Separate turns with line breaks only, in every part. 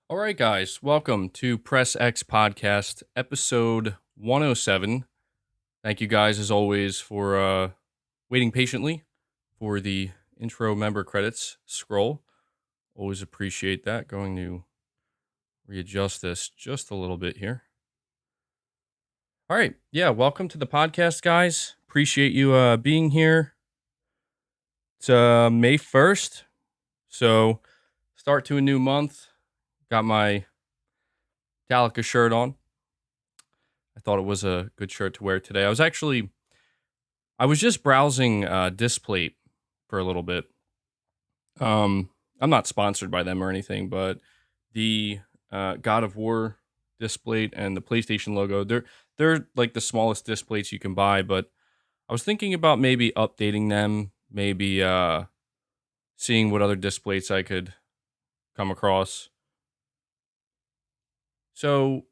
All right, guys, welcome to Press X Podcast, episode 107. Thank you guys, as always, for waiting patiently for the intro member credits scroll. Always appreciate that. Going to readjust this just a little bit here. All right, yeah, welcome to the podcast, guys. Appreciate you being here. It's May 1st, so start to a new month. Got my Metallica shirt on. I thought it was a good shirt to wear today. I was just browsing Displate for a little bit. I'm not sponsored by them or anything, but the God of War Displate and the PlayStation logo, they're like the smallest displays you can buy, but I was thinking about maybe updating them, maybe seeing what other displays I could come across. So,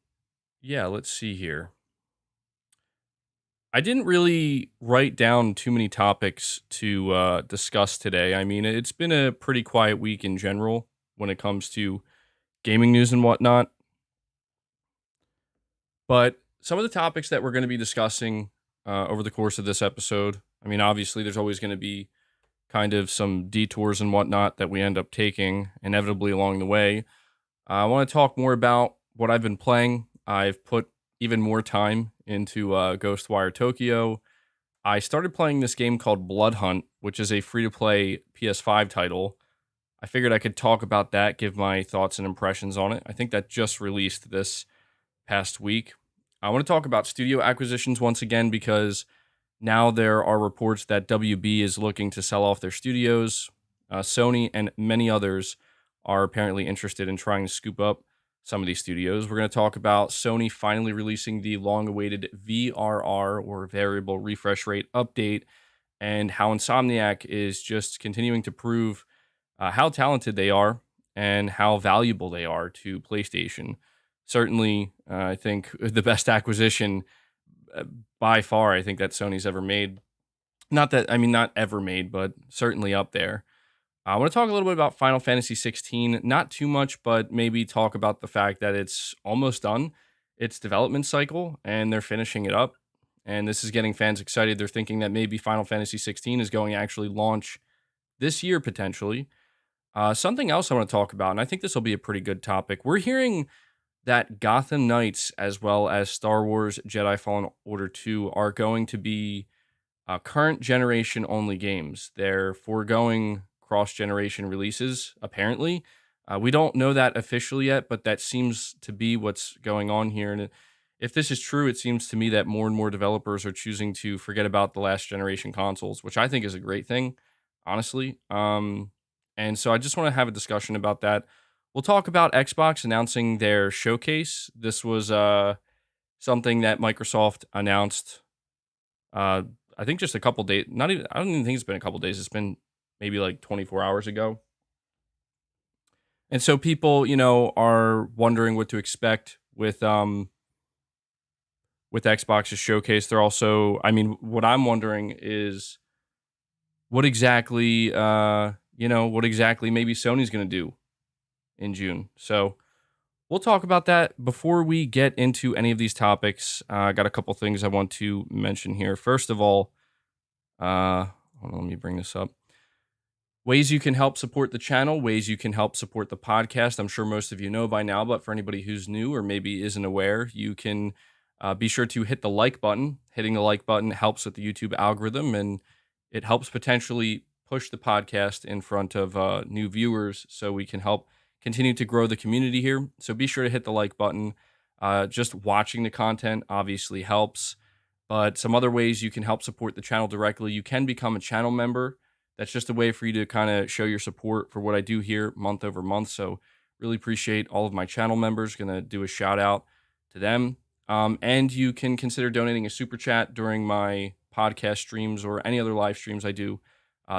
yeah, let's see here. I didn't really write down too many topics to discuss today. I mean, it's been a pretty quiet week in general when it comes to gaming news and whatnot. But some of the topics that we're going to be discussing over the course of this episode, I mean, obviously, there's always going to be kind of some detours and whatnot that we end up taking inevitably along the way. I want to talk more about what I've been playing. I've put even more time into Ghostwire Tokyo. I started playing this game called Blood Hunt, which is a free-to-play PS5 title. I figured I could talk about that, give my thoughts and impressions on it. I think that just released this past week. I want to talk about studio acquisitions once again because now there are reports that WB is looking to sell off their studios. Sony and many others are apparently interested in trying to scoop up some of these studios. We're going to talk about Sony finally releasing the long-awaited VRR, or Variable Refresh Rate update, and how Insomniac is just continuing to prove how talented they are and how valuable they are to PlayStation. Certainly, I think the best acquisition by far, I think that Sony's ever made. Not ever made, but certainly up there. I want to talk a little bit about Final Fantasy 16. Not too much, but maybe talk about the fact that it's almost done its development cycle and they're finishing it up. And this is getting fans excited. They're thinking that maybe Final Fantasy 16 is going to actually launch this year potentially. Something else I want to talk about, and I think this will be a pretty good topic. We're hearing that Gotham Knights, as well as Star Wars Jedi Fallen Order 2, are going to be current generation only games. They're foregoing cross generation releases, apparently. We don't know that officially yet, but that seems to be what's going on here. And if this is true, it seems to me that more and more developers are choosing to forget about the last generation consoles, which I think is a great thing, honestly. And so I just want to have a discussion about that. We'll talk about Xbox announcing their showcase. This was something that Microsoft announced. I think just a couple days. Not even. I don't even think it's been a couple days. It's been maybe like 24 hours ago. And so people, are wondering what to expect with Xbox's showcase. They're also, I mean, what I'm wondering is what exactly, what exactly maybe Sony's going to do in June. So we'll talk about that. Before we get into any of these topics, I got a couple things I want to mention here. First of all, hold on, let me bring this up. Ways you can help support the channel, ways you can help support the podcast. I'm sure most of you know by now, but for anybody who's new or maybe isn't aware, you can be sure to hit the like button. Hitting the like button helps with the YouTube algorithm, and it helps potentially push the podcast in front of new viewers so we can help continue to grow the community here. So be sure to hit the like button. Just watching the content obviously helps, but some other ways you can help support the channel directly. You can become a channel member. That's just a way for you to kind of show your support for what I do here month over month. So really appreciate all of my channel members. Going to do a shout out to them. And you can consider donating a super chat during my podcast streams or any other live streams I do.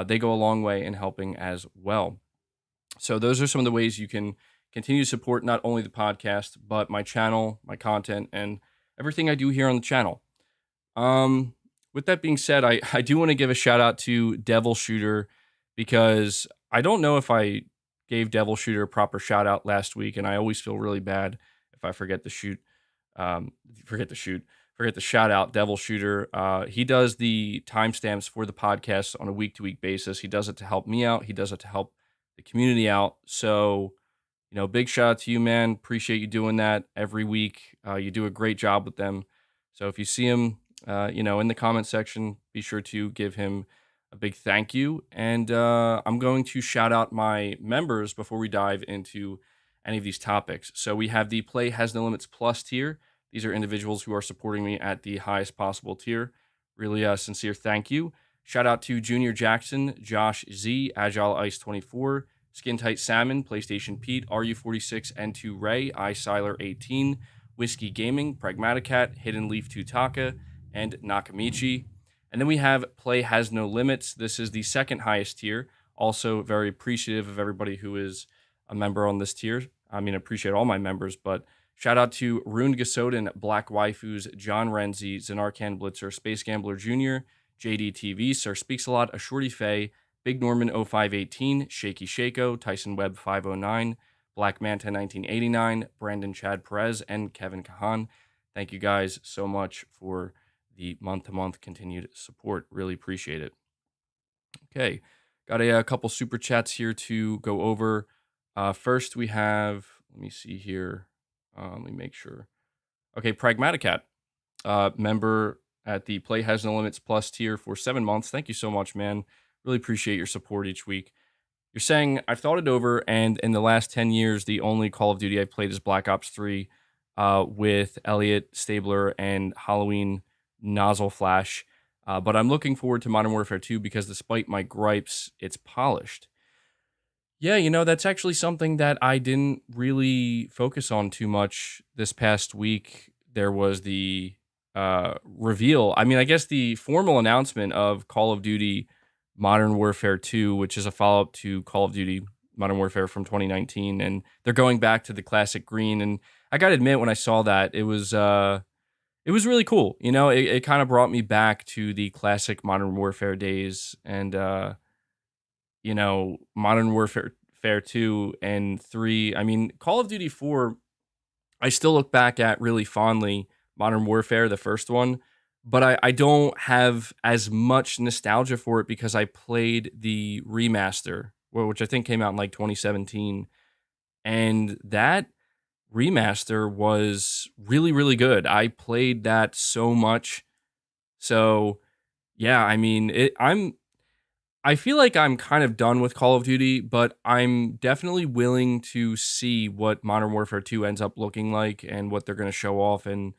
They go a long way in helping as well. So those are some of the ways you can continue to support not only the podcast, but my channel, my content, and everything I do here on the channel. With that being said, I do want to give a shout out to Devil Shooter because I don't know if I gave Devil Shooter a proper shout out last week, and I always feel really bad if I forget to shoot, um, forget to shoot, forget to shout out Devil Shooter. He does the timestamps for the podcast on a week to week basis. He does it to help me out. He does it to help the community out. So, big shout out to you, man. Appreciate you doing that every week. You do a great job with them. So if you see him, in the comment section, be sure to give him a big thank you. And I'm going to shout out my members before we dive into any of these topics. So we have the Play Has No Limits Plus tier. These are individuals who are supporting me at the highest possible tier. Really sincere thank you. Shout out to Junior Jackson, Josh Z, Agile Ice 24, Skin Tight Salmon, PlayStation Pete, RU46, N2 Ray, iSiler 18, Whiskey Gaming, Pragmaticat, Hidden Leaf Tutaka, and Nakamichi. And then we have Play Has No Limits. This is the second highest tier. Also very appreciative of everybody who is a member on this tier. I mean, I appreciate all my members, but shout out to Rune Gasoden, Black Waifus, John Renzi, Zanarkand Blitzer, Space Gambler Jr., JDTV, Sir Speaks a Lot, Ashorty Faye, Big Norman 0518, Shaky Shako, Tyson Webb 509, Black Manta 1989, Brandon Chad Perez, and Kevin Kahan. Thank you guys so much for the month-to-month continued support. Really appreciate it. Okay, got a couple super chats here to go over. First, we have, let me see here. Let me make sure. Okay, Pragmaticat, member at the Play Has No Limits Plus tier for 7 months. Thank you so much, man. Really appreciate your support each week. You're saying, I've thought it over, and in the last 10 years, the only Call of Duty I've played is Black Ops 3 with Elliot Stabler and Halloween Nozzle Flash. But I'm looking forward to Modern Warfare 2 because despite my gripes, it's polished. Yeah, that's actually something that I didn't really focus on too much this past week. There was the reveal. I mean, I guess the formal announcement of Call of Duty Modern Warfare 2, which is a follow-up to Call of Duty Modern Warfare from 2019. And they're going back to the classic green. And I got to admit, when I saw that, it was really cool. It kind of brought me back to the classic Modern Warfare days. And, Modern Warfare 2 and 3. I mean, Call of Duty 4, I still look back at really fondly. Modern Warfare, the first one, but I don't have as much nostalgia for it because I played the remaster, which I think came out in like 2017. And that remaster was really, really good. I played that so much. So, yeah, I mean, I feel like I'm kind of done with Call of Duty, but I'm definitely willing to see what Modern Warfare 2 ends up looking like and what they're going to show off. And,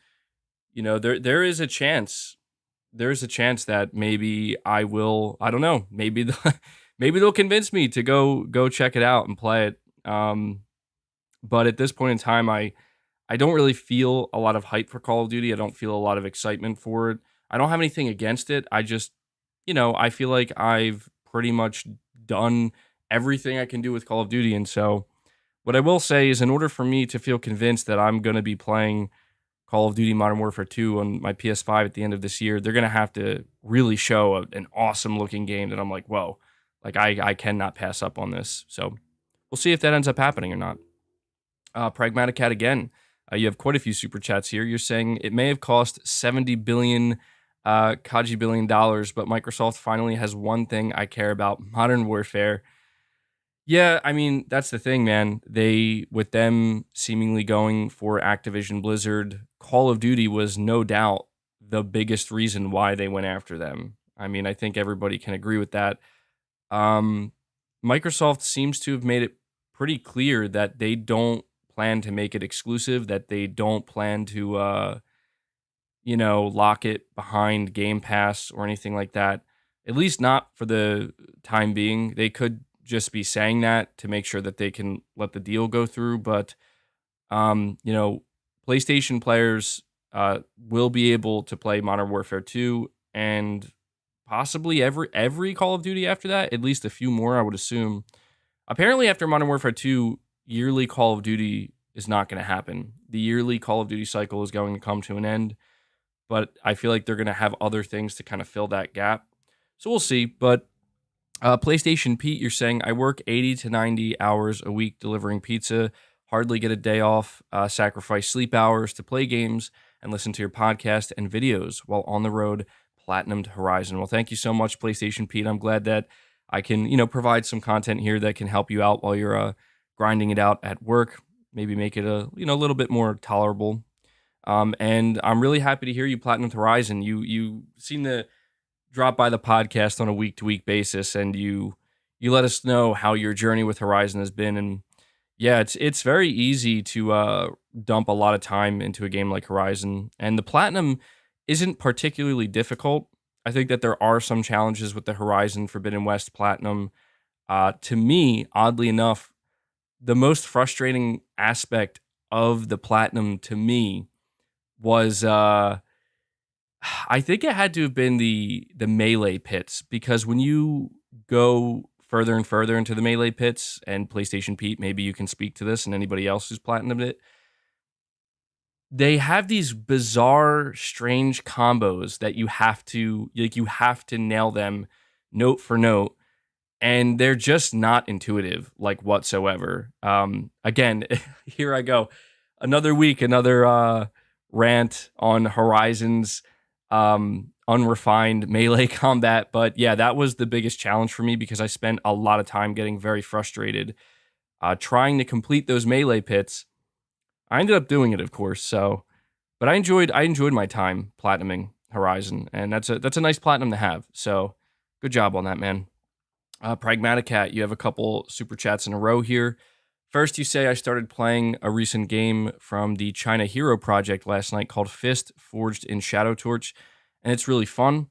there is a chance. There's a chance that maybe I will, I don't know, maybe maybe they'll convince me to go check it out and play it. But at this point in time, I don't really feel a lot of hype for Call of Duty. I don't feel a lot of excitement for it. I don't have anything against it. I just, I feel like I've pretty much done everything I can do with Call of Duty. And so what I will say is, in order for me to feel convinced that I'm going to be playing Call of Duty Modern Warfare 2 on my PS5 at the end of this year, they're going to have to really show an awesome looking game that I'm like, whoa, like I cannot pass up on this. So we'll see if that ends up happening or not. Pragmaticat again. You have quite a few super chats here. You're saying it may have cost $70 billion Kaji billion dollars, but Microsoft finally has one thing I care about: Modern Warfare. Yeah, I mean, that's the thing, man. With them seemingly going for Activision Blizzard, Call of Duty was no doubt the biggest reason why they went after them. I mean, I think everybody can agree with that. Microsoft seems to have made it pretty clear that they don't plan to make it exclusive, that they don't plan to, lock it behind Game Pass or anything like that. At least not for the time being. They could just be saying that to make sure that they can let the deal go through. But, PlayStation players will be able to play Modern Warfare 2 and possibly every Call of Duty after that, at least a few more, I would assume. Apparently, after Modern Warfare 2, yearly Call of Duty is not going to happen. The yearly Call of Duty cycle is going to come to an end, but I feel like they're going to have other things to kind of fill that gap. So we'll see. But PlayStation Pete, you're saying, I work 80 to 90 hours a week delivering pizza, hardly get a day off, sacrifice sleep hours to play games and listen to your podcast and videos while on the road, platinumed Horizon. Well, thank you so much, PlayStation Pete. I'm glad that I can, provide some content here that can help you out while you're grinding it out at work, maybe make it a little bit more tolerable. And I'm really happy to hear you, Platinumed Horizon. You seem to drop by the podcast on a week to week basis, and you let us know how your journey with Horizon has been. And yeah, it's very easy to dump a lot of time into a game like Horizon, and the platinum isn't particularly difficult. I think that there are some challenges with the Horizon Forbidden West platinum. To me, oddly enough, the most frustrating aspect of the platinum to me was I think it had to have been the melee pits, because when you go further and further into the melee pits, and PlayStation Pete, maybe you can speak to this, and anybody else who's platinumed it, they have these bizarre, strange combos that you have to nail them note for note, and they're just not intuitive, like, whatsoever. Again, here I go, another week, another rant on Horizon's unrefined melee combat. But yeah, that was the biggest challenge for me, because I spent a lot of time getting very frustrated trying to complete those melee pits. I ended up doing it, of course. So, but I enjoyed my time platinuming Horizon, and that's a nice platinum to have. So, good job on that, man. Pragmatic Cat, you have a couple super chats in a row here. First, you say, I started playing a recent game from the China Hero project last night called Fist Forged in Shadow Torch, and it's really fun.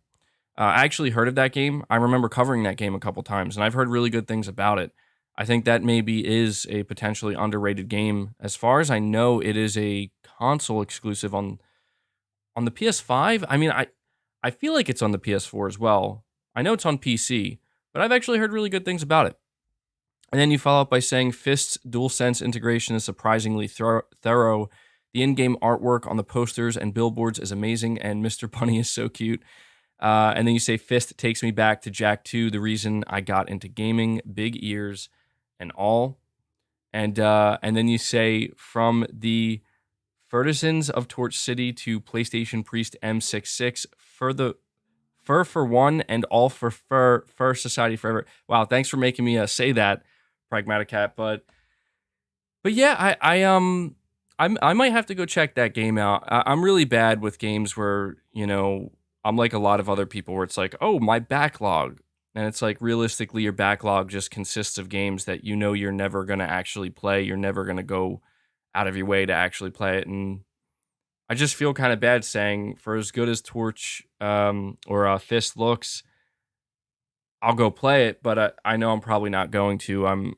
I actually heard of that game. I remember covering that game a couple times, and I've heard really good things about it. I think that maybe is a potentially underrated game. As far as I know, it is a console exclusive on the PS5. I mean, I feel like it's on the PS4 as well. I know it's on PC, but I've actually heard really good things about it. And then you follow up by saying Fist's DualSense integration is surprisingly thorough. The in-game artwork on the posters and billboards is amazing, and Mr. Bunny is so cute. And then you say Fist takes me back to Jack 2, the reason I got into gaming, big ears and all. And then you say, from the Furtisans of Torch City to PlayStation Priest M66, for the Fur for one and all for Fur Society forever. Wow, thanks for making me say that, Pragmatic Cat. But yeah, I might have to go check that game out. I'm really bad with games where, I'm like a lot of other people, where it's like, oh, my backlog. And it's like, realistically, your backlog just consists of games that you're never going to actually play. You're never going to go out of your way to actually play it. And I just feel kind of bad saying, for as good as Torch or Fist looks, I'll go play it, but I know I'm probably not going to.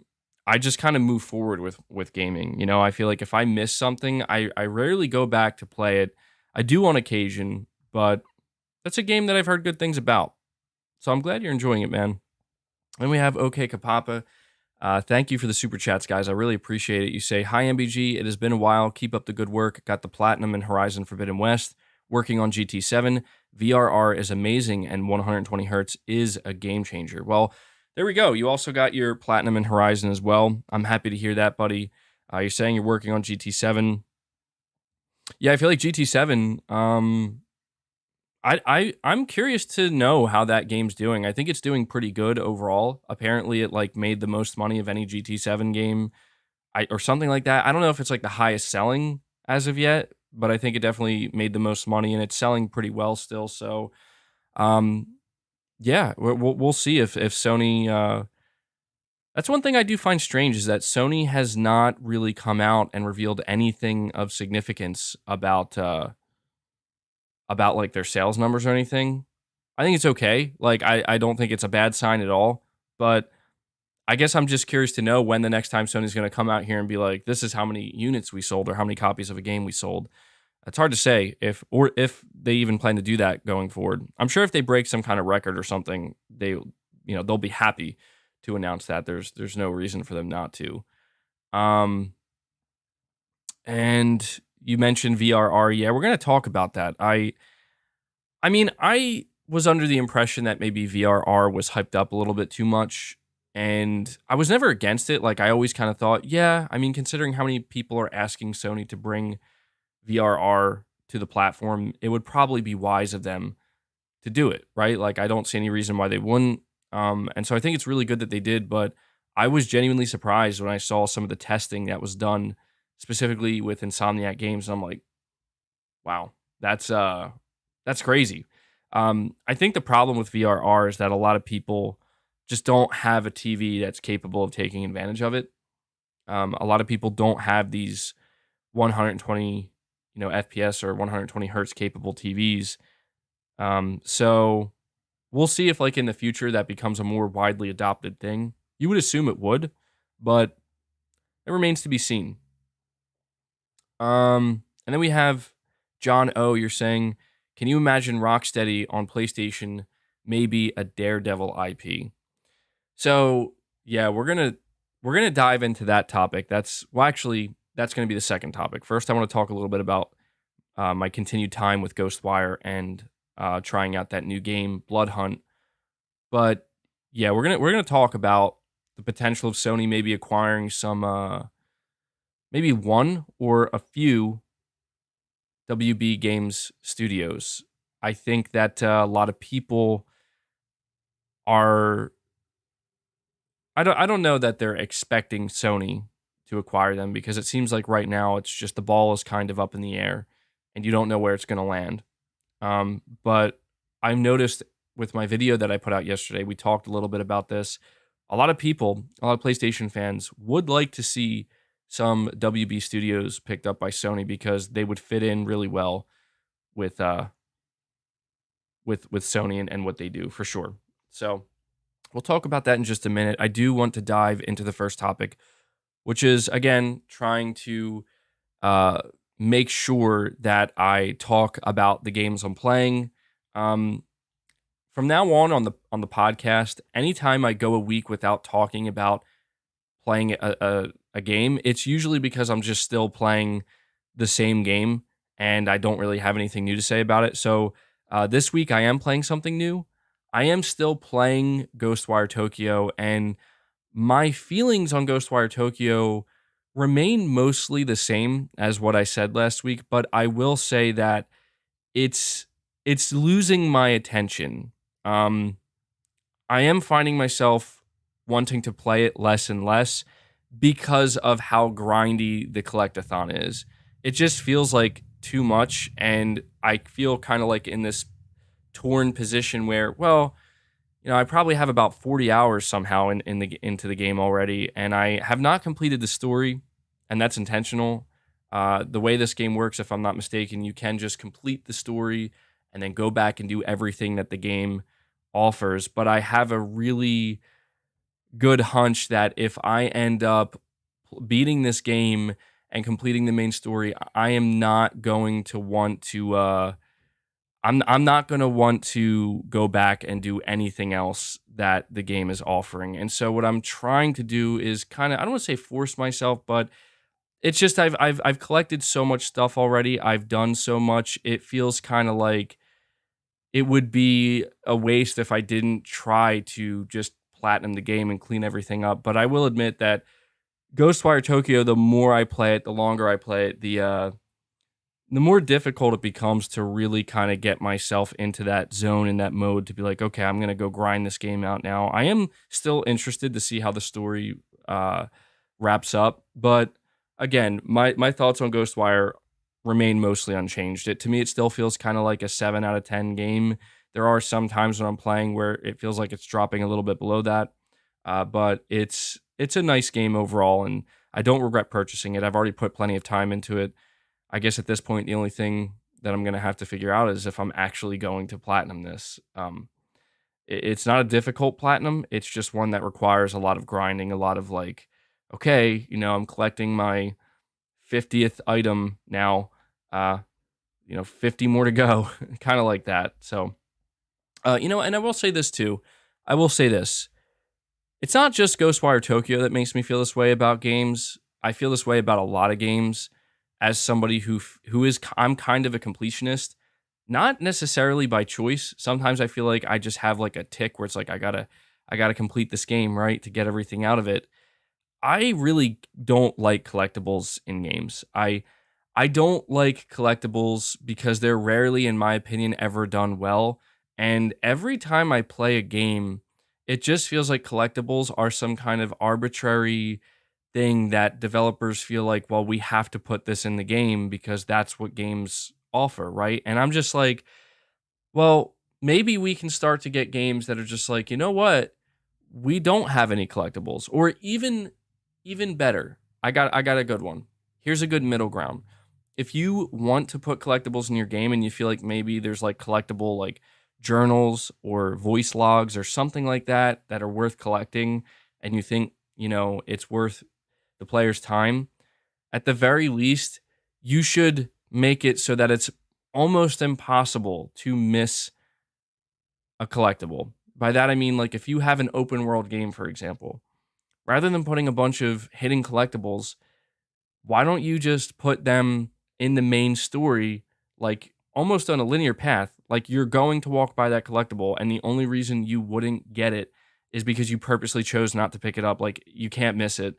I just kind of move forward with gaming. I feel like if I miss something, I rarely go back to play it. I do on occasion, but that's a game that I've heard good things about. So I'm glad you're enjoying it, man. Then we have OK Kapapa. Thank you for the super chats, guys. I really appreciate it. You say, hi, MBG. It has been a while. Keep up the good work. Got the platinum in Horizon Forbidden West. Working on GT7. VRR is amazing, and 120 hertz is a game changer. Well, there we go. You also got your platinum in Horizon as well. I'm happy to hear that, buddy. You're saying you're working on GT7. Yeah, I feel like GT7. I'm curious to know how that game's doing. I think it's doing pretty good overall. Apparently, it made the most money of any GT7 game, or something like that. I don't know if it's the highest selling as of yet, but I think it definitely made the most money, and it's selling pretty well still. So, yeah, we'll see if Sony. That's one thing I do find strange, is that Sony has not really come out and revealed anything of significance about their sales numbers or anything. I think it's okay. I don't think it's a bad sign at all. But I guess I'm just curious to know when the next time Sony's going to come out here and be like, this is how many units we sold, or how many copies of a game we sold. It's hard to say if they even plan to do that going forward. I'm sure if they break some kind of record or something, they'll be happy to announce that. There's no reason for them not to. And you mentioned VRR. Yeah, we're going to talk about that. I mean, I was under the impression that maybe VRR was hyped up a little bit too much. And I was never against it. Like, I always kind of thought, yeah, I mean, considering how many people are asking Sony to bring VRR to the platform, it would probably be wise of them to do it, right? Like, I don't see any reason why they wouldn't. And so I think it's really good that they did, but I was genuinely surprised when I saw some of the testing that was done specifically with Insomniac Games. And I'm like, wow, that's crazy. I think the problem with VRR is that a lot of people just don't have a TV that's capable of taking advantage of it. A lot of people don't have these 120, FPS or 120 hertz capable TVs. So we'll see if, like, in the future that becomes a more widely adopted thing. You would assume it would, but it remains to be seen. And then we have John O. You're saying, can you imagine Rocksteady on PlayStation, maybe a Daredevil IP? So yeah, we're gonna dive into that topic. That's gonna be the second topic. First, I want to talk a little bit about my continued time with Ghostwire and trying out that new game, Blood Hunt. But yeah, we're gonna talk about the potential of Sony maybe acquiring some maybe one or a few WB Games studios. I think that a lot of people are. I don't know that they're expecting Sony to acquire them, because it seems like right now it's just the ball is kind of up in the air and you don't know where it's going to land. But I've noticed with my video that I put out yesterday, we talked a little bit about this. A lot of people, a lot of PlayStation fans would like to see some WB studios picked up by Sony, because they would fit in really well with with Sony and what they do, for sure. So we'll talk about that in just a minute. I do want to dive into the first topic, which is, again, trying to uh, make sure that I talk about the games I'm playing. From now on the podcast, anytime I go a week without talking about playing a game, it's usually because I'm just still playing the same game and I don't really have anything new to say about it. So this week I am playing something new. I am still playing Ghostwire Tokyo, and my feelings on Ghostwire Tokyo remain mostly the same as what I said last week, but I will say that it's it's losing my attention. Um, I am finding myself wanting to play it less and less because of how grindy the collectathon is. It just feels like too much, and I feel kind of like in this torn position where, well, I probably have about 40 hours somehow into the game already, and I have not completed the story, and that's intentional. The way this game works, if I'm not mistaken, you can just complete the story and then go back and do everything that the game offers. But I have a really good hunch that if I end up beating this game and completing the main story, I am not going to want to. I'm not going to want to go back and do anything else that the game is offering. And so what I'm trying to do is kind of, I don't want to say force myself, but it's just I've collected so much stuff already. I've done so much. It feels kind of like it would be a waste if I didn't try to just platinum the game and clean everything up. But I will admit that Ghostwire Tokyo, the more I play it, the longer I play it, the more difficult it becomes to really kind of get myself into that zone, in that mode, to be like, okay, I'm going to go grind this game out now. I am still interested to see how the story wraps up. But again, my thoughts on Ghostwire remain mostly unchanged. To me, it still feels kind of like a 7 out of 10 game. There are some times when I'm playing where it feels like it's dropping a little bit below that. But it's a nice game overall, and I don't regret purchasing it. I've already put plenty of time into it. I guess at this point, the only thing that I'm going to have to figure out is if I'm actually going to platinum this. It's not a difficult platinum. It's just one that requires a lot of grinding, a lot of like, okay, I'm collecting my 50th item now, 50 more to go, kind of like that. So, and I will say this too. I will say this. It's not just Ghostwire Tokyo that makes me feel this way about games. I feel this way about a lot of games. As somebody I'm kind of a completionist, not necessarily by choice. Sometimes I feel like I just have like a tick where it's like I gotta complete this game, right, to get everything out of it. I really don't like collectibles in games. I don't like collectibles because they're rarely, in my opinion, ever done well. And every time I play a game, it just feels like collectibles are some kind of arbitrary thing that developers feel like, well, we have to put this in the game because that's what games offer, right? And I'm just like, well, maybe we can start to get games that are just like, you know what? We don't have any collectibles. Or even better. I got a good one. Here's a good middle ground. If you want to put collectibles in your game and you feel like maybe there's like collectible like journals or voice logs or something like that are worth collecting and you think, it's worth the player's time, at the very least, you should make it so that it's almost impossible to miss a collectible. By that I mean like if you have an open world game, for example, rather than putting a bunch of hidden collectibles, why don't you just put them in the main story, like almost on a linear path? Like you're going to walk by that collectible, and the only reason you wouldn't get it is because you purposely chose not to pick it up. Like you can't miss it.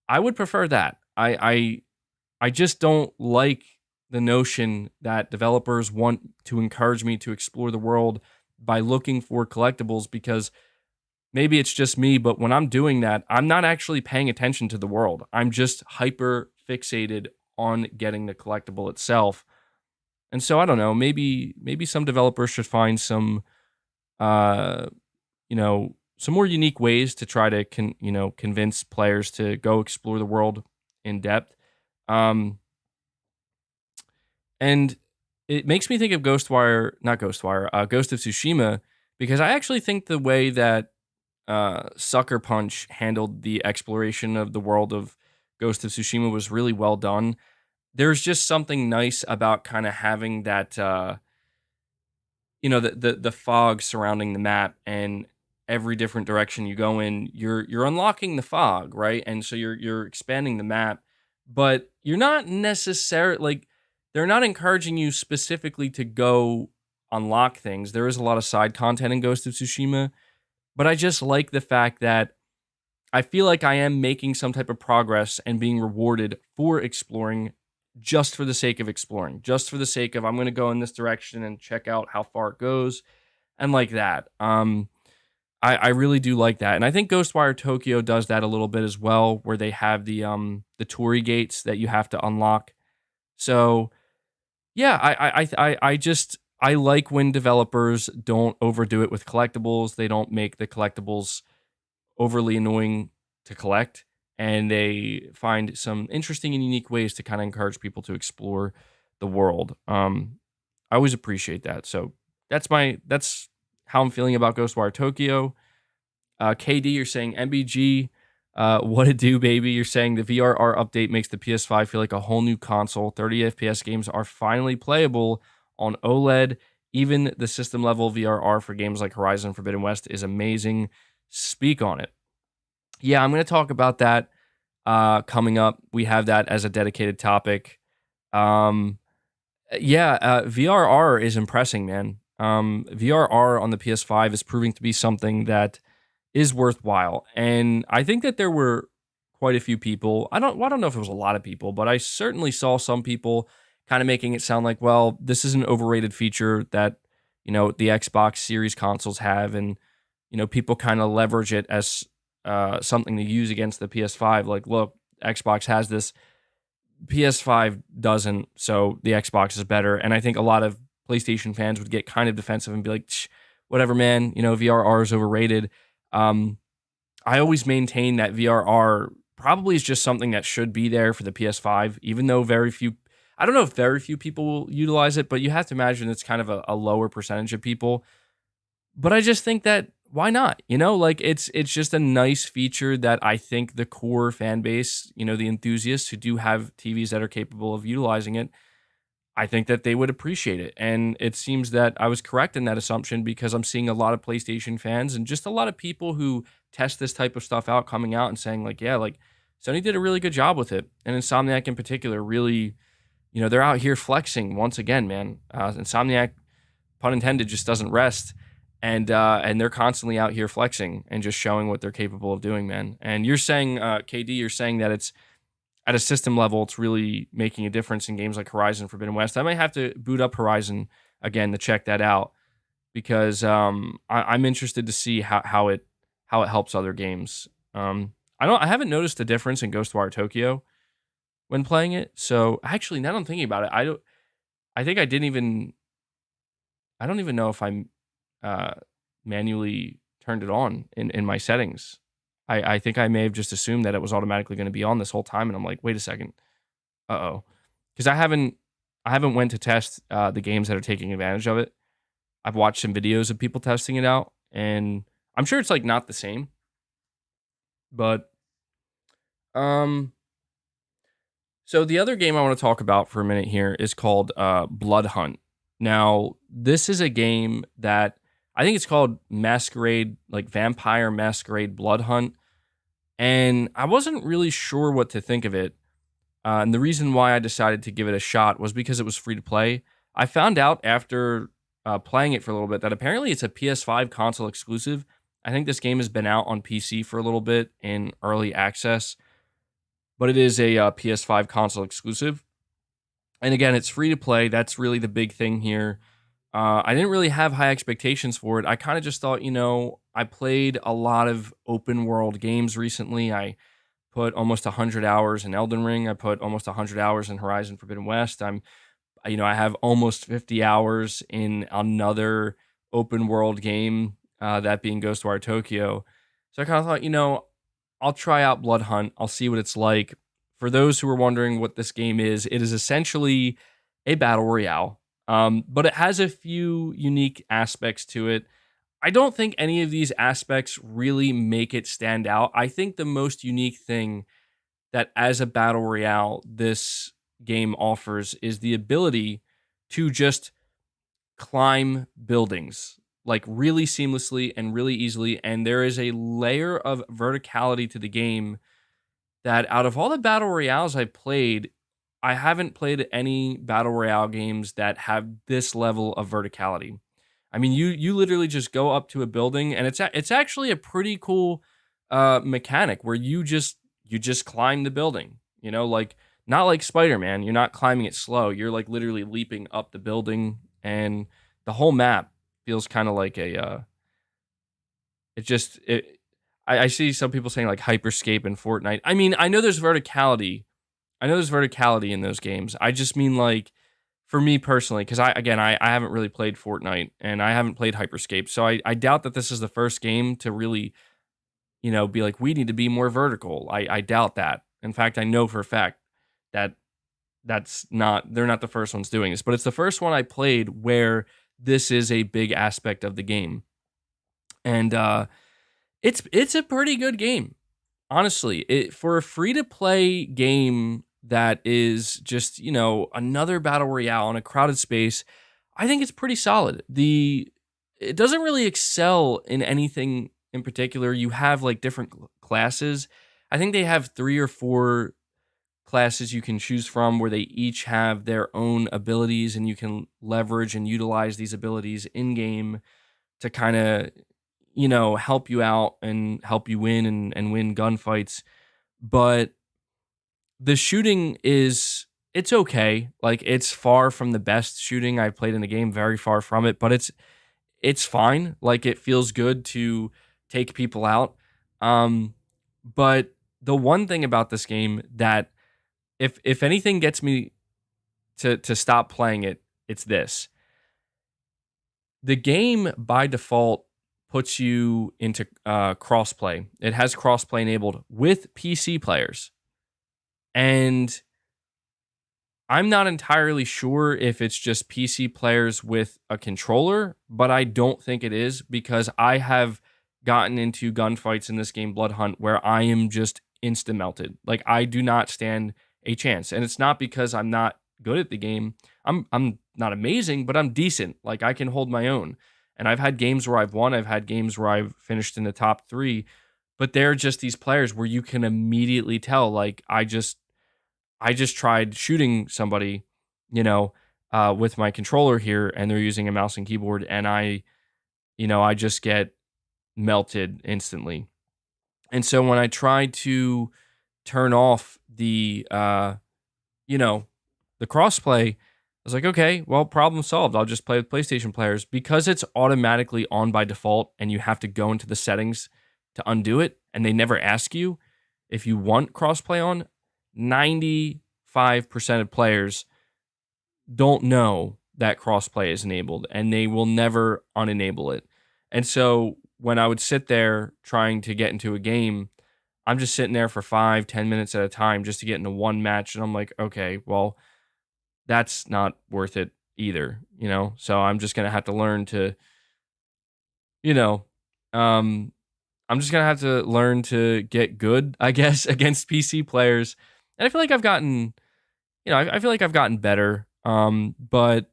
I would prefer that. I just don't like the notion that developers want to encourage me to explore the world by looking for collectibles because maybe it's just me, but when I'm doing that, I'm not actually paying attention to the world. I'm just hyper fixated on getting the collectible itself. And so I don't know, maybe some developers should find some uh some more unique ways to try to convince players to go explore the world in depth. Um and it makes me think of Ghostwire, not Ghostwire, Ghost of Tsushima, because I actually think the way that Sucker Punch handled the exploration of the world of Ghost of Tsushima was really well done. There's just something nice about kind of having that, the fog surrounding the map, and every different direction you go in, you're unlocking the fog, right? And so you're expanding the map, but you're not necessarily like they're not encouraging you specifically to go unlock things. There is a lot of side content in Ghost of Tsushima, but I just like the fact that I feel like I am making some type of progress and being rewarded for exploring just for the sake of exploring, just for the sake of I'm going to go in this direction and check out how far it goes and like that. I really do like that. And I think Ghostwire Tokyo does that a little bit as well, where they have the Torii gates that you have to unlock. So yeah, I like when developers don't overdo it with collectibles. They don't make the collectibles overly annoying to collect, and they find some interesting and unique ways to kind of encourage people to explore the world. I always appreciate that. So that's how I'm feeling about Ghostwire Tokyo. KD, you're saying MBG, what it do, baby? You're saying the VRR update makes the PS5 feel like a whole new console. 30 FPS games are finally playable on OLED. Even the system level VRR for games like Horizon Forbidden West is amazing. Speak on it. Yeah, I'm going to talk about that coming up. We have that as a dedicated topic. VRR is impressing, man. VRR on the PS5 is proving to be something that is worthwhile, and I think that there were quite a few people. I don't know if it was a lot of people, but I certainly saw some people kind of making it sound like, well, this is an overrated feature that the Xbox Series consoles have, and people kind of leverage it as something to use against the PS5. Like, look, Xbox has this, PS5 doesn't, so the Xbox is better. And I think a lot of PlayStation fans would get kind of defensive and be like, whatever, man, VRR is overrated. I always maintain that VRR probably is just something that should be there for the PS5, even though I don't know if very few people will utilize it, but you have to imagine it's kind of a lower percentage of people. But I just think that why not? Like it's just a nice feature that I think the core fan base, the enthusiasts who do have TVs that are capable of utilizing it, I think that they would appreciate it. And it seems that I was correct in that assumption because I'm seeing a lot of PlayStation fans and just a lot of people who test this type of stuff out coming out and saying like, yeah, like Sony did a really good job with it. And Insomniac in particular really, they're out here flexing once again, man. Insomniac pun intended, just doesn't rest. And they're constantly out here flexing and just showing what they're capable of doing, man. And you're saying, KD, you're saying that it's at a system level, it's really making a difference in games like Horizon Forbidden West. I might have to boot up Horizon again to check that out because I'm interested to see how it helps other games. I haven't noticed a difference in Ghostwire Tokyo when playing it. So actually, now that I'm thinking about it, I think I don't even know if I uh, manually turned it on in my settings. I think I may have just assumed that it was automatically going to be on this whole time, and I'm like, wait a second, because I haven't went to test the games that are taking advantage of it. I've watched some videos of people testing it out, and I'm sure it's like not the same, but um. So the other game I want to talk about for a minute here is called Blood Hunt. Now, this is a game that I think it's called Masquerade, like Vampire Masquerade Blood Hunt, and I wasn't really sure what to think of it. And the reason why I decided to give it a shot was because it was free to play. I found out after playing it for a little bit that apparently it's a PS5 console exclusive. I think this game has been out on PC for a little bit in early access, but it is a PS5 console exclusive. And again, it's free to play. That's really the big thing here. I didn't really have high expectations for it. I kind of just thought, I played a lot of open world games recently. I put almost 100 hours in Elden Ring. I put almost 100 hours in Horizon Forbidden West. I have almost 50 hours in another open world game, that being Ghostwire Tokyo. So I kind of thought, I'll try out Blood Hunt. I'll see what it's like. For those who are wondering what this game is, it is essentially a battle royale, but it has a few unique aspects to it. I don't think any of these aspects really make it stand out. I think the most unique thing that as a battle royale this game offers is the ability to just climb buildings like really seamlessly and really easily. And there is a layer of verticality to the game that out of all the battle royales I've played, I haven't played any battle royale games that have this level of verticality. I mean, you literally just go up to a building, and it's actually a pretty cool mechanic where you just climb the building. Like not like Spider-Man. You're not climbing it slow. You're like literally leaping up the building, and the whole map feels kind of like it just it. I see some people saying like hyperscape in Fortnite. I mean, I know there's verticality. I know there's verticality in those games. I just mean like for me personally, because I haven't really played Fortnite and I haven't played Hyperscape. So I doubt that this is the first game to really, be like, we need to be more vertical. I doubt that. In fact, I know for a fact that they're not the first ones doing this, but it's the first one I played where this is a big aspect of the game. And it's a pretty good game. Honestly, for a free to play game that is just, another battle royale in a crowded space, I think it's pretty solid. It doesn't really excel in anything in particular. You have like different classes. I think they have 3 or 4 classes you can choose from where they each have their own abilities, and you can leverage and utilize these abilities in game to kind of, help you out and help you win and win gunfights. But the shooting it's okay. Like it's far from the best shooting I've played in the game, very far from it, but it's fine. Like it feels good to take people out. But the one thing about this game that if anything gets me to stop playing it, it's this. The game by default puts you into crossplay. It has crossplay enabled with PC players. And I'm not entirely sure if it's just PC players with a controller, but I don't think it is because I have gotten into gunfights in this game, Blood Hunt, where I am just insta melted. Like I do not stand a chance. And it's not because I'm not good at the game. I'm not amazing, but I'm decent. Like I can hold my own. And I've had games where I've won. I've had games where I've finished in the top 3. But they're just these players where you can immediately tell, like, I just tried shooting somebody, you know, with my controller here, and they're using a mouse and keyboard, and I just get melted instantly. And so when I tried to turn off you know, the crossplay, I was like, okay, well, problem solved. I'll just play with PlayStation players because it's automatically on by default and you have to go into the settings to undo it. And they never ask you if you want crossplay on. 95% of players don't know that crossplay is enabled and they will never unenable it. And so when I would sit there trying to get into a game, I'm just sitting there for 5-10 minutes at a time just to get into one match. And I'm like, okay, well, that's not worth it either. So I'm just going to have to learn to, you know, um, I'm just going to have to learn to get good, I guess, against PC players. And I feel like I've gotten, I feel like I've gotten better. But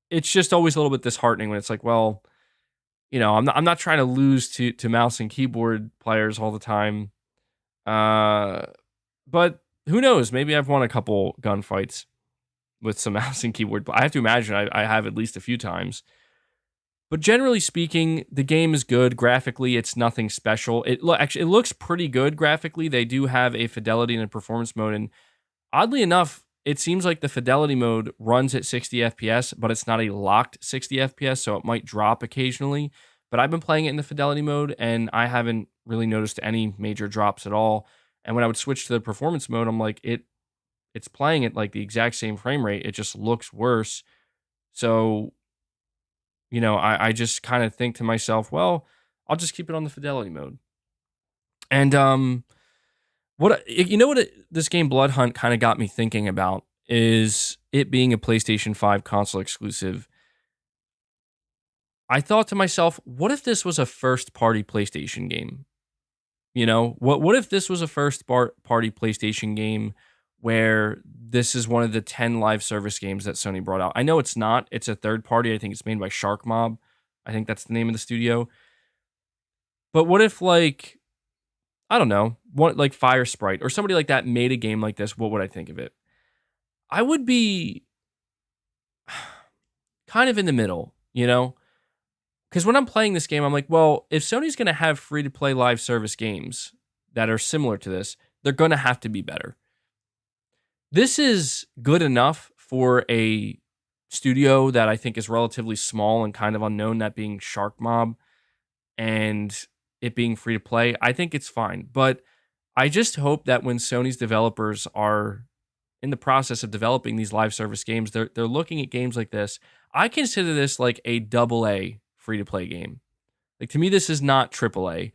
it's just always a little bit disheartening when it's like, well, I'm not trying to lose to mouse and keyboard players all the time. But who knows? Maybe I've won a couple gunfights with some mouse and keyboard. But I have to imagine I have at least a few times. But generally speaking, the game is good graphically. It's nothing special. Actually, it looks pretty good graphically. They do have a fidelity and a performance mode, and oddly enough, it seems like the fidelity mode runs at 60 FPS, but it's not a locked 60 FPS, so it might drop occasionally. But I've been playing it in the fidelity mode, and I haven't really noticed any major drops at all. And when I would switch to the performance mode, I'm like, it's playing at like the exact same frame rate. It just looks worse. So, I just kind of think to myself, well, I'll just keep it on the fidelity mode. And this game Blood Hunt kind of got me thinking about is it being a PlayStation 5 console exclusive. I thought to myself, what if this was a first-party PlayStation game? What if this was a first-party PlayStation game where this is one of the 10 live service games that Sony brought out? I know it's not. It's a third party. I think it's made by Shark Mob. I think that's the name of the studio. But what if, like, I don't know, like Fire Sprite or somebody like that made a game like this? What would I think of it? I would be kind of in the middle. Because when I'm playing this game, I'm like, well, if Sony's going to have free-to-play live service games that are similar to this, they're going to have to be better. This is good enough for a studio that I think is relatively small and kind of unknown, that being Shark Mob, and it being free-to-play. I think it's fine. But I just hope that when Sony's developers are in the process of developing these live service games, they're looking at games like this. I consider this like a AA free-to-play game. Like, to me, this is not AAA.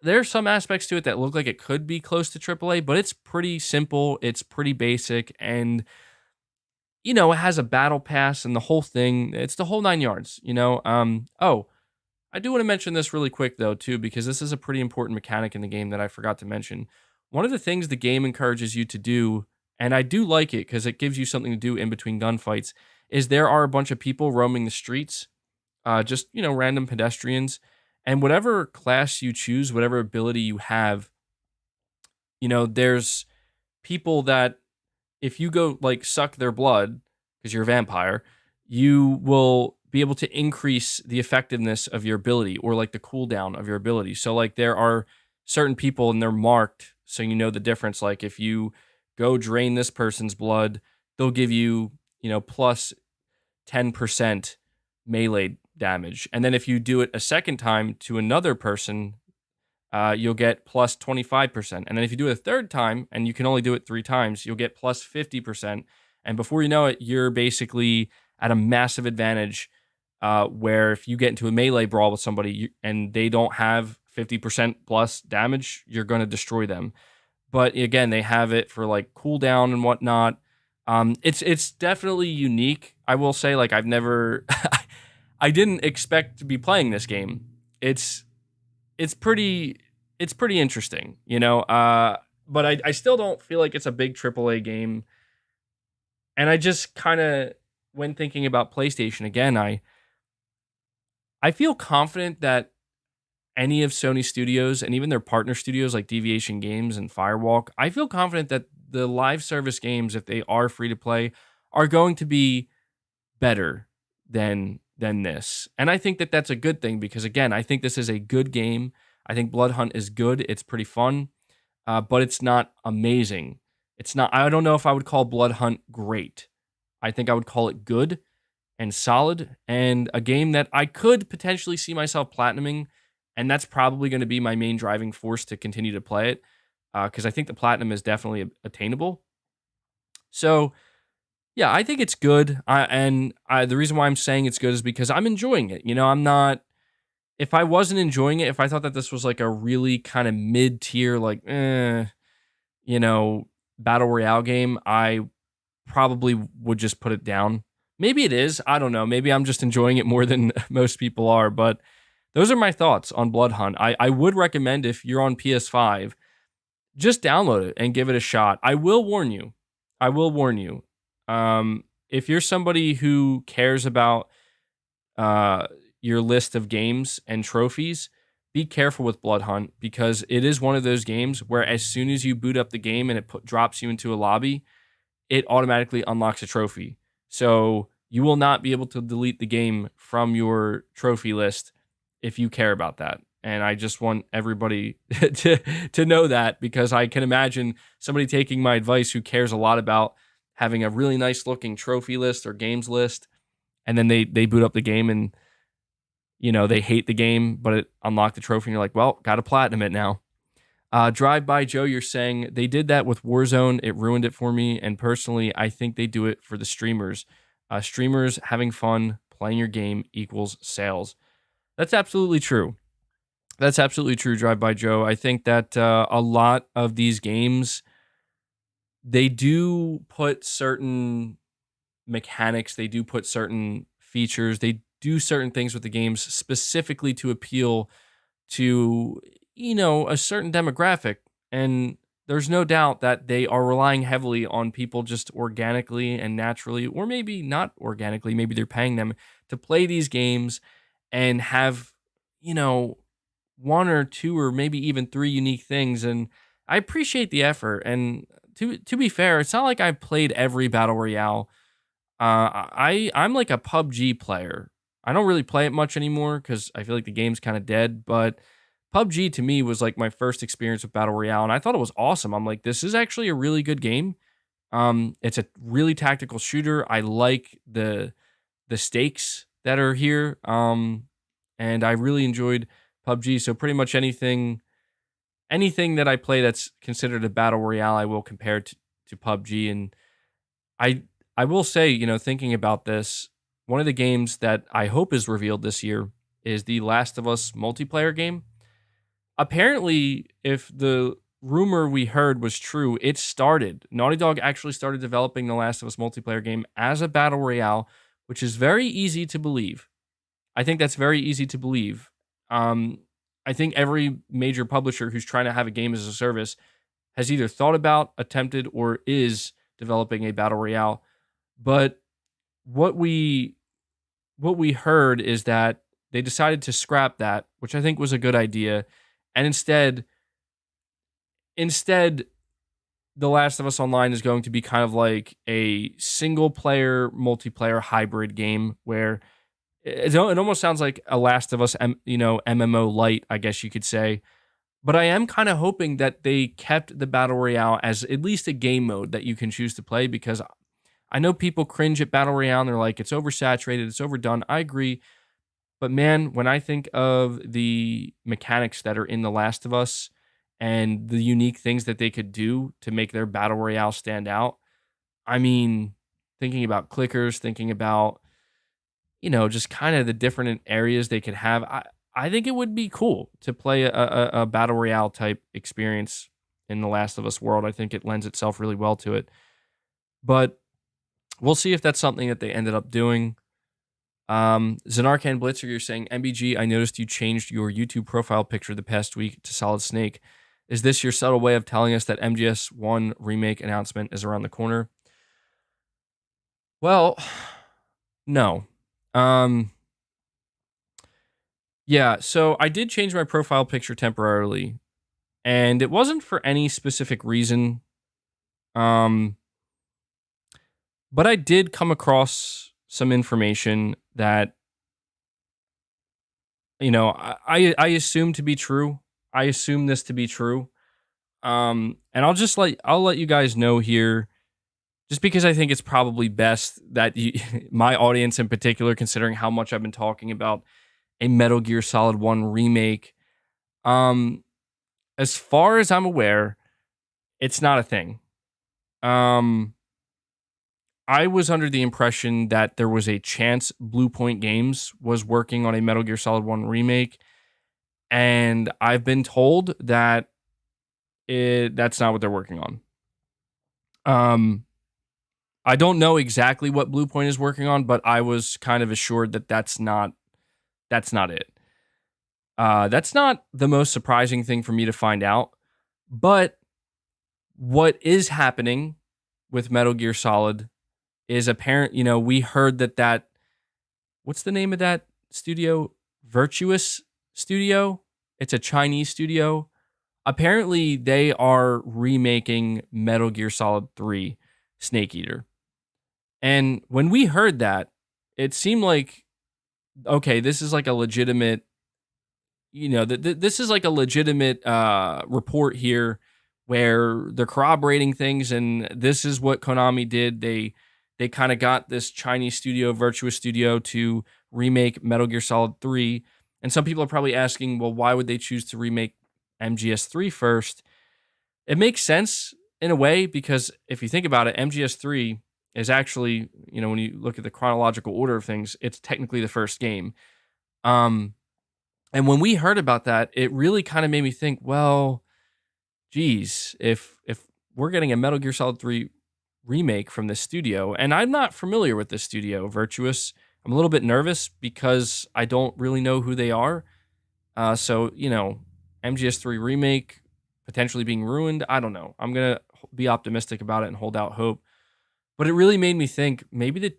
There are some aspects to it that look like it could be close to AAA, but it's pretty simple, it's pretty basic, and it has a battle pass and the whole thing. It's the whole 9 yards. I do want to mention this really quick though too, because this is a pretty important mechanic in the game that I forgot to mention. One of the things the game encourages you to do, and I do like it because it gives you something to do in between gunfights, is there are a bunch of people roaming the streets. Just random pedestrians, and whatever class you choose, whatever ability you have, there's people that if you go like suck their blood because you're a vampire, you will be able to increase the effectiveness of your ability or like the cooldown of your ability. So like there are certain people and they're marked so you know the difference. Like if you go drain this person's blood, they'll give you plus 10% melee damage. And then if you do it a second time to another person, you'll get plus 25%. And then if you do it a third time, and you can only do it 3 times, you'll get plus 50%. And before you know it, you're basically at a massive advantage where if you get into a melee brawl with somebody and they don't have 50% plus damage, you're going to destroy them. But again, they have it for like cooldown and whatnot. It's definitely unique. I will say, like, I've never I didn't expect to be playing this game. It's pretty interesting, but I still don't feel like it's a big AAA game. And I just kind of, when thinking about PlayStation again, I feel confident that any of Sony studios and even their partner studios like Deviation Games and Firewalk, I feel confident that the live service games, if they are free to play, are going to be better than this. And I think that that's a good thing because, again, I think this is a good game. I think Blood Hunt is good. It's pretty fun, but it's not amazing. It's not. I don't know if I would call Blood Hunt great. I think I would call it good and solid, and a game that I could potentially see myself platinuming, and that's probably going to be my main driving force to continue to play it, because I think the platinum is definitely attainable. So yeah, I think it's good. The reason why I'm saying it's good is because I'm enjoying it. I'm not. If I wasn't enjoying it, if I thought that this was like a really kind of mid tier, like, you know, battle royale game, I probably would just put it down. Maybe it is. I don't know. Maybe I'm just enjoying it more than most people are. But those are my thoughts on Blood Hunt. I would recommend, if you're on PS5, just download it and give it a shot. I will warn you. If you're somebody who cares about your list of games and trophies, be careful with Blood Hunt, because it is one of those games where as soon as you boot up the game and it drops you into a lobby, it automatically unlocks a trophy. So you will not be able to delete the game from your trophy list if you care about that. And I just want everybody to know that, because I can imagine somebody taking my advice who cares a lot about having a really nice looking trophy list or games list, and then they boot up the game and they hate the game, but it unlocked the trophy, and you're like, well, gotta platinum it now. Drive by Joe, you're saying they did that with Warzone. It ruined it for me, and personally, I think they do it for the streamers. Streamers having fun playing your game equals sales. That's absolutely true. Drive by Joe. I think that a lot of these games, they do put certain mechanics, they do put certain features, they do certain things with the games specifically to appeal to, a certain demographic. And there's no doubt that they are relying heavily on people just organically and naturally, or maybe not organically, maybe they're paying them to play these games and have, one or two or maybe even three unique things. And I appreciate the effort. And to be fair, it's not like I've played every battle royale. I'm like a PUBG player. I don't really play it much anymore because I feel like the game's kind of dead. But PUBG to me was like my first experience with battle royale, and I thought it was awesome. I'm like, this is actually a really good game. It's a really tactical shooter. I like the stakes that are here. And I really enjoyed PUBG. So pretty much anything that I play that's considered a battle royale, I will compare to PUBG. And I will say, thinking about this, one of the games that I hope is revealed this year is the Last of Us multiplayer game. Apparently, if the rumor we heard was true, Naughty Dog actually started developing the Last of Us multiplayer game as a battle royale, which is very easy to believe. I think that's very easy to believe. I think every major publisher who's trying to have a game as a service has either thought about, attempted, or is developing a battle royale. But what we heard is that they decided to scrap that, which I think was a good idea. And instead, The Last of Us Online is going to be kind of like a single player, multiplayer hybrid game where it almost sounds like a Last of Us, MMO light, I guess you could say. But I am kind of hoping that they kept the Battle Royale as at least a game mode that you can choose to play, because I know people cringe at Battle Royale and they're like, it's oversaturated, it's overdone. I agree. But man, when I think of the mechanics that are in The Last of Us and the unique things that they could do to make their Battle Royale stand out, I mean, thinking about clickers, thinking about, just kind of the different areas they could have, I think it would be cool to play a Battle Royale type experience in The Last of Us world. I think it lends itself really well to it. But we'll see if that's something that they ended up doing. Zanarkhan Blitzer, you're saying, MBG, I noticed you changed your YouTube profile picture the past week to Solid Snake. Is this your subtle way of telling us that MGS1 remake announcement is around the corner? Well, no. Yeah, so I did change my profile picture temporarily, and it wasn't for any specific reason. But I did come across some information that, I assume to be true. I assume this to be true. And I'll let you guys know here, just because I think it's probably best that my audience in particular, considering how much I've been talking about a Metal Gear Solid 1 remake. Um, as far as I'm aware, it's not a thing. Um, I was under the impression that there was a chance Blue Point Games was working on a Metal Gear Solid 1 remake, and I've been told that that's not what they're working on. I don't know exactly what Blue Point is working on, but I was kind of assured that that's not it. That's not the most surprising thing for me to find out, but what is happening with Metal Gear Solid is apparent. We heard that what's the name of that studio? Virtuous Studio. It's a Chinese studio. Apparently, they are remaking Metal Gear Solid 3 Snake Eater. And when we heard that, it seemed like, okay, this is like a legitimate, this is like a legitimate report here where they're corroborating things, and this is what Konami did. They kind of got this Chinese studio, Virtuous Studio, to remake Metal Gear Solid 3. And some people are probably asking, well, why would they choose to remake MGS3 first? It makes sense in a way, because if you think about it, MGS3 is actually, when you look at the chronological order of things, it's technically the first game. And when we heard about that, it really kind of made me think, well, geez, if we're getting a Metal Gear Solid 3 remake from this studio, and I'm not familiar with this studio, Virtuous, I'm a little bit nervous because I don't really know who they are. So, MGS3 remake potentially being ruined, I don't know. I'm going to be optimistic about it and hold out hope. But it really made me think maybe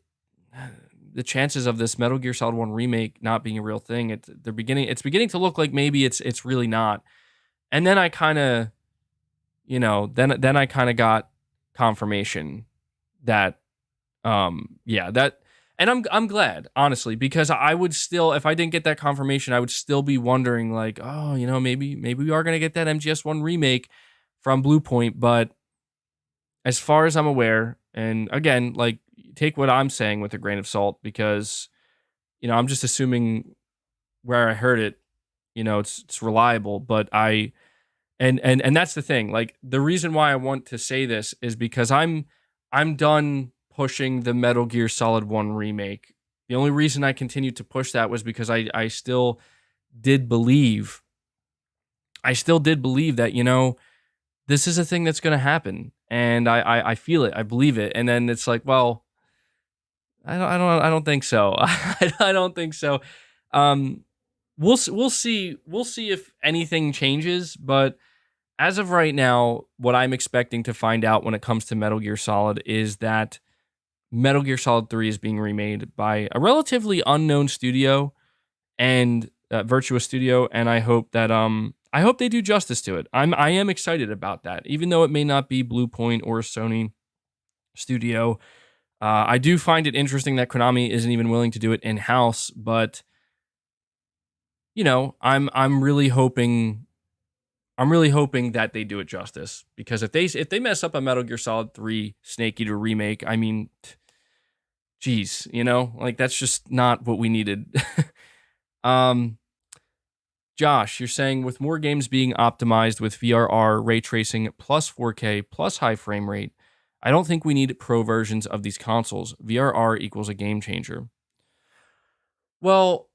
the chances of this Metal Gear Solid 1 remake not being a real thing, it's beginning to look like maybe it's really not. And then I kind of, then I kind of got confirmation that, that, and I'm glad, honestly, because I would still, if I didn't get that confirmation, I would still be wondering, like, oh, maybe we are going to get that MGS1 remake from Blue Point. But as far as I'm aware, and again, like, take what I'm saying with a grain of salt, because, I'm just assuming where I heard it, it's reliable. But and that's the thing. Like, the reason why I want to say this is because I'm done pushing the Metal Gear Solid 1 remake. The only reason I continued to push that was because I still did believe that, this is a thing that's going to happen. And I feel it. I believe it. And then it's like, well, I don't think so. I don't think so. We'll see if anything changes, but as of right now, what I'm expecting to find out when it comes to Metal Gear Solid is that Metal Gear Solid 3 is being remade by a relatively unknown studio, and Virtuous Studio, and I hope they do justice to it. I am excited about that, even though it may not be Blue Point or Sony studio. I do find it interesting that Konami isn't even willing to do it in house, but I'm really hoping that they do it justice, because if they mess up a Metal Gear Solid 3 Snake Eater remake, I mean, geez, like, that's just not what we needed. Josh, you're saying with more games being optimized with VRR, ray tracing, plus 4K, plus high frame rate, I don't think we need pro versions of these consoles. VRR equals a game changer. Well,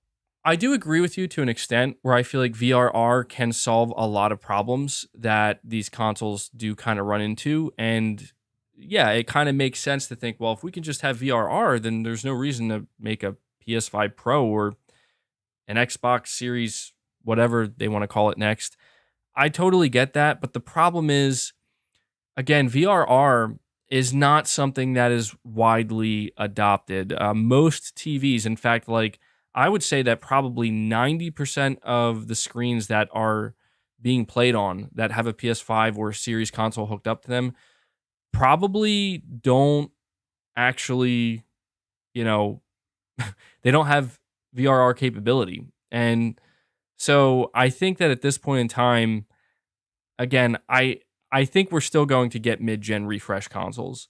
I do agree with you to an extent, where I feel like VRR can solve a lot of problems that these consoles do kind of run into. And yeah, it kind of makes sense to think, well, if we can just have VRR, then there's no reason to make a PS5 Pro or an Xbox Series, whatever they want to call it next. I totally get that. But the problem is, again, VRR is not something that is widely adopted. Most TVs, in fact, like, I would say that probably 90% of the screens that are being played on that have a PS5 or Series console hooked up to them probably don't actually, you know, they don't have VRR capability. And so I think that at this point in time, again, I think we're still going to get mid-gen refresh consoles.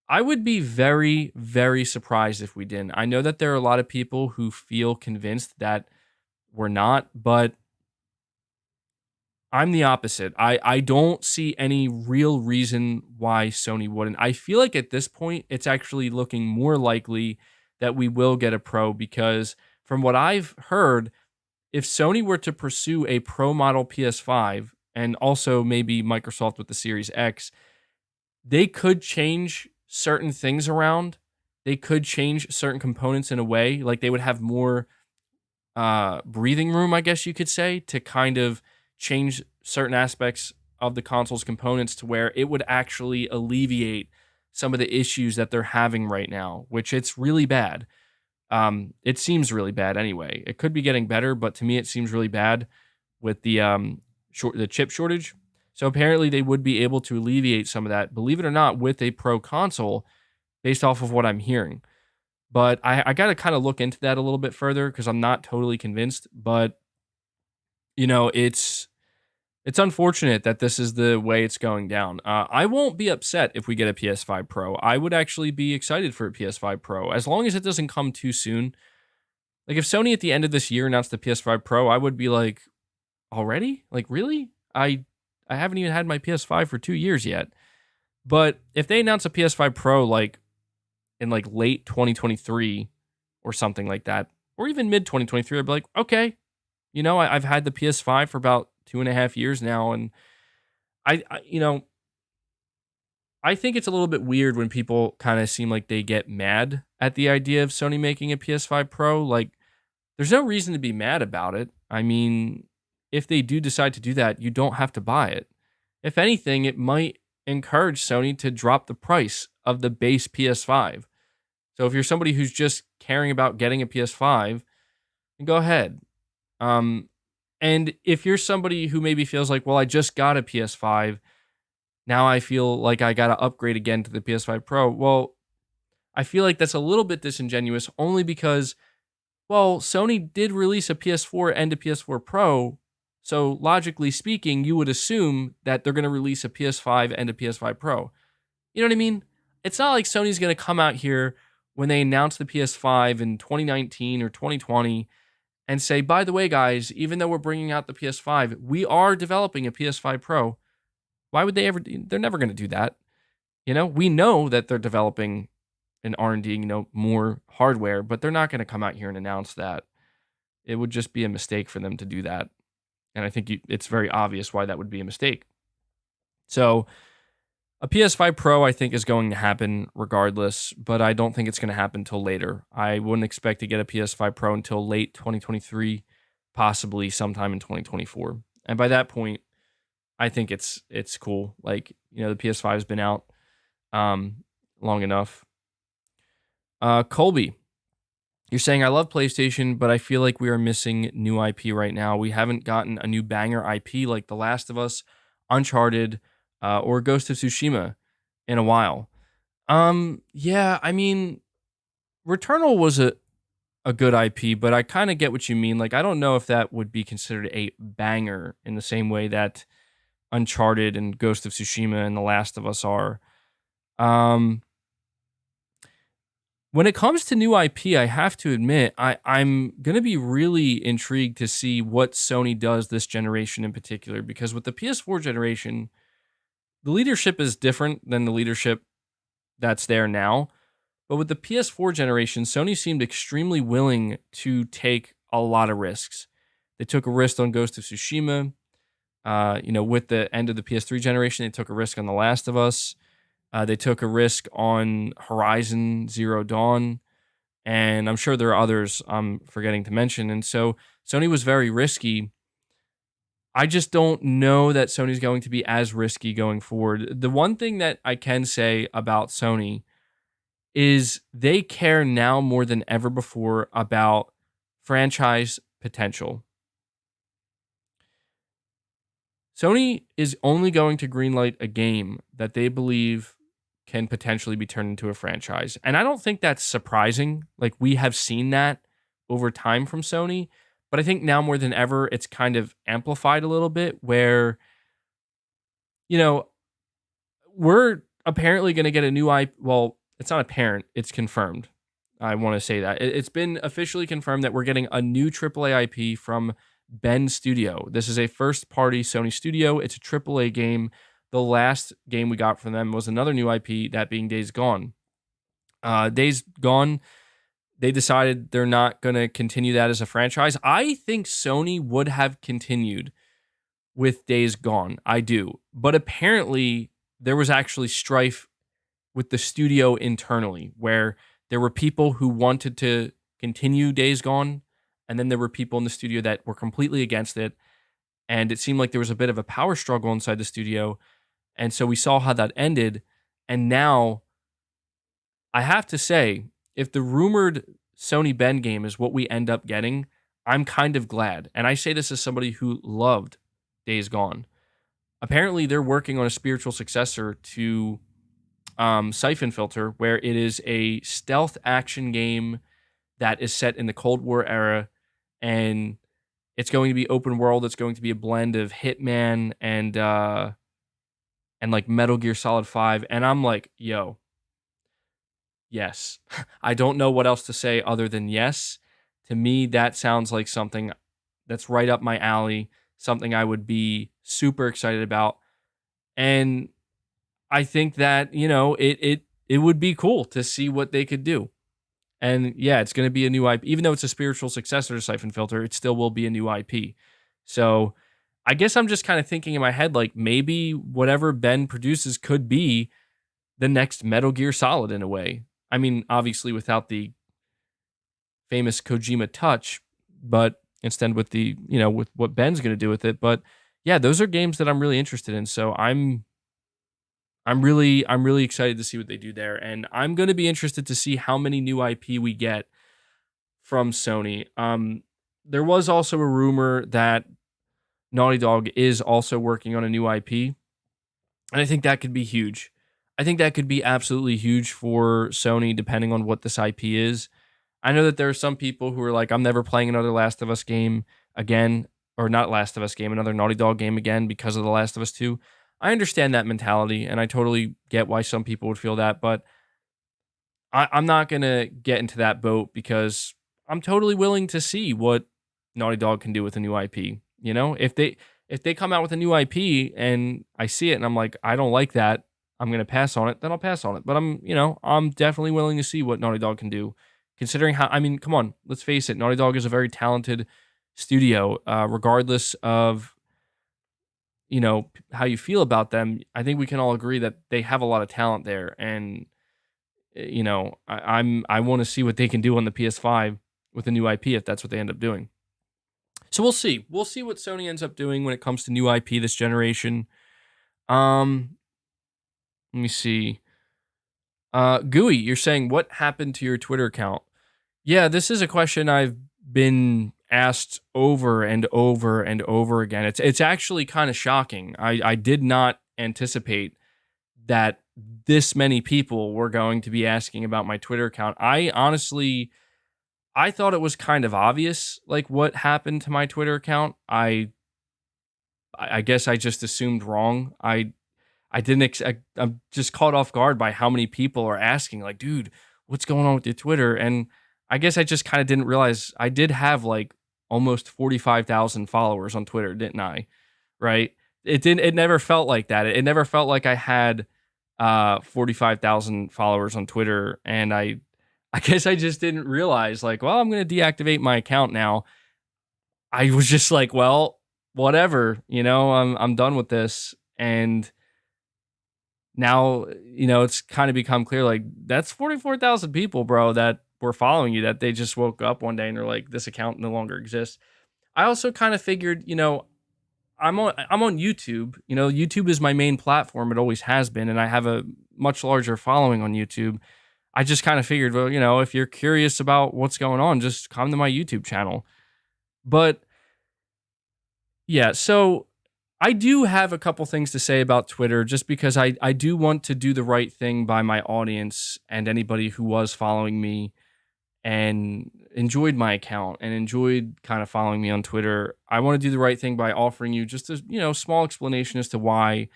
I would be very, very surprised if we didn't. I know that there are a lot of people who feel convinced that we're not, but I'm the opposite. I don't see any real reason why Sony wouldn't. I feel like at this point, it's actually looking more likely that we will get a Pro because from what I've heard, if Sony were to pursue a Pro model PS5 and also maybe Microsoft with the Series X, they could change certain things around. They could change certain components in a way, like they would have more breathing room, I guess you could say, to kind of change certain aspects of the console's components to where it would actually alleviate some of the issues that they're having right now, which it's really bad. It seems really bad anyway. It could be getting better, but to me, it seems really bad with the chip shortage. So apparently, they would be able to alleviate some of that, believe it or not, with a Pro console, based off of what I'm hearing. But I got to kind of look into that a little bit further because I'm not totally convinced. But it's unfortunate that this is the way it's going down. I won't be upset if we get a PS5 Pro. I would actually be excited for a PS5 Pro as long as it doesn't come too soon. Like if Sony at the end of this year announced the PS5 Pro, I would be like, already? Like really? I haven't even had my PS5 for 2 years yet. But if they announce a PS5 Pro like in like late 2023 or something like that, or even mid 2023, I'd be like, okay, I've had the PS5 for about 2.5 years now, and I I think it's a little bit weird when people kind of seem like they get mad at the idea of Sony making a PS5 Pro. Like, there's no reason to be mad about it. I mean, if they do decide to do that, you don't have to buy it. If anything, it might encourage Sony to drop the price of the base PS5. So if you're somebody who's just caring about getting a PS5, then go ahead. And if you're somebody who maybe feels like, well, I just got a PS5, now I feel like I got to upgrade again to the PS5 Pro. Well, I feel like that's a little bit disingenuous only because, well, Sony did release a PS4 and a PS4 Pro. So logically speaking, you would assume that they're going to release a PS5 and a PS5 Pro. You know what I mean? It's not like Sony's going to come out here when they announce the PS5 in 2019 or 2020 and say, by the way, guys, even though we're bringing out the PS5, we are developing a PS5 Pro. Why would they ever? They're never going to do that. We know that they're developing an R&D, more hardware, but they're not going to come out here and announce that. It would just be a mistake for them to do that. And I think it's very obvious why that would be a mistake. So a PS5 Pro, I think, is going to happen regardless, but I don't think it's going to happen until later. I wouldn't expect to get a PS5 Pro until late 2023, possibly sometime in 2024. And by that point, I think it's cool. Like, the PS5 has been out long enough. Colby, you're saying, I love PlayStation, but I feel like we are missing new IP right now. We haven't gotten a new banger IP like The Last of Us, Uncharted, or Ghost of Tsushima in a while. Yeah, I mean, Returnal was a good IP, but I kind of get what you mean. Like, I don't know if that would be considered a banger in the same way that Uncharted and Ghost of Tsushima and The Last of Us are. When it comes to new IP, I have to admit, I'm going to be really intrigued to see what Sony does this generation in particular, because with the PS4 generation, the leadership is different than the leadership that's there now. But with the PS4 generation, Sony seemed extremely willing to take a lot of risks. They took a risk on Ghost of Tsushima. With the end of the PS3 generation, they took a risk on The Last of Us. They took a risk on Horizon Zero Dawn, and I'm sure there are others I'm forgetting to mention. And so Sony was very risky. I just don't know that Sony's going to be as risky going forward. The one thing that I can say about Sony is they care now more than ever before about franchise potential. Sony is only going to greenlight a game that they believe can potentially be turned into a franchise. And I don't think that's surprising. Like, we have seen that over time from Sony, but I think now more than ever, it's kind of amplified a little bit where, you know, we're apparently going to get a new IP. Well, it's not apparent, it's confirmed. I want to say that. It's been officially confirmed that we're getting a new AAA IP from Ben Studio. This is a first party Sony studio. It's a AAA game. The last game we got from them was another new IP, that being Days Gone. Days Gone, they decided they're not going to continue that as a franchise. I think Sony would have continued with Days Gone. I do. But apparently, there was actually strife with the studio internally where there were people who wanted to continue Days Gone, and then there were people in the studio that were completely against it. And it seemed like there was a bit of a power struggle inside the studio. And so we saw how that ended. And now, I have to say, if the rumored Sony Ben game is what we end up getting, I'm kind of glad. And I say this as somebody who loved Days Gone. Apparently, they're working on a spiritual successor to Siphon Filter, where it is a stealth action game that is set in the Cold War era, and it's going to be open world. It's going to be a blend of Hitman and like Metal Gear Solid 5. And I'm like, yo, yes. I don't know what else to say other than yes. To me, that sounds like something that's right up my alley, something I would be super excited about. And I think that, it would be cool to see what they could do. And yeah, it's going to be a new IP. Even though it's a spiritual successor to Siphon Filter, it still will be a new IP. So I guess I'm just kind of thinking in my head, like, maybe whatever Ben produces could be the next Metal Gear Solid in a way. I mean, obviously without the famous Kojima touch, but instead with the, with what Ben's going to do with it. But yeah, those are games that I'm really interested in. So I'm really excited to see what they do there. And I'm going to be interested to see how many new IP we get from Sony. There was also a rumor that Naughty Dog is also working on a new IP. And I think that could be huge. I think that could be absolutely huge for Sony, depending on what this IP is. I know that there are some people who are like, I'm never playing another Last of Us game again, or not Last of Us game, another Naughty Dog game again because of The Last of Us 2. I understand that mentality, and I totally get why some people would feel that, but I'm not going to get into that boat because I'm totally willing to see what Naughty Dog can do with a new IP. If they come out with a new IP and I see it and I'm like, I don't like that, I'm going to pass on it, then I'll pass on it. But I'm definitely willing to see what Naughty Dog can do, considering how, I mean, come on, let's face it, Naughty Dog is a very talented studio, regardless of how you feel about them. I think we can all agree that they have a lot of talent there, and I want to see what they can do on the PS5 with a new IP if that's what they end up doing. So we'll see. We'll see what Sony ends up doing when it comes to new IP this generation. Let me see. Gooey, you're saying what happened to your Twitter account? Yeah, this is a question I've been asked over and over and over again. It's actually kind of shocking. I did not anticipate that this many people were going to be asking about my Twitter account. I thought it was kind of obvious, like, what happened to my Twitter account. I guess I just assumed wrong. I'm just caught off guard by how many people are asking, like, dude, what's going on with your Twitter? And I guess I just kind of didn't realize I did have like almost 45,000 followers on Twitter, didn't I? Right? It never felt like that. It never felt like I had 45,000 followers on Twitter, and I guess I just didn't realize, like, well, I'm going to deactivate my account now. I was just like, well, whatever, I'm done with this. And now, it's kind of become clear, like, that's 44,000 people, bro, that were following you, that they just woke up one day and they're like, this account no longer exists. I also kind of figured, I'm on YouTube. YouTube is my main platform. It always has been, and I have a much larger following on YouTube. I just kind of figured, well, if you're curious about what's going on, just come to my YouTube channel. But yeah, so I do have a couple things to say about Twitter just because I do want to do the right thing by my audience and anybody who was following me and enjoyed my account and enjoyed kind of following me on Twitter. I want to do the right thing by offering you just a small explanation as to why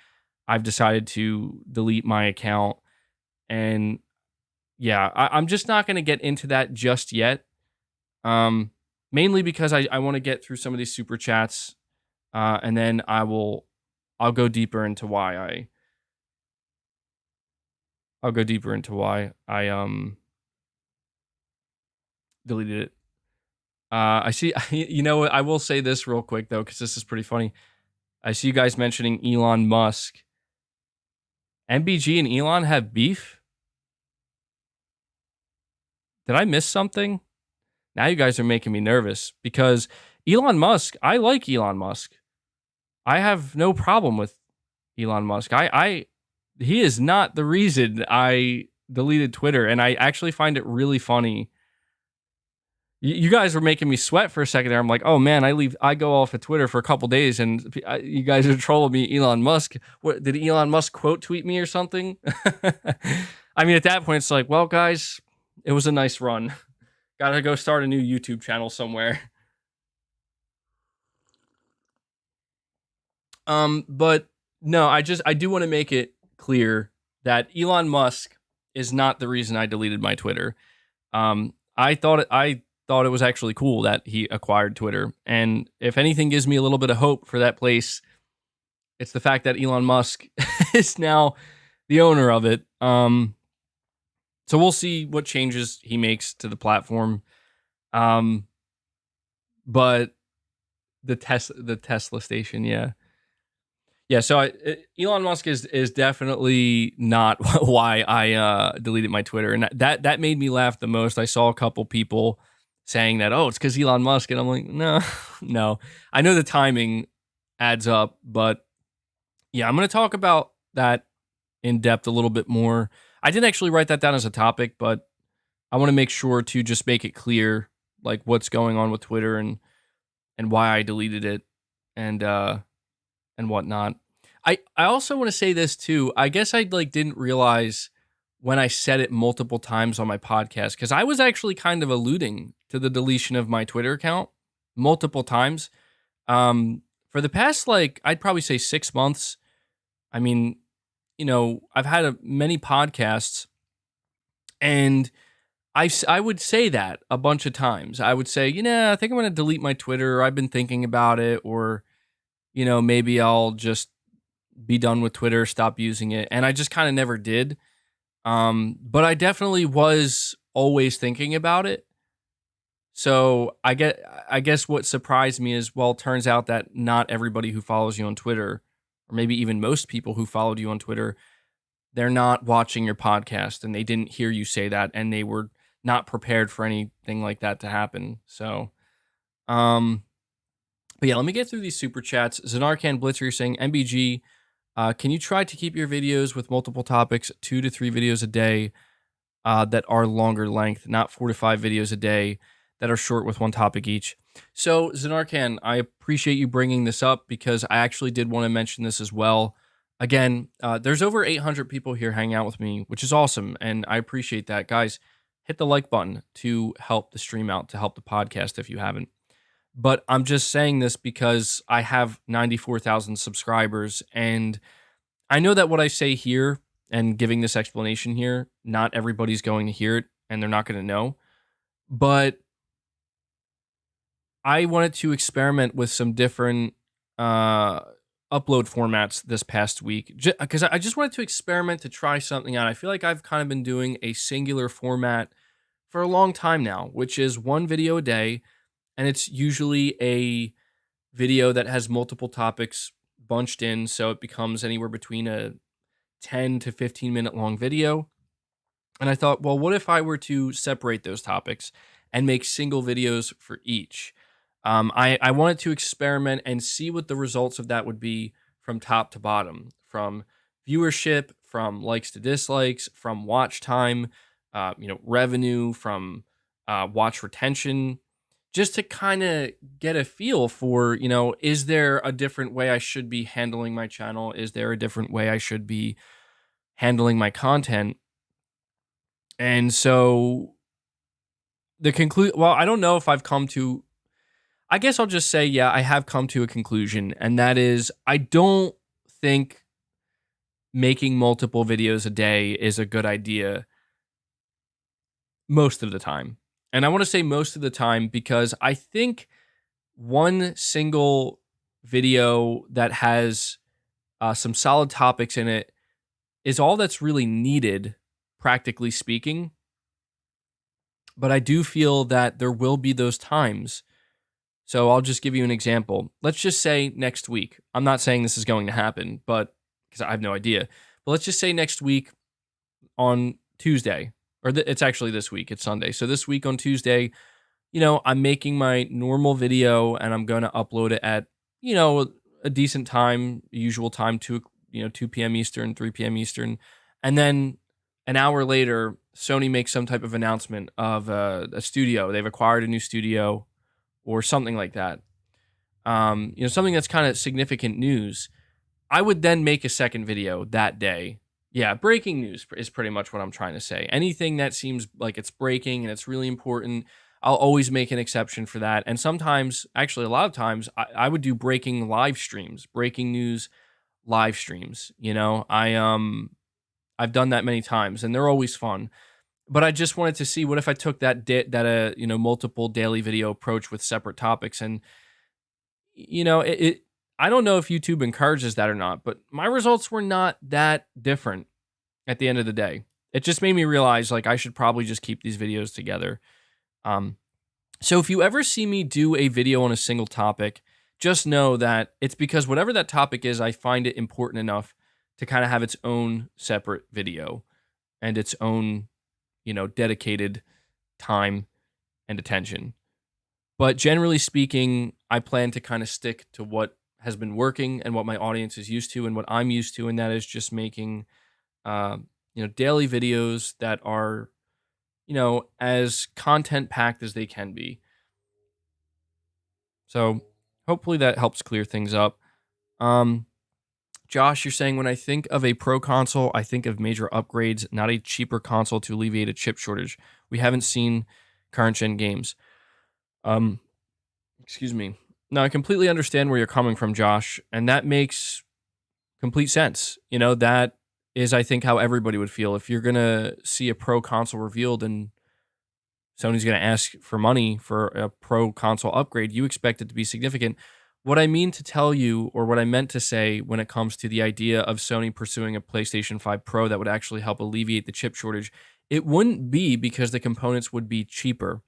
I've decided to delete my account. And yeah, I'm just not going to get into that just yet. Mainly because I want to get through some of these super chats, and then I'll go deeper into why I deleted it. I see. You know what? I will say this real quick though, because this is pretty funny. I see you guys mentioning Elon Musk. MBG and Elon have beef. Did I miss something? Now you guys are making me nervous because Elon Musk, I like Elon Musk. I have no problem with Elon Musk. He is not the reason I deleted Twitter, and I actually find it really funny. You guys were making me sweat for a second there. I'm like, oh man, I go off of Twitter for a couple days, and you guys are trolling me, Elon Musk. What did Elon Musk quote tweet me or something? I mean, at that point, it's like, well, guys, it was a nice run. Gotta go start a new YouTube channel somewhere. But no, I do want to make it clear that Elon Musk is not the reason I deleted my Twitter. I thought it was actually cool that he acquired Twitter, and if anything gives me a little bit of hope for that place, it's the fact that Elon Musk is now the owner of it. So we'll see what changes he makes to the platform. But the Tesla station, yeah. Yeah, so Elon Musk is definitely not why I deleted my Twitter, and that made me laugh the most. I saw a couple people saying that, oh, it's because Elon Musk, and I'm like, no, no. I know the timing adds up, but yeah, I'm going to talk about that in depth a little bit more. I didn't actually write that down as a topic, but I want to make sure to just make it clear, like what's going on with Twitter and why I deleted it and whatnot. I also want to say this too. I guess I didn't realize when I said it multiple times on my podcast, because I was actually kind of alluding to the deletion of my Twitter account multiple times. For the past, I'd probably say 6 months. I mean, I've had many podcasts, and I would say that a bunch of times. I would say, I think I'm going to delete my Twitter. Or I've been thinking about it, or, maybe I'll just be done with Twitter, stop using it. And I just kind of never did. But I definitely was always thinking about it. So I guess what surprised me is, well, it turns out that not everybody who follows you on Twitter, or maybe even most people who followed you on Twitter, they're not watching your podcast, and they didn't hear you say that, and they were not prepared for anything like that to happen. So, but yeah, let me get through these super chats. Zanarkhan Blitzer, you're saying, MBG, can you try to keep your videos with multiple topics, 2 to 3 videos a day that are longer length, not 4 to 5 videos a day that are short with one topic each? So, Zanarkhan, I appreciate you bringing this up because I actually did want to mention this as well. Again, there's over 800 people here hanging out with me, which is awesome, and I appreciate that. Guys, hit the like button to help the stream out, to help the podcast if you haven't. But I'm just saying this because I have 94,000 subscribers, and I know that what I say here and giving this explanation here, not everybody's going to hear it, and they're not going to know. But I wanted to experiment with some different upload formats this past week, because I just wanted to experiment to try something out. I feel like I've kind of been doing a singular format for a long time now, which is one video a day. And it's usually a video that has multiple topics bunched in, so it becomes anywhere between a 10 to 15 minute long video. And I thought, well, what if I were to separate those topics and make single videos for each? I wanted to experiment and see what the results of that would be from top to bottom, from viewership, from likes to dislikes, from watch time, revenue, from watch retention, just to kind of get a feel for, is there a different way I should be handling my channel? Is there a different way I should be handling my content? And so well, I don't know if I've come to, I guess I'll just say, yeah, I have come to a conclusion, and that is I don't think making multiple videos a day is a good idea most of the time. And I want to say most of the time because I think one single video that has some solid topics in it is all that's really needed, practically speaking. But I do feel that there will be those times. So I'll just give you an example. Let's just say next week. I'm not saying this is going to happen, but because I have no idea. But let's just say next week on Tuesday, or it's actually this week. It's Sunday. So this week on Tuesday, I'm making my normal video and I'm going to upload it at, a decent time, usual time, 2 p.m. Eastern, 3 p.m. Eastern. And then an hour later, Sony makes some type of announcement of a studio. They've acquired a new studio or something like that. Something that's kind of significant news. I would then make a second video that day. Yeah, breaking news is pretty much what I'm trying to say. Anything that seems like it's breaking and it's really important, I'll always make an exception for that. And sometimes, actually a lot of times, I would do breaking live streams, breaking news live streams. I've done that many times and they're always fun. But I just wanted to see what if I took that multiple daily video approach with separate topics, and I don't know if YouTube encourages that or not, but my results were not that different at the end of the day. It just made me realize like I should probably just keep these videos together. So if you ever see me do a video on a single topic, just know that it's because whatever that topic is, I find it important enough to kind of have its own separate video and its own, dedicated time and attention. But generally speaking, I plan to kind of stick to what has been working and what my audience is used to and what I'm used to, and that is just making, daily videos that are, as content packed as they can be. So hopefully that helps clear things up. Josh, you're saying when I think of a pro console, I think of major upgrades, not a cheaper console to alleviate a chip shortage. We haven't seen current gen games. Excuse me. Now, I completely understand where you're coming from, Josh, and that makes complete sense. That is, I think, how everybody would feel. If you're going to see a pro console revealed and Sony's going to ask for money for a pro console upgrade, you expect it to be significant. What I mean to tell you, or what I meant to say when it comes to the idea of Sony pursuing a PlayStation 5 Pro that would actually help alleviate the chip shortage, it wouldn't be because the components would be cheaper.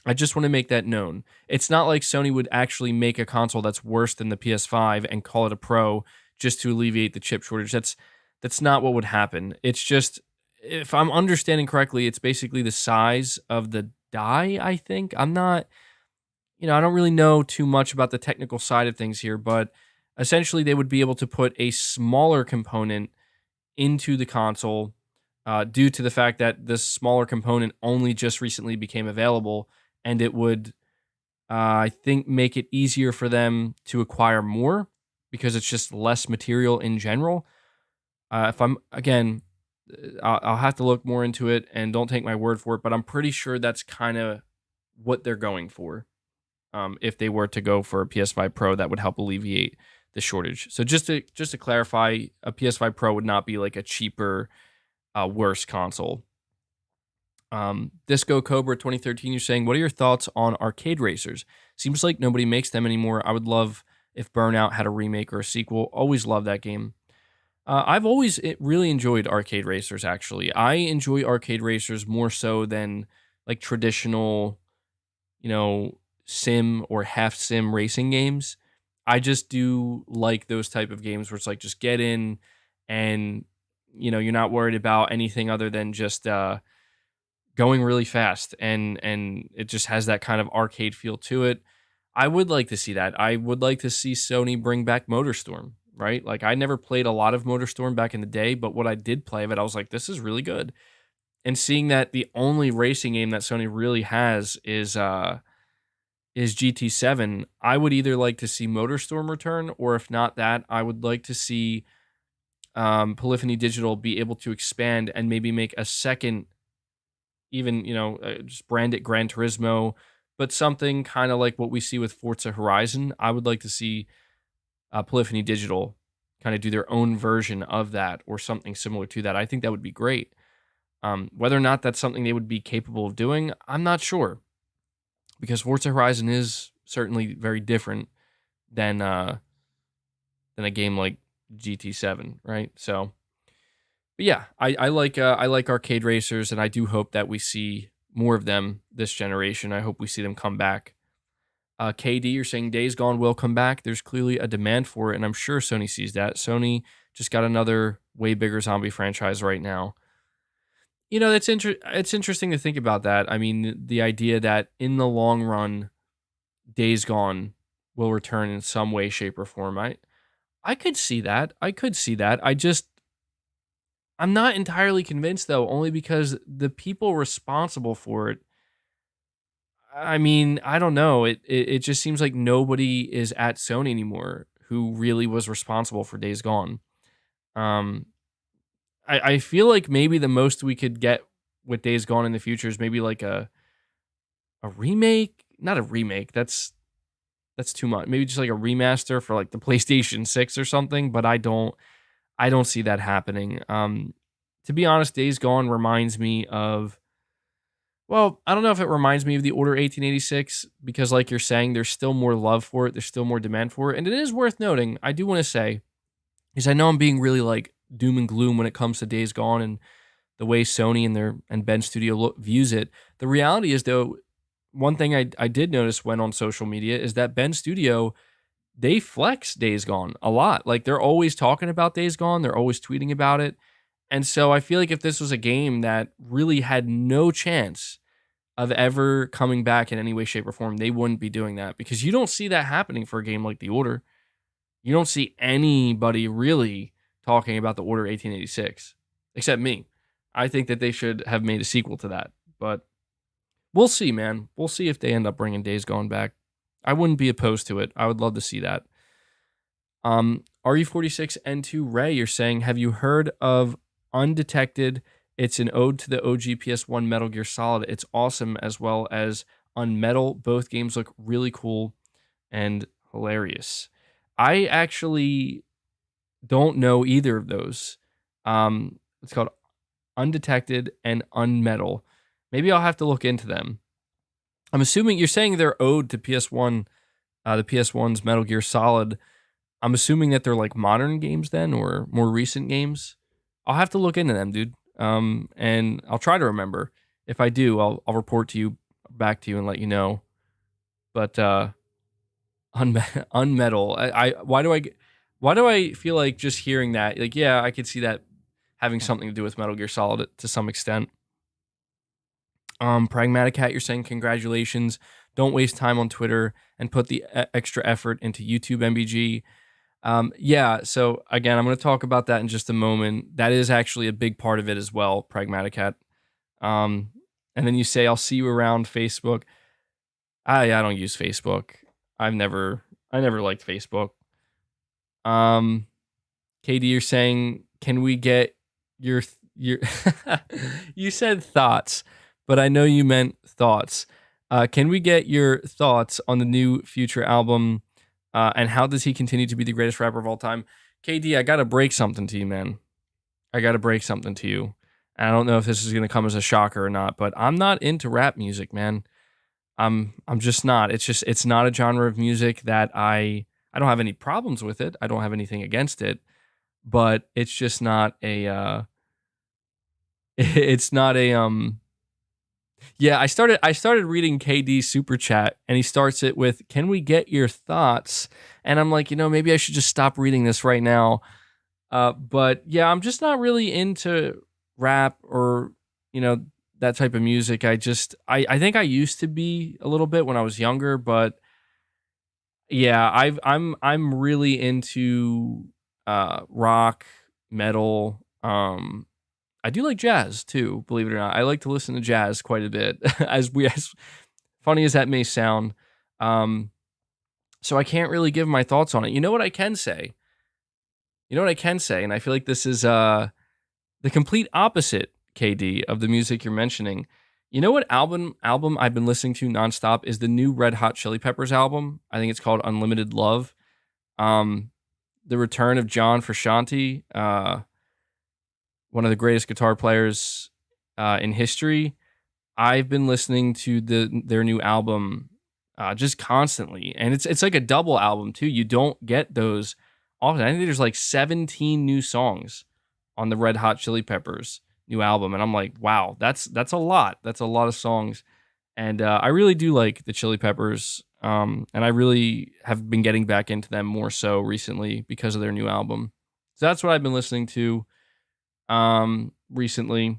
I just want to make that known. It's not like Sony would actually make a console that's worse than the PS5 and call it a Pro just to alleviate the chip shortage. That's not what would happen. It's just, if I'm understanding correctly, it's basically the size of the die, I think. I'm not, I don't really know too much about the technical side of things here, but essentially they would be able to put a smaller component into the console due to the fact that this smaller component only just recently became available, and it would, I think, make it easier for them to acquire more because it's just less material in general. I'll have to look more into it, and don't take my word for it, but I'm pretty sure that's kind of what they're going for. If they were to go for a PS5 Pro, that would help alleviate the shortage. So just to clarify, a PS5 Pro would not be like a cheaper, worse console. Disco Cobra 2013, you're saying, what are your thoughts on arcade racers? Seems like nobody makes them anymore. I would love if Burnout had a remake or a sequel. Always loved that game. I've always really enjoyed arcade racers, actually. I enjoy arcade racers more so than like traditional, sim or half sim racing games. I just do like those type of games where it's like just get in and you're not worried about anything other than just going really fast, and it just has that kind of arcade feel to it. I would like to see that. I would like to see Sony bring back MotorStorm, right? Like, I never played a lot of MotorStorm back in the day, but what I did play of it, I was like, this is really good. And seeing that the only racing game that Sony really has is is GT7. I would either like to see MotorStorm return, or if not that, I would like to see Polyphony Digital be able to expand and maybe make a second, even, just brand it Gran Turismo, but something kind of like what we see with Forza Horizon. I would like to see Polyphony Digital kind of do their own version of that or something similar to that. I think that would be great. Whether or not that's something they would be capable of doing, I'm not sure, because Forza Horizon is certainly very different than a game like GT7, right? So, but yeah, I like arcade racers, and I do hope that we see more of them this generation. I hope we see them come back. KD, you're saying Days Gone will come back. There's clearly a demand for it, and I'm sure Sony sees that. Sony just got another way bigger zombie franchise right now. It's interesting to think about that. I mean, the idea that in the long run, Days Gone will return in some way, shape, or form. I could see that. I could see that. I'm not entirely convinced though, only because the people responsible for it, I mean, I don't know. It just seems like nobody is at Sony anymore who really was responsible for Days Gone. Um, I feel like maybe the most we could get with Days Gone in the future is maybe like a remake, not a remake. That's too much. Maybe just like a remaster for like the PlayStation 6 or something, but I don't see that happening. To be honest, Days Gone reminds me of, well, I don't know if it reminds me of the Order 1886, because like you're saying, there's still more love for it, there's still more demand for it, and it is worth noting. I do want to say, because I know I'm being really like doom and gloom when it comes to Days Gone and the way Sony and Ben Studio views it. The reality is, though, one thing I did notice when on social media is that Ben Studio, they flex Days Gone a lot. Like, they're always talking about Days Gone, they're always tweeting about it. And so I feel like if this was a game that really had no chance of ever coming back in any way, shape, or form, they wouldn't be doing that, because you don't see that happening for a game like The Order. You don't see anybody really talking about The Order 1886, except me. I think that they should have made a sequel to that, but we'll see, man. We'll see if they end up bringing Days Gone back. I wouldn't be opposed to it. I would love to see that. RE46N2 Ray, you're saying, have you heard of Undetected? It's an ode to the OG PS1 Metal Gear Solid. It's awesome, as well as Unmetal. Both games look really cool and hilarious. I actually don't know either of those. It's called Undetected and Unmetal. Maybe I'll have to look into them. I'm assuming you're saying they're ode to PS1, the PS1's Metal Gear Solid. I'm assuming that they're like modern games then, or more recent games. I'll have to look into them, dude. And I'll try to remember. If I do, I'll report to you, back to you, and let you know. But Unmetal. Why do I feel like just hearing that? Like, yeah, I could see that having something to do with Metal Gear Solid to some extent. Pragmatic Hat, you're saying congratulations. Don't waste time on Twitter and put the extra effort into YouTube MBG. Yeah, so again, I'm going to talk about that in just a moment. That is actually a big part of it as well, Pragmatic Hat. And then you say, I'll see you around Facebook. I don't use Facebook. I never liked Facebook. KD, you're saying, can we get your you said thoughts, but I know you meant thoughts. Can we get your thoughts on the new Future album? And how does he continue to be the greatest rapper of all time? KD, I got to break something to you, man. I got to break something to you. And I don't know if this is going to come as a shocker or not, but I'm not into rap music, man. I'm just not. It's not a genre of music that I don't have any problems with it. I don't have anything against it, but it's just not a it's not a yeah, I started reading KD's super chat, and he starts it with, "Can we get your thoughts?" And I'm like, maybe I should just stop reading this right now. But yeah, I'm just not really into rap or that type of music. I think I used to be a little bit when I was younger, but yeah, I'm really into rock, metal. I do like jazz too, believe it or not. I like to listen to jazz quite a bit, as funny as that may sound. So I can't really give my thoughts on it. You know what I can say? And I feel like this is the complete opposite, KD, of the music you're mentioning. You know what album I've been listening to nonstop is the new Red Hot Chili Peppers album. I think it's called Unlimited Love. The return of John Frusciante, one of the greatest guitar players in history. I've been listening to their new album just constantly, and it's like a double album too. You don't get those often. I think there's like 17 new songs on the Red Hot Chili Peppers new album, and I'm like, wow, that's a lot. That's a lot of songs, and I really do like the Chili Peppers, and I really have been getting back into them more so recently because of their new album. So that's what I've been listening to recently.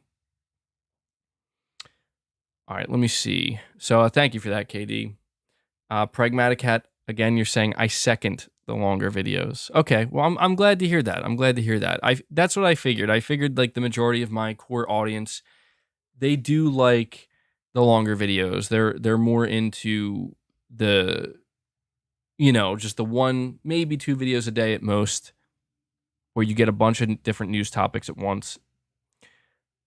All right, let me see. So thank you for that, KD. Pragmatic Hat, again, you're saying I second the longer videos. Okay, well, I'm glad to hear that. I'm glad to hear that. That's what I figured. I figured like the majority of my core audience, they do like the longer videos. They're more into the, just the one, maybe two videos a day at most, where you get a bunch of different news topics at once.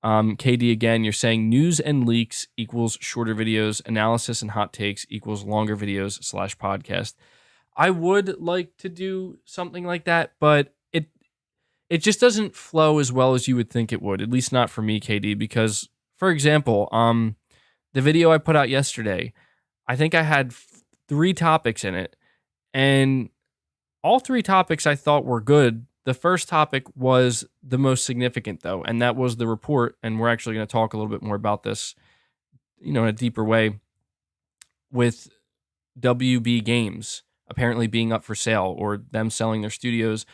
KD, again, you're saying news and leaks equals shorter videos, analysis and hot takes equals longer videos / podcast. I would like to do something like that, but it just doesn't flow as well as you would think it would, at least not for me, KD, because, for example, the video I put out yesterday, I think I had 3 topics in it, and all 3 topics I thought were good. The first topic was the most significant, though, and that was the report, and we're actually going to talk a little bit more about this, in a deeper way, with WB Games apparently being up for sale or them selling their studios.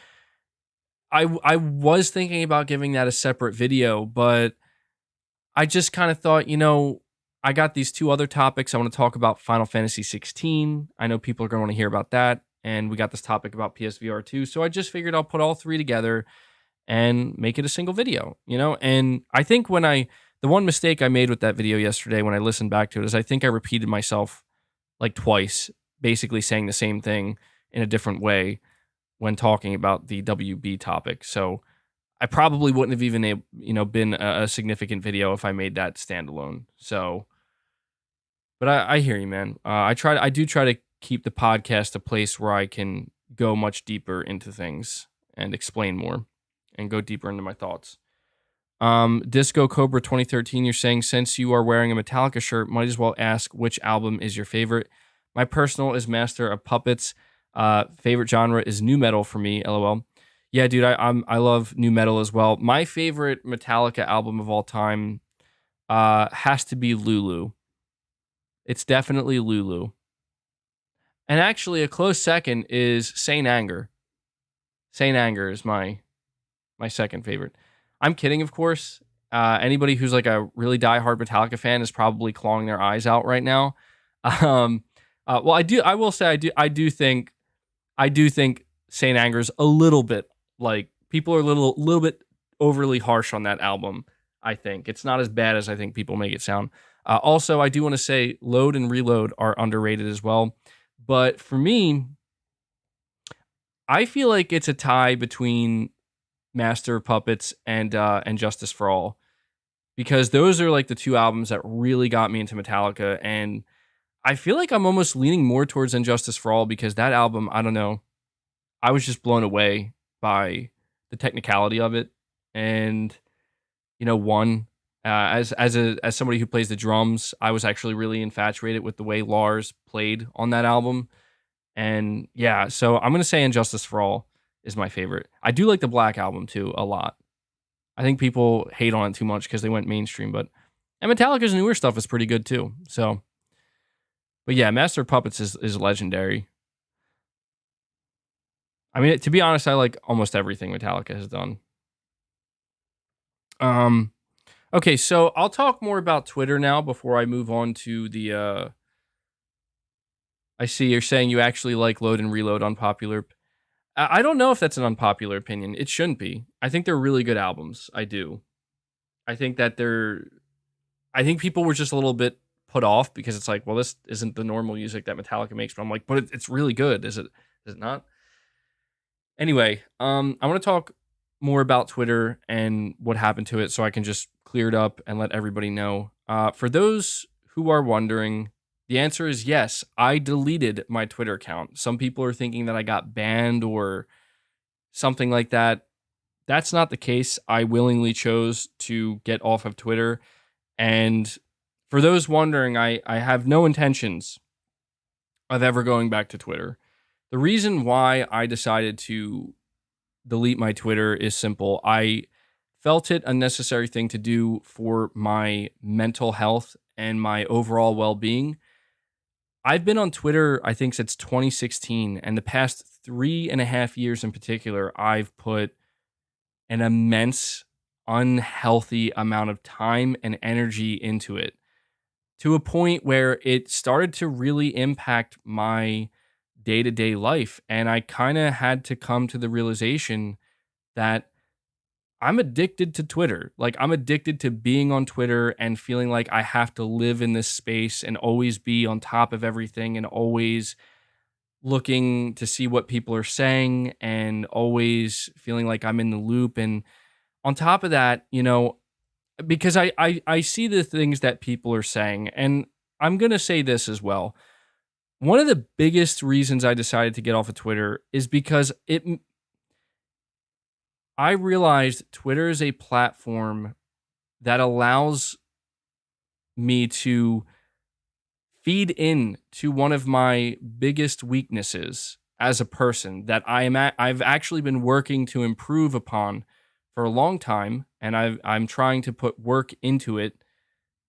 I was thinking about giving that a separate video, but I just kind of thought, I got these 2 other topics. I want to talk about Final Fantasy 16. I know people are going to want to hear about that. And we got this topic about PSVR 2. So I just figured I'll put all 3 together and make it a single video, And I think the one mistake I made with that video yesterday when I listened back to it is I think I repeated myself like twice, basically saying the same thing in a different way when talking about the WB topic. So I probably wouldn't have even, been a significant video if I made that standalone. So, but I hear you, man. I do try to keep the podcast a place where I can go much deeper into things and explain more and go deeper into my thoughts. Disco Cobra 2013, you're saying, since you are wearing a Metallica shirt, might as well ask which album is your favorite. My personal is Master of Puppets. Favorite genre is nu metal for me, LOL. Yeah, dude, I love nu metal as well. My favorite Metallica album of all time has to be Lulu. It's definitely Lulu. And actually, a close second is Saint Anger. Saint Anger is my second favorite. I'm kidding, of course. Anybody who's like a really diehard Metallica fan is probably clawing their eyes out right now. Well, I will say I do think Saint Anger's a little bit like people are a little bit overly harsh on that album. I think it's not as bad as I think people make it sound. Also, I do want to say Load and Reload are underrated as well. But for me, I feel like it's a tie between Master of Puppets and Justice for All, because those are like the 2 albums that really got me into Metallica, and I feel like I'm almost leaning more towards Injustice for All because that album, I don't know, I was just blown away by the technicality of it, and as somebody who plays the drums, I was actually really infatuated with the way Lars played on that album. And yeah, so I'm going to say Injustice for All is my favorite. I do like the Black Album too a lot. I think people hate on it too much because they went mainstream, and Metallica's newer stuff is pretty good too. So, but yeah, Master of Puppets is legendary. I mean, to be honest, I like almost everything Metallica has done. Okay, so I'll talk more about Twitter now before I move on to the I see you're saying you actually like Load and Reload unpopular. I don't know if that's an unpopular opinion. It shouldn't be. I think they're really good albums. I do. I think that I think people were just a little bit put put off because it's like, well, this isn't the normal music that Metallica makes, but I'm like, but it's really good. Is it not? Anyway, I want to talk more about Twitter and what happened to it so I can just clear it up and let everybody know. For those who are wondering, the answer is yes, I deleted my Twitter account. Some people are thinking that I got banned or something like that. That's not the case. I willingly chose to get off of Twitter. And for those wondering, I have no intentions of ever going back to Twitter. The reason why I decided to delete my Twitter is simple. I felt it a necessary thing to do for my mental health and my overall well being. I've been on Twitter, I think, since 2016, and the past 3.5 years in particular, I've put an immense, unhealthy amount of time and energy into it to a point where it started to really impact my day to day life. And I kind of had to come to the realization that I'm addicted to Twitter. Like, I'm addicted to being on Twitter and feeling like I have to live in this space and always be on top of everything and always looking to see what people are saying and always feeling like I'm in the loop. And on top of that, because I see the things that people are saying, and I'm going to say this as well. One of the biggest reasons I decided to get off of Twitter is because I realized Twitter is a platform that allows me to feed in to one of my biggest weaknesses as a person that I've actually been working to improve upon for a long time, and I'm trying to put work into it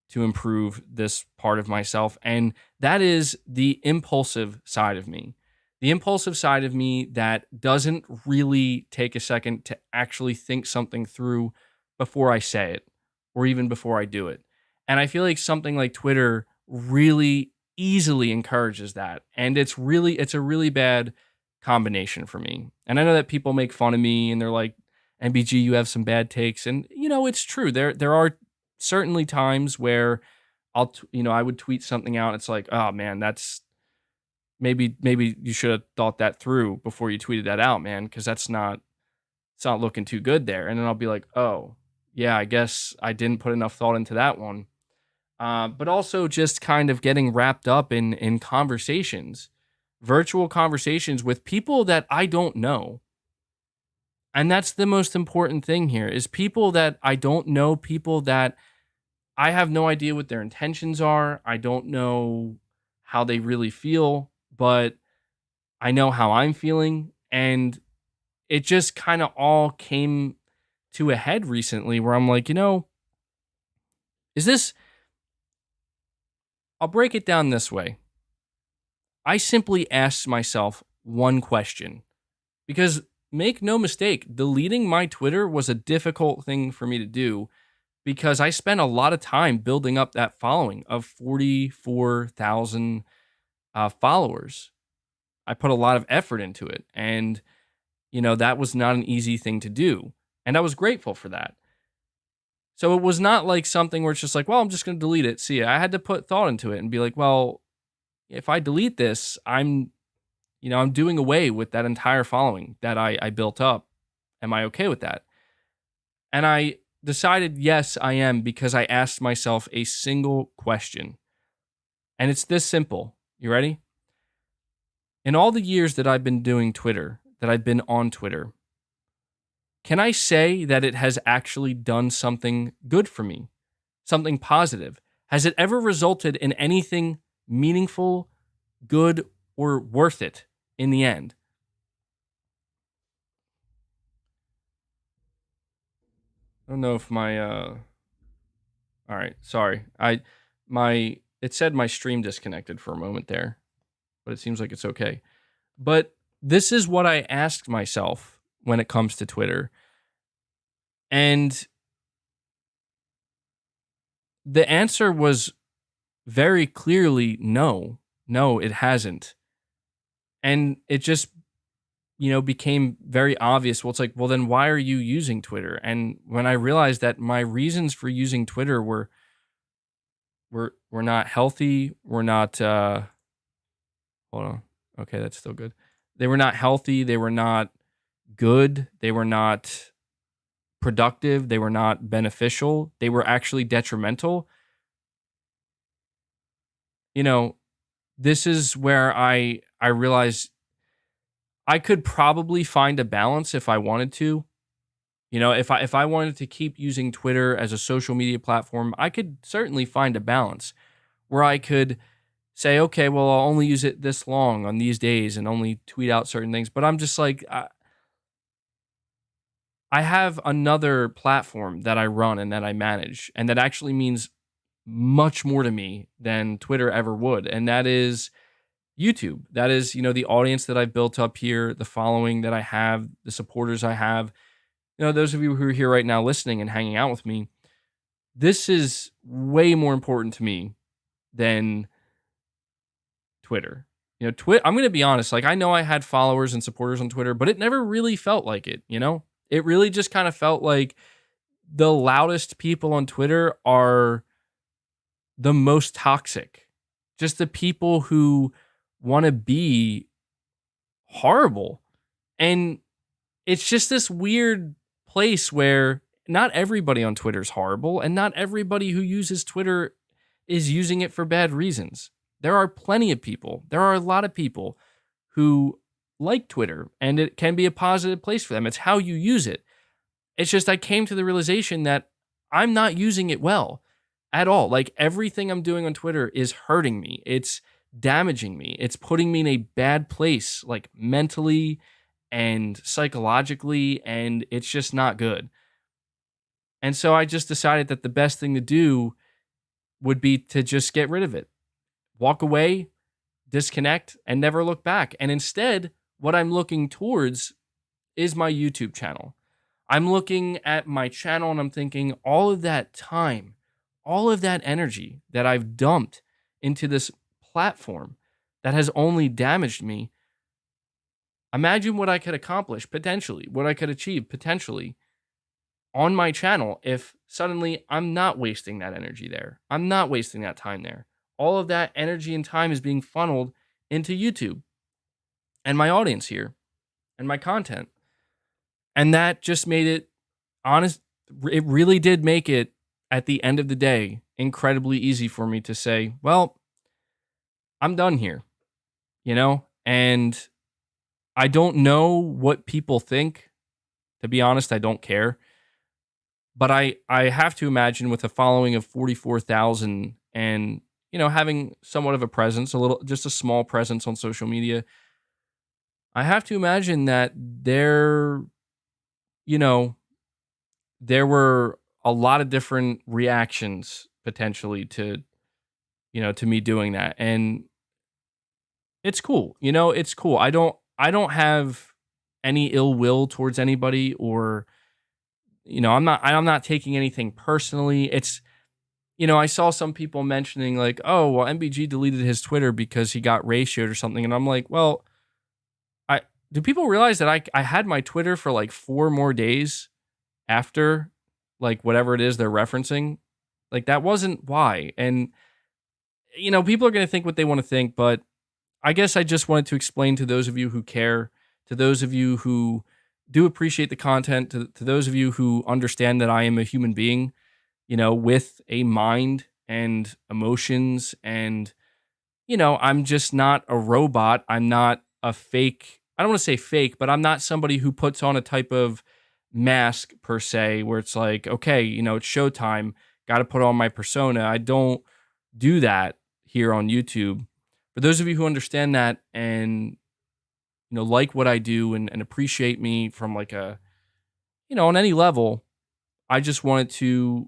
to improve this part of myself, and that is the impulsive side of me. The impulsive side of me that doesn't really take a second to actually think something through before I say it or even before I do it. And I feel like something like Twitter really easily encourages that. And it's a really bad combination for me. And I know that people make fun of me and they're like, MBG, you have some bad takes. And it's true. There are certainly times where I would tweet something out. It's like, oh man, that's maybe you should have thought that through before you tweeted that out, man, because it's not looking too good there. And then I'll be like, oh yeah, I guess I didn't put enough thought into that one. But also just kind of getting wrapped up in conversations, virtual conversations with people that I don't know. And that's the most important thing here is people that I don't know, people that I have no idea what their intentions are. I don't know how they really feel, but I know how I'm feeling. And it just kind of all came to a head recently where I'm like, is this, I'll break it down this way. I simply asked myself one question because make no mistake, deleting my Twitter was a difficult thing for me to do because I spent a lot of time building up that following of 44,000 followers. I put a lot of effort into it, and that was not an easy thing to do, and I was grateful for that. So it was not like something where it's just like, well, I'm just going to delete it. See, I had to put thought into it and be like, well, if I delete this, I'm doing away with that entire following that I built up. Am I okay with that? And I decided, yes, I am, because I asked myself a single question. And it's this simple. You ready? In all the years that I've been doing Twitter, that I've been on Twitter, can I say that it has actually done something good for me? Something positive? Has it ever resulted in anything meaningful, good, or worth it in the end? I don't know if my all right, sorry. It said my stream disconnected for a moment there, but it seems like it's okay. But this is what I asked myself when it comes to Twitter. And the answer was very clearly no. No, it hasn't. And it just, became very obvious. Well, it's like, well, then why are you using Twitter? And when I realized that my reasons for using Twitter were we're not healthy. We're not hold on. Okay, that's still good. They were not healthy, they were not good, they were not productive, they were not beneficial, they were actually detrimental. You know, this is where I realize I could probably find a balance if I wanted to. If I wanted to keep using Twitter as a social media platform, I could certainly find a balance where I could say, okay, well, I'll only use it this long on these days and only tweet out certain things. But I'm just like, I have another platform that I run and that I manage, and that actually means much more to me than Twitter ever would. And that is YouTube. That is, the audience that I've built up here, the following that I have, the supporters I have. Those of you who are here right now listening and hanging out with me, this is way more important to me than Twitter. I'm going to be honest. Like, I know I had followers and supporters on Twitter, but it never really felt like it. It really just kind of felt like the loudest people on Twitter are the most toxic. Just the people who want to be horrible. And it's just this weird place where not everybody on Twitter is horrible, and not everybody who uses Twitter is using it for bad reasons. There are plenty of people. There are a lot of people who like Twitter, and it can be a positive place for them. It's how you use it. It's just I came to the realization that I'm not using it well at all. Like, everything I'm doing on Twitter is hurting me. It's damaging me. It's putting me in a bad place, like mentally and psychologically, and it's just not good. And so I just decided that the best thing to do would be to just get rid of it. Walk away, disconnect, and never look back. And instead, what I'm looking towards is my YouTube channel. I'm looking at my channel and I'm thinking, all of that time, all of that energy that I've dumped into this platform that has only damaged me. Imagine what I could accomplish potentially, what I could achieve potentially on my channel if suddenly I'm not wasting that energy there. I'm not wasting that time there. All of that energy and time is being funneled into YouTube and my audience here and my content. And that just made it honest. It really did make it, at the end of the day, incredibly easy for me to say, well, I'm done here, and I don't know what people think. To be honest, I don't care. But I have to imagine, with a following of 44,000 and, having somewhat of a presence, just a small presence on social media, I have to imagine that there were a lot of different reactions potentially to me doing that. And it's cool. It's cool. I don't have any ill will towards anybody, or I'm not taking anything personally. It's I saw some people mentioning like, oh, well, MBG deleted his Twitter because he got ratioed or something, and I'm like, well, do people realize that I had my Twitter for like 4 more days after, like, whatever it is they're referencing? Like, that wasn't why. And people are going to think what they want to think, but I guess I just wanted to explain to those of you who care, to those of you who do appreciate the content, to those of you who understand that I am a human being, with a mind and emotions, and, I'm just not a robot. I'm not a fake. I don't want to say fake, but I'm not somebody who puts on a type of mask per se, where it's like, okay, it's showtime, got to put on my persona. I don't do that here on YouTube. For those of you who understand that and, like what I do and appreciate me from like a, on any level, I just wanted to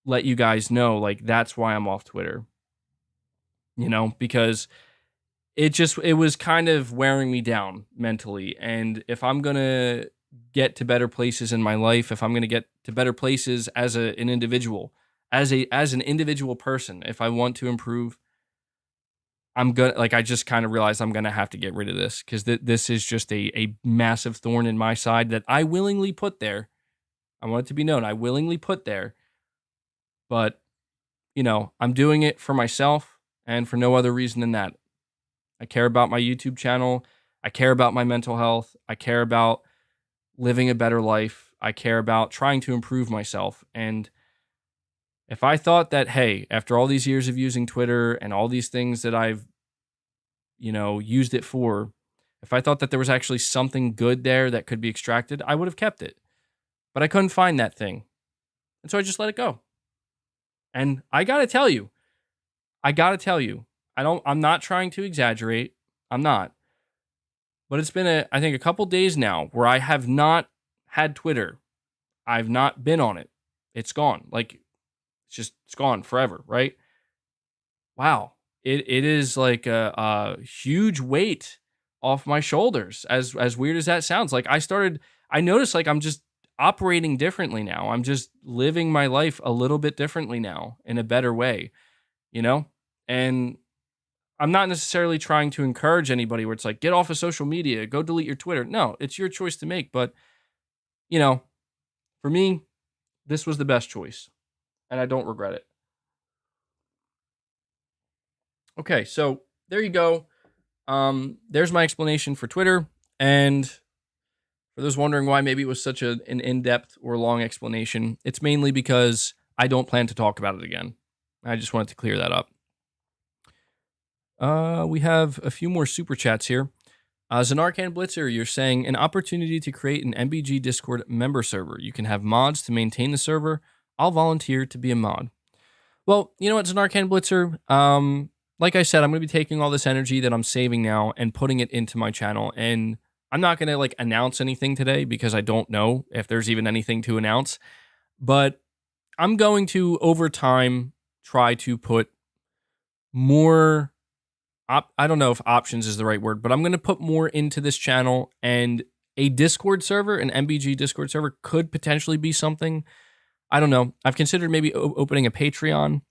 let you guys know, like, that's why I'm off Twitter, because it was kind of wearing me down mentally. And if I'm going to get to better places in my life, if I'm going to get to better places as an individual, as an individual person, if I want to improve, I just kind of realized I'm going to have to get rid of this, because this is just a massive thorn in my side that I willingly put there. I want it to be known, I willingly put there, but I'm doing it for myself and for no other reason than that. I care about my YouTube channel. I care about my mental health. I care about living a better life. I care about trying to improve myself. And if I thought that, hey, after all these years of using Twitter and all these things that I've, used it for, if I thought that there was actually something good there that could be extracted, I would have kept it. But I couldn't find that thing. And so I just let it go. And I got to tell you, I'm not trying to exaggerate. I'm not. But it's been I think a couple days now where I have not had Twitter. I've not been on it. It's gone. Like it's gone forever, right? Wow. It is like a huge weight off my shoulders. As weird as that sounds. Like I noticed like I'm just operating differently now. I'm just living my life a little bit differently now in a better way, you know? And I'm not necessarily trying to encourage anybody where it's like, get off of social media, go delete your Twitter. No, it's your choice to make. But, for me, this was the best choice and I don't regret it. Okay, so there you go. There's my explanation for Twitter. And for those wondering why maybe it was such an in-depth or long explanation, it's mainly because I don't plan to talk about it again. I just wanted to clear that up. We have a few more super chats here. Zanarkand Blitzer, you're saying an opportunity to create an MBG Discord member server. You can have mods to maintain the server. I'll volunteer to be a mod. Well, you know what, Zanarkand Blitzer? Like I said, I'm going to be taking all this energy that I'm saving now and putting it into my channel. And I'm not going to announce anything today because I don't know if there's even anything to announce. But I'm going to, over time, try to put more... I don't know if options is the right word, but I'm going to put more into this channel, and a Discord server, an MBG Discord server, could potentially be something. I don't know. I've considered maybe opening a Patreon,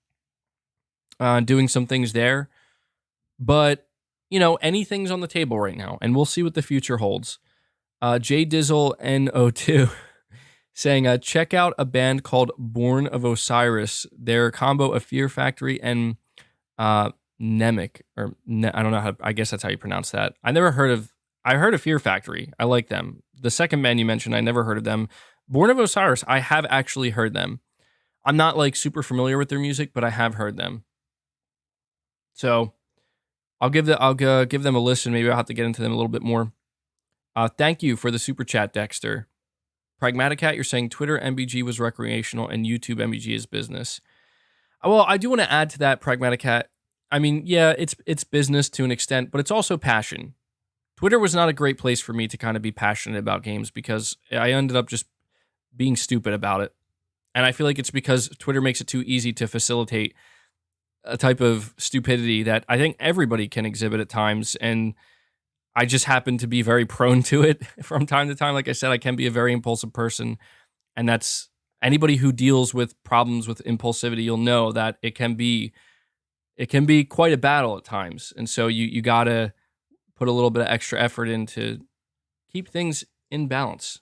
doing some things there, but anything's on the table right now, and we'll see what the future holds. J Dizzle NO2 saying, check out a band called Born of Osiris. Their combo of Fear Factory and Nemec, or I don't know I guess that's how you pronounce that. I heard of Fear Factory. I like them. The second band you mentioned, I never heard of them. Born of Osiris, I have actually heard them. I'm not super familiar with their music, but I have heard them. So I'll give them a listen. Maybe I'll have to get into them a little bit more. Thank you for the super chat, Dexter. Pragmatic Cat, you're saying Twitter MBG was recreational and YouTube MBG is business. Well, I do want to add to that, Pragmatic Cat. I mean, yeah, it's business to an extent, but it's also passion. Twitter was not a great place for me to kind of be passionate about games because I ended up just being stupid about it. And I feel like it's because Twitter makes it too easy to facilitate a type of stupidity that I think everybody can exhibit at times. And I just happen to be very prone to it from time to time. Like I said, I can be a very impulsive person. And that's anybody who deals with problems with impulsivity, you'll know that it can be quite a battle at times. And so you got to put a little bit of extra effort in to keep things in balance.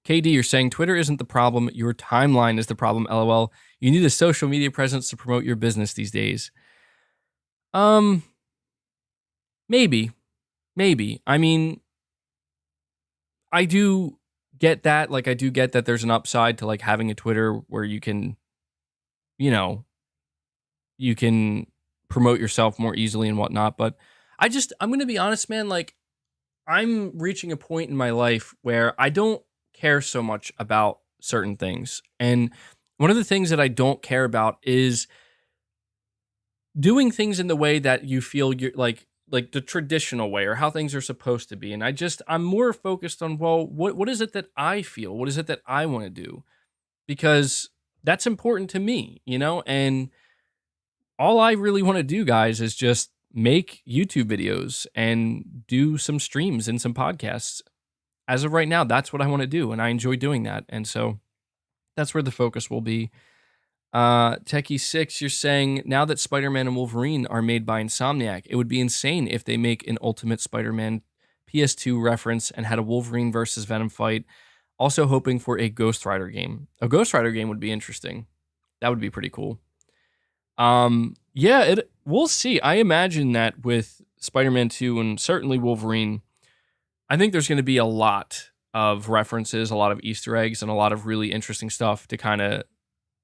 KD, you're saying Twitter isn't the problem. Your timeline is the problem, LOL. You need a social media presence to promote your business these days. Maybe. I mean, I do get that. I do get that there's an upside to having a Twitter where you can, you can promote yourself more easily and whatnot. But I'm going to be honest, man, I'm reaching a point in my life where I don't care so much about certain things. And one of the things that I don't care about is doing things in the way that you feel you're like the traditional way or how things are supposed to be. And I'm more focused on, well, what is it that I feel? What is it that I want to do? Because that's important to me, and all I really want to do, guys, is just make YouTube videos and do some streams and some podcasts. As of right now, that's what I want to do, and I enjoy doing that. And so that's where the focus will be. Techie6, you're saying, now that Spider-Man and Wolverine are made by Insomniac, it would be insane if they make an Ultimate Spider-Man PS2 reference and had a Wolverine versus Venom fight. Also hoping for a Ghost Rider game. A Ghost Rider game would be interesting. That would be pretty cool. Yeah, we'll see. I imagine that with Spider-Man 2 and certainly Wolverine, I think there's going to be a lot of references, a lot of Easter eggs, and a lot of really interesting stuff to kind of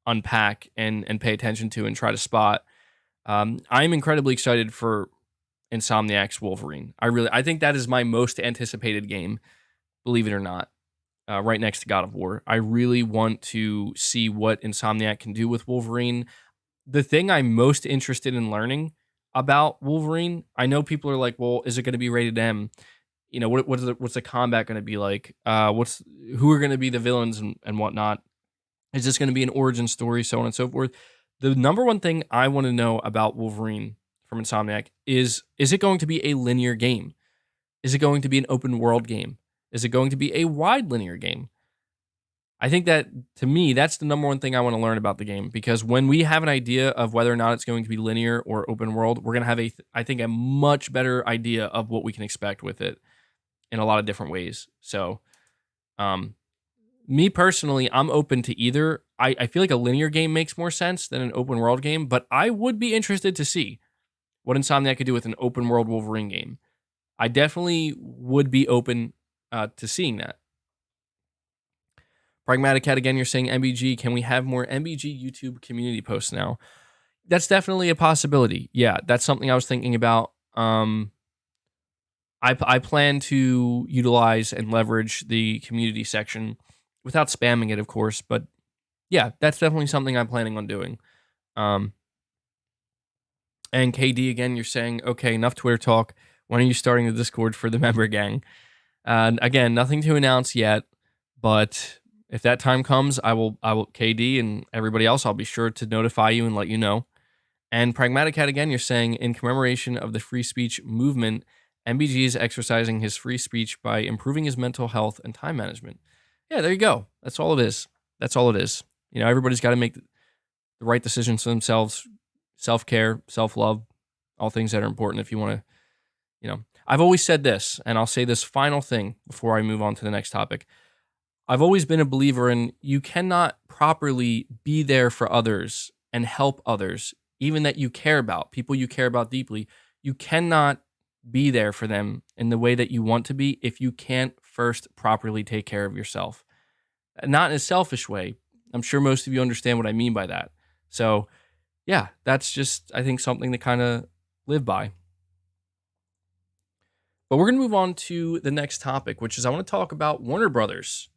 unpack and pay attention to and try to spot. I'm incredibly excited for Insomniac's Wolverine. I think that is my most anticipated game, believe it or not, right next to God of War. I really want to see what Insomniac can do with Wolverine. The thing I'm most interested in learning about Wolverine, I know people are like, well, is it going to be rated M? You know, what's the combat going to be like? Who are going to be the villains and whatnot? Is this going to be an origin story, so on and so forth? The number one thing I want to know about Wolverine from Insomniac is it going to be a linear game? Is it going to be an open world game? Is it going to be a wide linear game? I think that, to me, that's the number one thing I want to learn about the game, because when we have an idea of whether or not it's going to be linear or open world, we're going to have I think, a much better idea of what we can expect with it in a lot of different ways. So, me personally, I'm open to either. I feel like a linear game makes more sense than an open world game, but I would be interested to see what Insomniac could do with an open world Wolverine game. I definitely would be open to seeing that. Pragmatic Cat, again, you're saying MBG. Can we have more MBG YouTube community posts now? That's definitely a possibility. Yeah, that's something I was thinking about. I plan to utilize and leverage the community section without spamming it, of course. But yeah, that's definitely something I'm planning on doing. And KD, again, you're saying, okay, enough Twitter talk. When are you starting the Discord for the member gang? Again, nothing to announce yet, but if that time comes, I will, KD and everybody else, I'll be sure to notify you and let you know. And Pragmatic Cat, again, you're saying, in commemoration of the free speech movement, MBG is exercising his free speech by improving his mental health and time management. Yeah, there you go. That's all it is. That's all it is. You know, everybody's got to make the right decisions for themselves, self-care, self-love, all things that are important if you want to, you know. I've always said this, and I'll say this final thing before I move on to the next topic. I've always been a believer in you cannot properly be there for others and help others, even that you care about, people you care about deeply. You cannot be there for them in the way that you want to be if you can't first properly take care of yourself. Not in a selfish way. I'm sure most of you understand what I mean by that. So, yeah, that's just, I think, something to kind of live by. But we're going to move on to the next topic, which is I want to talk about Warner Brothers.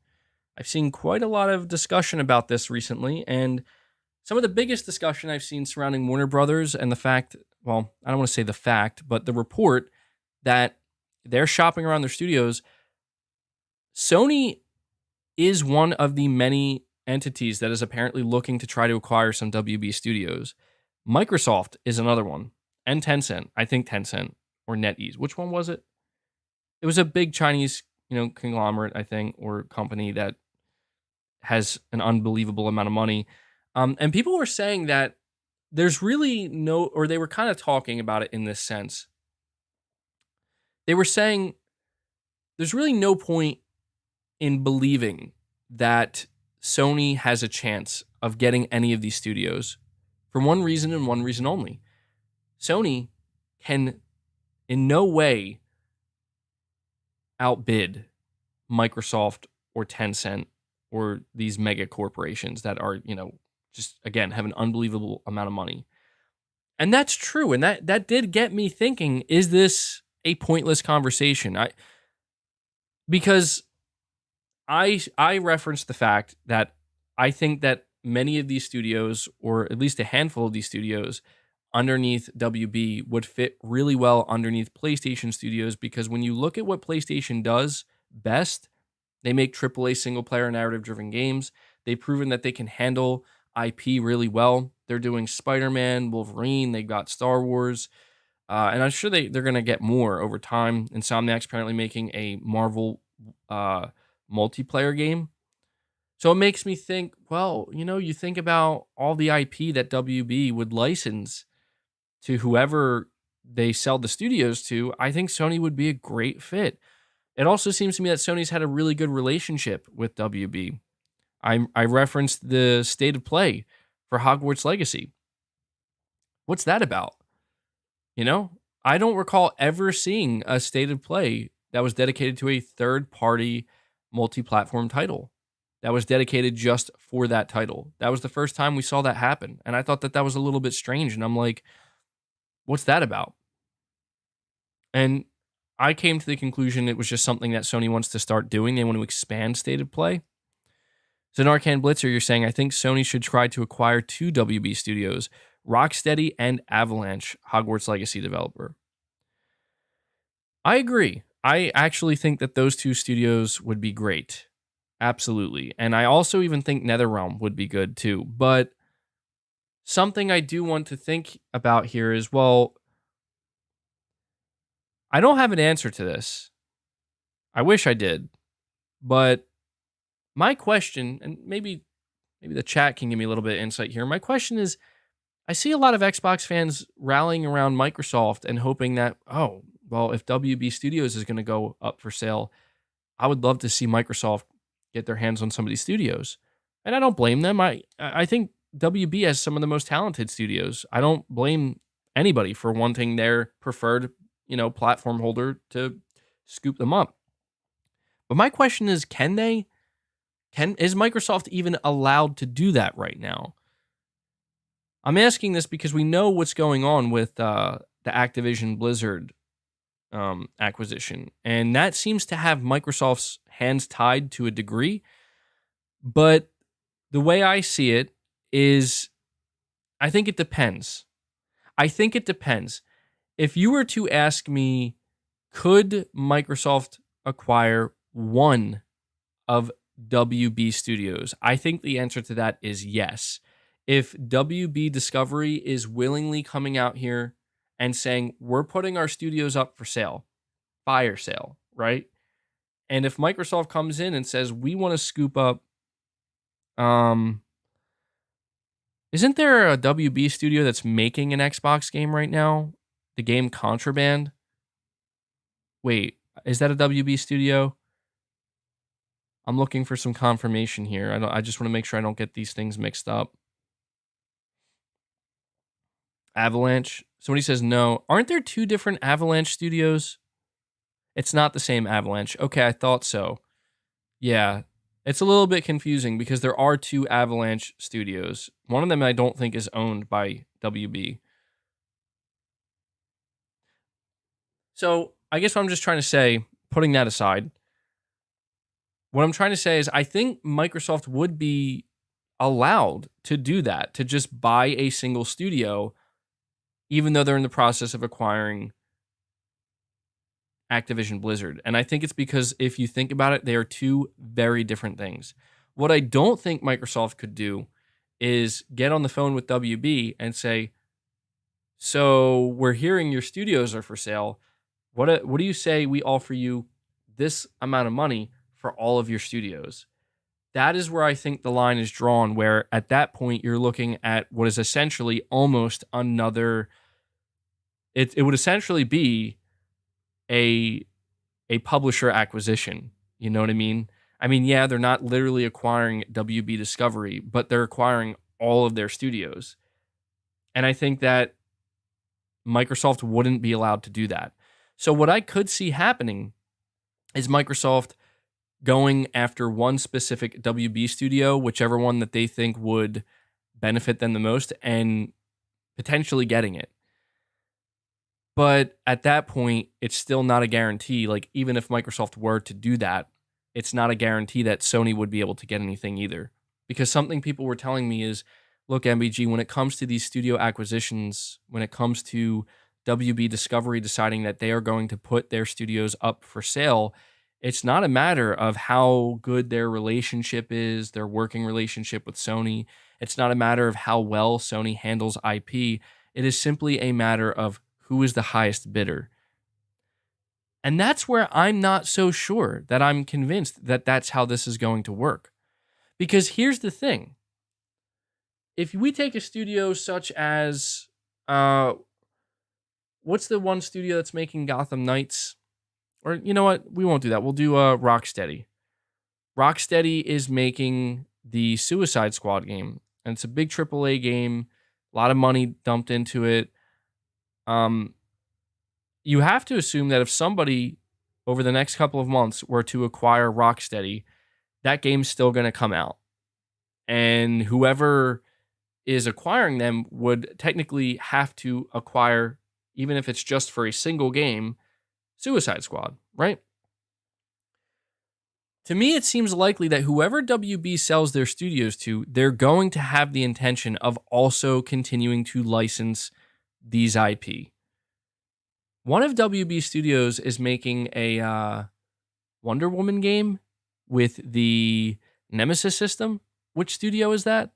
I've seen quite a lot of discussion about this recently, and some of the biggest discussion I've seen surrounding Warner Brothers and the fact, well, I don't want to say the fact, but the report that they're shopping around their studios. Sony is one of the many entities that is apparently looking to try to acquire some WB studios. Microsoft is another one, and Tencent. I think Tencent or NetEase. Which one was it? It was a big Chinese, conglomerate, I think, or company that has an unbelievable amount of money. And people were saying that there's really no, or they were kind of talking about it in this sense. They were saying there's really no point in believing that Sony has a chance of getting any of these studios for one reason and one reason only. Sony can in no way outbid Microsoft or Tencent or these mega corporations that are, just, again, have an unbelievable amount of money. And that's true. And that did get me thinking, is this a pointless conversation? Because I referenced the fact that I think that many of these studios, or at least a handful of these studios underneath WB, would fit really well underneath PlayStation studios, because when you look at what PlayStation does best, they make AAA single-player narrative-driven games. They've proven that they can handle IP really well. They're doing Spider-Man, Wolverine, they got Star Wars, and I'm sure they're going to get more over time. Insomniac's apparently making a Marvel multiplayer game. So it makes me think, well, you think about all the IP that WB would license to whoever they sell the studios to. I think Sony would be a great fit. It also seems to me that Sony's had a really good relationship with WB. I referenced the State of Play for Hogwarts Legacy. What's that about? You know, I don't recall ever seeing a state of play that was dedicated to a third-party multi-platform title that was dedicated just for that title. That was the first time we saw that happen, and I thought that that was a little bit strange, and I'm like, what's that about? And I came to the conclusion it was just something that Sony wants to start doing. They want to expand state of play. So, Narcan Blitzer, you're saying, I think Sony should try to acquire two WB studios, Rocksteady and Avalanche, Hogwarts Legacy developer. I agree. I actually think that those two studios would be great. Absolutely. And I also even think NetherRealm would be good too. But something I do want to think about here is, well, I don't have an answer to this. I wish I did. But my question, and maybe the chat can give me a little bit of insight here. My question is, I see a lot of Xbox fans rallying around Microsoft and hoping that, oh, well, if WB Studios is going to go up for sale, I would love to see Microsoft get their hands on some of these studios. And I don't blame them. I think WB has some of the most talented studios. I don't blame anybody for wanting their preferred, platform holder to scoop them up. But my question is, can they? Is Microsoft even allowed to do that right now? I'm asking this because we know what's going on with the Activision Blizzard acquisition, and that seems to have Microsoft's hands tied to a degree. But the way I see it is, I think it depends. If you were to ask me, could Microsoft acquire one of WB Studios? I think the answer to that is yes. If WB Discovery is willingly coming out here and saying, we're putting our studios up for sale, fire sale, right? And if Microsoft comes in and says, we want to scoop up, isn't there a WB studio that's making an Xbox game right now? The game Contraband? Wait, is that a WB studio? I'm looking for some confirmation here. I just want to make sure I don't get these things mixed up. Avalanche. Somebody says no. Aren't there two different Avalanche studios? It's not the same Avalanche. Okay, I thought so. Yeah, it's a little bit confusing because there are two Avalanche studios. One of them I don't think is owned by WB. So I guess what I'm just trying to say, putting that aside, what I'm trying to say is I think Microsoft would be allowed to do that, to just buy a single studio, even though they're in the process of acquiring Activision Blizzard. And I think it's because if you think about it, they are two very different things. What I don't think Microsoft could do is get on the phone with WB and say, so we're hearing your studios are for sale. What do you say we offer you this amount of money for all of your studios? That is where I think the line is drawn, where at that point you're looking at what is essentially almost another, it would essentially be a publisher acquisition. You know what I mean? I mean, yeah, they're not literally acquiring WB Discovery, but they're acquiring all of their studios. And I think that Microsoft wouldn't be allowed to do that. So what I could see happening is Microsoft going after one specific WB studio, whichever one that they think would benefit them the most, and potentially getting it. But at that point, it's still not a guarantee. Like, even if Microsoft were to do that, it's not a guarantee that Sony would be able to get anything either. Because something people were telling me is, look, MBG, when it comes to these studio acquisitions, when it comes to WB Discovery deciding that they are going to put their studios up for sale, it's not a matter of how good their relationship is, their working relationship with Sony. It's not a matter of how well Sony handles IP. It is simply a matter of who is the highest bidder. And that's where I'm not so sure that I'm convinced that that's how this is going to work. Because here's the thing. If we take a studio such as, what's the one studio that's making Gotham Knights? Or you know what? We won't do that. We'll do Rocksteady. Rocksteady is making the Suicide Squad game. and it's a big AAA game, a lot of money dumped into it. You have to assume that if somebody over the next couple of months were to acquire Rocksteady, that game's still going to come out. And whoever is acquiring them would technically have to acquire, even if it's just for a single game, Suicide Squad, right? To me, it seems likely that whoever WB sells their studios to, they're going to have the intention of also continuing to license these IP. One of WB Studios is making a Wonder Woman game with the Nemesis system. Which studio is that?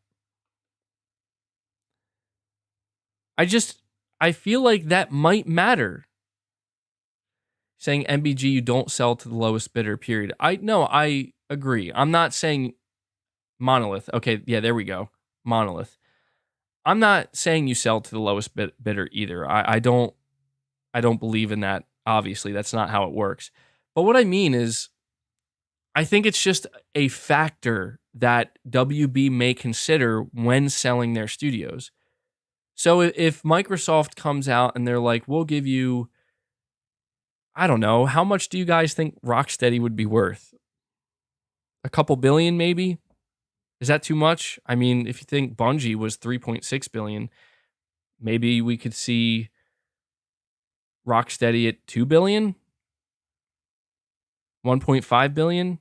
I feel like that might matter. Saying MBG, you don't sell to the lowest bidder, period. I agree. I'm not saying Monolith. Okay, yeah, there we go. Monolith. I'm not saying you sell to the lowest bidder either. I don't believe in that. Obviously, that's not how it works. But what I mean is, I think it's just a factor that WB may consider when selling their studios. So if Microsoft comes out and they're like, we'll give you, I don't know, how much do you guys think Rocksteady would be worth? A couple billion, maybe? Is that too much? I mean, if you think Bungie was 3.6 billion, maybe we could see Rocksteady at 2 billion, 1.5 billion.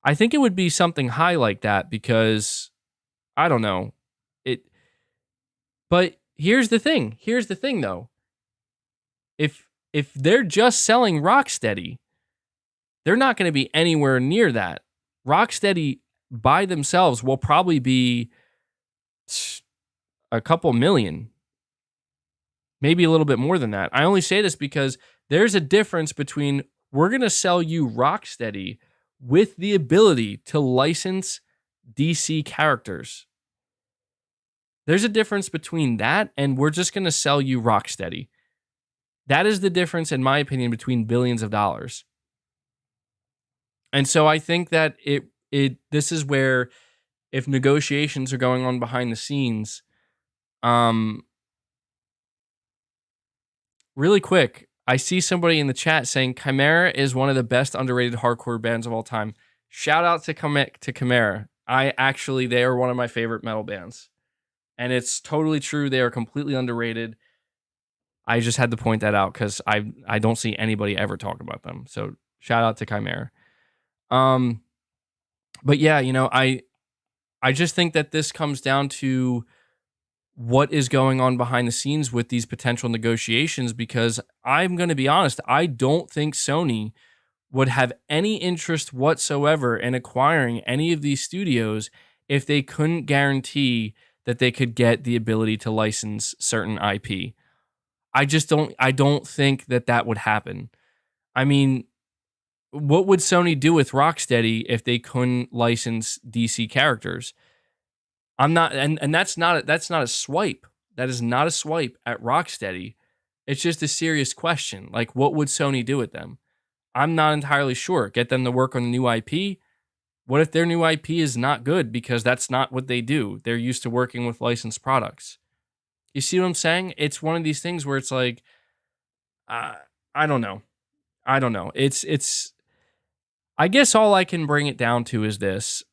I think it would be something high like that because I don't know. But here's the thing. Here's the thing though. If they're just selling Rocksteady, they're not going to be anywhere near that. Rocksteady by themselves will probably be a couple million, maybe a little bit more than that. I only say this because there's a difference between we're going to sell you Rocksteady with the ability to license DC characters. There's a difference between that and we're just going to sell you Rocksteady. That is the difference, in my opinion, between billions of dollars. And so I think that this is where, if negotiations are going on behind the scenes, really quick, I see somebody in the chat saying Chimera is one of the best underrated hardcore bands of all time. Shout out to Chimera. They are one of my favorite metal bands. And it's totally true. They are completely underrated. I just had to point that out because I don't see anybody ever talk about them. So shout out to Chimera. But yeah, I just think that this comes down to what is going on behind the scenes with these potential negotiations, because I'm going to be honest, I don't think Sony would have any interest whatsoever in acquiring any of these studios if they couldn't guarantee that they could get the ability to license certain IP. I don't think that would happen. I mean, what would Sony do with Rocksteady if they couldn't license DC characters? I'm not, and that's not a swipe. That is not a swipe at Rocksteady. It's just a serious question. Like, what would Sony do with them? I'm not entirely sure. Get them to work on the new IP? What if their new IP is not good because that's not what they do? They're used to working with licensed products. You see what I'm saying? It's one of these things where it's like, I don't know. It's. I guess all I can bring it down to is this.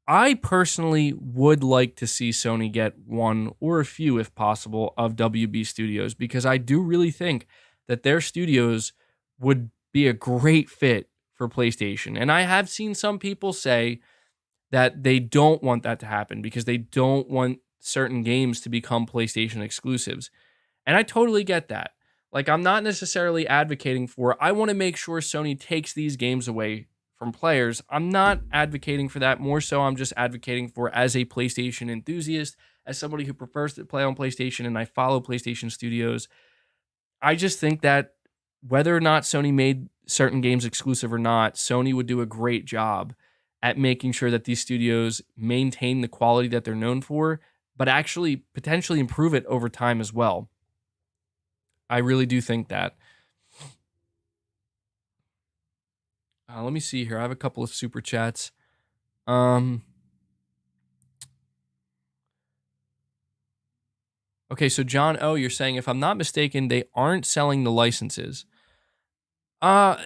I personally would like to see Sony get one or a few, if possible, of WB Studios, because I do really think that their studios would be a great fit for PlayStation. And I have seen some people say that they don't want that to happen because they don't want certain games to become PlayStation exclusives. And I totally get that. Like, I'm not necessarily advocating for, I want to make sure Sony takes these games away from players. I'm not advocating for that. More so, I'm just advocating for, as a PlayStation enthusiast, as somebody who prefers to play on PlayStation and I follow PlayStation studios, I just think that whether or not Sony made certain games exclusive or not, Sony would do a great job at making sure that these studios maintain the quality that they're known for, but actually potentially improve it over time as well. I really do think that. Let me see here. I have a couple of super chats. Okay, so John O, you're saying if I'm not mistaken, they aren't selling the licenses. Uh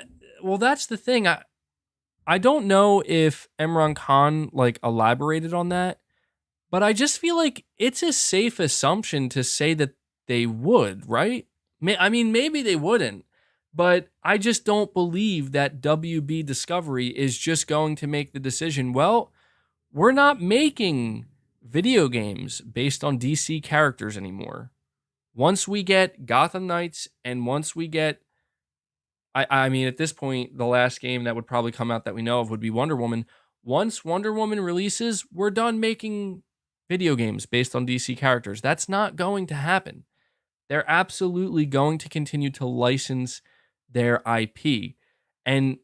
well, that's the thing. I don't know if Imran Khan like elaborated on that, but I just feel like it's a safe assumption to say that they would, right? I mean, maybe they wouldn't, but I just don't believe that WB Discovery is just going to make the decision, well, we're not making video games based on DC characters anymore. Once we get Gotham Knights and once we get I mean, at this point, the last game that would probably come out that we know of would be Wonder Woman. Once Wonder Woman releases, we're done making video games based on DC characters. That's not going to happen. They're absolutely going to continue to license their IP. And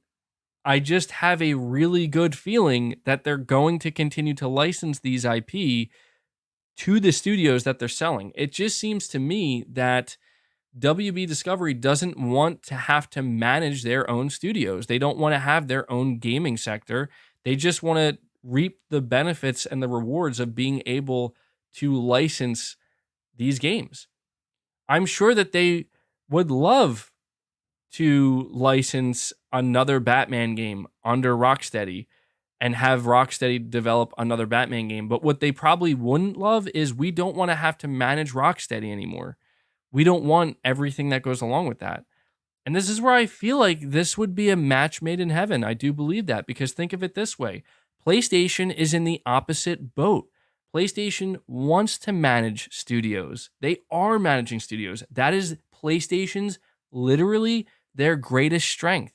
I just have a really good feeling that they're going to continue to license these IP to the studios that they're selling. It just seems to me that WB Discovery doesn't want to have to manage their own studios. They don't want to have their own gaming sector. They just want to reap the benefits and the rewards of being able to license these games. I'm sure that they would love to license another Batman game under Rocksteady and have Rocksteady develop another Batman game. But what they probably wouldn't love is we don't want to have to manage Rocksteady anymore. We don't want everything that goes along with that. And this is where I feel like this would be a match made in heaven. I do believe that because think of it this way. PlayStation is in the opposite boat. PlayStation wants to manage studios. They are managing studios. That is PlayStation's literally their greatest strength.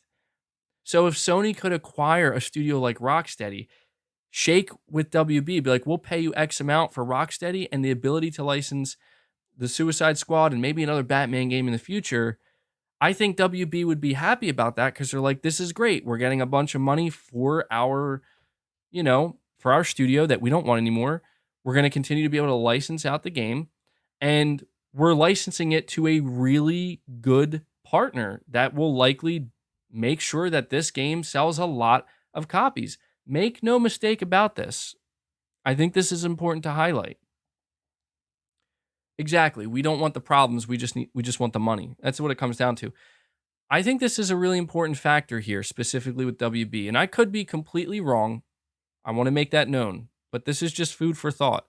So if Sony could acquire a studio like Rocksteady, shake with WB, be like, we'll pay you X amount for Rocksteady and the ability to license the Suicide Squad and maybe another Batman game in the future, I think WB would be happy about that because they're like, this is great. We're getting a bunch of money for our, for our studio that we don't want anymore. We're going to continue to be able to license out the game. And we're licensing it to a really good partner that will likely make sure that this game sells a lot of copies. Make no mistake about this. I think this is important to highlight. Exactly. We don't want the problems. We just want the money. That's what it comes down to. I think this is a really important factor here, specifically with WB. And I could be completely wrong. I want to make that known. But this is just food for thought.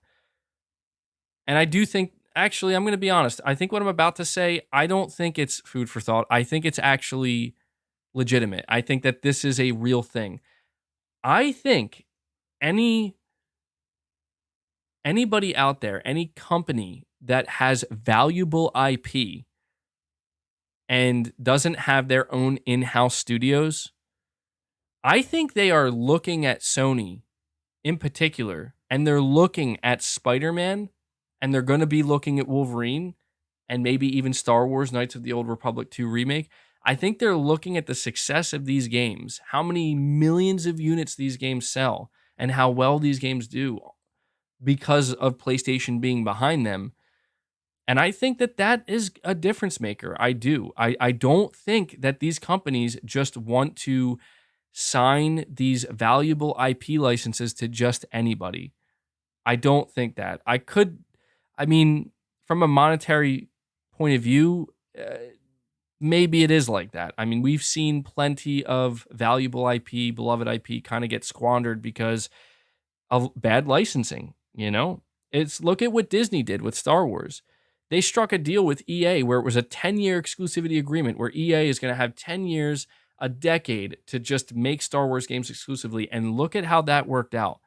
And I do think, actually, I'm going to be honest. I think what I'm about to say, I don't think it's food for thought. I think it's actually legitimate. I think that this is a real thing. I think anybody out there, any company that has valuable IP and doesn't have their own in-house studios, I think they are looking at Sony in particular, and they're looking at Spider-Man, and they're going to be looking at Wolverine, and maybe even Star Wars Knights of the Old Republic 2 remake. I think they're looking at the success of these games, how many millions of units these games sell, and how well these games do because of PlayStation being behind them. And I think that that is a difference maker. I do. I don't think that these companies just want to sign these valuable IP licenses to just anybody. I don't think that. I mean, from a monetary point of view, maybe it is like that. I mean, we've seen plenty of valuable IP, beloved IP kind of get squandered because of bad licensing, It's look at what Disney did with Star Wars. They struck a deal with EA where it was a 10-year exclusivity agreement where EA is going to have 10 years, a decade to just make Star Wars games exclusively. And look at how that worked out.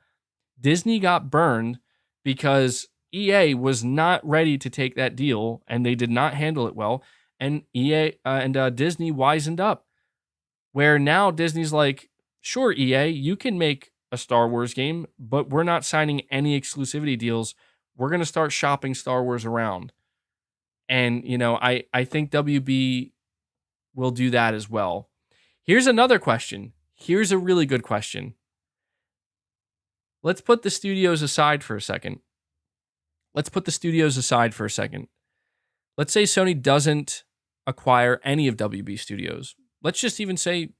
Disney got burned because EA was not ready to take that deal and they did not handle it well. And Disney wisened up where now Disney's like, sure, EA, you can make a Star Wars game, but we're not signing any exclusivity deals. We're going to start shopping Star Wars around. And, I think WB will do that as well. Here's another question. Here's a really good question. Let's put the studios aside for a second. Let's say Sony doesn't acquire any of WB Studios. Let's just even say,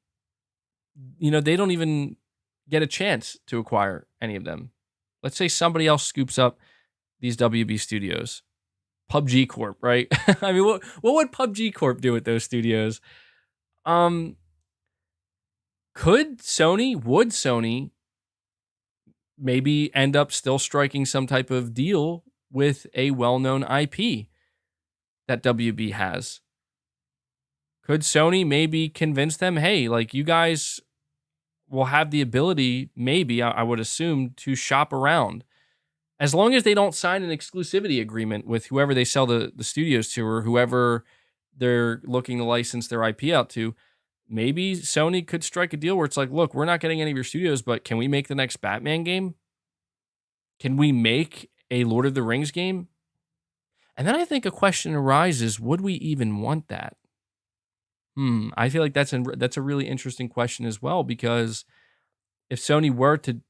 they don't even get a chance to acquire any of them. Let's say somebody else scoops up these WB Studios. PUBG Corp, right? I mean, what would PUBG Corp do with those studios? Would Sony maybe end up still striking some type of deal with a well-known IP that WB has? Could Sony maybe convince them, hey, like, you guys will have the ability, maybe, I would assume, to shop around. As long as they don't sign an exclusivity agreement with whoever they sell the studios to, or whoever they're looking to license their IP out to, maybe Sony could strike a deal where it's like, look, we're not getting any of your studios, but can we make the next Batman game? Can we make a Lord of the Rings game? And then I think a question arises, would we even want that? I feel like that's a really interesting question as well, because if Sony were to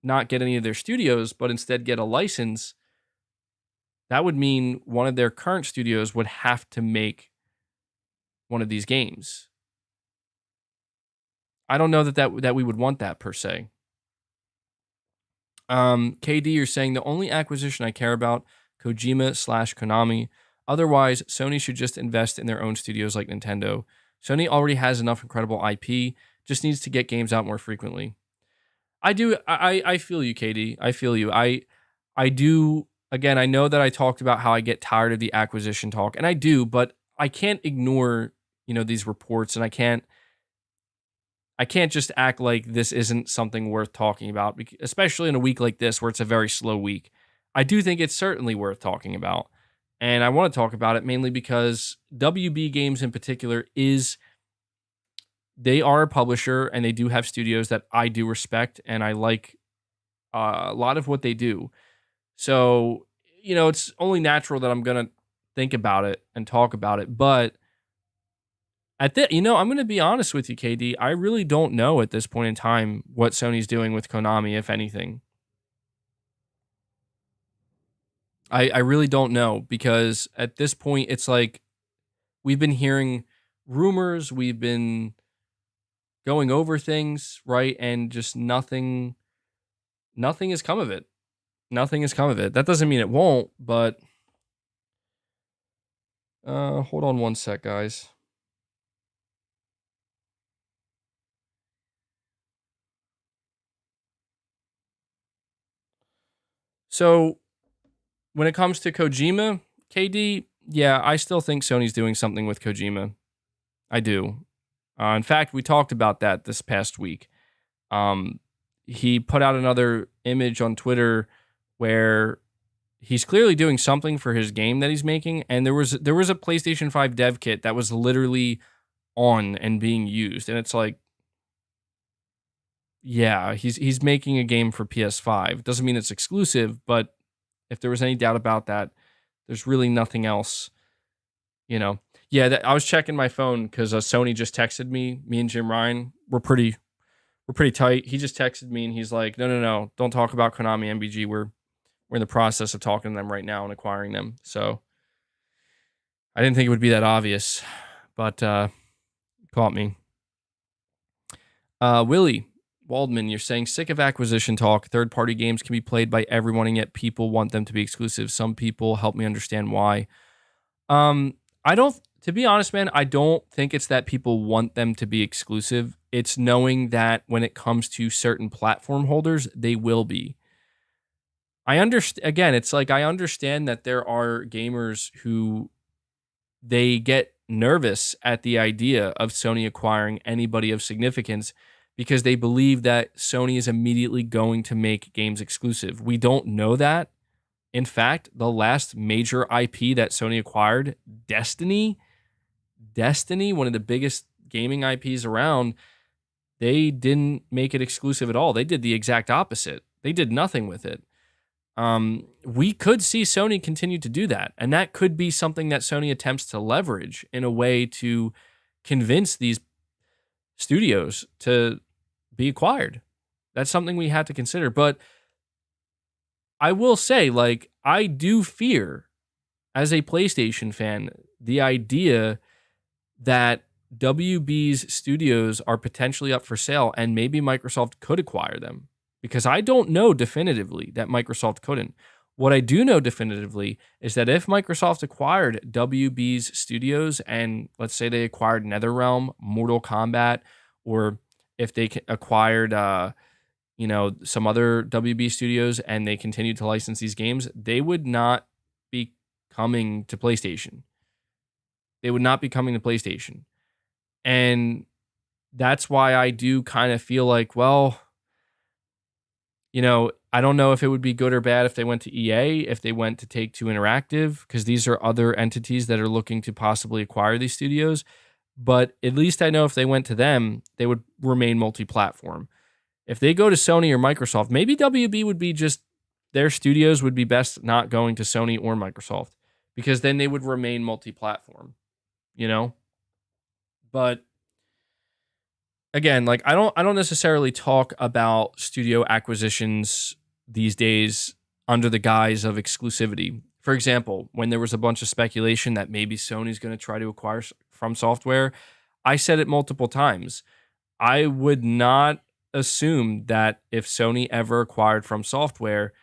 not get any of their studios, but instead get a license, that would mean one of their current studios would have to make one of these games. I don't know that we would want that per se. KD, you're saying the only acquisition I care about, Kojima/Konami. Otherwise, Sony should just invest in their own studios like Nintendo. Sony already has enough incredible IP, just needs to get games out more frequently. I feel you, KD. I feel you. I do. Again, I know that I talked about how I get tired of the acquisition talk, and I do, but I can't ignore, these reports, and I can't just act like this isn't something worth talking about, especially in a week like this where it's a very slow week. I do think it's certainly worth talking about. And I want to talk about it mainly because WB Games in particular they are a publisher, and they do have studios that I do respect, and I like a lot of what they do. So, it's only natural that I'm going to think about it and talk about it. But I'm going to be honest with you, KD. I really don't know at this point in time what Sony's doing with Konami, if anything. I really don't know, because at this point, it's like we've been hearing rumors, we've been going over things, right? And just nothing has come of it. Nothing has come of it. That doesn't mean it won't, but hold on one sec, guys. So when it comes to Kojima, KD, yeah, I still think Sony's doing something with Kojima. I do. In fact, we talked about that this past week. He put out another image on Twitter where he's clearly doing something for his game that he's making, and there was a PlayStation 5 dev kit that was literally on and being used, and it's like, yeah, he's making a game for PS5. Doesn't mean it's exclusive, but if there was any doubt about that, there's really nothing else, Yeah, I was checking my phone because Sony just texted me. Me and Jim Ryan, we're pretty tight. He just texted me and he's like, no, don't talk about Konami MBG. We're in the process of talking to them right now and acquiring them. So I didn't think it would be that obvious, but caught me. Willie Waldman, you're saying sick of acquisition talk. Third-party games can be played by everyone, and yet people want them to be exclusive. Some people help me understand why. To be honest, man, I don't think it's that people want them to be exclusive. It's knowing that when it comes to certain platform holders, they will be. I understand. Again, it's like I understand that there are gamers who they get nervous at the idea of Sony acquiring anybody of significance because they believe that Sony is immediately going to make games exclusive. We don't know that. In fact, the last major IP that Sony acquired, Destiny, one of the biggest gaming IPs around, they didn't make it exclusive at all. They did the exact opposite. They did nothing with it. We could see Sony continue to do that, and that could be something that Sony attempts to leverage in a way to convince these studios to be acquired. That's something we have to consider. But I will say, like, I do fear, as a PlayStation fan, the idea that WB's studios are potentially up for sale and maybe Microsoft could acquire them, because I don't know definitively that Microsoft couldn't. What I do know definitively is that if Microsoft acquired WB's studios, and let's say they acquired NetherRealm, Mortal Kombat, or if they acquired, some other WB studios and they continued to license these games, they would not be coming to PlayStation. They would not be coming to PlayStation. And that's why I do kind of feel like, well, I don't know if it would be good or bad if they went to EA, if they went to Take-Two Interactive, because these are other entities that are looking to possibly acquire these studios. But at least I know if they went to them, they would remain multi-platform. If they go to Sony or Microsoft, maybe WB would be just, their studios would be best not going to Sony or Microsoft, because then they would remain multi-platform, But again, like I don't necessarily talk about studio acquisitions these days under the guise of exclusivity. For example, when there was a bunch of speculation that maybe Sony's going to try to acquire From Software, I said it multiple times. I would not assume that if Sony ever acquired From Software,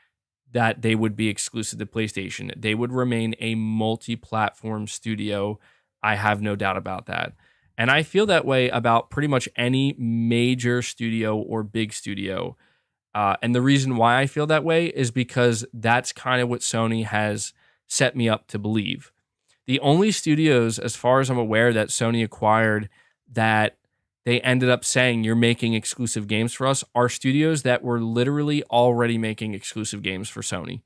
that they would be exclusive to PlayStation. They would remain a multi-platform studio. I have no doubt about that. And I feel that way about pretty much any major studio or big studio. And the reason why I feel that way is because that's kind of what Sony has set me up to believe. The only studios, as far as I'm aware, that Sony acquired that they ended up saying you're making exclusive games for us are studios that were literally already making exclusive games for Sony.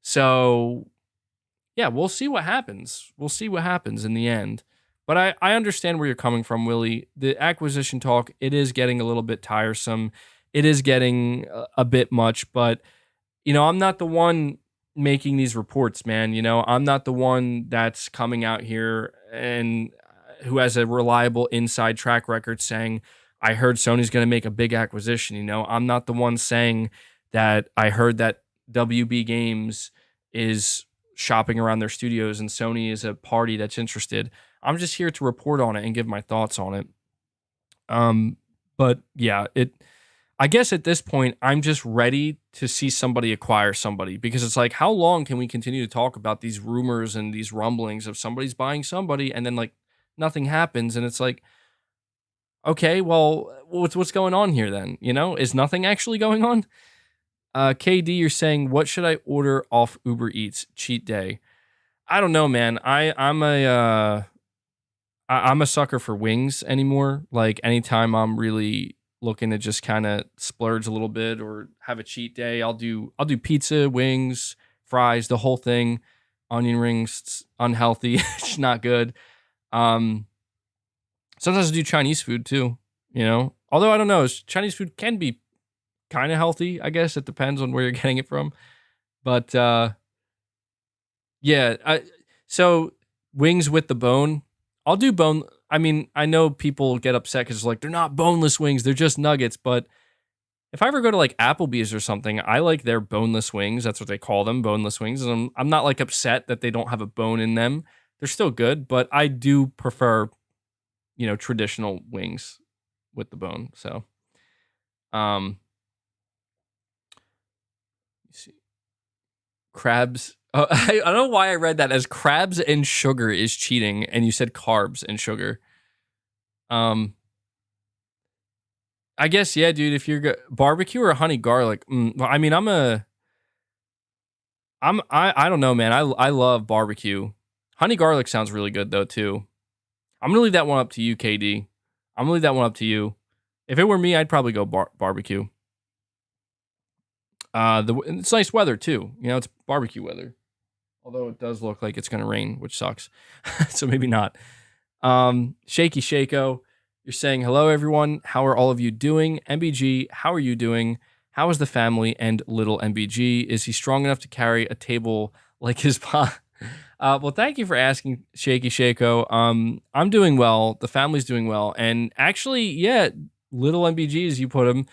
So yeah, we'll see what happens. We'll see what happens in the end. But I understand where you're coming from, Willie. The acquisition talk, it is getting a little bit tiresome. It is getting a bit much, but I'm not the one making these reports, man. I'm not the one that's coming out here and who has a reliable inside track record saying, I heard Sony's going to make a big acquisition. I'm not the one saying that I heard that WB Games is shopping around their studios and Sony is a party that's interested. I'm just here to report on it and give my thoughts on it. But yeah, I guess at this point, I'm just ready to see somebody acquire somebody, because it's like, how long can we continue to talk about these rumors and these rumblings of somebody's buying somebody and then like nothing happens? And it's like, okay, well, what's going on here then? Is nothing actually going on? KD, you're saying, what should I order off Uber Eats? Cheat day. I don't know, man. I'm a sucker for wings anymore. Like anytime I'm really looking to just kind of splurge a little bit or have a cheat day, I'll do pizza, wings, fries, the whole thing. Onion rings, it's unhealthy. It's not good. Sometimes I do Chinese food too, Although I don't know, Chinese food can be kind of healthy, I guess. It depends on where you're getting it from. But yeah, so wings with the bone. I'll do bone. I mean, I know people get upset because like they're not boneless wings, they're just nuggets. But if I ever go to like Applebee's or something, I like their boneless wings. That's what they call them, boneless wings. And I'm not like upset that they don't have a bone in them. They're still good, but I do prefer, traditional wings with the bone. So, let's see. Crabs. Oh, I don't know why I read that as crabs and sugar is cheating, and you said carbs and sugar. I guess, yeah, dude. If you're barbecue or honey garlic, I mean, I don't know, man. I love barbecue. Honey garlic sounds really good though too. I'm gonna leave that one up to you, KD. I'm gonna leave that one up to you. If it were me, I'd probably go barbecue. It's nice weather too. It's barbecue weather. Although it does look like it's going to rain, which sucks. So maybe not. Shaky Shako, you're saying, hello, everyone. How are all of you doing? MBG, how are you doing? How is the family and little MBG? Is he strong enough to carry a table like his pa? Well, thank you for asking, Shaky Shako. I'm doing well. The family's doing well. And actually, yeah, little MBG, as you put him,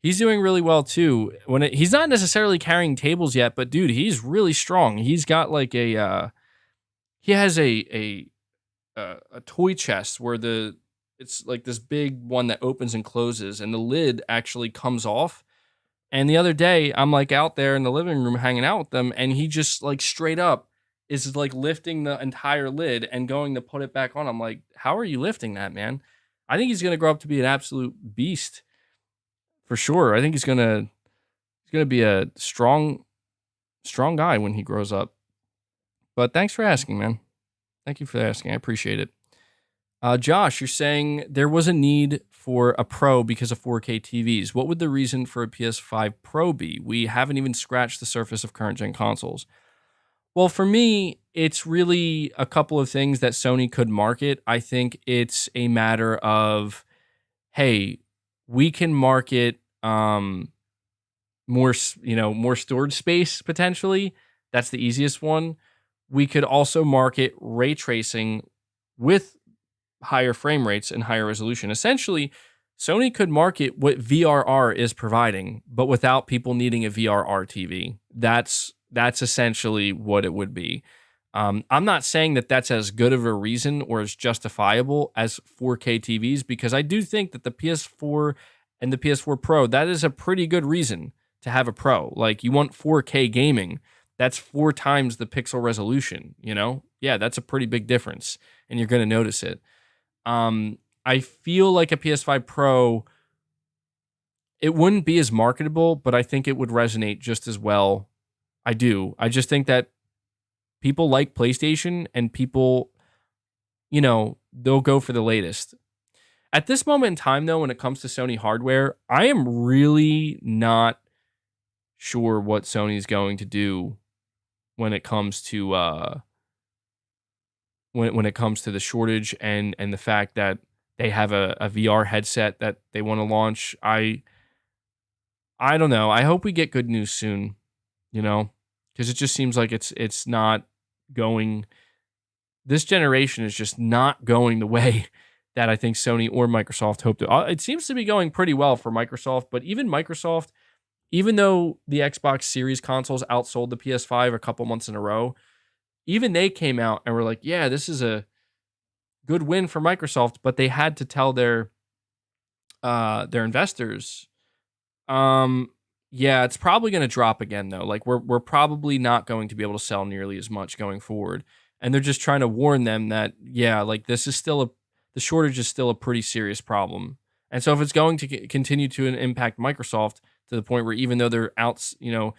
he's doing really well too. He's not necessarily carrying tables yet, but dude, he's really strong. He's got like he has a toy chest where it's like this big one that opens and closes, and the lid actually comes off. And the other day, I'm like out there in the living room hanging out with them, and he just like straight up is like lifting the entire lid and going to put it back on. I'm like, how are you lifting that, man? I think he's gonna grow up to be an absolute beast for sure. I think he's gonna be a strong guy when he grows up. But thanks for asking, man. Thank you for asking. I appreciate it. Josh, you're saying there was a need for a Pro because of 4K TVs. What would the reason for a PS5 Pro be? We haven't even scratched the surface of current gen consoles. Well, for me, it's really a couple of things that Sony could market. I think it's a matter of, hey, we can market more storage space potentially. That's the easiest one. We could also market ray tracing with higher frame rates and higher resolution. Essentially, Sony could market what VRR is providing, but without people needing a VRR TV. That's essentially what it would be. I'm not saying that that's as good of a reason or as justifiable as 4K TVs, because I do think that the PS4 and the PS4 Pro, that is a pretty good reason to have a Pro. Like, you want 4K gaming, that's 4 times the pixel resolution, you know? Yeah, that's a pretty big difference, and you're going to notice it. I feel like a PS5 Pro, it wouldn't be as marketable, but I think it would resonate just as well. I do. I just think that people like PlayStation, and people, they'll go for the latest. At this moment in time, though, when it comes to Sony hardware, I am really not sure what Sony's going to do when it comes to when it comes to the shortage and the fact that they have a VR headset that they want to launch. I don't know. I hope we get good news soon, because it just seems like it's not going. This generation is just not going the way that I think Sony or Microsoft hoped to. It seems to be going pretty well for Microsoft, but even Microsoft, even though the Xbox Series consoles outsold the PS5 a couple months in a row, even they came out and were like, yeah, this is a good win for Microsoft, but they had to tell their investors, yeah, it's probably going to drop again though. Like, we're probably not going to be able to sell nearly as much going forward. And they're just trying to warn them that, yeah, like, this is still the shortage is still a pretty serious problem. And so if it's going to continue to impact Microsoft to the point where even though they're outselling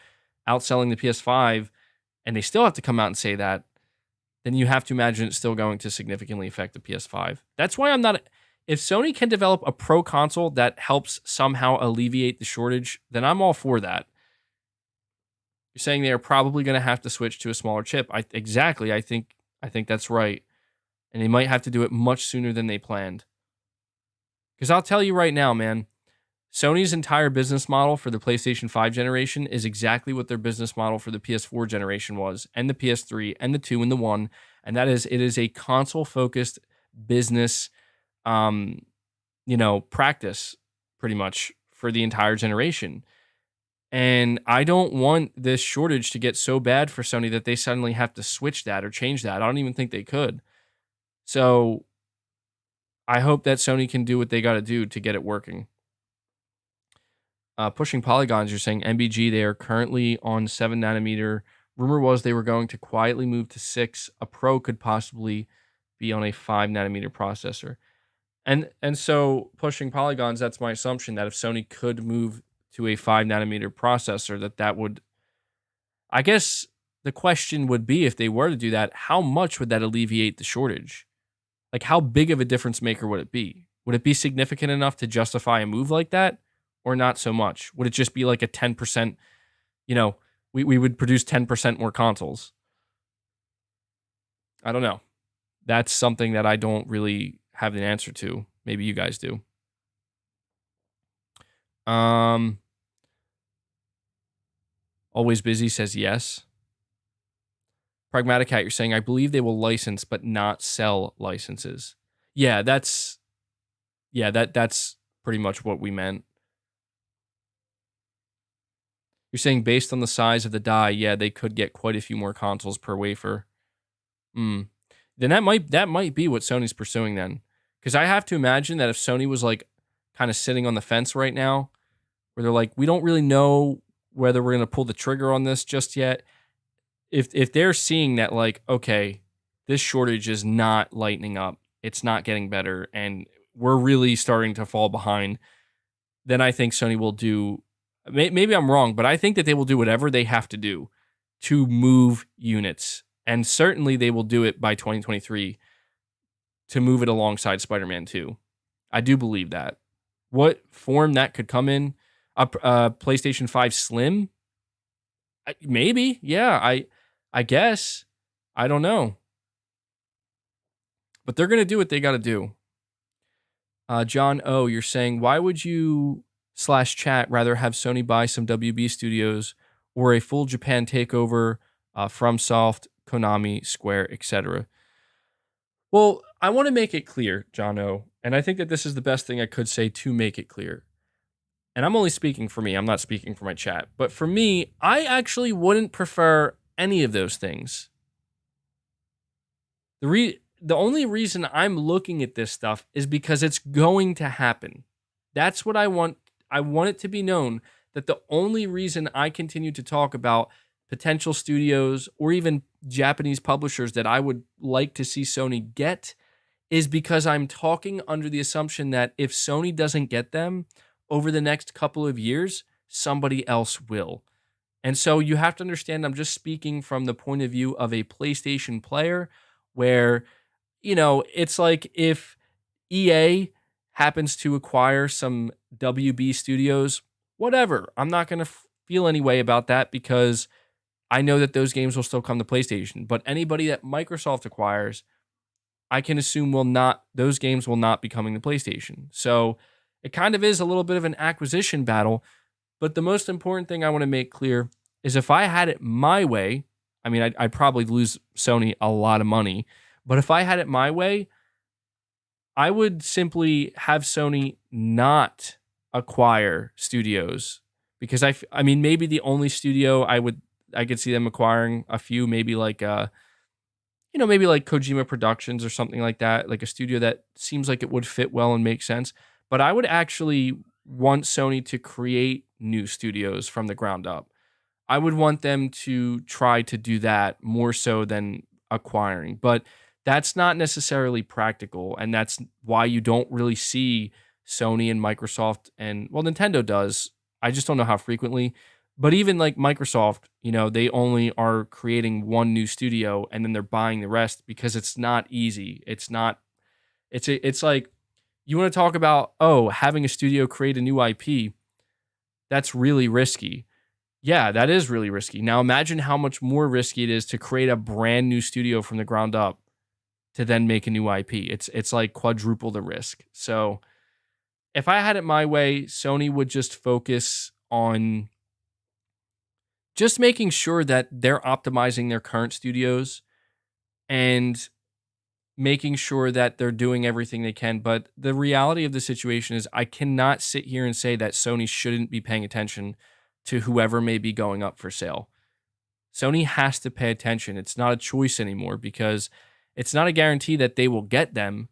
the PS5, and they still have to come out and say that, then you have to imagine it's still going to significantly affect the PS5. That's why I'm not. If Sony can develop a pro console that helps somehow alleviate the shortage, then I'm all for that. You're saying they are probably going to have to switch to a smaller chip. Exactly. I think that's right. And they might have to do it much sooner than they planned. Because I'll tell you right now, man, Sony's entire business model for the PlayStation 5 generation is exactly what their business model for the PS4 generation was, and the PS3, and the 2, and the 1. And that is, it is a console-focused business, practice, pretty much, for the entire generation. And I don't want this shortage to get so bad for Sony that they suddenly have to switch that or change that. I don't even think they could. So I hope that Sony can do what they got to do to get it working. Pushing Polygons, you're saying MBG, they are currently on 7 nanometer. Rumor was they were going to quietly move to 6. A Pro could possibly be on a 5 nanometer processor. And so, Pushing Polygons, that's my assumption, that if Sony could move to a 5 nanometer processor, that would, I guess the question would be, if they were to do that, how much would that alleviate the shortage? Like, how big of a difference maker would it be? Would it be significant enough to justify a move like that? Or not so much? Would it just be like a 10%, we would produce 10% more consoles? I don't know. That's something that I don't really have an answer to. Maybe you guys do. Always Busy says yes. Pragmatic Hat, you're saying, I believe they will license but not sell licenses. Yeah, that's pretty much what we meant. You're saying based on the size of the die, yeah, they could get quite a few more consoles per wafer. Then that might be what Sony's pursuing then. Because I have to imagine that if Sony was like kind of sitting on the fence right now, where they're like, we don't really know whether we're going to pull the trigger on this just yet. If they're seeing that, like, okay, this shortage is not lightening up, it's not getting better, and we're really starting to fall behind, then I think Sony will do, maybe I'm wrong, but I think that they will do whatever they have to do to move units. And certainly they will do it by 2023 to move it alongside Spider-Man 2. I do believe that. What form that could come in, a PlayStation 5 Slim? Maybe, yeah, I guess. I don't know. But they're going to do what they got to do. John O, you're saying, why would you /chat rather have Sony buy some WB studios or a full Japan takeover from Soft, Konami, Square, etc.? Well, I want to make it clear, John O, and I think that this is the best thing I could say to make it clear. And I'm only speaking for me. I'm not speaking for my chat. But for me, I actually wouldn't prefer any of those things. The only reason I'm looking at this stuff is because it's going to happen. That's what I want. I want it to be known that the only reason I continue to talk about potential studios or even Japanese publishers that I would like to see Sony get is because I'm talking under the assumption that if Sony doesn't get them over the next couple of years, somebody else will. And so you have to understand, I'm just speaking from the point of view of a PlayStation player where, it's like if EA happens to acquire some WB studios, whatever. I'm not going to feel any way about that because I know that those games will still come to PlayStation. But anybody that Microsoft acquires, I can assume those games will not be coming to PlayStation. So it kind of is a little bit of an acquisition battle. But the most important thing I want to make clear is if I had it my way, I mean, I'd probably lose Sony a lot of money. But if I had it my way, I would simply have Sony not acquire studios because I mean, maybe the only studio I could see them acquiring a few, maybe like maybe like Kojima Productions or something like that, like a studio that seems like it would fit well and make sense. But I would actually want Sony to create new studios from the ground up. I would want them to try to do that more so than acquiring. But that's not necessarily practical, and that's why you don't really see Sony and Microsoft and, well, Nintendo does. I just don't know how frequently. But even like Microsoft, they only are creating one new studio and then they're buying the rest because it's not easy. It's like you want to talk about, having a studio create a new IP. That's really risky. Yeah, that is really risky. Now imagine how much more risky it is to create a brand new studio from the ground up to then make a new IP. It's like quadruple the risk. So if I had it my way, Sony would just focus on just making sure that they're optimizing their current studios and making sure that they're doing everything they can. But the reality of the situation is I cannot sit here and say that Sony shouldn't be paying attention to whoever may be going up for sale. Sony has to pay attention. It's not a choice anymore because it's not a guarantee that they will get them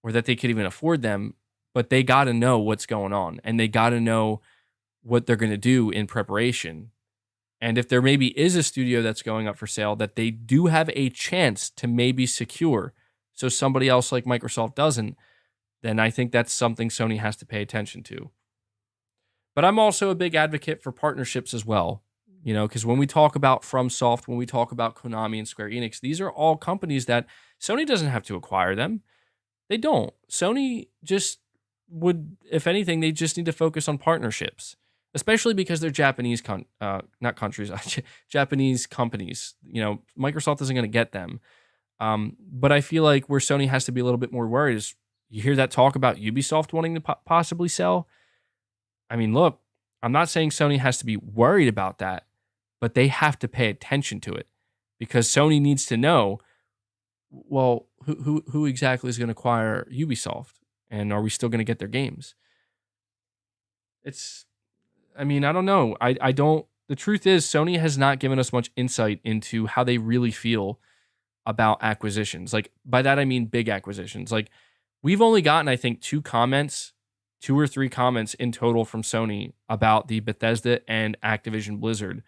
or that they could even afford them, but they got to know what's going on and they got to know what they're going to do in preparation. And if there maybe is a studio that's going up for sale that they do have a chance to maybe secure, so somebody else like Microsoft doesn't, then I think that's something Sony has to pay attention to. But I'm also a big advocate for partnerships as well, because when we talk about FromSoft, when we talk about Konami and Square Enix, these are all companies that Sony doesn't have to acquire them. They don't. Sony just would, if anything, they just need to focus on partnerships, especially because they're Japanese, not countries, Japanese companies. Microsoft isn't going to get them. But I feel like where Sony has to be a little bit more worried is you hear that talk about Ubisoft wanting to possibly sell. I mean, look, I'm not saying Sony has to be worried about that, but they have to pay attention to it because Sony needs to know, well, who exactly is going to acquire Ubisoft, and are we still going to get their games? I don't know. I don't. The truth is, Sony has not given us much insight into how they really feel about acquisitions. Like, by that I mean big acquisitions. Like, we've only gotten, I think, 2 comments 2 or 3 comments in total from Sony about the Bethesda and Activision Blizzard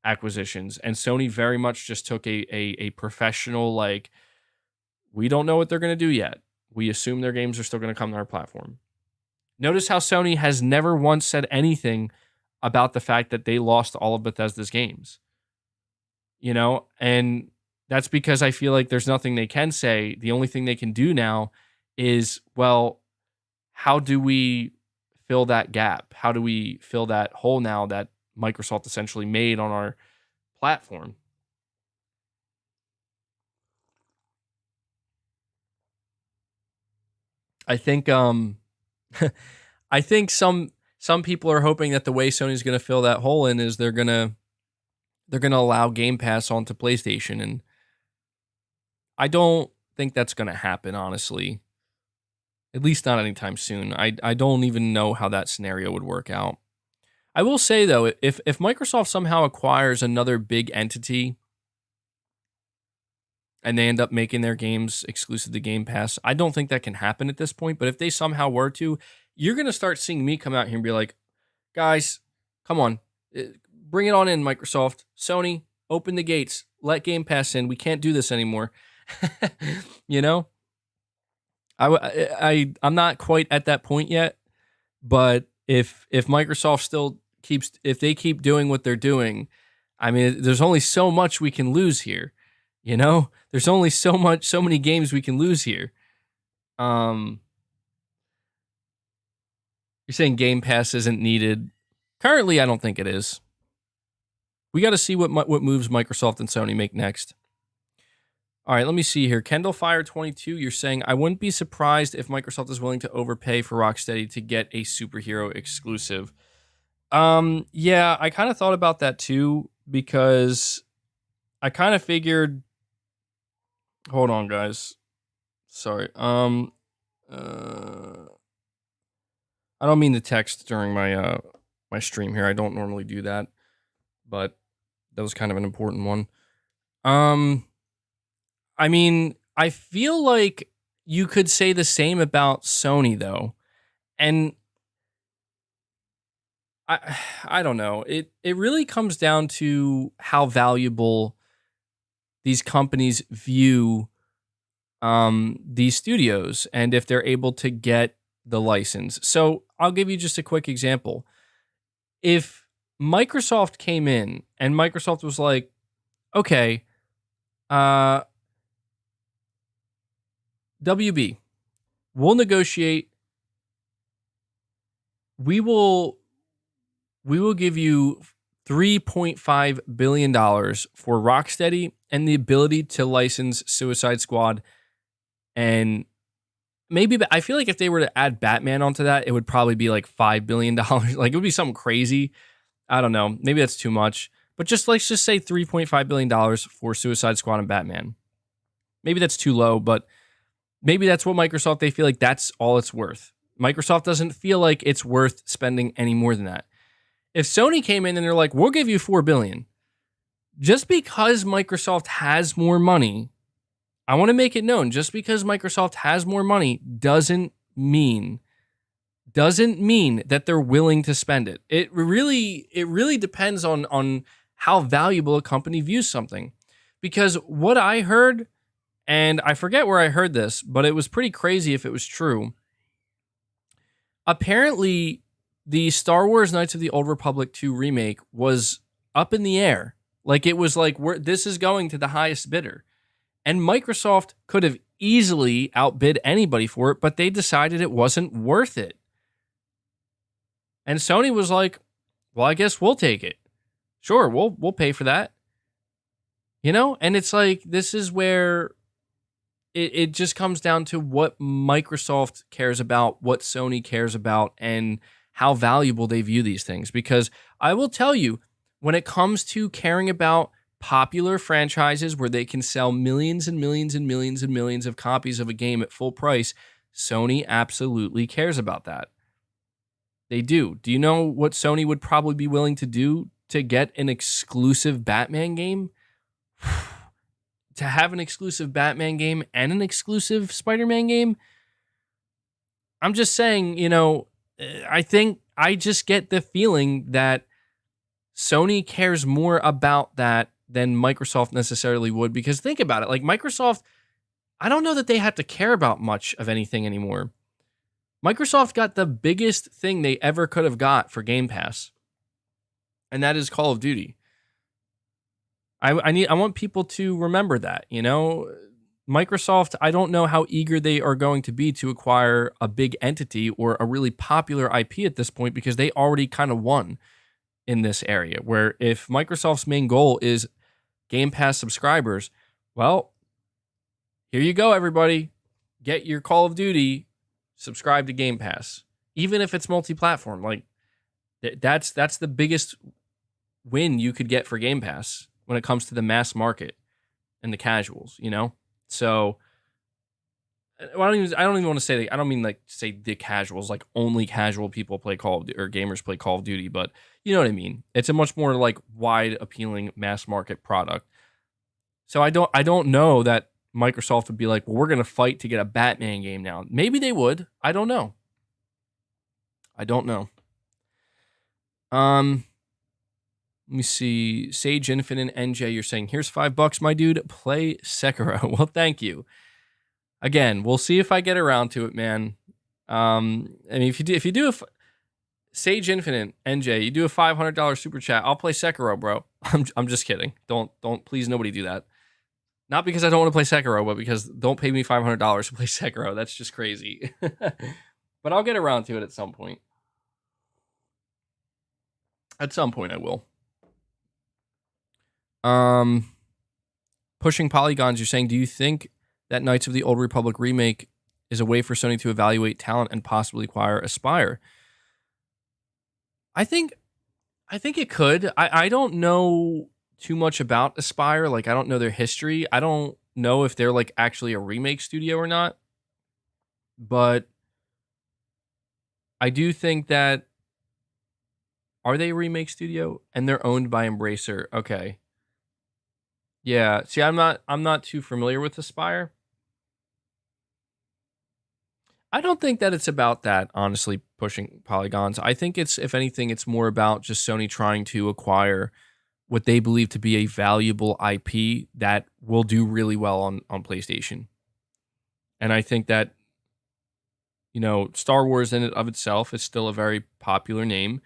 acquisitions. And Sony very much just took a professional, like, we don't know what they're going to do yet. We assume their games are still going to come to our platform. Notice how Sony has never once said anything about the fact that they lost all of Bethesda's games. And that's because I feel like there's nothing they can say. The only thing they can do now is, well, how do we fill that gap? How do we fill that hole now that Microsoft essentially made on our platform? I think I think some people are hoping that the way Sony's going to fill that hole in is they're going to allow Game Pass onto PlayStation, and I don't think that's going to happen, honestly. At least not anytime soon. I don't even know how that scenario would work out. I will say, though, if Microsoft somehow acquires another big entity and they end up making their games exclusive to Game Pass, I don't think that can happen at this point. But if they somehow were to, you're going to start seeing me come out here and be like, guys, come on, bring it on in, Microsoft. Sony, open the gates. Let Game Pass in. We can't do this anymore. I'm not quite at that point yet, but if Microsoft still if they keep doing what they're doing, I mean, there's only so much we can lose here. There's only so many games we can lose here. You're saying Game Pass isn't needed. Currently, I don't think it is. We got to see what moves Microsoft and Sony make next. All right, let me see here. Kendall Fire 22, you're saying, I wouldn't be surprised if Microsoft is willing to overpay for Rocksteady to get a superhero exclusive. Yeah, I kind of thought about that too, because I kind of figured. Hold on, guys. Sorry. I don't mean to text during my my stream here. I don't normally do that, but that was kind of an important one. I mean, I feel like you could say the same about Sony, though. And I don't know. It really comes down to how valuable these companies view these studios and if they're able to get the license. So I'll give you just a quick example. If Microsoft came in and Microsoft was like, okay, WB, we'll negotiate. We will give you $3.5 billion for Rocksteady and the ability to license Suicide Squad. And maybe, I feel like if they were to add Batman onto that, it would probably be like $5 billion. Like, it would be something crazy. I don't know. Maybe that's too much. But let's just say $3.5 billion for Suicide Squad and Batman. Maybe that's too low, but maybe that's what Microsoft, they feel like that's all it's worth. Microsoft doesn't feel like it's worth spending any more than that. If Sony came in and they're like, we'll give you $4 billion, just because Microsoft has more money, I want to make it known, just because Microsoft has more money doesn't mean that they're willing to spend it. It really depends on how valuable a company views something. Because what I heard, and I forget where I heard this, but it was pretty crazy if it was true. Apparently, the Star Wars Knights of the Old Republic 2 remake was up in the air. Like, it was like, this is going to the highest bidder. And Microsoft could have easily outbid anybody for it, but they decided it wasn't worth it. And Sony was like, well, I guess we'll take it. Sure, we'll pay for that. And it's like, this is where it just comes down to what Microsoft cares about, what Sony cares about, and how valuable they view these things. Because I will tell you, when it comes to caring about popular franchises where they can sell millions and millions and millions and millions of copies of a game at full price, Sony absolutely cares about that. They do. Do you know what Sony would probably be willing to do to get an exclusive Batman game? To have an exclusive Batman game and an exclusive Spider-Man game? I'm just saying, I think I just get the feeling that Sony cares more about that than Microsoft necessarily would, because think about it. Like Microsoft, I don't know that they have to care about much of anything anymore. Microsoft got the biggest thing they ever could have got for Game Pass, and that is Call of Duty. I want people to remember that, Microsoft, I don't know how eager they are going to be to acquire a big entity or a really popular IP at this point, because they already kind of won in this area, where if Microsoft's main goal is Game Pass subscribers, well, here you go, everybody. Get your Call of Duty, subscribe to Game Pass. Even if it's multi-platform, like that's the biggest win you could get for Game Pass when it comes to the mass market and the casuals, So I don't even want to say, I don't mean like say the casuals, like only casual people play Call of Duty or gamers play Call of Duty, but you know what I mean. It's a much more like wide appealing mass market product. So I don't know that Microsoft would be like, well, we're going to fight to get a Batman game now. Maybe they would. I don't know. Let me see. Sage Infinite NJ, you're saying, here's $5, my dude. Play Sekiro. Well, thank you. Again, we'll see if I get around to it, man. I mean, if you do Sage Infinite NJ, you do a $500 super chat, I'll play Sekiro, bro. I'm just kidding. Don't please nobody do that. Not because I don't want to play Sekiro, but because don't pay me $500 to play Sekiro. That's just crazy. But I'll get around to it at some point. At some point, I will. Pushing Polygons, you're saying, do you think that Knights of the Old Republic remake is a way for Sony to evaluate talent and possibly acquire Aspyr? I think it could. I don't know too much about Aspyr. Like, I don't know their history. I don't know if they're like actually a remake studio or not. But I do think that, are they a remake studio? And they're owned by Embracer. Okay. Yeah. See, I'm not too familiar with Aspyr. I don't think that it's about that, honestly, pushing Polygons. I think it's, if anything, it's more about just Sony trying to acquire what they believe to be a valuable IP that will do really well on PlayStation. And I think that, Star Wars in and of itself is still a very popular name.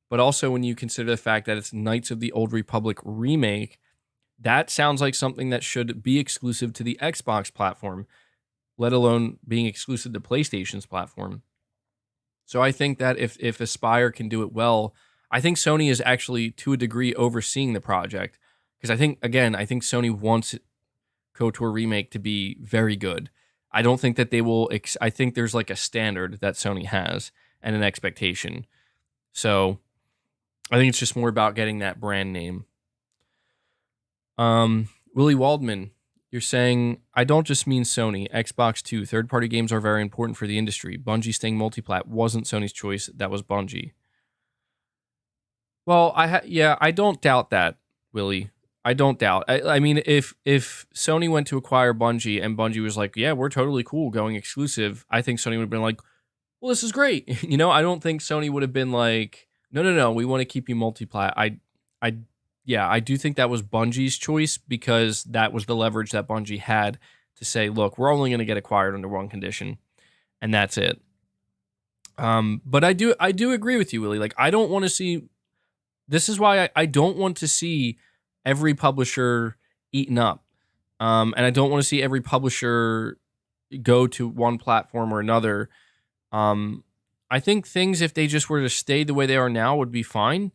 But also when you consider the fact that it's Knights of the Old Republic remake, that sounds like something that should be exclusive to the Xbox platform, let alone being exclusive to PlayStation's platform. So I think that if Aspyr can do it well, I think Sony is actually, to a degree, overseeing the project. Because I think Sony wants KOTOR Remake to be very good. I don't think that they will... I think there's like a standard that Sony has and an expectation. So I think it's just more about getting that brand name. Willie Waldman, you're saying, I don't just mean Sony, Xbox too. Third-party games are very important for the industry. Bungie staying multiplat wasn't Sony's choice. That was Bungie. Well, I don't doubt that, Willie. I don't doubt. I mean, if Sony went to acquire Bungie and Bungie was like, yeah, we're totally cool going exclusive, I think Sony would have been like, well, this is great. I don't think Sony would have been like, no, we want to keep you multiplat. I do think that was Bungie's choice, because that was the leverage that Bungie had to say, look, we're only going to get acquired under one condition, and that's it. But I do agree with you, Willie. Like, I don't want to see... This is why I don't want to see every publisher eaten up. And I don't want to see every publisher go to one platform or another. I think things, if they just were to stay the way they are now, would be fine.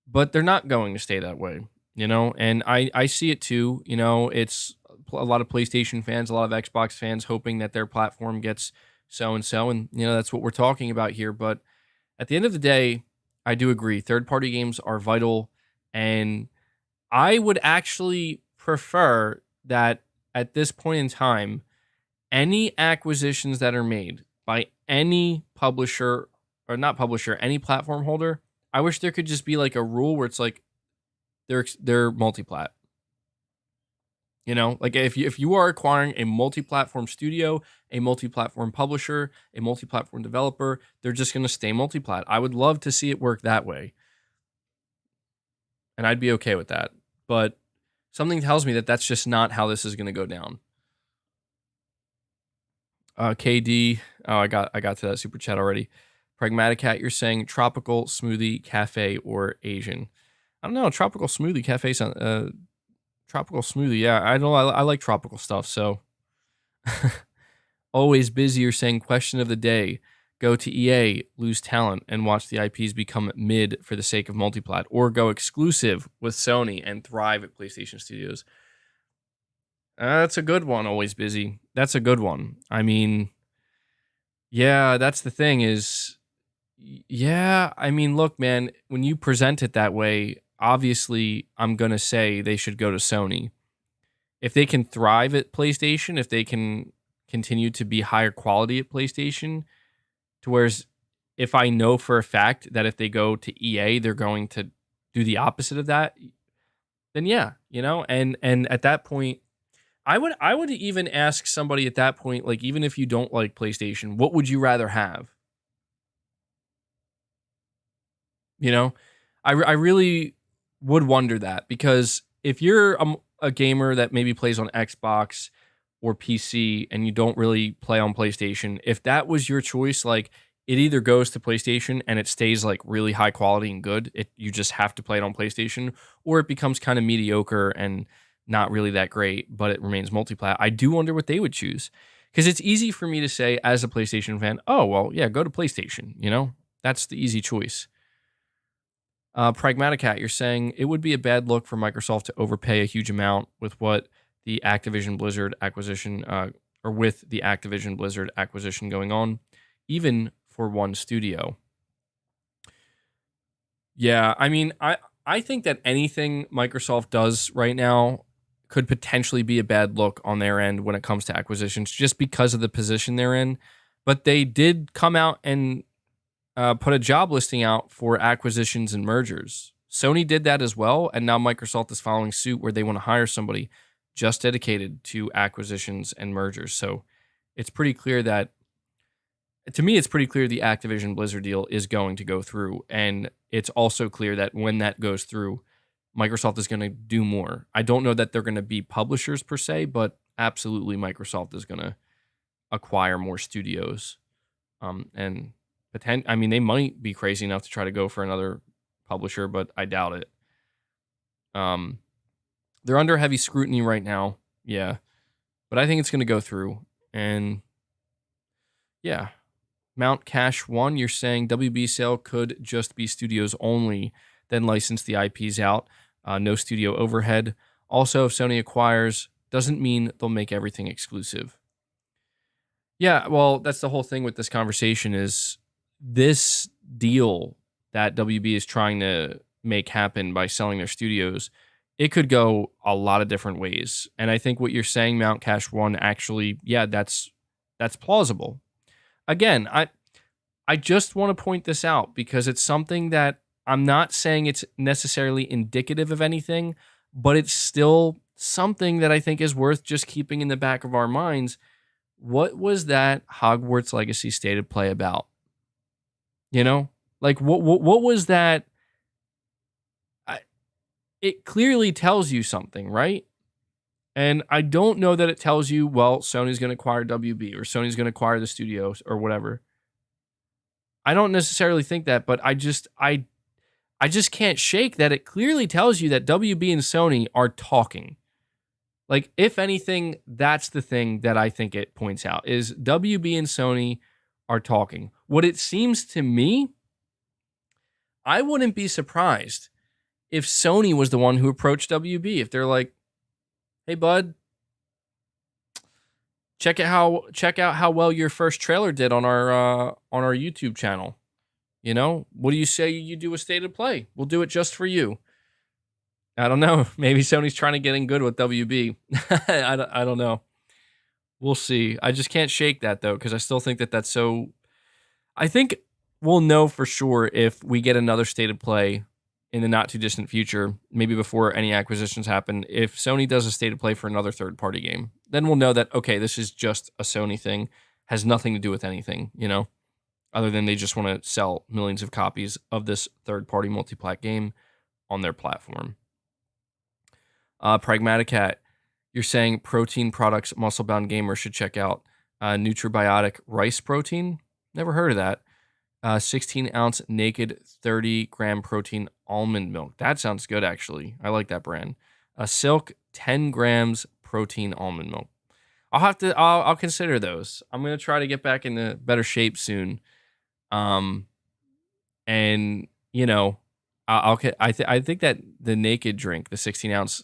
But they're not going to stay that way, And I see it too. It's a lot of PlayStation fans, a lot of Xbox fans hoping that their platform gets so-and-so. And, that's what we're talking about here. But at the end of the day, I do agree. Third-party games are vital, and I would actually prefer that at this point in time, any acquisitions that are made by any publisher, or not publisher, any platform holder, I wish there could just be like a rule where it's like they're multiplat. You know, like if you are acquiring a multi-platform studio, a multi-platform publisher, a multi-platform developer, they're just going to stay multi-plat. I would love to see it work that way, and I'd be okay with that. But something tells me that that's just not how this is going to go down. KD, oh, I got to that super chat already. Pragmatic Cat, you're saying tropical smoothie cafe or Asian. I don't know. Tropical smoothie cafe sound. Tropical smoothie. Yeah, I know. I like tropical stuff. So always busy. You're saying question of the day. Go to EA, lose talent, and watch the IPs become mid for the sake of multiplat, or go exclusive with Sony and thrive at PlayStation Studios. That's a good one. Always busy. That's a good one. I mean, yeah, that's the thing is, yeah, I mean, look, man, when you present it that way, obviously, I'm going to say they should go to Sony. If they can thrive at PlayStation, if they can continue to be higher quality at PlayStation, to whereas if I know for a fact that if they go to EA, they're going to do the opposite of that, then yeah, you know, and at that point, I would even ask somebody at that point, like even if you don't like PlayStation, what would you rather have? You know, I really would wonder that, because if you're a gamer that maybe plays on Xbox or PC and you don't really play on PlayStation, if that was your choice, like it either goes to PlayStation and it stays like really high quality and good, you just have to play it on PlayStation, or it becomes kind of mediocre and not really that great, but it remains multiplat. I do wonder what they would choose, because it's easy for me to say as a PlayStation fan, oh well, yeah, go to PlayStation. You know, that's the easy choice. Pragmatic Hat, you're saying it would be a bad look for Microsoft to overpay a huge amount with what the Activision Blizzard acquisition, or with the Activision Blizzard acquisition going on, even for one studio. Yeah, I mean, I think that anything Microsoft does right now could potentially be a bad look on their end when it comes to acquisitions, just because of the position they're in. But they did come out and put a job listing out for acquisitions and mergers. Sony did that as well, and now Microsoft is following suit where they want to hire somebody just dedicated to acquisitions and mergers. So it's pretty clear that, to me, it's pretty clear the Activision Blizzard deal is going to go through, and it's also clear that when that goes through, Microsoft is going to do more. I don't know that they're going to be publishers per se, but absolutely Microsoft is going to acquire more studios, and I mean, they might be crazy enough to try to go for another publisher, but I doubt it. They're under heavy scrutiny right now, yeah, but I think it's going to go through. And yeah, Mount Cash 1, you're saying WB sale could just be studios only, then license the IPs out, no studio overhead. Also, if Sony acquires, doesn't mean they'll make everything exclusive. Yeah, well, that's the whole thing with this conversation is this deal that WB is trying to make happen by selling their studios, it could go a lot of different ways. And I think what you're saying, Mount Cash 1, actually, yeah, that's plausible. Again, I just want to point this out because it's something that I'm not saying it's necessarily indicative of anything, but it's still something that I think is worth just keeping in the back of our minds. What was that Hogwarts Legacy State of Play about? You know, like what was that? It clearly tells you something, right? And I don't know that it tells you, well, Sony's going to acquire WB or Sony's going to acquire the studios or whatever. I don't necessarily think that, but I just can't shake that it clearly tells you that WB and Sony are talking. Like, if anything, that's the thing that I think it points out is WB and Sony are talking. What it seems to me, I wouldn't be surprised if Sony was the one who approached WB. If they're like, hey, bud, check out how well your first trailer did on our YouTube channel. You know, what do you say you do a state of play? We'll do it just for you. I don't know. Maybe Sony's trying to get in good with WB. I don't know. We'll see. I just can't shake that, though, because I still think that that's so... I think we'll know for sure if we get another state of play in the not too distant future, maybe before any acquisitions happen, if Sony does a state of play for another third party game, then we'll know that, okay, this is just a Sony thing, has nothing to do with anything, other than they just want to sell millions of copies of this third party multi-plat game on their platform. Pragmaticat, you're saying protein products muscle-bound gamers should check out. Nutribiotic rice protein? Never heard of that. 16-ounce naked 30-gram protein almond milk. That sounds good, actually. I like that brand. Silk 10 grams protein almond milk. I'll consider those. I'm going to try to get back into better shape soon. And, I think that the naked drink, the 16-ounce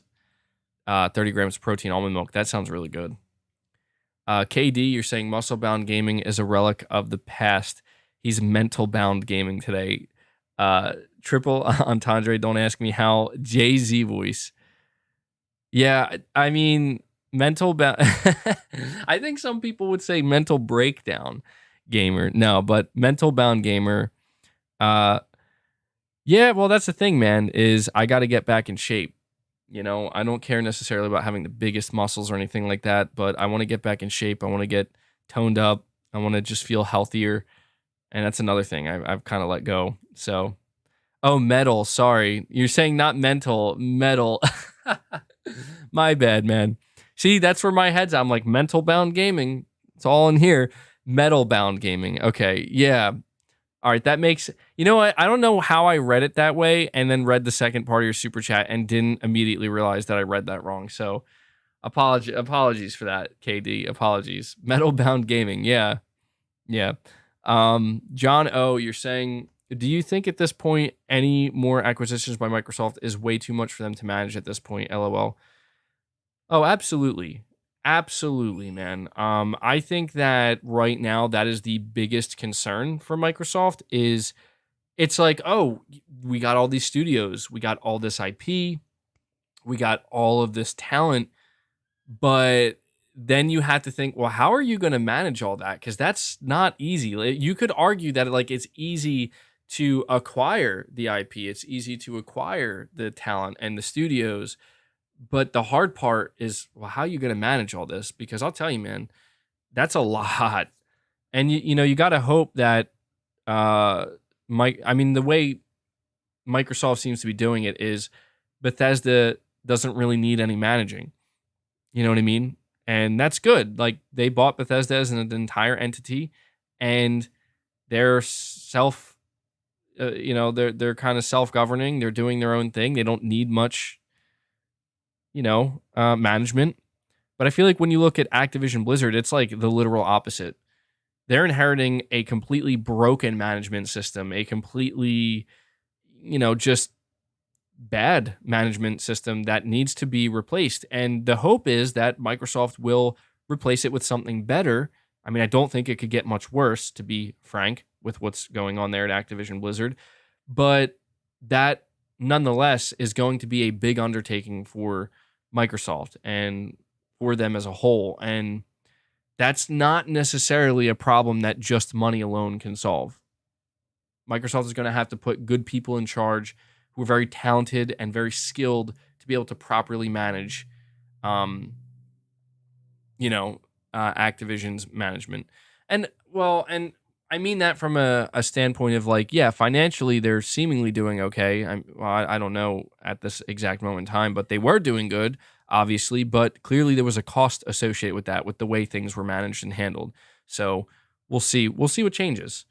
30 grams protein almond milk, that sounds really good. KD, you're saying muscle-bound gaming is a relic of the past. He's mental-bound gaming today. Triple entendre, don't ask me how. Jay-Z voice. Yeah, I mean, mental-bound... I think some people would say mental breakdown gamer. No, but mental-bound gamer. Yeah, well, that's the thing, man, is I got to get back in shape. I don't care necessarily about having the biggest muscles or anything like that, but I want to get back in shape. I want to get toned up. I want to just feel healthier. And that's another thing I've kind of let go. So, metal. Sorry. You're saying not mental, metal. My bad, man. See, that's where my head's at. I'm like, mental bound gaming. It's all in here. Metal bound gaming. Okay. Yeah. All right. That makes, you know what? I don't know how I read it that way and then read the second part of your super chat and didn't immediately realize that I read that wrong. So apologies for that, KD. Apologies. Metal bound gaming. Yeah. Yeah. John O, you're saying, do you think at this point any more acquisitions by Microsoft is way too much for them to manage at this point? LOL. Oh, absolutely. Absolutely, man. I think that right now that is the biggest concern for Microsoft is it's like, oh, we got all these studios, we got all this IP, we got all of this talent, but then you have to think, well, how are you going to manage all that? Because that's not easy. You could argue that it's easy to acquire the IP. It's easy to acquire the talent and the studios. But the hard part is, well, how are you going to manage all this? Because I'll tell you, man, that's a lot. And, you got to hope that, the way Microsoft seems to be doing it is Bethesda doesn't really need any managing. You know what I mean? And that's good. Like, they bought Bethesda as an entire entity, and they're they're kind of self-governing. They're doing their own thing. They don't need much, management. But I feel like when you look at Activision Blizzard, it's like the literal opposite. They're inheriting a completely broken management system, a completely, just bad management system that needs to be replaced. And the hope is that Microsoft will replace it with something better. I mean, I don't think it could get much worse, to be frank, with what's going on there at Activision Blizzard. But that, nonetheless, is going to be a big undertaking for Microsoft and for them as a whole. And that's not necessarily a problem that just money alone can solve. Microsoft is going to have to put good people in charge who are very talented and very skilled to be able to properly manage, Activision's management. And I mean that from a standpoint of like, yeah, financially they're seemingly doing okay. I don't know at this exact moment in time, but they were doing good, obviously. But clearly there was a cost associated with that, with the way things were managed and handled. So we'll see. We'll see what changes.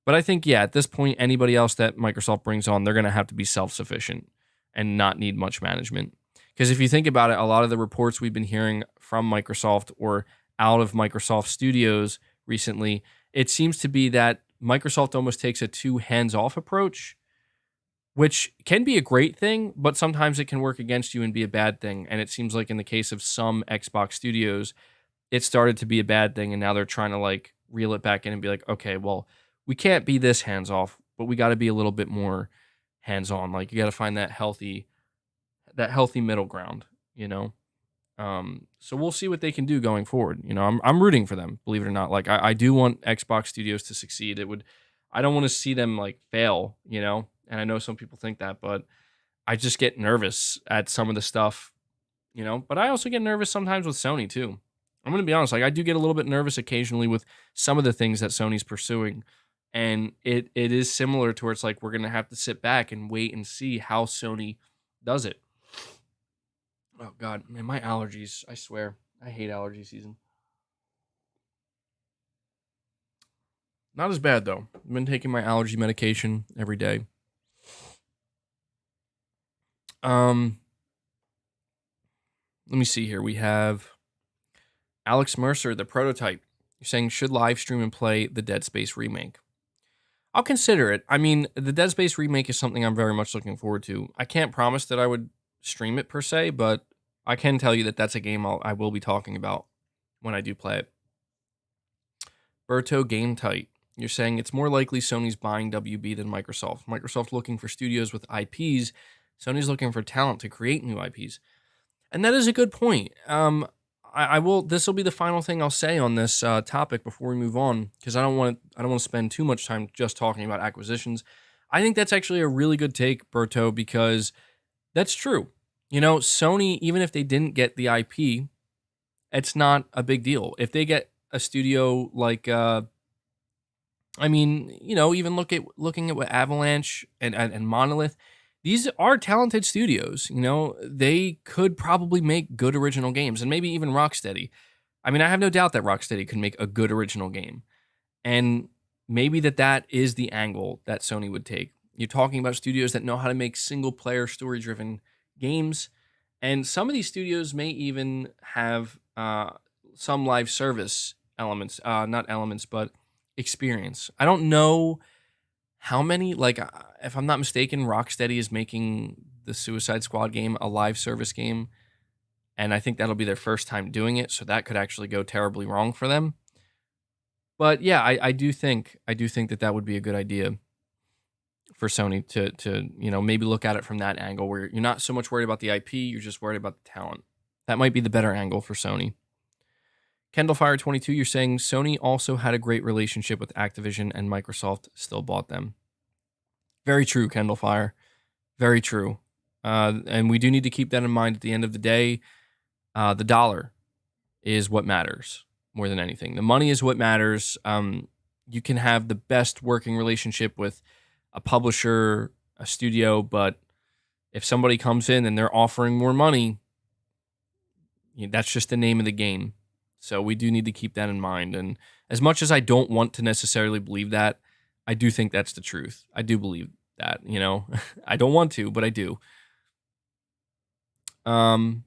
But I think, yeah, at this point, anybody else that Microsoft brings on, they're going to have to be self-sufficient and not need much management. Because if you think about it, a lot of the reports we've been hearing from Microsoft or out of Microsoft Studios recently, it seems to be that Microsoft almost takes a too hands-off approach, which can be a great thing, but sometimes it can work against you and be a bad thing. And it seems like in the case of some Xbox studios, it started to be a bad thing, and now they're trying to like reel it back in and be like, okay, well, we can't be this hands-off, but we got to be a little bit more hands-on. Like, you got to find that healthy middle ground, So we'll see what they can do going forward. I'm rooting for them, believe it or not. Like, I do want Xbox Studios to succeed. I don't want to see them like fail, And I know some people think that, but I just get nervous at some of the stuff, but I also get nervous sometimes with Sony too. I'm going to be honest, like I do get a little bit nervous occasionally with some of the things that Sony's pursuing. And it is similar to where it's like we're going to have to sit back and wait and see how Sony does it. Oh God, man, my allergies, I swear. I hate allergy season. Not as bad though. I've been taking my allergy medication every day. Um, Let me see here. We have Alex Mercer, the prototype. You're saying should live stream and play the Dead Space remake. I'll consider it. I mean, the Dead Space remake is something I'm very much looking forward to. I can't promise that I would stream it per se, but I can tell you that that's a game I will be talking about when I do play it. Berto Game Tight. You're saying it's more likely Sony's buying WB than Microsoft. Microsoft looking for studios with IPs. Sony's looking for talent to create new IPs. And that is a good point. I will. This will be the final thing I'll say on this topic before we move on, because I don't want to spend too much time just talking about acquisitions. I think that's actually a really good take, Berto, because that's true. Sony, even if they didn't get the IP, it's not a big deal. If they get a studio like, even looking at what Avalanche and Monolith. These are talented studios. They could probably make good original games, and maybe even Rocksteady. I mean, I have no doubt that Rocksteady could make a good original game. And maybe that is the angle that Sony would take. You're talking about studios that know how to make single-player, story-driven games. And some of these studios may even have some live service elements. Not elements, but experience. I don't know how many, if I'm not mistaken, Rocksteady is making the Suicide Squad game a live service game, and I think that'll be their first time doing it, so that could actually go terribly wrong for them. But yeah, I do think that would be a good idea for Sony to maybe look at it from that angle, where you're not so much worried about the IP, you're just worried about the talent. That might be the better angle for Sony. Kendallfire22, you're saying Sony also had a great relationship with Activision and Microsoft still bought them. Very true, Kendallfire. Very true. And we do need to keep that in mind at the end of the day. The dollar is what matters more than anything. The money is what matters. You can have the best working relationship with a publisher, a studio, but if somebody comes in and they're offering more money, that's just the name of the game. So we do need to keep that in mind. And as much as I don't want to necessarily believe that, I do think that's the truth. I do believe that, I don't want to, but I do. Zanarcan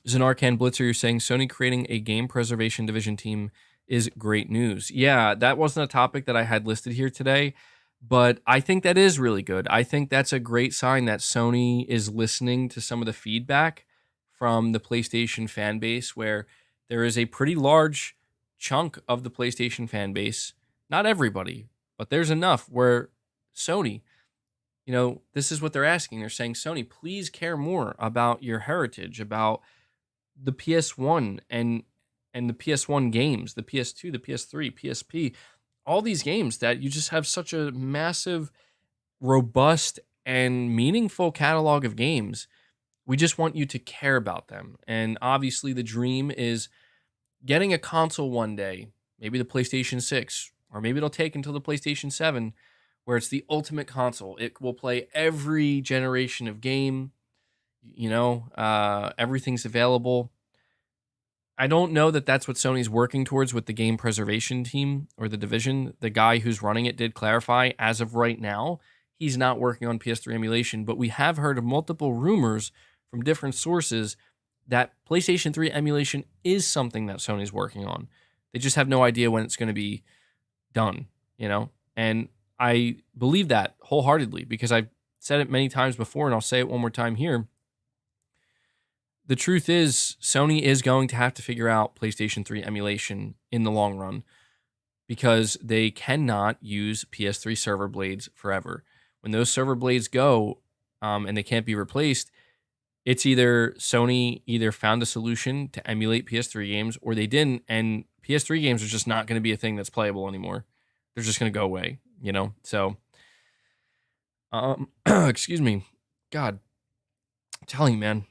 Blitzer, you're saying Sony creating a game preservation division team is great news. Yeah, that wasn't a topic that I had listed here today, but I think that is really good. I think that's a great sign that Sony is listening to some of the feedback from the PlayStation fan base, where there is a pretty large chunk of the PlayStation fan base, not everybody, but there's enough where Sony, this is what they're asking. They're saying, Sony, please care more about your heritage, about the PS1 and the PS1 games, the PS2, the PS3, PSP, all these games that you just have such a massive, robust, and meaningful catalog of games. We just want you to care about them. And obviously the dream is getting a console one day, maybe the PlayStation 6, or maybe it'll take until the PlayStation 7, where it's the ultimate console. It will play every generation of game, everything's available. I don't know that that's what Sony's working towards with the game preservation team or the division. The guy who's running it did clarify, as of right now, he's not working on PS3 emulation, but we have heard of multiple rumors from different sources that PlayStation 3 emulation is something that Sony's working on. They just have no idea when it's going to be done, And I believe that wholeheartedly because I've said it many times before, and I'll say it one more time here. The truth is, Sony is going to have to figure out PlayStation 3 emulation in the long run because they cannot use PS3 server blades forever. When those server blades go and they can't be replaced, it's either Sony found a solution to emulate PS3 games or they didn't, and PS3 games are just not going to be a thing that's playable anymore. They're just going to go away, So Excuse me. God, I'm telling you, man.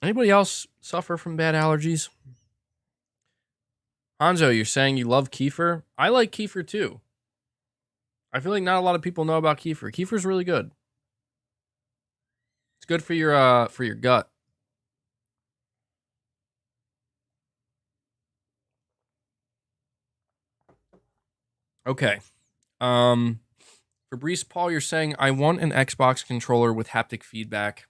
Anybody else suffer from bad allergies? Hanzo, you're saying you love kefir? I like kefir too. I feel like not a lot of people know about kefir. Kefir's really good. It's good for your gut. Okay. Fabrice Paul, you're saying I want an Xbox controller with haptic feedback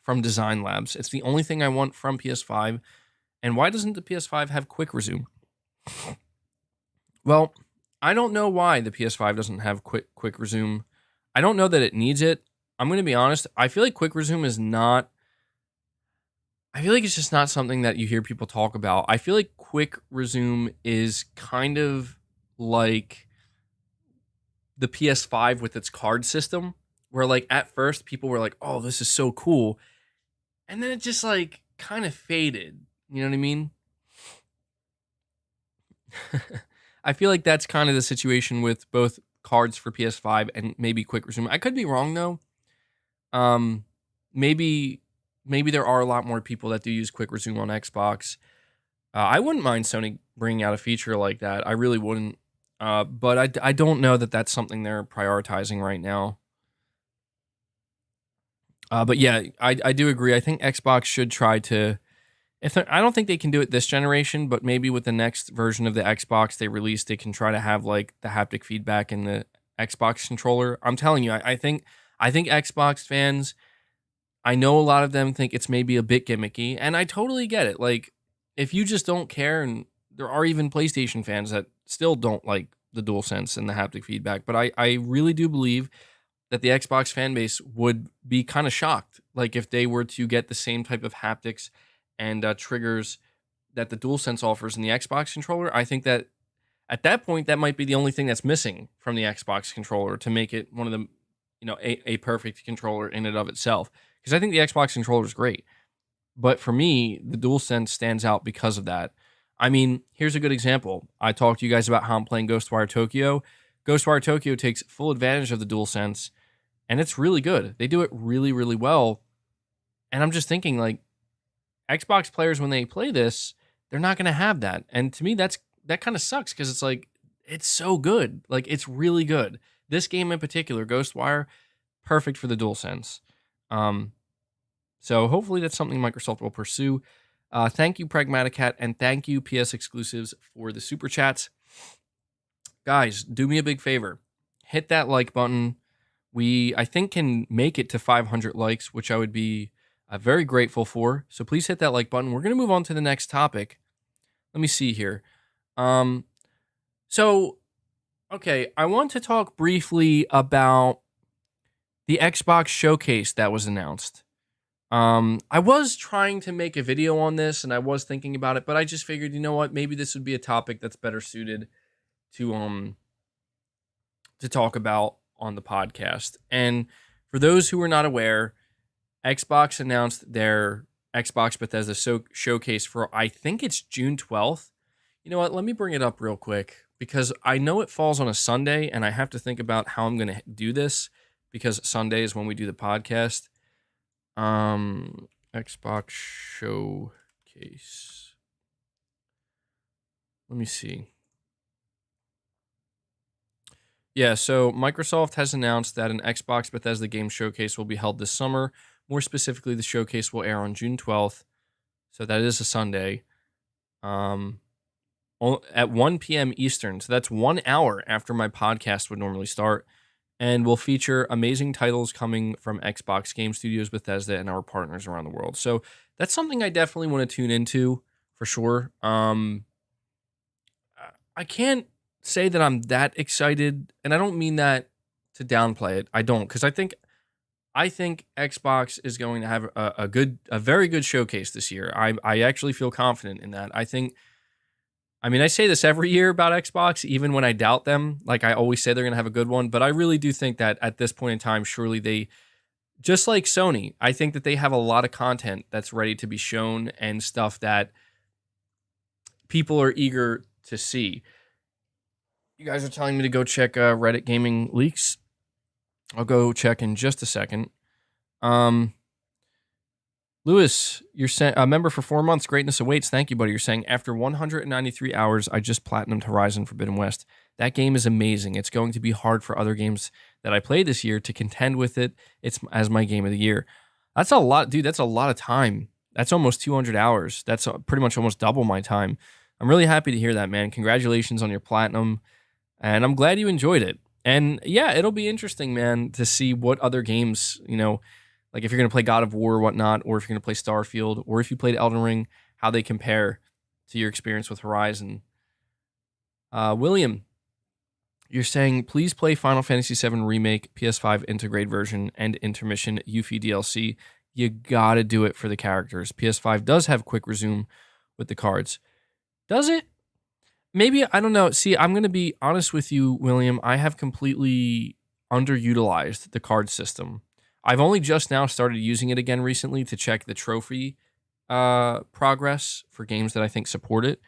from Design Labs. It's the only thing I want from PS5. And why doesn't the PS5 have quick resume? Well, I don't know why the PS5 doesn't have quick resume. I don't know that it needs it. I'm going to be honest. I feel like quick resume is not. I feel like it's just not something that you hear people talk about. I feel like quick resume is kind of like the PS5 with its card system, where like at first people were like, "Oh, this is so cool," and then it just like kind of faded. You know what I mean? I feel like that's kind of the situation with both cards for PS5 and maybe quick resume. I could be wrong though. Um, maybe there are a lot more people that do use quick resume on Xbox. I wouldn't mind Sony bringing out a feature like that. I really wouldn't. But I don't know that that's something they're prioritizing right now. But yeah, I do agree. I think Xbox should try to. I don't think they can do it this generation, but maybe with the next version of the Xbox they release, they can try to have like the haptic feedback in the Xbox controller. I'm telling you, I think Xbox fans, I know a lot of them think it's maybe a bit gimmicky, and I totally get it. Like, if you just don't care, and there are even PlayStation fans that still don't like the DualSense and the haptic feedback, but I really do believe that the Xbox fan base would be kind of shocked, like if they were to get the same type of haptics and triggers that the DualSense offers in the Xbox controller. I think that at that point, that might be the only thing that's missing from the Xbox controller to make it one of the, a perfect controller in and of itself. Because I think the Xbox controller is great. But for me, the DualSense stands out because of that. I mean, here's a good example. I talked to you guys about how I'm playing Ghostwire Tokyo. Ghostwire Tokyo takes full advantage of the DualSense, and it's really good. They do it really, really well. And I'm just thinking, like, Xbox players, when they play this, they're not going to have that. And to me, that kind of sucks because it's like, it's so good. Like, it's really good. This game in particular, Ghostwire, perfect for the DualSense. So hopefully that's something Microsoft will pursue. Thank you, Pragmaticat, and thank you, PS Exclusives, for the super chats. Guys, do me a big favor. Hit that like button. We, I think, can make it to 500 likes, which I would be very grateful for. So please hit that like button. We're going to move on to the next topic. Let me see here. Okay, I want to talk briefly about the Xbox showcase that was announced. I was trying to make a video on this and I was thinking about it, but I just figured, you know what, maybe this would be a topic that's better suited to talk about on the podcast. And for those who are not aware, Xbox announced their Xbox Bethesda showcase for, I think it's June 12th. You know what? Let me bring it up real quick because I know it falls on a Sunday and I have to think about how I'm going to do this because Sunday is when we do the podcast. Xbox showcase. Let me see. Yeah, so Microsoft has announced that an Xbox Bethesda game showcase will be held this summer. More specifically, the showcase will air on June 12th. So that is a Sunday. At 1 p.m. Eastern. So that's 1 hour after my podcast would normally start. And will feature amazing titles coming from Xbox Game Studios, Bethesda, and our partners around the world. So that's something I definitely want to tune into for sure. I can't say that I'm that excited, and I don't mean that to downplay it. I don't, because I think Xbox is going to have a very good showcase this year. I actually feel confident in that. I say this every year about Xbox, even when I doubt them. Like, I always say they're going to have a good one, but I really do think that at this point in time, surely they, just like Sony, I think that they have a lot of content that's ready to be shown and stuff that people are eager to see. You guys are telling me to go check Reddit gaming leaks. I'll go check in just a second. Lewis, you're saying a member for 4 months. Greatness awaits. Thank you, buddy. You're saying after 193 hours, I just platinumed Horizon Forbidden West. That game is amazing. It's going to be hard for other games that I played this year to contend with it. It's as my game of the year. That's a lot, dude. That's a lot of time. That's almost 200 hours. That's pretty much almost double my time. I'm really happy to hear that, man. Congratulations on your platinum, and I'm glad you enjoyed it. And yeah, it'll be interesting, man, to see what other games, like if you're going to play God of War or whatnot, or if you're going to play Starfield, or if you played Elden Ring, how they compare to your experience with Horizon. William, you're saying, please play Final Fantasy VII Remake, PS5 Integrate version, and Intermission Yuffie DLC. You gotta do it for the characters. PS5 does have quick resume with the cards. Does it? Maybe, I don't know. See, I'm going to be honest with you, William. I have completely underutilized the card system. I've only just now started using it again recently to check the trophy progress for games that I think support it.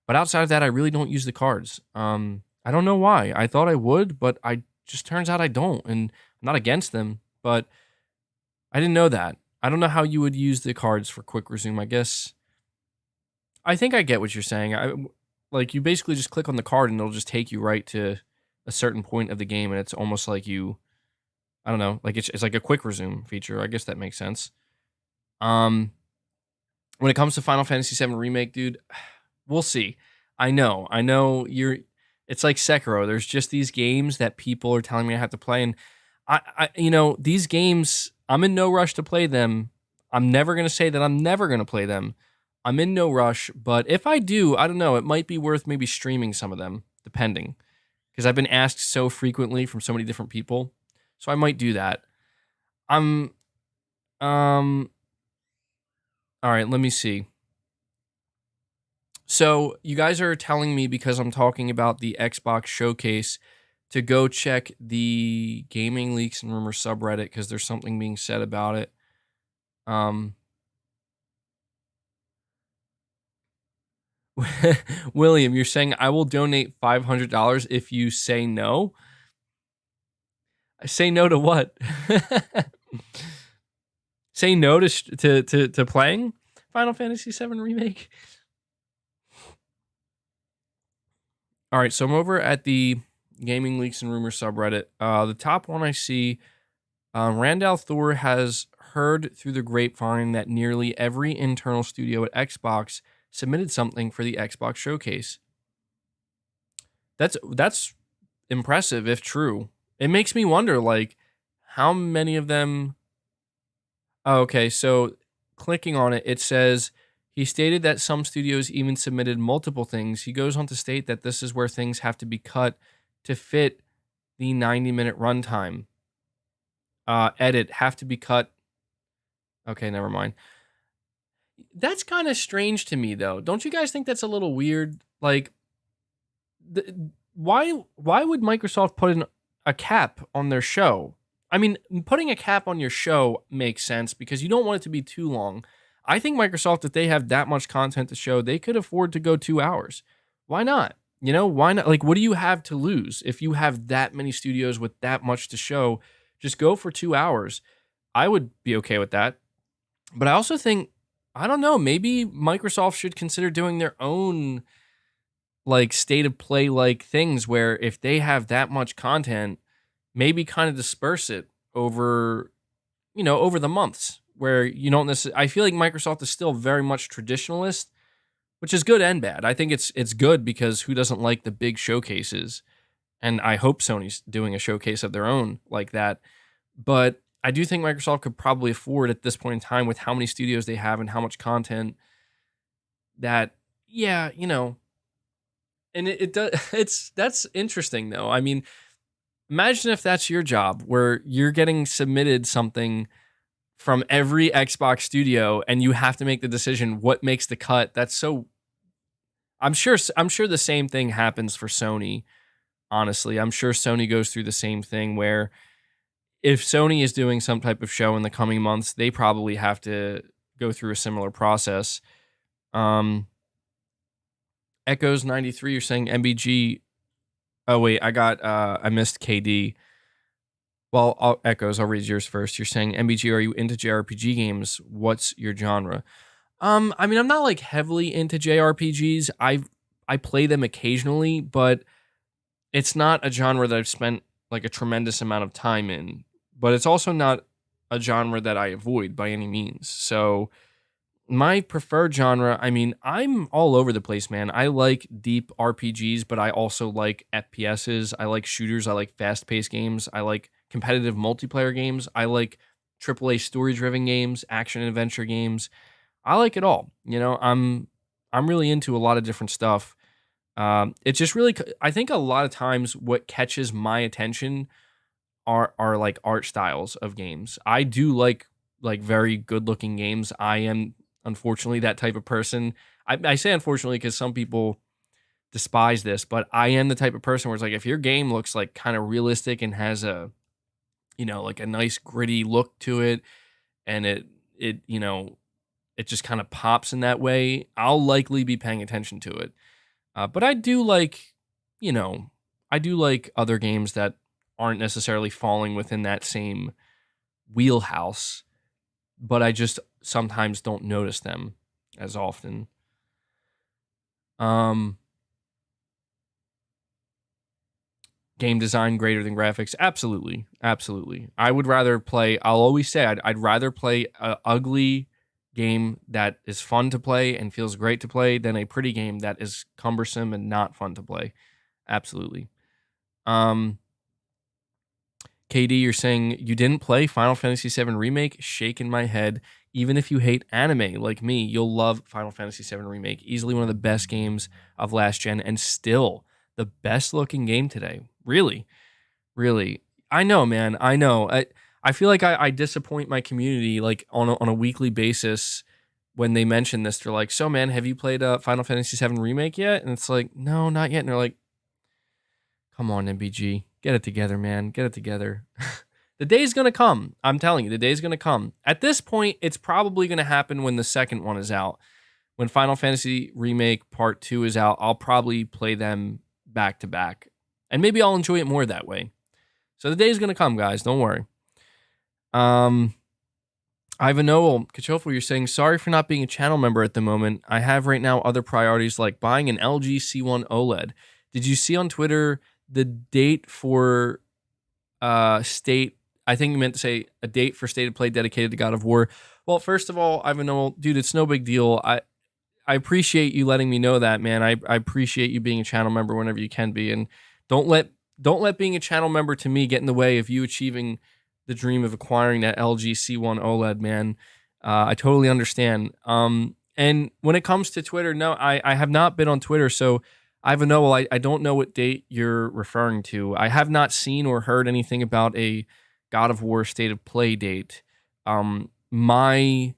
But outside of that, I really don't use the cards. I don't know why. I thought I would, but I just turns out I don't. And I'm not against them, but I didn't know that. I don't know how you would use the cards for quick resume. I guess I think I get what you're saying. Like you basically just click on the card and it'll just take you right to a certain point of the game, and it's almost like I don't know, like it's like a quick resume feature. I guess that makes sense. When it comes to Final Fantasy VII Remake, dude, we'll see. I know it's like Sekiro. There's just these games that people are telling me I have to play, and these games, I'm in no rush to play them. I'm never going to say that I'm never going to play them. I'm in no rush, but if I do, I don't know, it might be worth maybe streaming some of them, depending. Because I've been asked so frequently from so many different people. So I might do that. All right, let me see. So you guys are telling me, because I'm talking about the Xbox showcase, to go check the Gaming Leaks and Rumors subreddit because there's something being said about it. William, you're saying I will donate $500 if you say no? I say no to what? Say no to playing Final Fantasy VII Remake? All right, so I'm over at the Gaming Leaks and Rumors subreddit. The top one I see, Randall Thor has heard through the grapevine that nearly every internal studio at Xbox submitted something for the Xbox showcase. That's impressive if true. It makes me wonder, like, how many of them... Oh, okay, so clicking on it, it says, he stated that some studios even submitted multiple things. He goes on to state that this is where things have to be cut to fit the 90-minute runtime. Edit, have to be cut. Okay, never mind. That's kind of strange to me, though. Don't you guys think that's a little weird? Like, why would Microsoft put in a cap on their show? I mean, putting a cap on your show makes sense because you don't want it to be too long. I think Microsoft, if they have that much content to show, they could afford to go 2 hours. Why not? Why not? Like, what do you have to lose if you have that many studios with that much to show? Just go for 2 hours. I would be okay with that. But I also think, I don't know, maybe Microsoft should consider doing their own like state of play like things where if they have that much content, maybe kind of disperse it over, over the months where you don't necessarily, I feel like Microsoft is still very much traditionalist, which is good and bad. I think it's good because who doesn't like the big showcases? And I hope Sony's doing a showcase of their own like that. But I do think Microsoft could probably afford at this point in time with how many studios they have and how much content that, yeah, and it does, that's interesting though. I mean, imagine if that's your job where you're getting submitted something from every Xbox studio and you have to make the decision what makes the cut. That's so, I'm sure the same thing happens for Sony. Honestly, I'm sure Sony goes through the same thing where if Sony is doing some type of show in the coming months, they probably have to go through a similar process. Echoes 93, you're saying MBG Oh wait, I missed KD. Well, Echoes, I'll read yours first. You're saying, MBG, are you into JRPG games? What's your genre? I mean, I'm not like heavily into JRPGs. I play them occasionally, but it's not a genre that I've spent like a tremendous amount of time in. But it's also not a genre that I avoid by any means. So my preferred genre, I mean, I'm all over the place, man. I like deep RPGs, but I also like FPSs. I like shooters. I like fast-paced games. I like competitive multiplayer games. I like AAA story-driven games, action and adventure games. I like it all. I'm really into a lot of different stuff. It's just really, I think a lot of times what catches my attention are like art styles of games. I do like very good looking games. I am unfortunately that type of person. I say unfortunately because some people despise this, but I am the type of person where it's like if your game looks like kind of realistic and has a like a nice gritty look to it, and it just kind of pops in that way, I'll likely be paying attention to it. But you know, I do like other games that aren't necessarily falling within that same wheelhouse, but I just sometimes don't notice them as often. Um, Game design greater than graphics, absolutely, absolutely. I would rather play. I'll always say I'd rather play a ugly game that is fun to play and feels great to play than a pretty game that is cumbersome and not fun to play. Absolutely. Um, KD, you're saying you didn't play Final Fantasy VII Remake? Shaking my head. Even if you hate anime like me, you'll love Final Fantasy VII Remake. Easily one of the best games of last gen and still the best looking game today. Really, really. I know, man. I know. I feel like I disappoint my community like on a weekly basis when they mention this. They're like, so man, have you played Final Fantasy VII Remake yet? And it's like, no, not yet. And they're like, come on, MBG. Get it together, man. Get it together. The day's going to come. I'm telling you, the day's going to come. At this point, it's probably going to happen when the second one is out. When Final Fantasy Remake Part 2 is out, I'll probably play them back to back. And maybe I'll enjoy it more that way. So the day's going to come, guys. Don't worry. Ivan Noel, Kachofo, you're saying, sorry for not being a channel member at the moment. I have right now other priorities like buying an LG C1 OLED. Did you see on Twitter the date for state? I think you meant to say a date for State of Play dedicated to God of War. Well, first of all, Ivan Noel, dude, it's no big deal. I appreciate you letting me know that, man. I appreciate you being a channel member whenever you can be, and don't let being a channel member to me get in the way of you achieving the dream of acquiring that LG C1 OLED, man. I totally understand. And when it comes to Twitter, no, I have not been on Twitter, so Ivan Noel, I don't know what date you're referring to. I have not seen or heard anything about a God of War State of Play date. My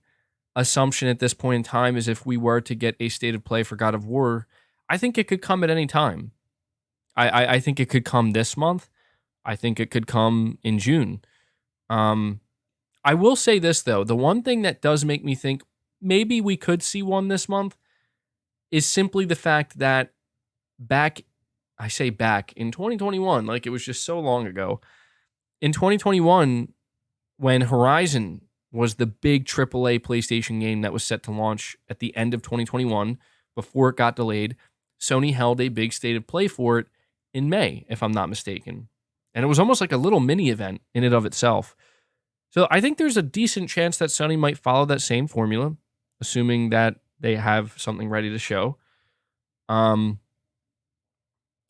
assumption at this point in time is if we were to get a State of Play for God of War, I think it could come at any time. I think it could come this month. I think it could come in June. I will say this, though. The one thing that does make me think maybe we could see one this month is simply the fact that I say back in 2021, like it was just so long ago. In 2021, when Horizon was the big AAA PlayStation game that was set to launch at the end of 2021, before it got delayed, Sony held a big State of Play for it in May, if I'm not mistaken. And it was almost like a little mini event in and of itself. So I think there's a decent chance that Sony might follow that same formula, assuming that they have something ready to show.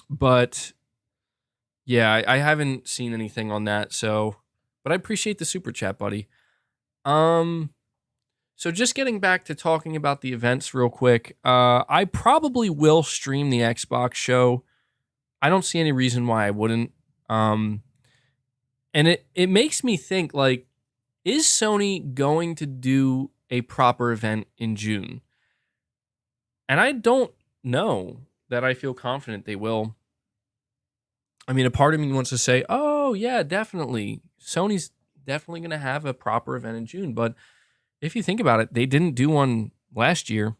But yeah, I haven't seen anything on that. So, but I appreciate the super chat, buddy. So just getting back to talking about the events real quick. I probably will stream the Xbox show. I don't see any reason why I wouldn't. And it makes me think, like, is Sony going to do a proper event in June? And I don't know that I feel confident they will. I mean, a part of me wants to say, oh, yeah, definitely. Sony's definitely going to have a proper event in June. But if you think about it, they didn't do one last year.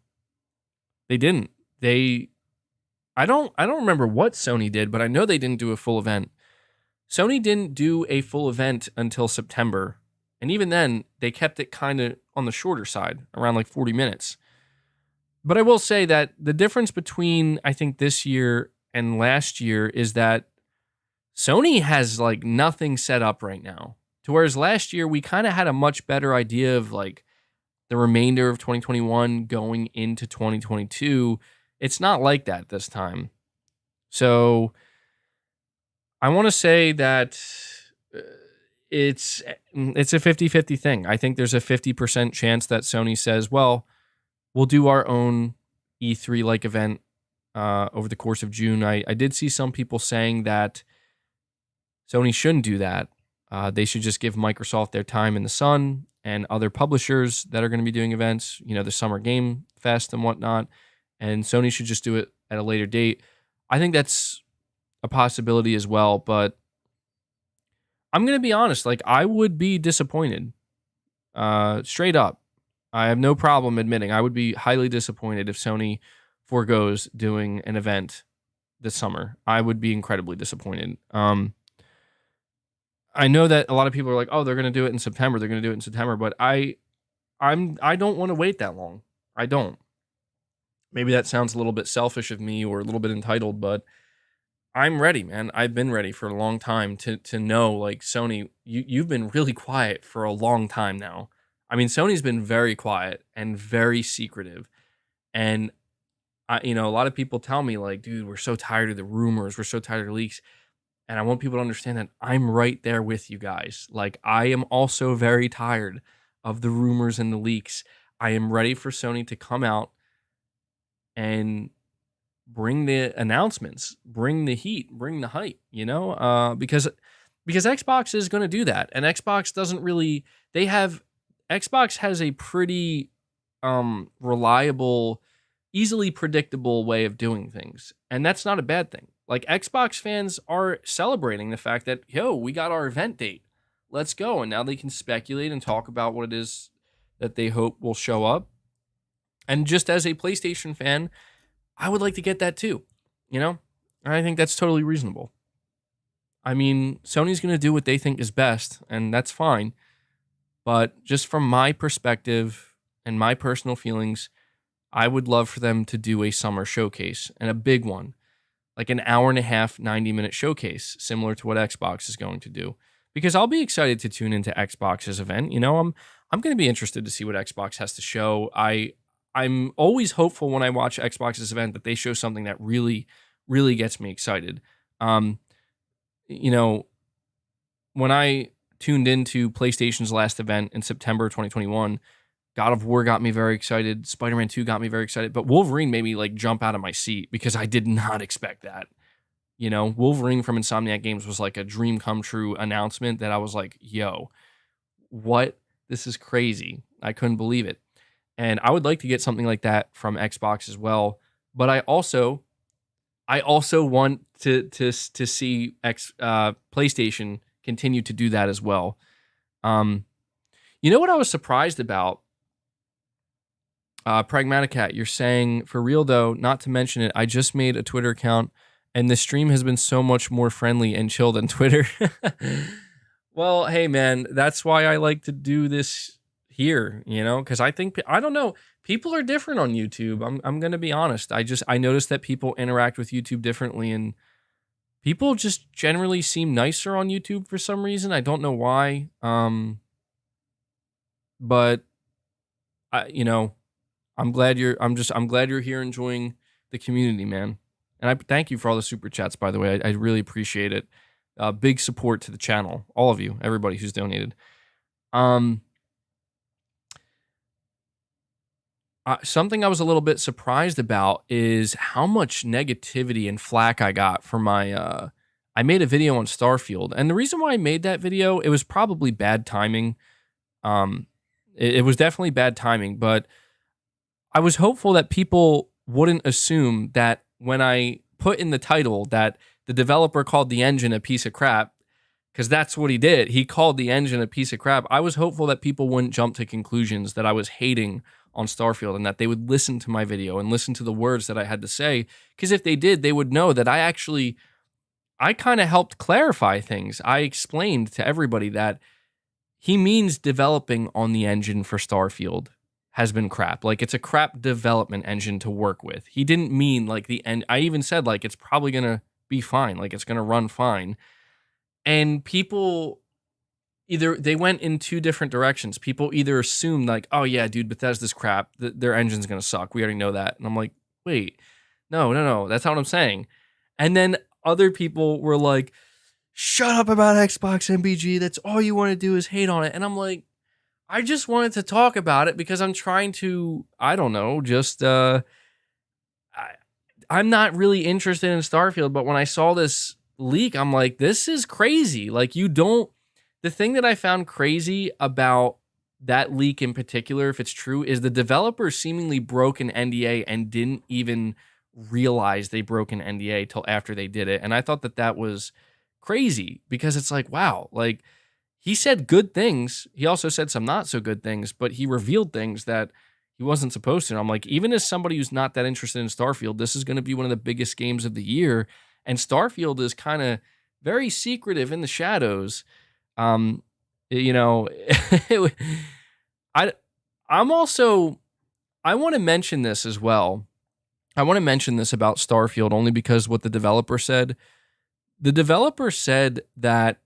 They didn't. They I don't remember what Sony did, but I know they didn't do a full event. Sony didn't do a full event until September. And even then, they kept it kind of on the shorter side, around like 40 minutes. But I will say that the difference between, I think, this year and last year is that Sony has like nothing set up right now. To whereas last year, we kind of had a much better idea of like the remainder of 2021 going into 2022. It's not like that this time. So I want to say that it's a 50-50 thing. I think there's a 50% chance that Sony says, well, we'll do our own E3 like event over the course of June. I did see some people saying that Sony shouldn't do that. They should just give Microsoft their time in the sun and other publishers that are going to be doing events, the Summer Game Fest and whatnot. And Sony should just do it at a later date. I think that's a possibility as well, but I'm going to be honest, like I would be disappointed. Straight up. I have no problem admitting I would be highly disappointed if Sony forgoes doing an event this summer. I would be incredibly disappointed. I know that a lot of people are like, "Oh, they're going to do it in September. They're going to do it in September," but I don't want to wait that long. I don't. Maybe that sounds a little bit selfish of me or a little bit entitled, but I'm ready, man. I've been ready for a long time to know, like, Sony, you've been really quiet for a long time now. I mean, Sony's been very quiet and very secretive. And a lot of people tell me, like, dude, we're so tired of the rumors, we're so tired of the leaks. And I want people to understand that I'm right there with you guys. Like, I am also very tired of the rumors and the leaks. I am ready for Sony to come out and bring the announcements, bring the heat, bring the hype, because Xbox is going to do that. And Xbox doesn't really, Xbox has a pretty reliable, easily predictable way of doing things. And that's not a bad thing. Like, Xbox fans are celebrating the fact that, we got our event date. Let's go. And now they can speculate and talk about what it is that they hope will show up. And just as a PlayStation fan, I would like to get that too, And I think that's totally reasonable. I mean, Sony's going to do what they think is best, and that's fine. But just from my perspective and my personal feelings, I would love for them to do a summer showcase, and a big one. Like an hour and a half, 90-minute showcase, similar to what Xbox is going to do. Because I'll be excited to tune into Xbox's event. I'm going to be interested to see what Xbox has to show. I'm always hopeful when I watch Xbox's event that they show something that really, really gets me excited. When I tuned into PlayStation's last event in September 2021, God of War got me very excited. Spider-Man 2 got me very excited. But Wolverine made me like jump out of my seat because I did not expect that. Wolverine from Insomniac Games was like a dream come true announcement that I was like, yo, what? This is crazy. I couldn't believe it. And I would like to get something like that from Xbox as well. But I also want to see PlayStation continue to do that as well. What I was surprised about? Pragmatic Cat, you're saying, for real though, not to mention it, I just made a Twitter account and the stream has been so much more friendly and chill than Twitter. Well, hey man, that's why I like to do this here, because I don't know, people are different on YouTube. I'm going to be honest. I noticed that people interact with YouTube differently, and people just generally seem nicer on YouTube for some reason. I don't know why. But I'm glad you're here enjoying the community, man. And I thank you for all the super chats, by the way. I really appreciate it. Big support to the channel, all of you, everybody who's donated. Something I was a little bit surprised about is how much negativity and flack I got for my. I made a video on Starfield, and the reason why I made that video, it was probably bad timing. It was definitely bad timing, but I was hopeful that people wouldn't assume that when I put in the title that the developer called the engine a piece of crap, because that's what he did. He called the engine a piece of crap. I was hopeful that people wouldn't jump to conclusions that I was hating on Starfield and that they would listen to my video and listen to the words that I had to say. Because if they did, they would know that I kind of helped clarify things. I explained to everybody that he means developing on the engine for Starfield has been crap. Like, it's a crap development engine to work with. He didn't mean like the end. I even said like it's probably going to be fine. Like, it's going to run fine. And people they went in two different directions. People either assumed like, oh yeah, dude, Bethesda's crap. Their engine's going to suck. We already know that. And I'm like, wait, no. That's not what I'm saying. And then other people were like, shut up about Xbox MBG. That's all you want to do is hate on it. And I'm like, I just wanted to talk about it because I'm trying to, I don't know, just, I'm not really interested in Starfield, but when I saw this leak, I'm like, this is crazy. Like, the thing that I found crazy about that leak in particular, if it's true, is the developer seemingly broke an NDA and didn't even realize they broke an NDA till after they did it. And I thought that was crazy because it's like, wow, like, he said good things. He also said some not so good things, but he revealed things that he wasn't supposed to. And I'm like, even as somebody who's not that interested in Starfield, this is going to be one of the biggest games of the year. And Starfield is kind of very secretive in the shadows. You know, I want to mention this as well. I want to mention this about Starfield only because what the developer said. The developer said that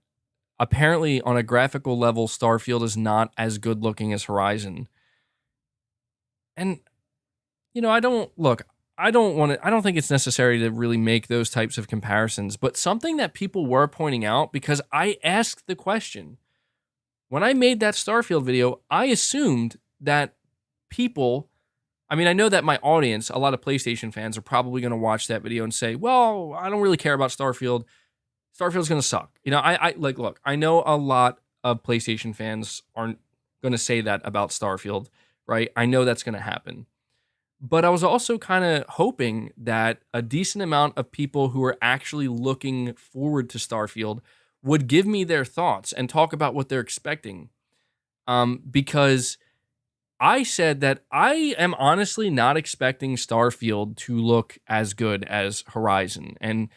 apparently, on a graphical level, Starfield is not as good looking as Horizon. And, you know, I don't think it's necessary to really make those types of comparisons. But something that people were pointing out, because I asked the question, when I made that Starfield video, I assumed that people, I mean, I know that my audience, a lot of PlayStation fans, are probably going to watch that video and say, well, I don't really care about Starfield. Starfield's going to suck. You know, I like, look, I know a lot of PlayStation fans aren't going to say that about Starfield, right? I know that's going to happen. But I was also kind of hoping that a decent amount of people who are actually looking forward to Starfield would give me their thoughts and talk about what they're expecting. Because I said that I am honestly not expecting Starfield to look as good as Horizon. And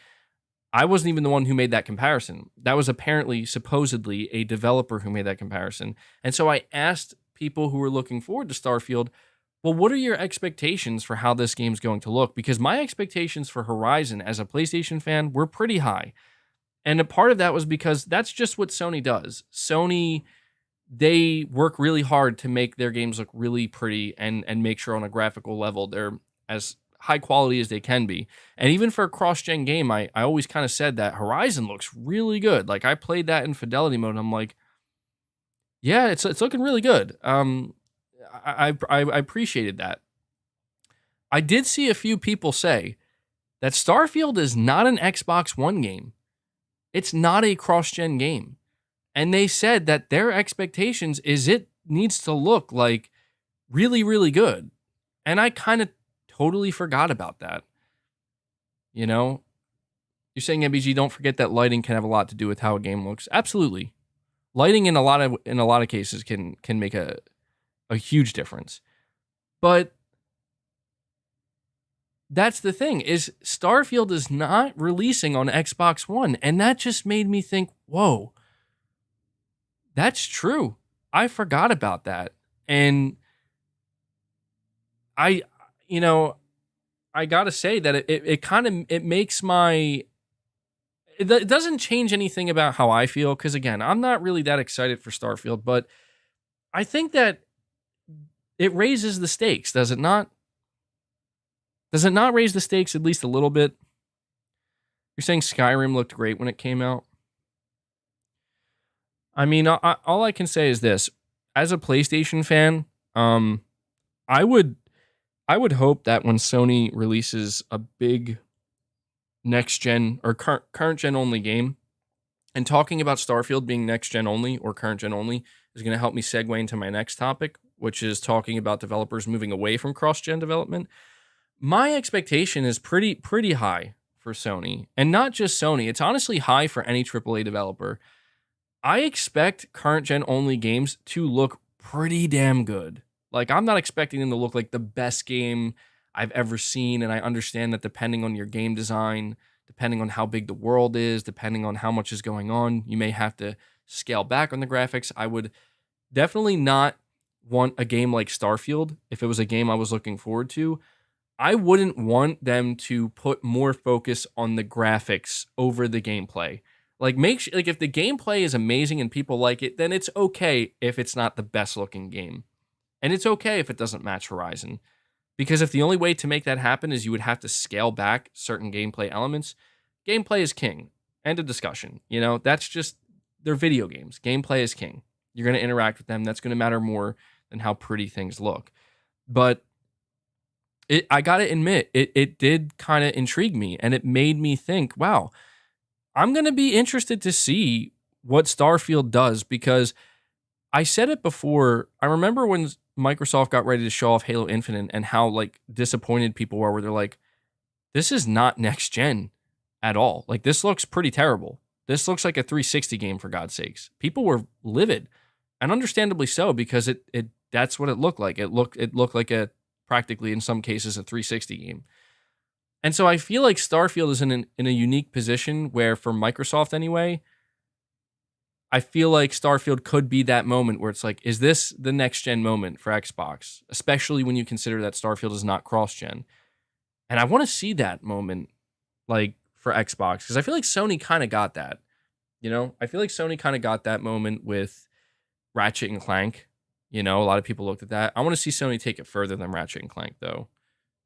I wasn't even the one who made that comparison. That was apparently, supposedly, a developer who made that comparison. And so I asked people who were looking forward to Starfield, well, what are your expectations for how this game's going to look? Because my expectations for Horizon as a PlayStation fan were pretty high. And a part of that was because that's just what Sony does. Sony, they work really hard to make their games look really pretty and make sure on a graphical level they're as high quality as they can be. And even for a cross-gen game, I always kind of said that Horizon looks really good. Like, I played that in fidelity mode, and I'm like, yeah, it's looking really good. I appreciated that. I did see a few people say that Starfield is not an Xbox One game. It's not a cross-gen game. And they said that their expectations is it needs to look like really, really good. And I kind of totally forgot about that. You know, you're saying, MBG, don't forget that lighting can have a lot to do with how a game looks. Absolutely. Lighting in a lot of cases can make a huge difference. But that's the thing, is Starfield is not releasing on Xbox One. And that just made me think, whoa, that's true. I forgot about that. And I gotta say that it makes it doesn't change anything about how I feel. Cause again, I'm not really that excited for Starfield, but I think that it raises the stakes, does it not? Does it not raise the stakes at least a little bit? You're saying Skyrim looked great when it came out? I mean, all I can say is this. As a PlayStation fan, I would hope that when Sony releases a big next gen or current gen only game, and talking about Starfield being next gen only or current gen only is going to help me segue into my next topic, which is talking about developers moving away from cross gen development. My expectation is pretty high for Sony, and not just Sony. It's honestly high for any AAA developer. I expect current gen only games to look pretty damn good. Like, I'm not expecting them to look like the best game I've ever seen, and I understand that depending on your game design, depending on how big the world is, depending on how much is going on, you may have to scale back on the graphics. I would definitely not want a game like Starfield if it was a game I was looking forward to. I wouldn't want them to put more focus on the graphics over the gameplay. Like, like, if the gameplay is amazing and people like it, then it's okay if it's not the best looking game. And it's okay if it doesn't match Horizon. Because if the only way to make that happen is you would have to scale back certain gameplay elements, gameplay is king. End of discussion. You know, that's just, they're video games. Gameplay is king. You're going to interact with them. That's going to matter more than how pretty things look. But I got to admit, it did kind of intrigue me, and it made me think, wow, I'm going to be interested to see what Starfield does, because I said it before. I remember when Microsoft got ready to show off Halo Infinite and how like disappointed people were, where they're like, this is not next gen at all. Like, this looks pretty terrible. This looks like a 360 game, for God's sakes. People were livid, and understandably so, because it that's what it looked like. It looked like a, practically in some cases, a 360 game. And so I feel like Starfield is in a unique position where, for Microsoft anyway, I feel like Starfield could be that moment where it's like, is this the next gen moment for Xbox? Especially when you consider that Starfield is not cross gen. And I want to see that moment, like, for Xbox, because I feel like Sony kind of got that. You know, I feel like Sony kind of got that moment with Ratchet and Clank. You know, a lot of people looked at that. I want to see Sony take it further than Ratchet and Clank, though.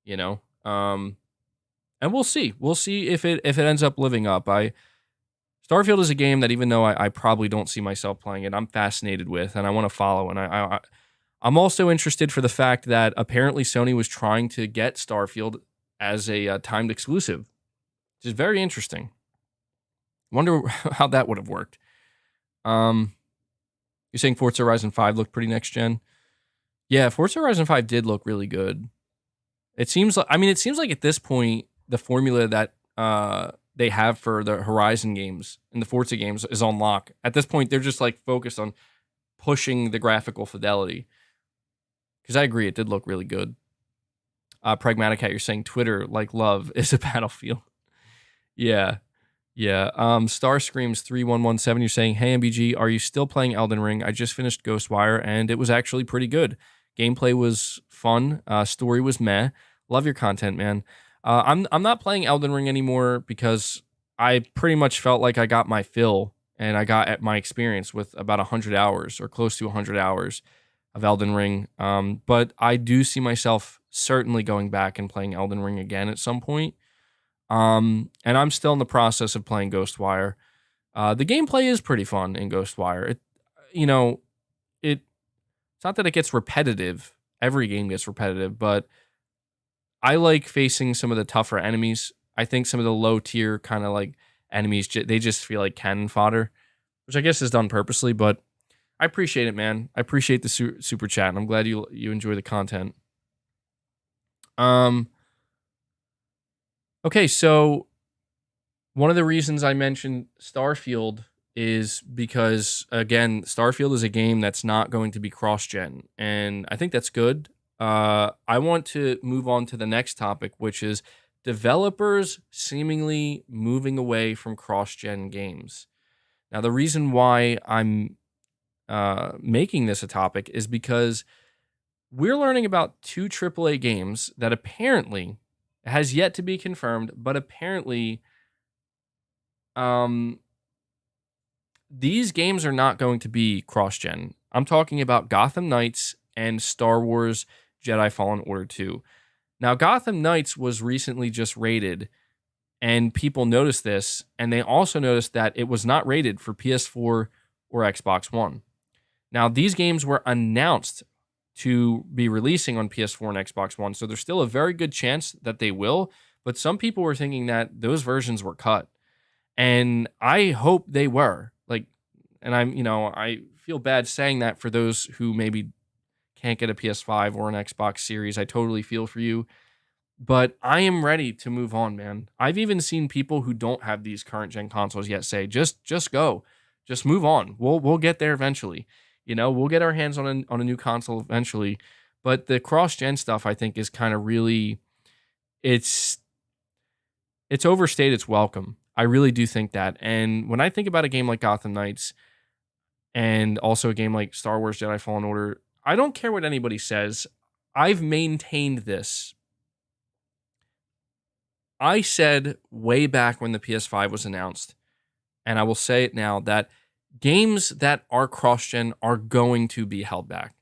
You know, and we'll see. We'll see if it ends up living up. Starfield is a game that, even though I probably don't see myself playing it, I'm fascinated with, and I want to follow. And I'm also interested for the fact that apparently Sony was trying to get Starfield as a timed exclusive, which is very interesting. Wonder how that would have worked. You're saying Forza Horizon 5 looked pretty next gen? Yeah, Forza Horizon 5 did look really good. It seems like at this point, the formula that they have for the Horizon games and the Forza games is on lock. At this point, they're just like focused on pushing the graphical fidelity. Because I agree, it did look really good. Pragmatic Hat, you're saying Twitter, like love, is a battlefield. Yeah. Starscreams 3117, you're saying, hey MBG, are you still playing Elden Ring? I just finished Ghostwire and it was actually pretty good. Gameplay was fun. Story was meh. Love your content, man. I'm not playing Elden Ring anymore because I pretty much felt like I got my fill, and I got at my experience with about 100 hours or close to 100 hours of Elden Ring. But I do see myself certainly going back and playing Elden Ring again at some point. And I'm still in the process of playing Ghostwire. The gameplay is pretty fun in Ghostwire. It's not that it gets repetitive. Every game gets repetitive, but I like facing some of the tougher enemies. I think some of the low tier kind of like enemies, they just feel like cannon fodder, which I guess is done purposely, but I appreciate it, man. I appreciate the super chat, and I'm glad you enjoy the content. Okay, so one of the reasons I mentioned Starfield is because, again, Starfield is a game that's not going to be cross-gen, and I think that's good. I want to move on to the next topic, which is developers seemingly moving away from cross-gen games. Now, the reason why I'm making this a topic is because we're learning about two AAA games that apparently, it has yet to be confirmed, but apparently these games are not going to be cross-gen. I'm talking about Gotham Knights and Star Wars Jedi Fallen Order 2. Now, Gotham Knights was recently just rated, and people noticed this, and they also noticed that it was not rated for PS4 or Xbox One. Now, these games were announced to be releasing on PS4 and Xbox One, so there's still a very good chance that they will, but some people were thinking that those versions were cut, and I hope they were. I feel bad saying that for those who maybe can't get a PS5 or an Xbox Series. I totally feel for you, but I am ready to move on, man. I've even seen people who don't have these current gen consoles yet say, just go, just move on. We'll get there eventually. We'll get our hands on a new console eventually, But the cross-gen stuff, I think, is kind of really it's it's overstayed its welcome. I really do think that. And when I think about a game like Gotham Knights and also a game like Star Wars Jedi Fallen Order, I don't care what anybody says. I've maintained this. I said way back when the PS5 was announced, and I will say it now, that games that are cross-gen are going to be held back.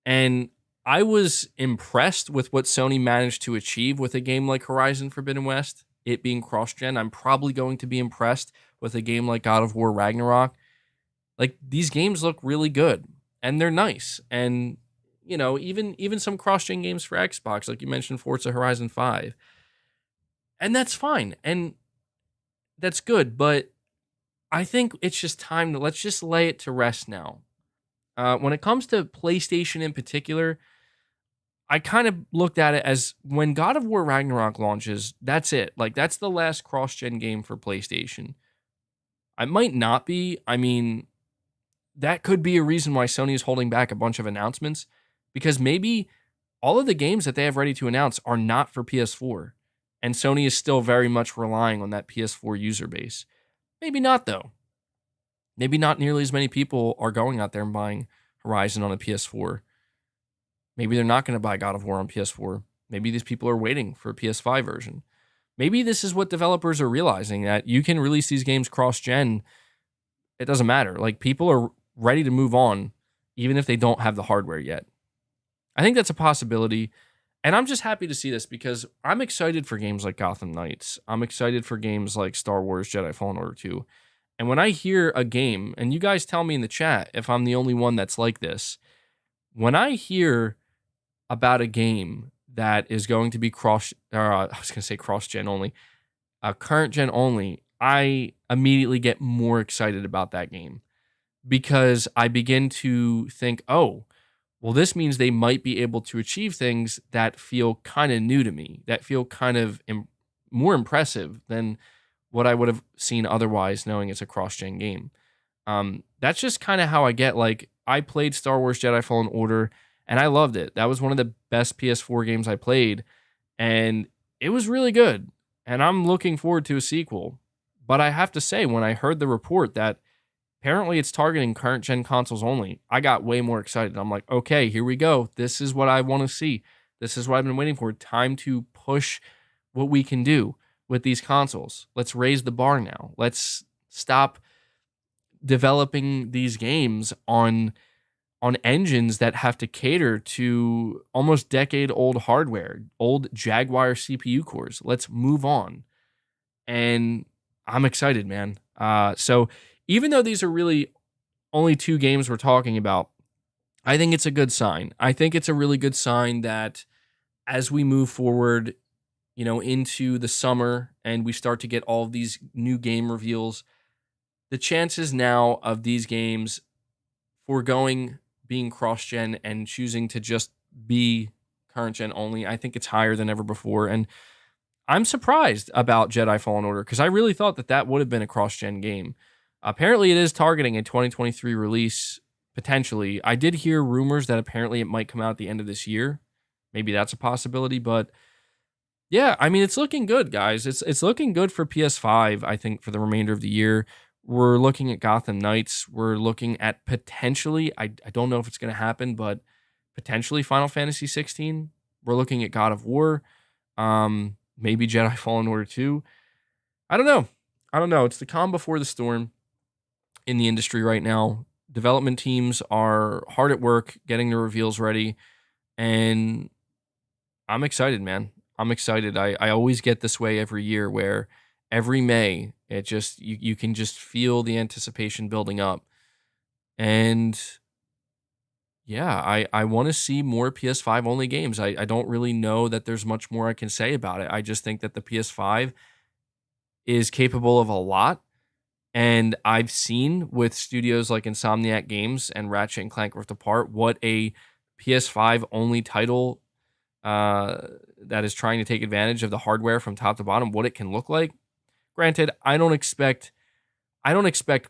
And I was impressed with what Sony managed to achieve with a game like Horizon Forbidden West, it being cross-gen. I'm probably going to be impressed with a game like God of War Ragnarok. Like, these games look really good and they're nice. And, you know, even some cross-gen games for Xbox, like you mentioned Forza Horizon 5. And that's fine. And that's good, but I think it's just time to let's just lay it to rest now. When it comes to PlayStation in particular, I kind of looked at it as when God of War Ragnarok launches, that's it. Like, that's the last cross-gen game for PlayStation. I might not be. I mean, that could be a reason why Sony is holding back a bunch of announcements, because maybe all of the games that they have ready to announce are not for PS4, and Sony is still very much relying on that PS4 user base. Maybe not, though. Maybe not nearly as many people are going out there and buying Horizon on a PS4. Maybe they're not going to buy God of War on PS4. Maybe these people are waiting for a PS5 version. Maybe this is what developers are realizing, that you can release these games cross-gen. It doesn't matter. Like, people are ready to move on, even if they don't have the hardware yet. I think that's a possibility. And I'm just happy to see this because I'm excited for games like Gotham Knights. I'm excited for games like Star Wars Jedi Fallen Order 2. And when I hear a game, and you guys tell me in the chat if I'm the only one that's like this, when I hear about a game that is going to be cross-gen only, current gen only, I immediately get more excited about that game because I begin to think, oh, well, this means they might be able to achieve things that feel kind of new to me, that feel kind of more impressive than what I would have seen otherwise, knowing it's a cross-gen game. That's just kind of how I get. Like, I played Star Wars Jedi Fallen Order, and I loved it. That was one of the best PS4 games I played, and it was really good. And I'm looking forward to a sequel. But I have to say, when I heard the report that apparently it's targeting current-gen consoles only, I got way more excited. I'm like, okay, here we go. This is what I want to see. This is what I've been waiting for. Time to push what we can do with these consoles. Let's raise the bar now. Let's stop developing these games on engines that have to cater to almost decade-old hardware, old Jaguar CPU cores. Let's move on. And I'm excited, man. So even though these are really only two games we're talking about, I think it's a good sign. I think it's a really good sign that as we move forward, you know, into the summer and we start to get all of these new game reveals, the chances now of these games foregoing being cross-gen and choosing to just be current-gen only, I think it's higher than ever before. And I'm surprised about Jedi Fallen Order because I really thought that that would have been a cross-gen game. Apparently, it is targeting a 2023 release, potentially. I did hear rumors that apparently it might come out at the end of this year. Maybe that's a possibility, but yeah, I mean, it's looking good, guys. It's looking good for PS5, I think, for the remainder of the year. We're looking at Gotham Knights. We're looking at potentially, I don't know if it's going to happen, but potentially Final Fantasy 16. We're looking at God of War. Maybe Jedi Fallen Order 2. I don't know. It's the calm before the storm in the industry right now. Development teams are hard at work getting the reveals ready. And I'm excited, man. I'm excited. I always get this way every year where every May, it just you can just feel the anticipation building up. And yeah, I want to see more PS5 only games. I don't really know that there's much more I can say about it. I just think that the PS5 is capable of a lot. And I've seen with studios like Insomniac Games and Ratchet and Clank Rift Apart what a PS5 only title that is trying to take advantage of the hardware from top to bottom, what it can look like. Granted, I don't expect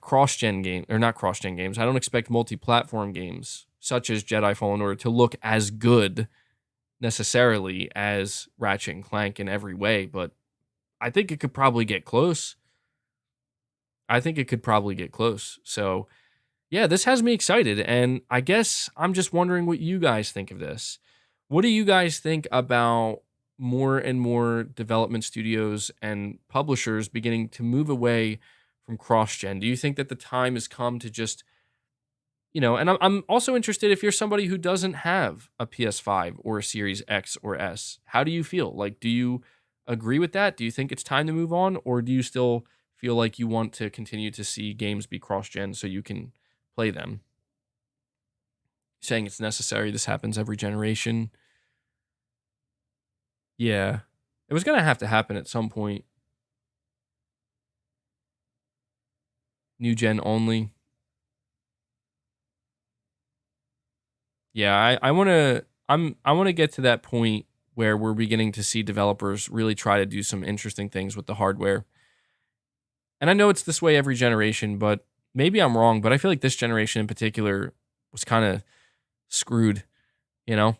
cross-gen game or not cross-gen games. I don't expect multi-platform games such as Jedi Fallen Order to look as good necessarily as Ratchet and Clank in every way, but I think it could probably get close. So, yeah, this has me excited, and I guess I'm just wondering what you guys think of this. What do you guys think about more and more development studios and publishers beginning to move away from cross-gen? Do you think that the time has come to just, and I'm also interested if you're somebody who doesn't have a PS5 or a Series X or S, how do you feel? Like, do you agree with that? Do you think it's time to move on, or do you still feel like you want to continue to see games be cross-gen so you can play them? Saying it's necessary, this happens every generation. Yeah. It was going to have to happen at some point. New gen only. Yeah, I want to I want to get to that point where we're beginning to see developers really try to do some interesting things with the hardware. And I know it's this way every generation, but maybe I'm wrong, but I feel like this generation in particular was kind of screwed, you know?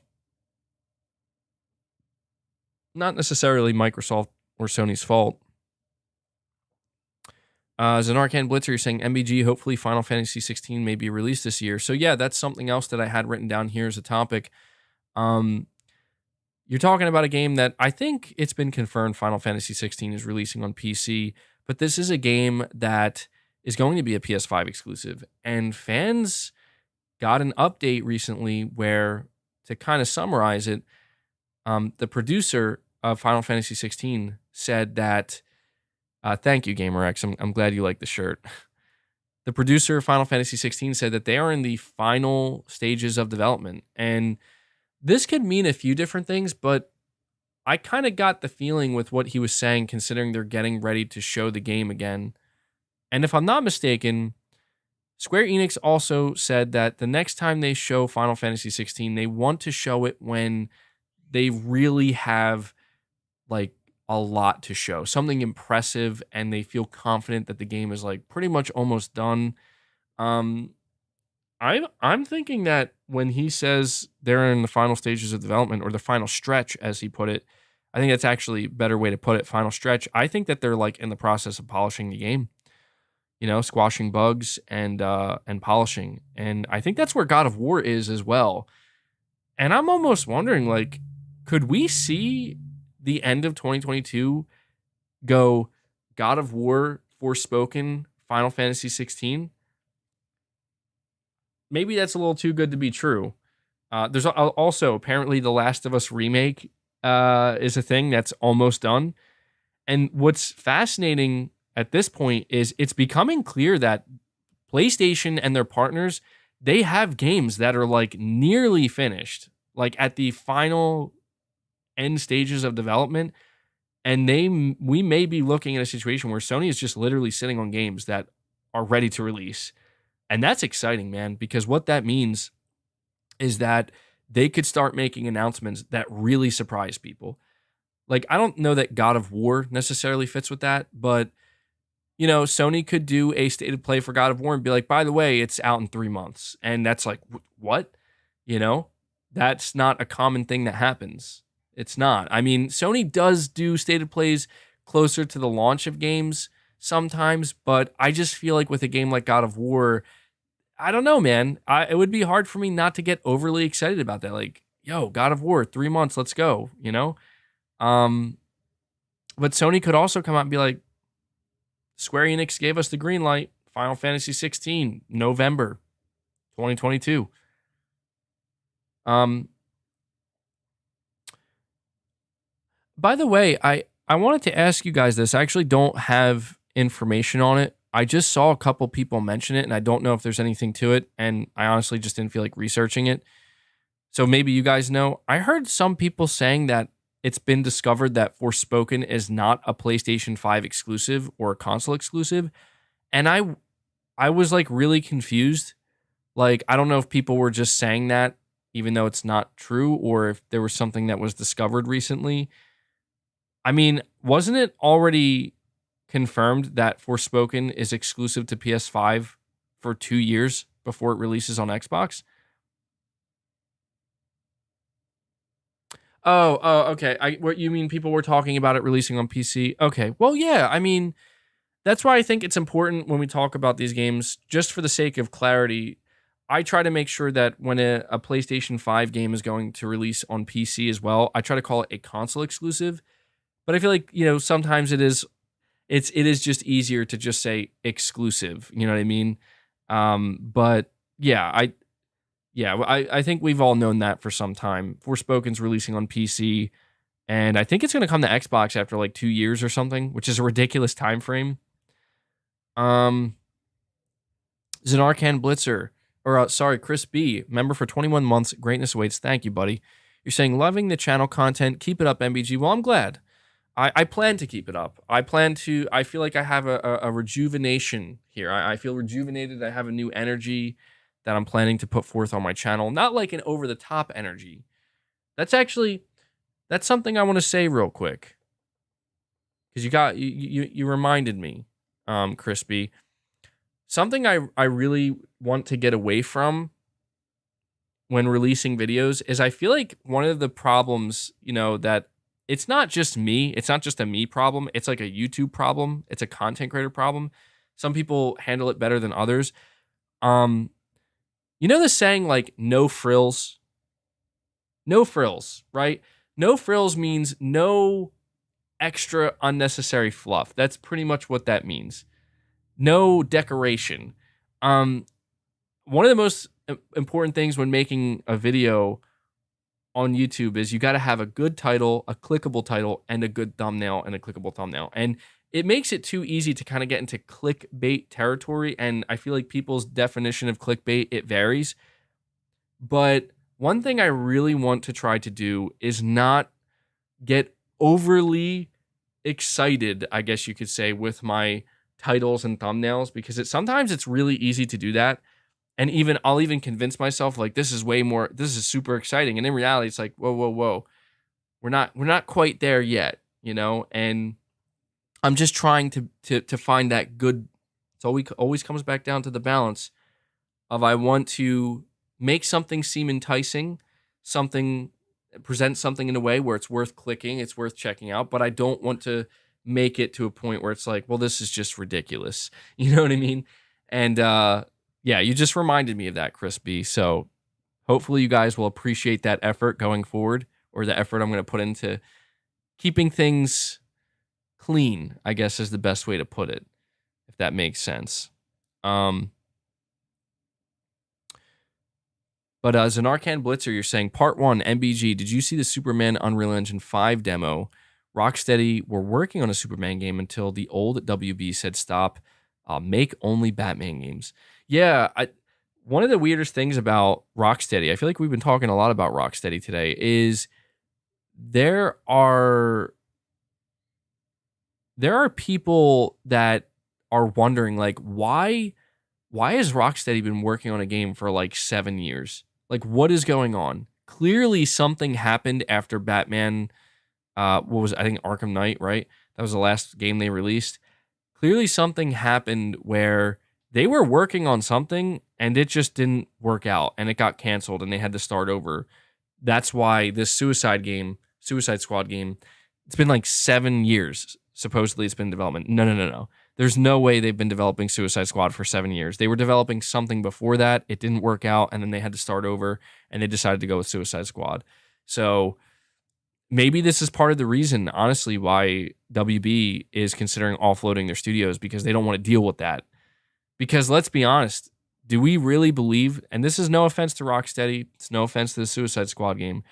Not necessarily Microsoft or Sony's fault. Zanarcan Blitzer, you're saying MBG, hopefully Final Fantasy 16 may be released this year. So yeah, that's something else that I had written down here as a topic. You're talking about a game that I think it's been confirmed Final Fantasy 16 is releasing on PC, but this is a game that is going to be a PS5 exclusive. And fans got an update recently where, to kind of summarize it, the producer of Final Fantasy 16 said that, thank you, GamerX. I'm glad you like the shirt. The producer of Final Fantasy 16 said that they are in the final stages of development. And this could mean a few different things, but I kind of got the feeling with what he was saying, considering they're getting ready to show the game again. And if I'm not mistaken, Square Enix also said that the next time they show Final Fantasy 16, they want to show it when they really have like a lot to show, something impressive, and they feel confident that the game is like pretty much almost done. I'm thinking that when he says they're in the final stages of development, or the final stretch, as he put it, I think that's actually a better way to put it. Final stretch. I think that they're like in the process of polishing the game, squashing bugs and polishing. And I think that's where God of War is as well. And I'm almost wondering, like, could we see the end of 2022 go God of War, Forspoken, Final Fantasy 16? Maybe that's a little too good to be true. There's also apparently the Last of Us remake is a thing that's almost done. And what's fascinating at this point is it's becoming clear that PlayStation and their partners, they have games that are like nearly finished, like at the final end stages of development. And we may be looking at a situation where Sony is just literally sitting on games that are ready to release. And that's exciting, man, because what that means is that they could start making announcements that really surprise people. Like, I don't know that God of War necessarily fits with that, but, Sony could do a state of play for God of War and be like, by the way, it's out in 3 months. And that's like, what? That's not a common thing that happens. It's not. I mean, Sony does do state of plays closer to the launch of games sometimes, but I just feel like with a game like God of War, I don't know, man. It would be hard for me not to get overly excited about that. Like, yo, God of War, 3 months, let's go, But Sony could also come out and be like, Square Enix gave us the green light, Final Fantasy 16, November 2022. By the way, I wanted to ask you guys this. I actually don't have information on it. I just saw a couple people mention it, and I don't know if there's anything to it, and I honestly just didn't feel like researching it. So maybe you guys know. I heard some people saying that it's been discovered that Forspoken is not a PlayStation 5 exclusive or a console exclusive, and I was like really confused. Like, I don't know if people were just saying that even though it's not true, or if there was something that was discovered recently. I mean, wasn't it already confirmed that Forspoken is exclusive to PS5 for 2 years before it releases on Xbox? Okay. What you mean? People were talking about it releasing on PC. Okay. Well, yeah. I mean, that's why I think it's important when we talk about these games, just for the sake of clarity. I try to make sure that when a PlayStation 5 game is going to release on PC as well, I try to call it a console exclusive. But I feel like, sometimes it is just easier to just say exclusive. You know what I mean? But yeah, I think we've all known that for some time. Forspoken's releasing on PC, and I think it's going to come to Xbox after like 2 years or something, which is a ridiculous time frame. Um, Zanarkand Blitzer, or sorry, Chris B, member for 21 months. Greatness awaits. Thank you, buddy. You're saying loving the channel content. Keep it up, MBG. Well, I'm glad. I plan to keep it up. I feel like I have a rejuvenation here. I feel rejuvenated. I have a new energy that I'm planning to put forth on my channel. Not like an over the top energy. That's something I want to say real quick. Because you reminded me, Crispy. Something I really want to get away from when releasing videos is I feel like one of the problems, that it's not just me, it's not just a me problem, it's like a YouTube problem, it's a content creator problem. Some people handle it better than others. The saying like no frills? No frills, right? No frills means no extra unnecessary fluff. That's pretty much what that means. No decoration. One of the most important things when making a video on YouTube is you got to have a good title, a clickable title, and a good thumbnail and a clickable thumbnail. And it makes it too easy to kind of get into clickbait territory. And I feel like people's definition of clickbait, it varies. But one thing I really want to try to do is not get overly excited, I guess you could say, with my titles and thumbnails, because sometimes it's really easy to do that. And I'll even convince myself like this is super exciting. And in reality, it's like, whoa. We're not quite there yet, and I'm just trying to find that good. It's always comes back down to the balance of I want to make something seem enticing, present something in a way where it's worth clicking, it's worth checking out, but I don't want to make it to a point where it's like, well, this is just ridiculous. You know what I mean? And yeah, you just reminded me of that, Chris B. So hopefully you guys will appreciate that effort going forward, or the effort I'm going to put into keeping things clean, I guess is the best way to put it, if that makes sense. But Zanarkand Blitzer, you're saying part 1, MBG, did you see the Superman Unreal Engine 5 demo? Rocksteady were working on a Superman game until the old WB said stop, make only Batman games. Yeah, one of the weirdest things about Rocksteady, I feel like we've been talking a lot about Rocksteady today, is there are people that are wondering, like, why has Rocksteady been working on a game for like 7 years? Like, what is going on? Clearly something happened after Batman, I think Arkham Knight, right? That was the last game they released. Clearly something happened where they were working on something and it just didn't work out and it got canceled and they had to start over. That's why this Suicide Squad game, it's been like 7 years. Supposedly it's been in development. No. There's no way they've been developing Suicide Squad for 7 years. They were developing something before that. It didn't work out, and then they had to start over, and they decided to go with Suicide Squad. So maybe this is part of the reason, honestly, why WB is considering offloading their studios, because they don't want to deal with that. Because let's be honest, do we really believe, and this is no offense to Rocksteady, it's no offense to the Suicide Squad game,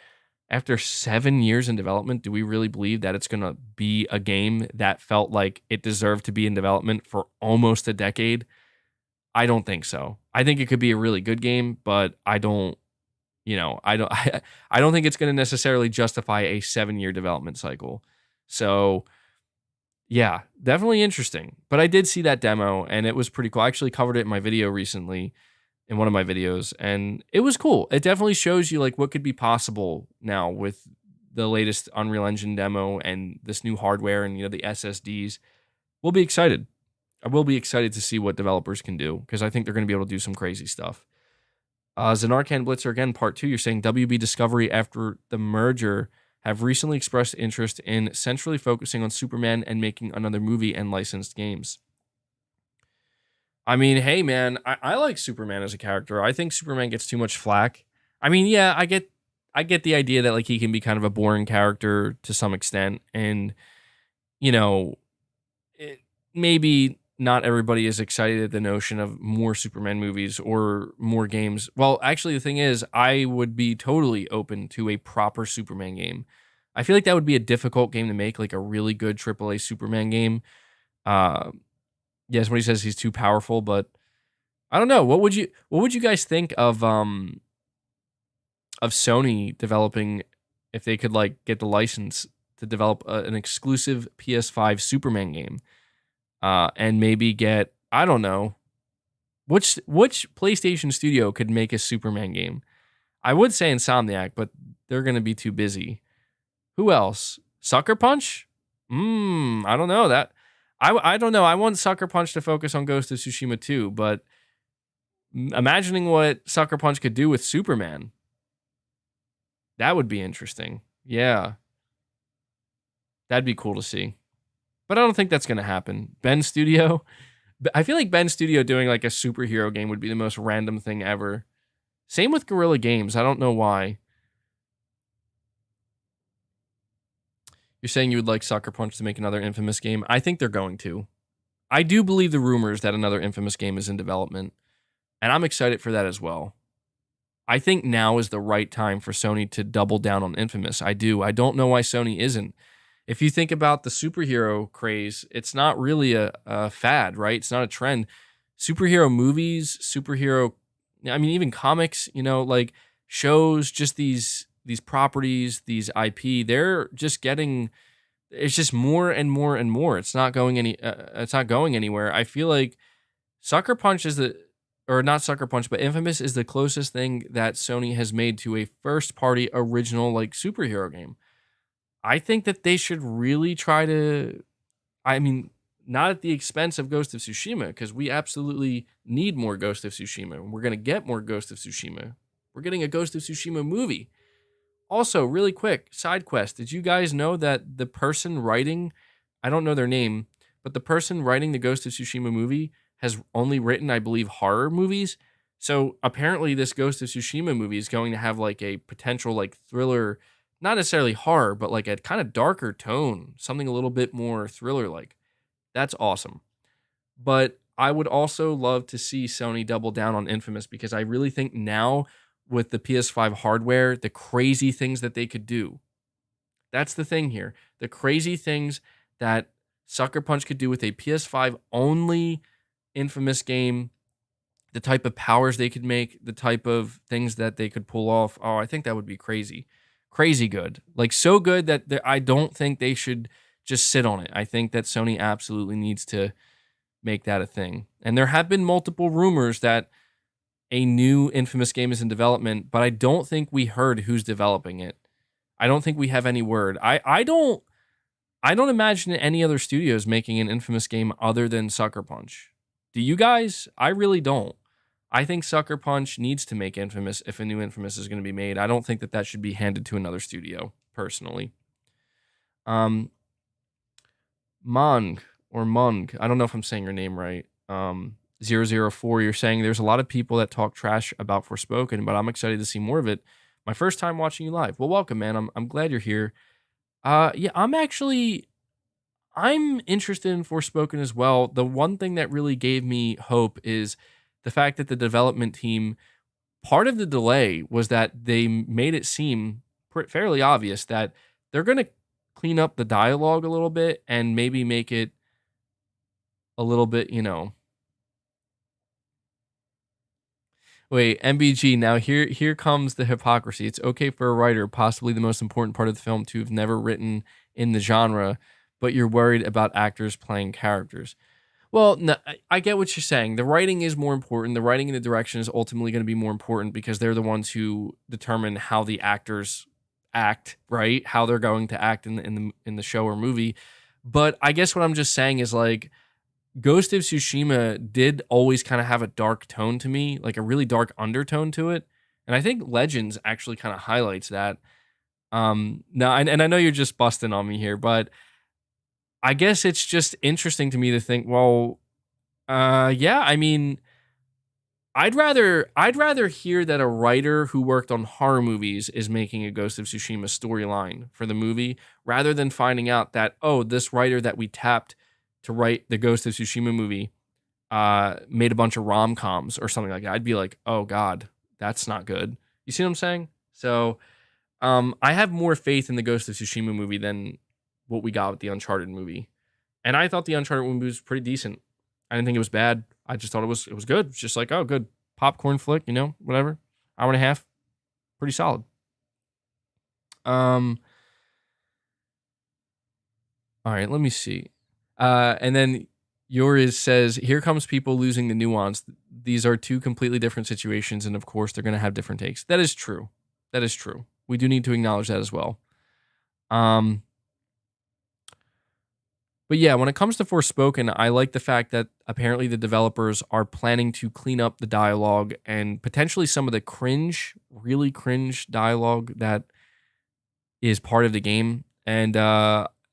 after 7 years in development, do we really believe that it's going to be a game that felt like it deserved to be in development for almost a decade? I don't think so. I think it could be a really good game, but I don't think it's going to necessarily justify a 7-year development cycle. So yeah, definitely interesting. But I did see that demo and it was pretty cool. I actually covered it in my video recently, in one of my videos, and it was cool. It definitely shows you like what could be possible now with the latest Unreal Engine demo and this new hardware and the SSDs. We'll be excited. I will be excited to see what developers can do, because I think they're going to be able to do some crazy stuff. Zanarkand Blitzer again, part 2. You're saying WB Discovery after the merger have recently expressed interest in centrally focusing on Superman and making another movie and licensed games. I mean, hey man, I like Superman as a character. I think Superman gets too much flack. I mean, yeah, I get the idea that like he can be kind of a boring character to some extent, and you know, maybe not everybody is excited at the notion of more Superman movies or more games. Well, actually, the thing is, I would be totally open to a proper Superman game. I feel like that would be a difficult game to make, like a really good AAA Superman game. Uh, yeah, somebody says he's too powerful, but I don't know. What would you guys think of Sony developing, if they could like get the license to develop an exclusive PS5 Superman game, and maybe get, I don't know, which PlayStation studio could make a Superman game? I would say Insomniac, but they're gonna be too busy. Who else? Sucker Punch? I don't know that. I don't know. I want Sucker Punch to focus on Ghost of Tsushima too, but imagining what Sucker Punch could do with Superman, that would be interesting. Yeah, that'd be cool to see. But I don't think that's going to happen. Ben Studio, I feel like Ben Studio doing like a superhero game would be the most random thing ever. Same with Guerrilla Games. I don't know why. You're saying you would like Sucker Punch to make another Infamous game? I think they're going to. I do believe the rumors that another Infamous game is in development, and I'm excited for that as well. I think now is the right time for Sony to double down on Infamous. I do. I don't know why Sony isn't. If you think about the superhero craze, it's not really a fad, right? It's not a trend. Superhero movies, even comics, like shows, just these properties, these IP, they're just getting, it's just more and more and more. It's not going anywhere. I feel like Sucker Punch or not Sucker Punch, but Infamous is the closest thing that Sony has made to a first party original like superhero game. I think that they should really try to, not at the expense of Ghost of Tsushima, because we absolutely need more Ghost of Tsushima. We're going to get more Ghost of Tsushima. We're getting a Ghost of Tsushima movie. Also, really quick, side quest. Did you guys know that the person writing, I don't know their name, but the person writing the Ghost of Tsushima movie has only written, I believe, horror movies? So apparently this Ghost of Tsushima movie is going to have like a potential like thriller, not necessarily horror, but like a kind of darker tone, something a little bit more thriller-like. That's awesome. But I would also love to see Sony double down on Infamous, because I really think now with the PS5 hardware, the crazy things that they could do. That's the thing here. The crazy things that Sucker Punch could do with a PS5 only Infamous game, the type of powers they could make, the type of things that they could pull off. Oh, I think that would be crazy. Crazy good. Like so good that I don't think they should just sit on it. I think that Sony absolutely needs to make that a thing. And there have been multiple rumors that a new Infamous game is in development, but I don't think we heard who's developing it. I don't think we have any word. I don't imagine any other studios making an Infamous game other than Sucker Punch. Do you guys? I really don't. I think Sucker Punch needs to make Infamous if a new Infamous is going to be made. I don't think that should be handed to another studio, personally. Mung, I don't know if I'm saying your name right. 004, you're saying there's a lot of people that talk trash about Forspoken, but I'm excited to see more of it. My first time watching you live. Well, welcome, man. I'm glad you're here. Yeah, I'm interested in Forspoken as well. The one thing that really gave me hope is the fact that the development team, part of the delay was that they made it seem fairly obvious that they're going to clean up the dialogue a little bit and maybe make it a little bit, Wait, MBG, now here comes the hypocrisy. It's okay for a writer, possibly the most important part of the film, to have never written in the genre, but you're worried about actors playing characters. Well, no, I get what you're saying. The writing is more important. The writing and the direction is ultimately going to be more important because they're the ones who determine how the actors act, right? How they're going to act in the show or movie. But I guess what I'm just saying is like Ghost of Tsushima did always kind of have a dark tone to me, like a really dark undertone to it. And I think Legends actually kind of highlights that. No, and I know you're just busting on me here, but I guess it's just interesting to me to think, well, yeah, I mean, I'd rather hear that a writer who worked on horror movies is making a Ghost of Tsushima storyline for the movie rather than finding out that, oh, this writer that we tapped to write the Ghost of Tsushima movie made a bunch of rom-coms or something like that. I'd be like, oh God, that's not good. You see what I'm saying? So I have more faith in the Ghost of Tsushima movie than what we got with the Uncharted movie. And I thought the Uncharted movie was pretty decent. I didn't think it was bad. I just thought it was good. It's just like, oh, good popcorn flick, whatever. Hour and a half, pretty solid. Um, all right, let me see. And then yours says, "Here comes people losing the nuance. These are two completely different situations, and of course, they're going to have different takes." That is true. That is true. We do need to acknowledge that as well. Um, But yeah, when it comes to Forspoken, I like the fact that apparently the developers are planning to clean up the dialogue and potentially some of the cringe, really cringe dialogue that is part of the game. And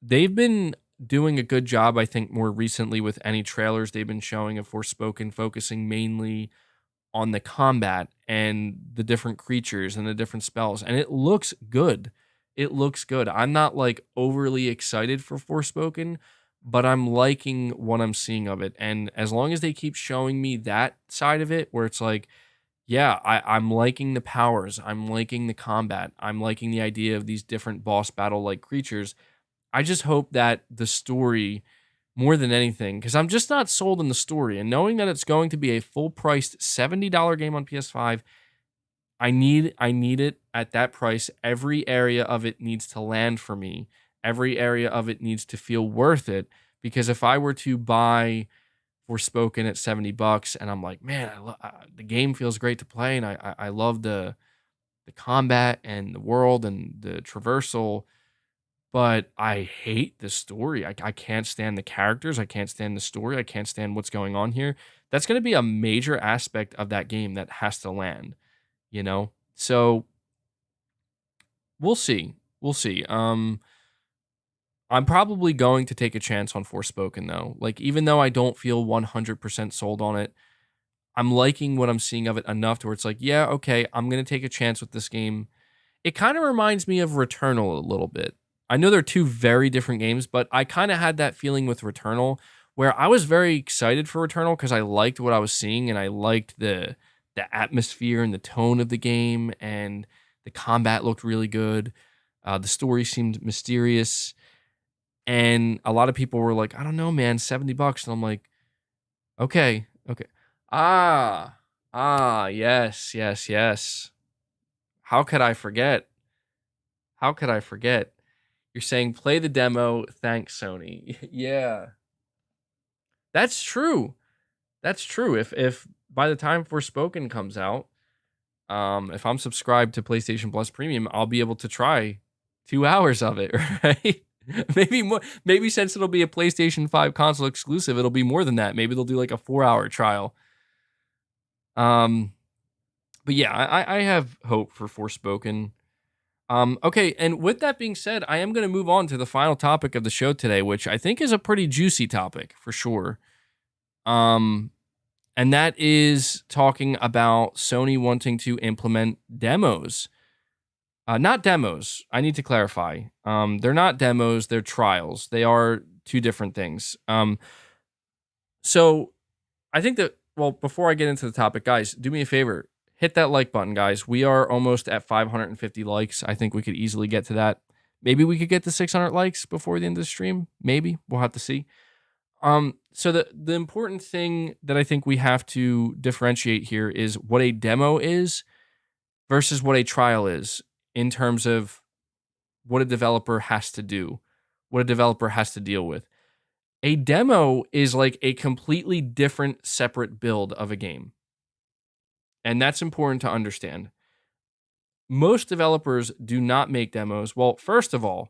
they've been doing a good job, I think, more recently with any trailers they've been showing of Forspoken, focusing mainly on the combat and the different creatures and the different spells. And it looks good. It looks good. I'm not like overly excited for Forspoken, but I'm liking what I'm seeing of it. And as long as they keep showing me that side of it, where it's like, yeah, I'm liking the powers, I'm liking the combat, I'm liking the idea of these different boss battle like creatures. I just hope that the story, more than anything, because I'm just not sold on the story. And knowing that it's going to be a full priced $70 game on PS5, I need it at that price. Every area of it needs to land for me. Every area of it needs to feel worth it. Because if I were to buy Forspoken at $70, and I'm like, man, the game feels great to play, and I love the combat and the world and the traversal, but I hate the story. I can't stand the characters. I can't stand the story. I can't stand what's going on here. That's going to be a major aspect of that game that has to land, you know? So we'll see. We'll see. I'm probably going to take a chance on Forspoken though. Like, even though I don't feel 100% sold on it, I'm liking what I'm seeing of it enough to where it's like, yeah, okay, I'm going to take a chance with this game. It kind of reminds me of Returnal a little bit. I know they're two very different games, but I kind of had that feeling with Returnal where I was very excited for Returnal because I liked what I was seeing and I liked the atmosphere and the tone of the game, and the combat looked really good. The story seemed mysterious, and a lot of people were like, I don't know, man, $70. And I'm like, okay, okay. Yes, yes, yes. How could I forget? How could I forget? You're saying play the demo. Thanks, Sony. Yeah, that's true. That's true. If by the time Forspoken comes out, if I'm subscribed to PlayStation Plus Premium, I'll be able to try 2 hours of it, right? Maybe more. Maybe since it'll be a PlayStation 5 console exclusive, it'll be more than that. Maybe they'll do like a 4 hour trial. Um, but yeah, I have hope for Forspoken. Okay, and with that being said, I am going to move on to the final topic of the show today, which I think is a pretty juicy topic for sure. Um, and that is talking about Sony wanting to implement demos. Not demos. I need to clarify. They're not demos, they're trials. They are two different things. So I think that, well, before I get into the topic, guys, do me a favor. Hit that like button, guys. We are almost at 550 likes. I think we could easily get to that. Maybe we could get to 600 likes before the end of the stream. Maybe. We'll have to see. So the important thing that I think we have to differentiate here is what a demo is versus what a trial is in terms of what a developer has to do, what a developer has to deal with. A demo is like a completely different, separate build of a game. And that's important to understand. Most developers do not make demos. Well, first of all,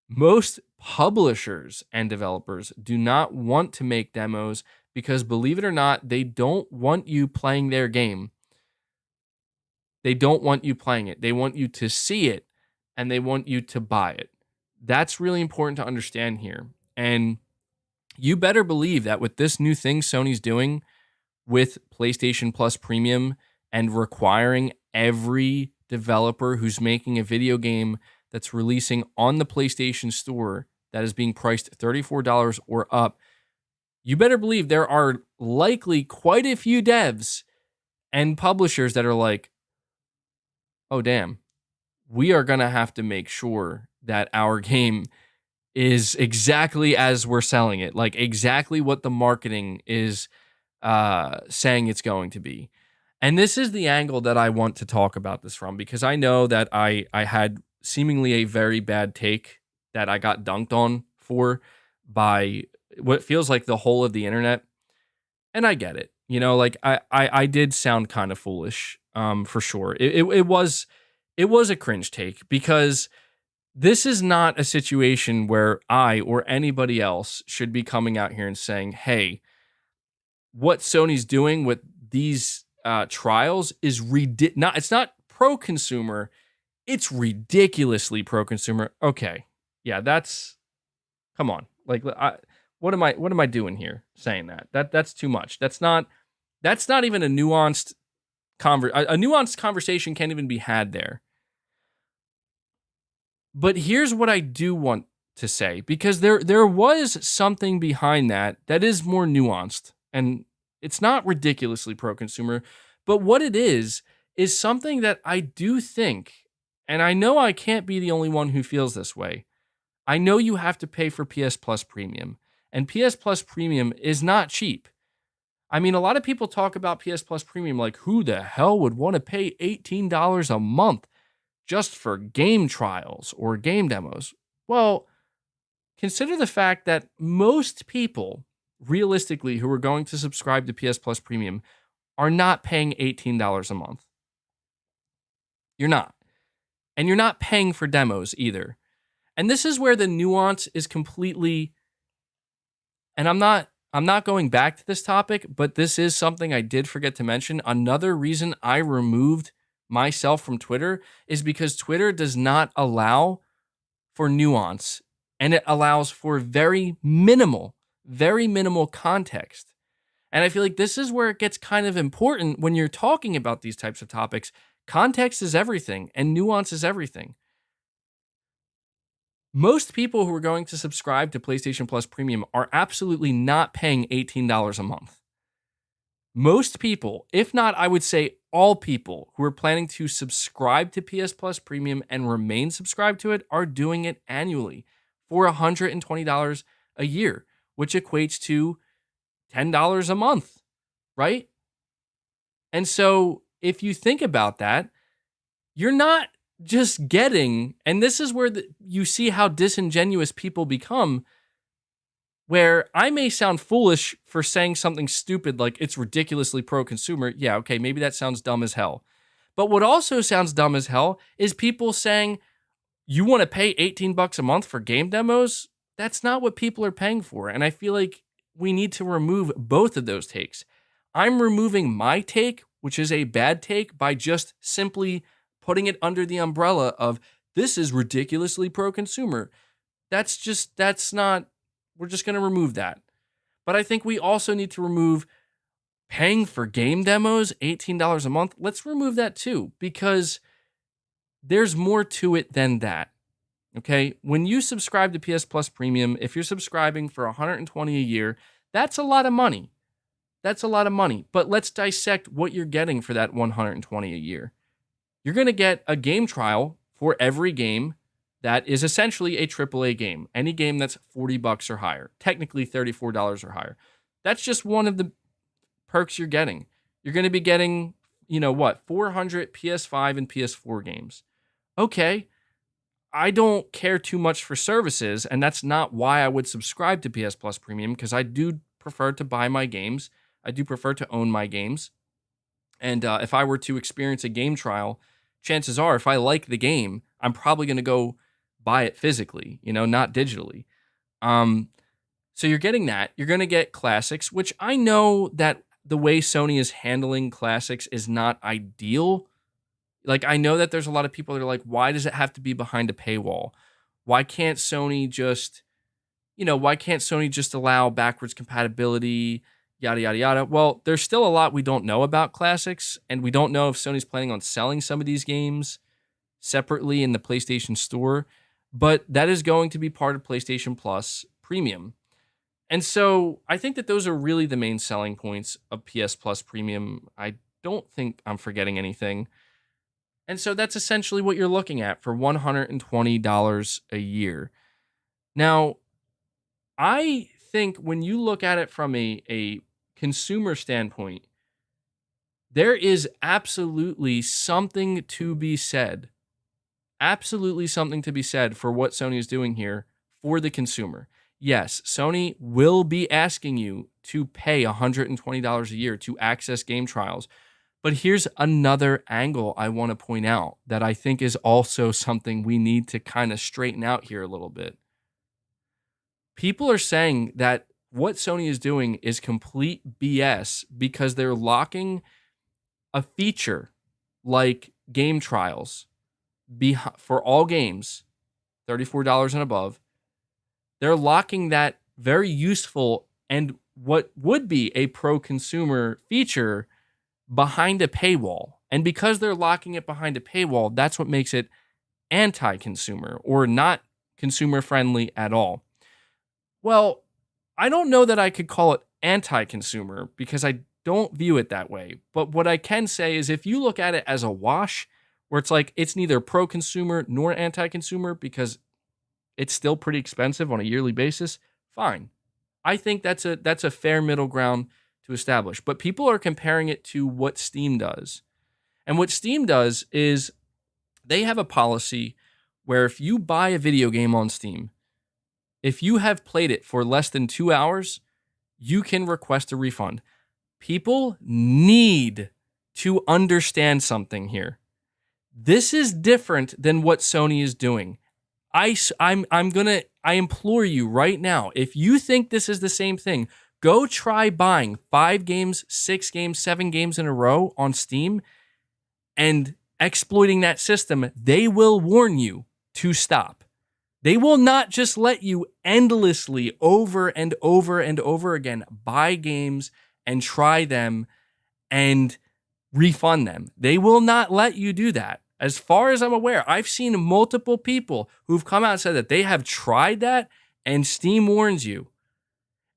most publishers and developers do not want to make demos because, believe it or not, they don't want you playing their game. They don't want you playing it. They want you to see it and they want you to buy it. That's really important to understand here. And you better believe that with this new thing Sony's doing with PlayStation Plus Premium and requiring every developer who's making a video game that's releasing on the PlayStation Store that is being priced $34 or up, you better believe there are likely quite a few devs and publishers that are like, oh, damn, we are going to have to make sure that our game is exactly as we're selling it, like exactly what the marketing is saying it's going to be. And this is the angle that I want to talk about this from, because I know that I had seemingly a very bad take that I got dunked on for by what feels like the whole of the internet. And I get it. You know, like I did sound kind of foolish, for sure. It was a cringe take, because this is not a situation where I or anybody else should be coming out here and saying, hey, what Sony's doing with these trials is it's not pro-consumer, it's ridiculously pro-consumer. Okay, yeah, come on. Like, what am I doing here saying that? That's too much. That's not even a nuanced a nuanced conversation can't even be had there. But here's what I do want to say, because there was something behind that is more nuanced, and it's not ridiculously pro-consumer, but what it is something that I do think, and I know I can't be the only one who feels this way. I know you have to pay for PS Plus Premium, and PS Plus Premium is not cheap. I mean, a lot of people talk about PS Plus Premium like, who the hell would want to pay $18 a month just for game trials or game demos? Well, consider the fact that most people, realistically, who are going to subscribe to PS Plus Premium are not paying $18 a month. You're not. And you're not paying for demos either. And this is where the nuance is completely, and I'm not going back to this topic, but this is something I did forget to mention. Another reason I removed myself from Twitter is because Twitter does not allow for nuance, and it allows for very minimal context. And I feel like this is where it gets kind of important when you're talking about these types of topics. Context is everything, and nuance is everything. Most people who are going to subscribe to PlayStation Plus Premium are absolutely not paying $18 a month. Most people, if not, I would say all people who are planning to subscribe to PS Plus Premium and remain subscribed to it, are doing it annually for $120 a year, which equates to $10 a month, right? And so if you think about that, you're not just getting, and this is where you see how disingenuous people become, where I may sound foolish for saying something stupid like it's ridiculously pro-consumer. Yeah, okay, maybe that sounds dumb as hell. But what also sounds dumb as hell is people saying, you want to pay $18 a month for game demos? That's not what people are paying for. And I feel like we need to remove both of those takes. I'm removing my take, which is a bad take, by just simply putting it under the umbrella of, this is ridiculously pro-consumer. That's not, we're just going to remove that. But I think we also need to remove paying for game demos, $18 a month. Let's remove that too, because there's more to it than that. Okay? When you subscribe to PS Plus Premium, if you're subscribing for $120 a year, that's a lot of money. That's a lot of money. But let's dissect what you're getting for that $120 a year. You're going to get a game trial for every game that is essentially a AAA game. Any game that's $40 or higher, technically $34 or higher. That's just one of the perks you're getting. You're going to be getting, 400 PS5 and PS4 games. Okay, I don't care too much for services, and that's not why I would subscribe to PS Plus Premium, because I do prefer to buy my games. I do prefer to own my games. And if I were to experience a game trial, chances are, if I like the game, I'm probably going to go buy it physically, not digitally. So you're getting that. You're going to get classics, which I know that the way Sony is handling classics is not ideal. Like, I know that there's a lot of people that are like, why does it have to be behind a paywall? Why can't Sony just, why can't Sony just allow backwards compatibility, yada, yada, yada? Well, there's still a lot we don't know about classics, and we don't know if Sony's planning on selling some of these games separately in the PlayStation Store, but that is going to be part of PlayStation Plus Premium. And so I think that those are really the main selling points of PS Plus Premium. I don't think I'm forgetting anything. And so that's essentially what you're looking at for $120 a year. Now, I think when you look at it from a consumer standpoint, there is absolutely something to be said. Absolutely something to be said for what Sony is doing here for the consumer. Yes, Sony will be asking you to pay $120 a year to access game trials. But here's another angle I want to point out that I think is also something we need to kind of straighten out here a little bit. People are saying that what Sony is doing is complete BS because they're locking a feature like game trials for all games, $34 and above. They're locking that very useful and what would be a pro-consumer feature behind a paywall. And because they're locking it behind a paywall, that's what makes it anti-consumer or not consumer-friendly at all. Well, I don't know that I could call it anti-consumer because I don't view it that way. But what I can say is if you look at it as a wash, where it's like it's neither pro-consumer nor anti-consumer because it's still pretty expensive on a yearly basis, fine. I think that's a fair middle ground to establish. But people are comparing it to what Steam does. And what Steam does is they have a policy where if you buy a video game on Steam, if you have played it for less than 2 hours, you can request a refund. People need to understand something here. This is different than what Sony is doing. I implore you right now, if you think this is the same thing, go try buying 5 games, 6 games, 7 games in a row on Steam and exploiting that system. They will warn you to stop. They will not just let you endlessly over and over and over again buy games and try them and refund them. They will not let you do that. As far as I'm aware, I've seen multiple people who've come out and said that they have tried that and Steam warns you.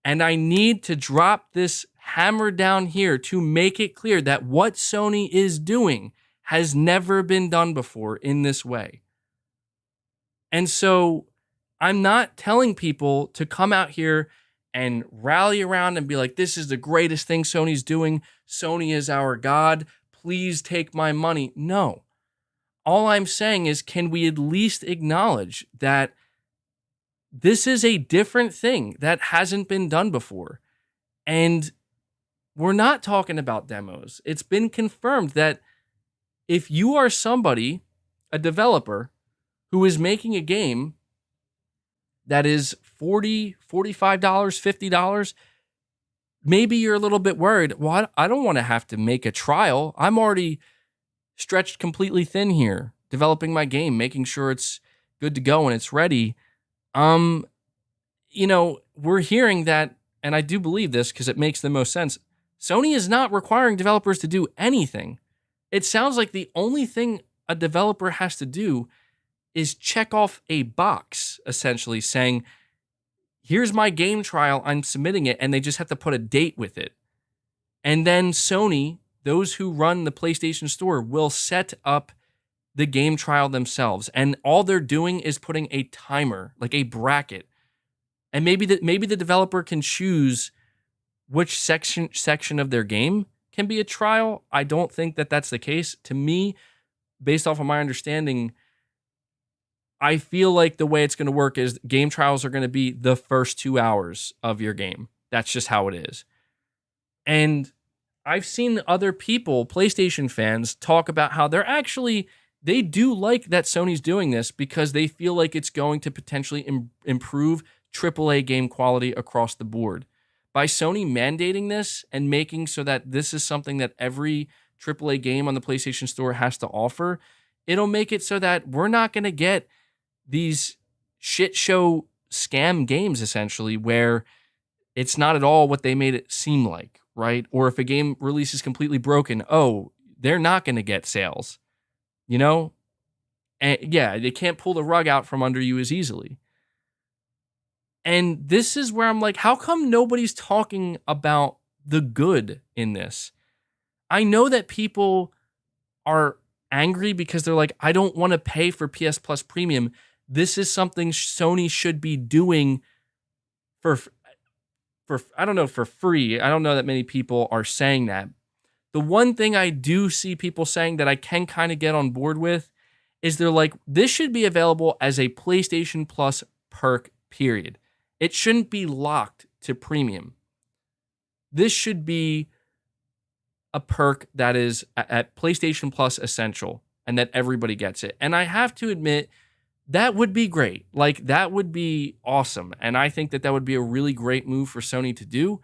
And I need to drop this hammer down here to make it clear that what Sony is doing has never been done before in this way. And so I'm not telling people to come out here and rally around and be like, this is the greatest thing Sony's doing. Sony is our God. Please take my money. No. All I'm saying is, can we at least acknowledge that this is a different thing that hasn't been done before? And we're not talking about demos. It's been confirmed that if you are somebody, a developer, who is making a game that is $40, $45, $50, maybe you're a little bit worried. Well, I don't want to have to make a trial. I'm already stretched completely thin here, developing my game, making sure it's good to go and it's ready. We're hearing that, and I do believe this because it makes the most sense. Sony is not requiring developers to do anything. It sounds like the only thing a developer has to do is check off a box, essentially saying, here's my game trial, I'm submitting it, and they just have to put a date with it. And then Sony, those who run the PlayStation Store, will set up the game trial themselves. And all they're doing is putting a timer, like a bracket. And maybe the developer can choose which section of their game can be a trial. I don't think that that's the case. To me, based off of my understanding, I feel like the way it's going to work is game trials are going to be the first 2 hours of your game. That's just how it is. And I've seen other people, PlayStation fans, talk about how they do like that Sony's doing this because they feel like it's going to potentially improve AAA game quality across the board. By Sony mandating this and making so that this is something that every AAA game on the PlayStation Store has to offer, it'll make it so that we're not going to get these shit show scam games, essentially, where it's not at all what they made it seem like, right? Or if a game release is completely broken, oh, they're not going to get sales, you know? And yeah, they can't pull the rug out from under you as easily. And this is where I'm like, how come nobody's talking about the good in this? I know that people are angry because they're like, I don't want to pay for PS Plus Premium. This is something Sony should be doing for I don't know, for free. I don't know that many people are saying that. The one thing I do see people saying that I can kind of get on board with is they're like, this should be available as a PlayStation Plus perk, period. It shouldn't be locked to premium. This should be a perk that is at PlayStation Plus Essential and that everybody gets it. And I have to admit, that would be great. Like, that would be awesome. And I think that that would be a really great move for Sony to do.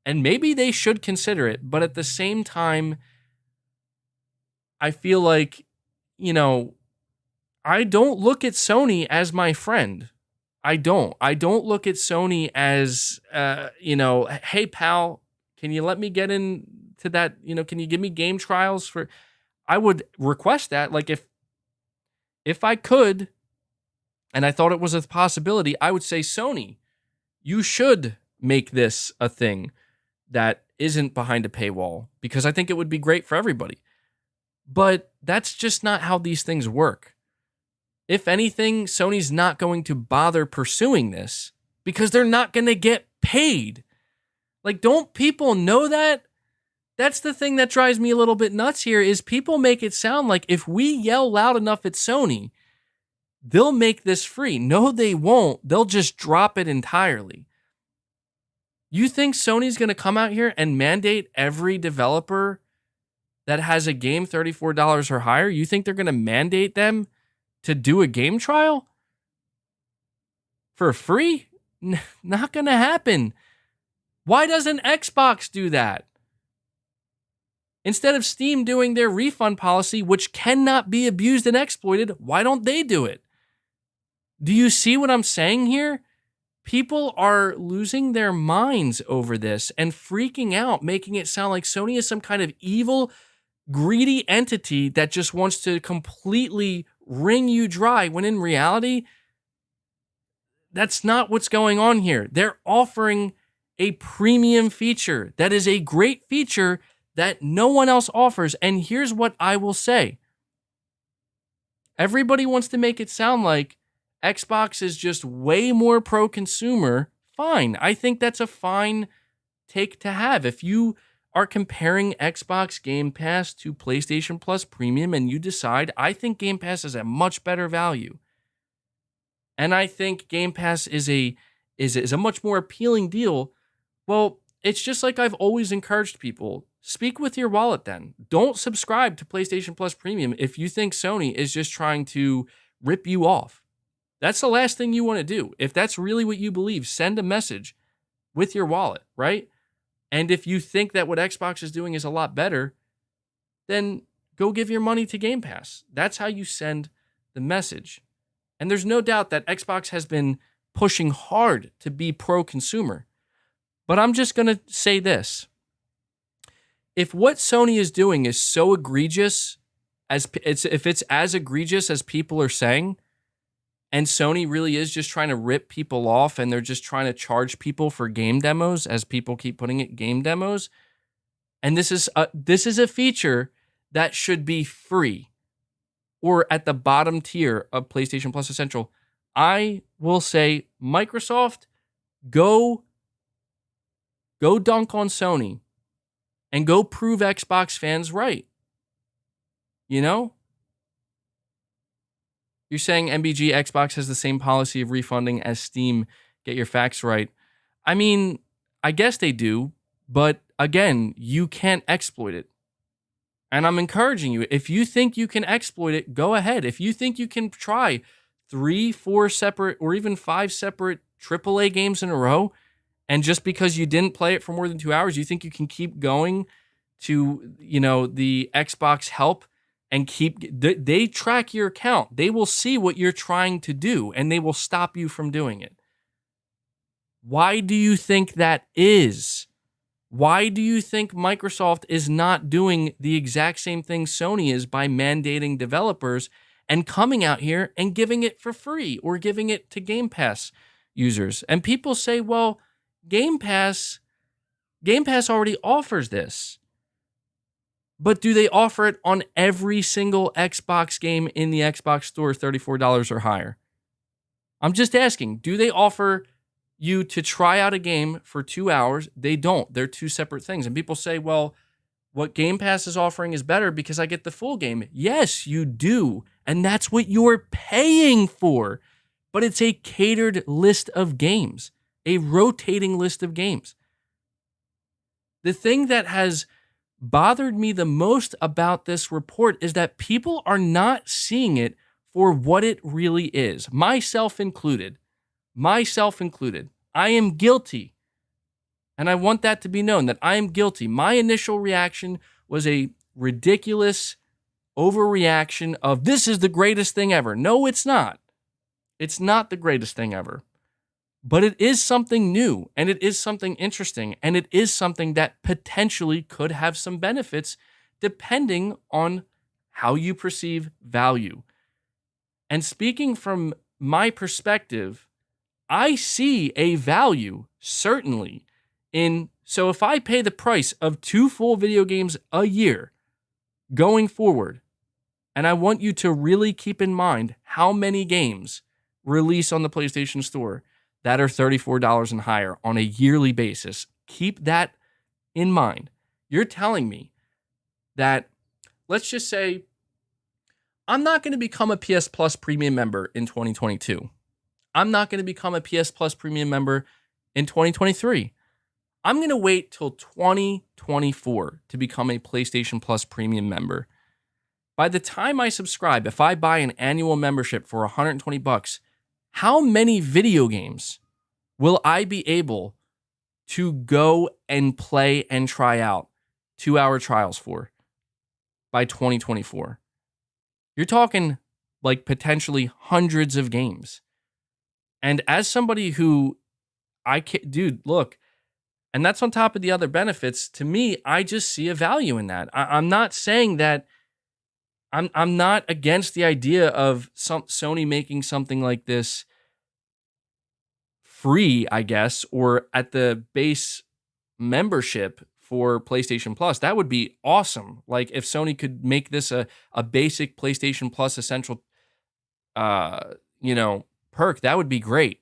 And maybe they should consider it. But at the same time, I feel like, you know, I don't look at Sony as my friend. I don't look at Sony as, you know, hey, pal, can you let me get into that? You know, can you give me game trials for, I would request that. Like, if I could, and I thought it was a possibility, I would say, Sony, you should make this a thing that isn't behind a paywall, because I think it would be great for everybody. But that's just not how these things work. If anything, Sony's not going to bother pursuing this because they're not going to get paid. Like, don't people know that? That's the thing that drives me a little bit nuts here, is people make it sound like if we yell loud enough at Sony, they'll make this free. No, they won't. They'll just drop it entirely. You think Sony's going to come out here and mandate every developer that has a game $34 or higher? You think they're going to mandate them to do a game trial for free? Not going to happen. Why doesn't Xbox do that? Instead of Steam doing their refund policy, which cannot be abused and exploited, why don't they do it? Do you see what I'm saying here? People are losing their minds over this and freaking out, making it sound like Sony is some kind of evil, greedy entity that just wants to completely wring you dry, when in reality, that's not what's going on here. They're offering a premium feature that is a great feature that no one else offers. And here's what I will say. Everybody wants to make it sound like Xbox is just way more pro-consumer. Fine. I think that's a fine take to have. If you are comparing Xbox Game Pass to PlayStation Plus Premium and you decide, I think Game Pass is a much better value, and I think Game Pass is a much more appealing deal, well, it's just like I've always encouraged people. Speak with your wallet then. Don't subscribe to PlayStation Plus Premium if you think Sony is just trying to rip you off. That's the last thing you want to do. If that's really what you believe, send a message with your wallet, right? And if you think that what Xbox is doing is a lot better, then go give your money to Game Pass. That's how you send the message. And there's no doubt that Xbox has been pushing hard to be pro-consumer. But I'm just going to say this. If what Sony is doing is so egregious, if it's as egregious as people are saying, and Sony really is just trying to rip people off and they're just trying to charge people for game demos, as people keep putting it, game demos, and this is a feature that should be free or at the bottom tier of PlayStation Plus Essential, I will say, Microsoft, go dunk on Sony and go prove Xbox fans right. You know? You're saying MBG Xbox has the same policy of refunding as Steam. Get your facts right. I mean, I guess they do, but again, you can't exploit it. And I'm encouraging you, if you think you can exploit it, go ahead. If you think you can try 3, 4 separate, or even 5 separate AAA games in a row, and just because you didn't play it for more than 2 hours, you think you can keep going to, the Xbox help and they track your account. They will see what you're trying to do and they will stop you from doing it. Why do you think that is? Why do you think Microsoft is not doing the exact same thing Sony is by mandating developers and coming out here and giving it for free or giving it to Game Pass users? And people say, well, Game Pass already offers this. But do they offer it on every single Xbox game in the Xbox store $34 or higher? I'm just asking, do they offer you to try out a game for 2 hours? They don't. They're two separate things. And people say, well, what Game Pass is offering is better because I get the full game. Yes, you do. And that's what you're paying for. But it's a catered list of games, a rotating list of games. The thing that has bothered me the most about this report is that people are not seeing it for what it really is. Myself included. I am guilty. And I want that to be known that I am guilty. My initial reaction was a ridiculous overreaction of this is the greatest thing ever. No, it's not. It's not the greatest thing ever. But it is something new, and it is something interesting, and it is something that potentially could have some benefits depending on how you perceive value. And speaking from my perspective, I see a value, certainly, so if I pay the price of 2 full video games a year going forward, and I want you to really keep in mind how many games release on the PlayStation Store that are $34 and higher on a yearly basis. Keep that in mind. You're telling me that, let's just say, I'm not going to become a PS Plus premium member in 2022. I'm not going to become a PS Plus premium member in 2023. I'm going to wait till 2024 to become a PlayStation Plus premium member. By the time I subscribe, if I buy an annual membership for $120, how many video games will I be able to go and play and try out 2-hour trials for by 2024? You're talking like potentially hundreds of games. And as somebody who dude, look, and that's on top of the other benefits. To me, I just see a value in that. I'm not saying that I'm not against the idea of Sony making something like this free, I guess, or at the base membership for PlayStation Plus. That would be awesome. Like if Sony could make this a basic PlayStation Plus essential, perk, that would be great.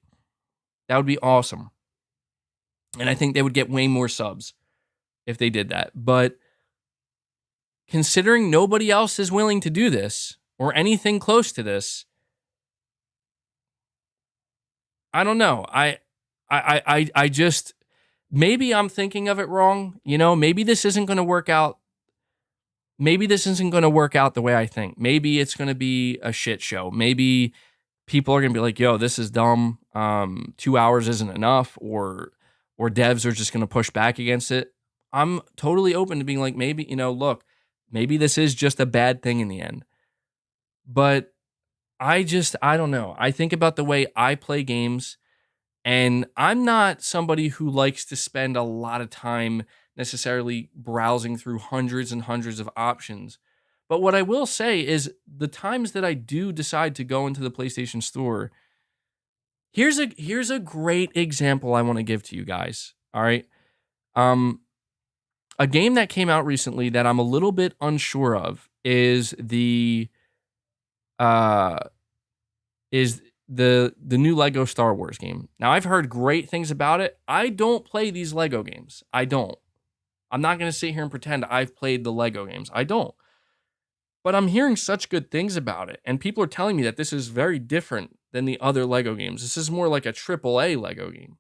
That would be awesome. And I think they would get way more subs if they did that. But considering nobody else is willing to do this or anything close to this, I don't know. I just, maybe I'm thinking of it wrong. Maybe this isn't going to work out. Maybe this isn't going to work out the way I think. Maybe it's going to be a shit show. Maybe people are going to be like, yo, this is dumb. 2 hours isn't enough, or devs are just going to push back against it. I'm totally open to being like, maybe, look, maybe this is just a bad thing in the end. But I don't know. I think about the way I play games, and I'm not somebody who likes to spend a lot of time necessarily browsing through hundreds and hundreds of options. But what I will say is the times that I do decide to go into the PlayStation Store, here's a great example I want to give to you guys. All right. A game that came out recently that I'm a little bit unsure of is the new Lego Star Wars game. Now, I've heard great things about it. I don't play these Lego games. I don't. I'm not going to sit here and pretend I've played the Lego games. I don't. But I'm hearing such good things about it, and people are telling me that this is very different than the other Lego games. This is more like a AAA Lego game.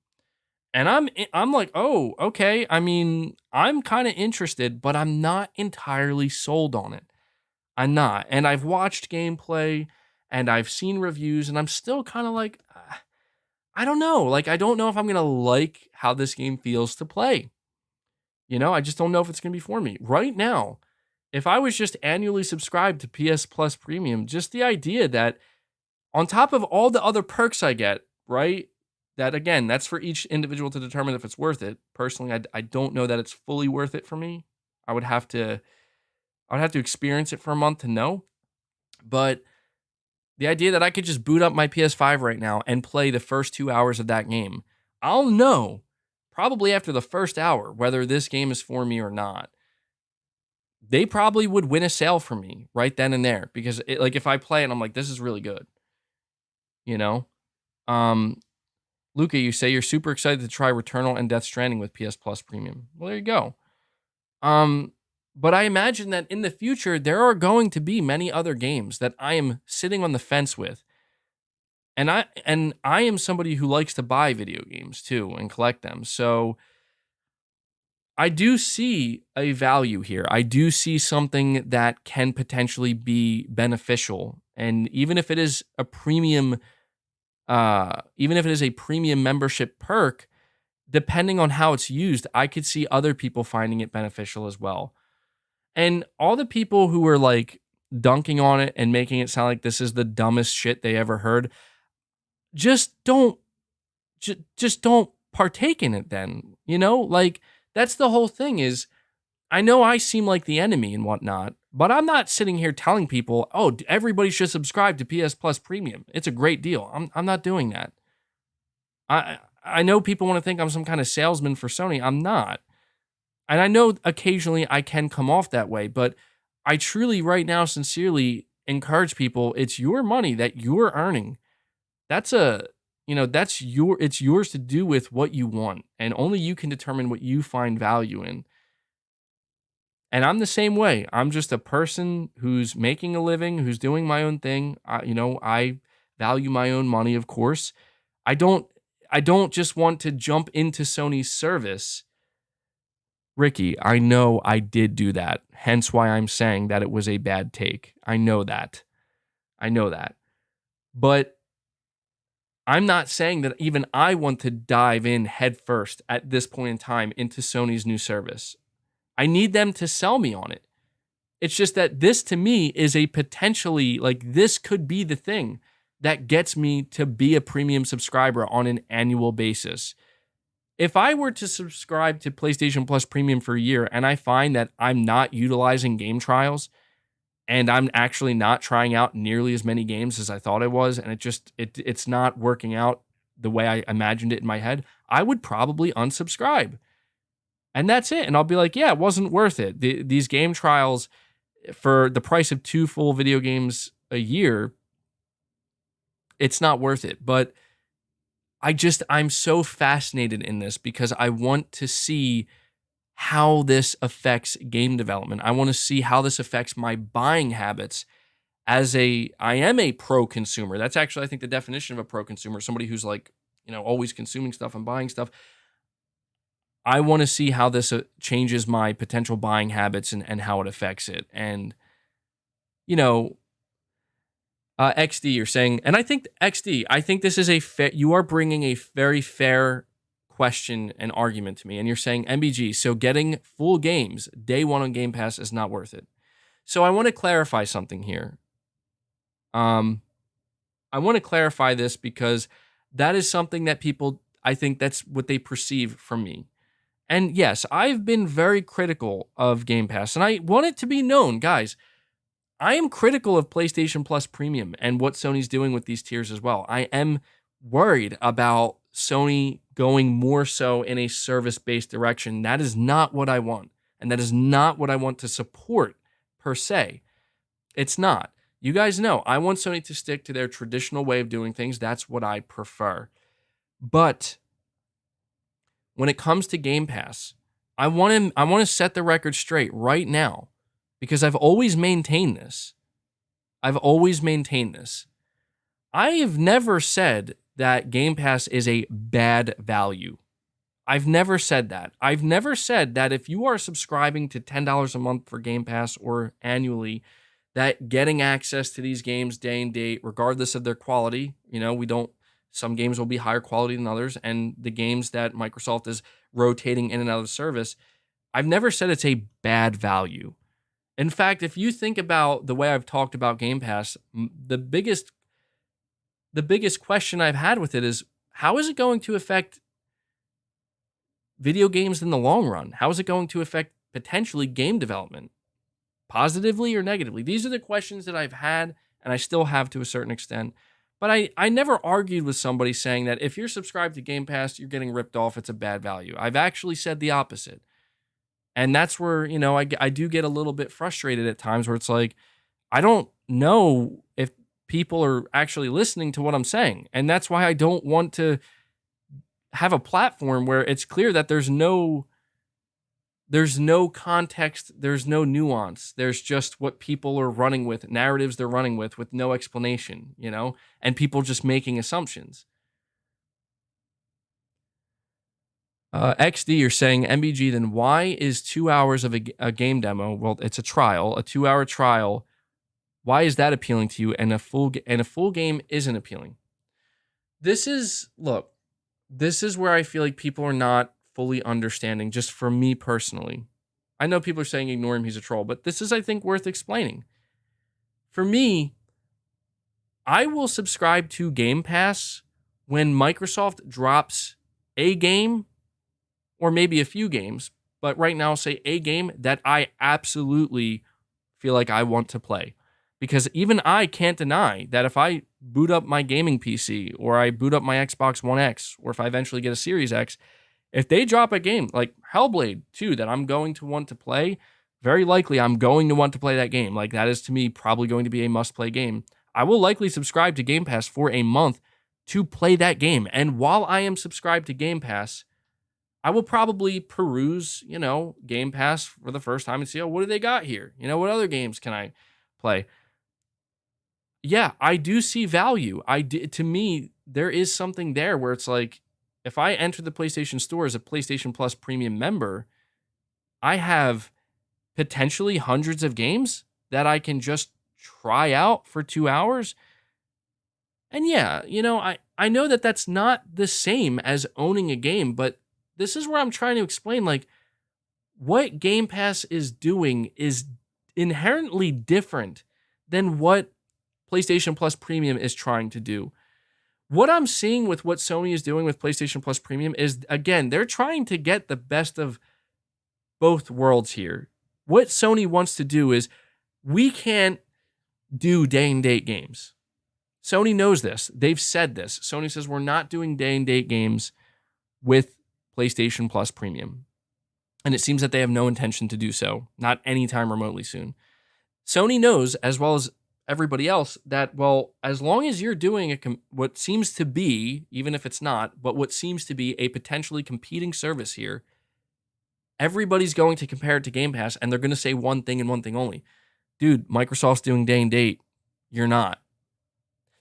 And I'm like, oh, okay. I mean, I'm kind of interested, but I'm not entirely sold on it. I'm not. And I've watched gameplay, and I've seen reviews, and I'm still kind of like, I don't know. Like, I don't know if I'm going to like how this game feels to play. I just don't know if it's going to be for me. Right now, if I was just annually subscribed to PS Plus Premium, just the idea that on top of all the other perks I get, right? That again, that's for each individual to determine if it's worth it. Personally, I don't know that it's fully worth it for me. I would have to experience it for a month to know. But the idea that I could just boot up my PS5 right now and play the first 2 hours of that game, I'll know probably after the first hour whether this game is for me or not. They probably would win a sale for me right then and there because like if I play it, I'm like, this is really good. You know? Um, Luca, you say you're super excited to try Returnal and Death Stranding with PS Plus Premium. Well, there you go. But I imagine that in the future, there are going to be many other games that I am sitting on the fence with. And I am somebody who likes to buy video games too and collect them. So I do see a value here. I do see something that can potentially be beneficial. And even if it is a premium membership perk, depending on how it's used, I could see other people finding it beneficial as well. And all the people who were like dunking on it and making it sound like this is the dumbest shit they ever heard, just don't partake in it then. Like that's the whole thing is I know I seem like the enemy and whatnot, but I'm not sitting here telling people, oh, everybody should subscribe to PS Plus Premium. It's a great deal. I'm not doing that. I know people want to think I'm some kind of salesman for Sony. I'm not. And I know occasionally I can come off that way, but I truly right now sincerely encourage people, it's your money that you're earning. It's yours to do with what you want, and only you can determine what you find value in. And I'm the same way. I'm just a person who's making a living, who's doing my own thing. I value my own money, of course. I don't just want to jump into Sony's service. Ricky, I know I did do that. Hence why I'm saying that it was a bad take. I know that. But I'm not saying that even I want to dive in headfirst at this point in time into Sony's new service. I need them to sell me on it. It's just that this to me is a potentially, like, this could be the thing that gets me to be a premium subscriber on an annual basis. If I were to subscribe to PlayStation Plus Premium for a year and I find that I'm not utilizing game trials and I'm actually not trying out nearly as many games as I thought I was, and it's not working out the way I imagined it in my head, I would probably unsubscribe. And that's it. And I'll be like, yeah, it wasn't worth it. These game trials for the price of 2 full video games a year, it's not worth it. But I'm so fascinated in this because I want to see how this affects game development. I want to see how this affects my buying habits I am a pro consumer. That's actually, I think, the definition of a pro consumer, somebody who's like, always consuming stuff and buying stuff. I want to see how this changes my potential buying habits and how it affects it. And, XD, you're saying, and I think XD, I think this is you are bringing a very fair question and argument to me. And you're saying, MBG, so getting full games day one on Game Pass is not worth it. So I want to clarify something here. I want to clarify this because that is something that people, I think that's what they perceive from me. And yes, I've been very critical of Game Pass, and I want it to be known, guys, I am critical of PlayStation Plus Premium and what Sony's doing with these tiers as well. I am worried about Sony going more so in a service-based direction. That is not what I want, and that is not what I want to support per se. It's not. You guys know, I want Sony to stick to their traditional way of doing things. That's what I prefer. But when it comes to Game Pass, I want to set the record straight right now because I've always maintained this. I have never said that Game Pass is a bad value. I've never said that. I've never said that if you are subscribing to $10 a month for Game Pass or annually, that getting access to these games day and date, regardless of their quality, some games will be higher quality than others, and the games that Microsoft is rotating in and out of the service, I've never said it's a bad value. In fact, if you think about the way I've talked about Game Pass, the biggest question I've had with it is, how is it going to affect video games in the long run? How is it going to affect potentially game development, positively or negatively? These are the questions that I've had, and I still have to a certain extent. But I never argued with somebody saying that if you're subscribed to Game Pass, you're getting ripped off, it's a bad value. I've actually said the opposite. And that's where, I do get a little bit frustrated at times where it's like, I don't know if people are actually listening to what I'm saying. And that's why I don't want to have a platform where it's clear that there's no context, there's no nuance. There's just what people are running with, narratives they're running with no explanation, and people just making assumptions. XD, you're saying MBG, then why is 2 hours of a game demo? Well, it's a trial, a 2-hour trial. Why is that appealing to you? And a full game isn't appealing. This is where I feel like people are not fully understanding, just for me personally. I know people are saying ignore him, he's a troll, but this is, I think, worth explaining. For me, I will subscribe to Game Pass when Microsoft drops a game, or maybe a few games, but right now I'll say a game that I absolutely feel like I want to play. Because even I can't deny that if I boot up my gaming PC, or I boot up my Xbox One X, or if I eventually get a Series X, if they drop a game like Hellblade 2 that I'm going to want to play, very likely I'm going to want to play that game. Like, that is, to me, probably going to be a must-play game. I will likely subscribe to Game Pass for a month to play that game. And while I am subscribed to Game Pass, I will probably peruse, Game Pass for the first time and see, what do they got here? What other games can I play? Yeah, I do see value. To me, there is something there where it's like, if I enter the PlayStation Store as a PlayStation Plus premium member, I have potentially hundreds of games that I can just try out for 2 hours. And yeah, I know that that's not the same as owning a game, but this is where I'm trying to explain, like, what Game Pass is doing is inherently different than what PlayStation Plus Premium is trying to do. What I'm seeing with what Sony is doing with PlayStation Plus Premium is, again, they're trying to get the best of both worlds here. What Sony wants to do is, we can't do day and date games. Sony knows this. They've said this. Sony says, we're not doing day and date games with PlayStation Plus Premium. And it seems that they have no intention to do so, not anytime remotely soon. Sony knows, as well as everybody else, that, well, as long as you're doing what seems to be, even if it's not, but what seems to be a potentially competing service here, everybody's going to compare it to Game Pass, and they're going to say one thing and one thing only. Dude, Microsoft's doing day and date. You're not.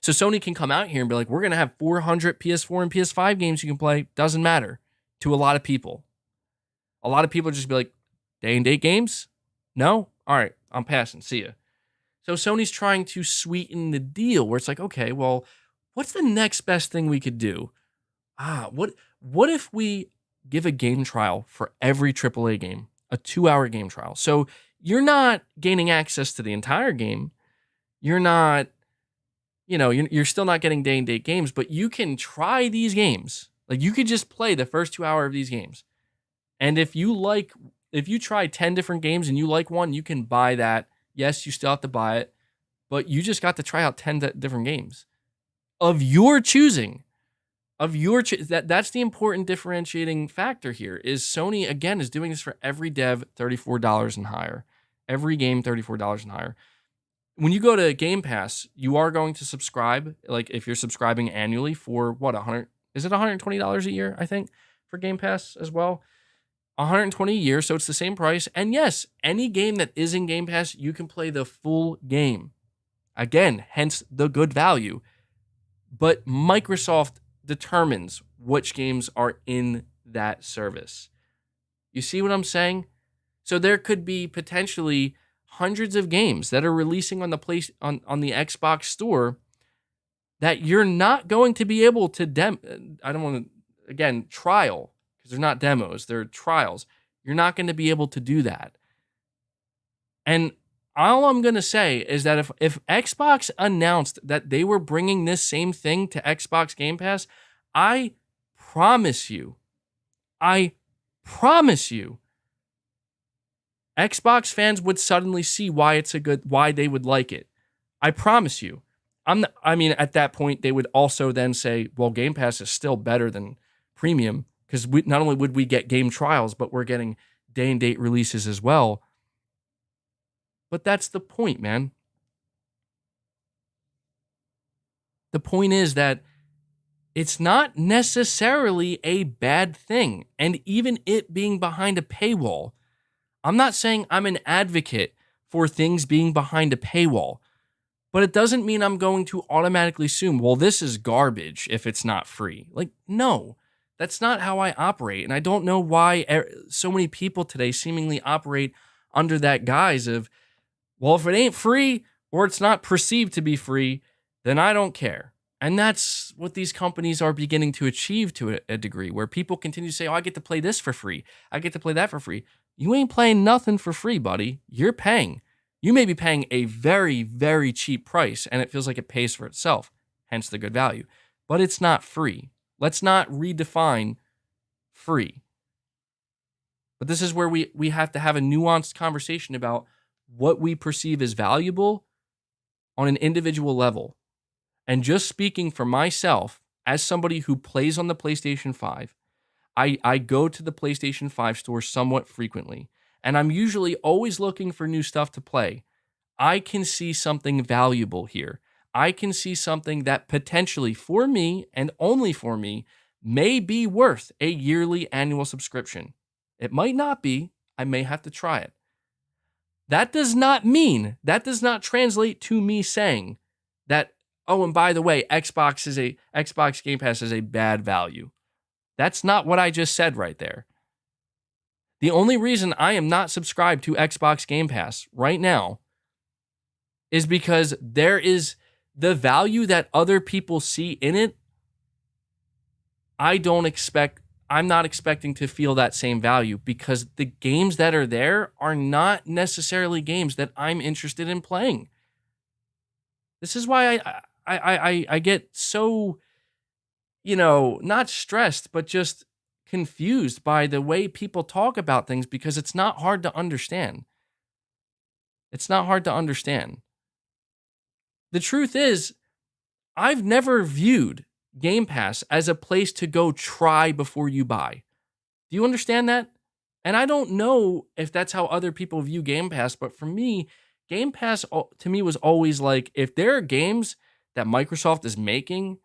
So Sony can come out here and be like, we're going to have 400 PS4 and PS5 games you can play. Doesn't matter to a lot of people. A lot of people just be like, day and date games? No? All right, I'm passing. See ya. So Sony's trying to sweeten the deal where it's like, okay, well, what's the next best thing we could do? What if we give a game trial for every AAA game, a 2-hour game trial? So you're not gaining access to the entire game. You're not, you're still not getting day and date games, but you can try these games. Like, you could just play the first 2 hours of these games. And if you try 10 different games and you like one, you can buy that. Yes, you still have to buy it, but you just got to try out 10 different games of your choosing. That's the important differentiating factor here. Is Sony, again, is doing this for every dev, $34 and higher. Every game, $34 and higher. When you go to Game Pass, you are going to subscribe. Like, if you're subscribing annually for what, is it $120 a year, I think, for Game Pass as well? $120 a year, so it's the same price. And yes, any game that is in Game Pass, you can play the full game. Again, hence the good value. But Microsoft determines which games are in that service. You see what I'm saying? So there could be potentially hundreds of games that are releasing on the on the Xbox Store that you're not going to be able to I don't want to, again, trial, because they're not demos, they're trials. You're not going to be able to do that. And all I'm going to say is that if Xbox announced that they were bringing this same thing to Xbox Game Pass, I promise you, Xbox fans would suddenly see why they would like it. I promise you. At that point, they would also then say, well, Game Pass is still better than Premium because not only would we get game trials, but we're getting day and date releases as well. But that's the point, man. The point is that it's not necessarily a bad thing. And even it being behind a paywall, I'm not saying I'm an advocate for things being behind a paywall, but it doesn't mean I'm going to automatically assume, well, this is garbage if it's not free. Like, no, that's not how I operate. And I don't know why so many people today seemingly operate under that guise of, well, if it ain't free or it's not perceived to be free, then I don't care. And that's what these companies are beginning to achieve to a degree, where people continue to say, oh, I get to play this for free. I get to play that for free. You ain't playing nothing for free, buddy. You're paying. You may be paying a very, very cheap price, and it feels like it pays for itself, hence the good value. But it's not free. Let's not redefine free. But this is where we have to have a nuanced conversation about what we perceive as valuable on an individual level. And just speaking for myself, as somebody who plays on the PlayStation 5, I go to the PlayStation 5 store somewhat frequently, and I'm usually always looking for new stuff to play. I can see something valuable here. I can see something that potentially, for me and only for me, may be worth a yearly annual subscription. It might not be. I may have to try it. That does not translate to me saying that, oh, and by the way, Xbox Game Pass is a bad value. That's not what I just said right there. The only reason I am not subscribed to Xbox Game Pass right now is because there is the value that other people see in it. I'm not expecting to feel that same value because the games that are there are not necessarily games that I'm interested in playing. This is why I get so, not stressed, but just confused by the way people talk about things because it's not hard to understand. It's not hard to understand. The truth is, I've never viewed Game Pass as a place to go try before you buy. Do you understand that? And I don't know if that's how other people view Game Pass, but for me, Game Pass to me was always like, if there are games that Microsoft is making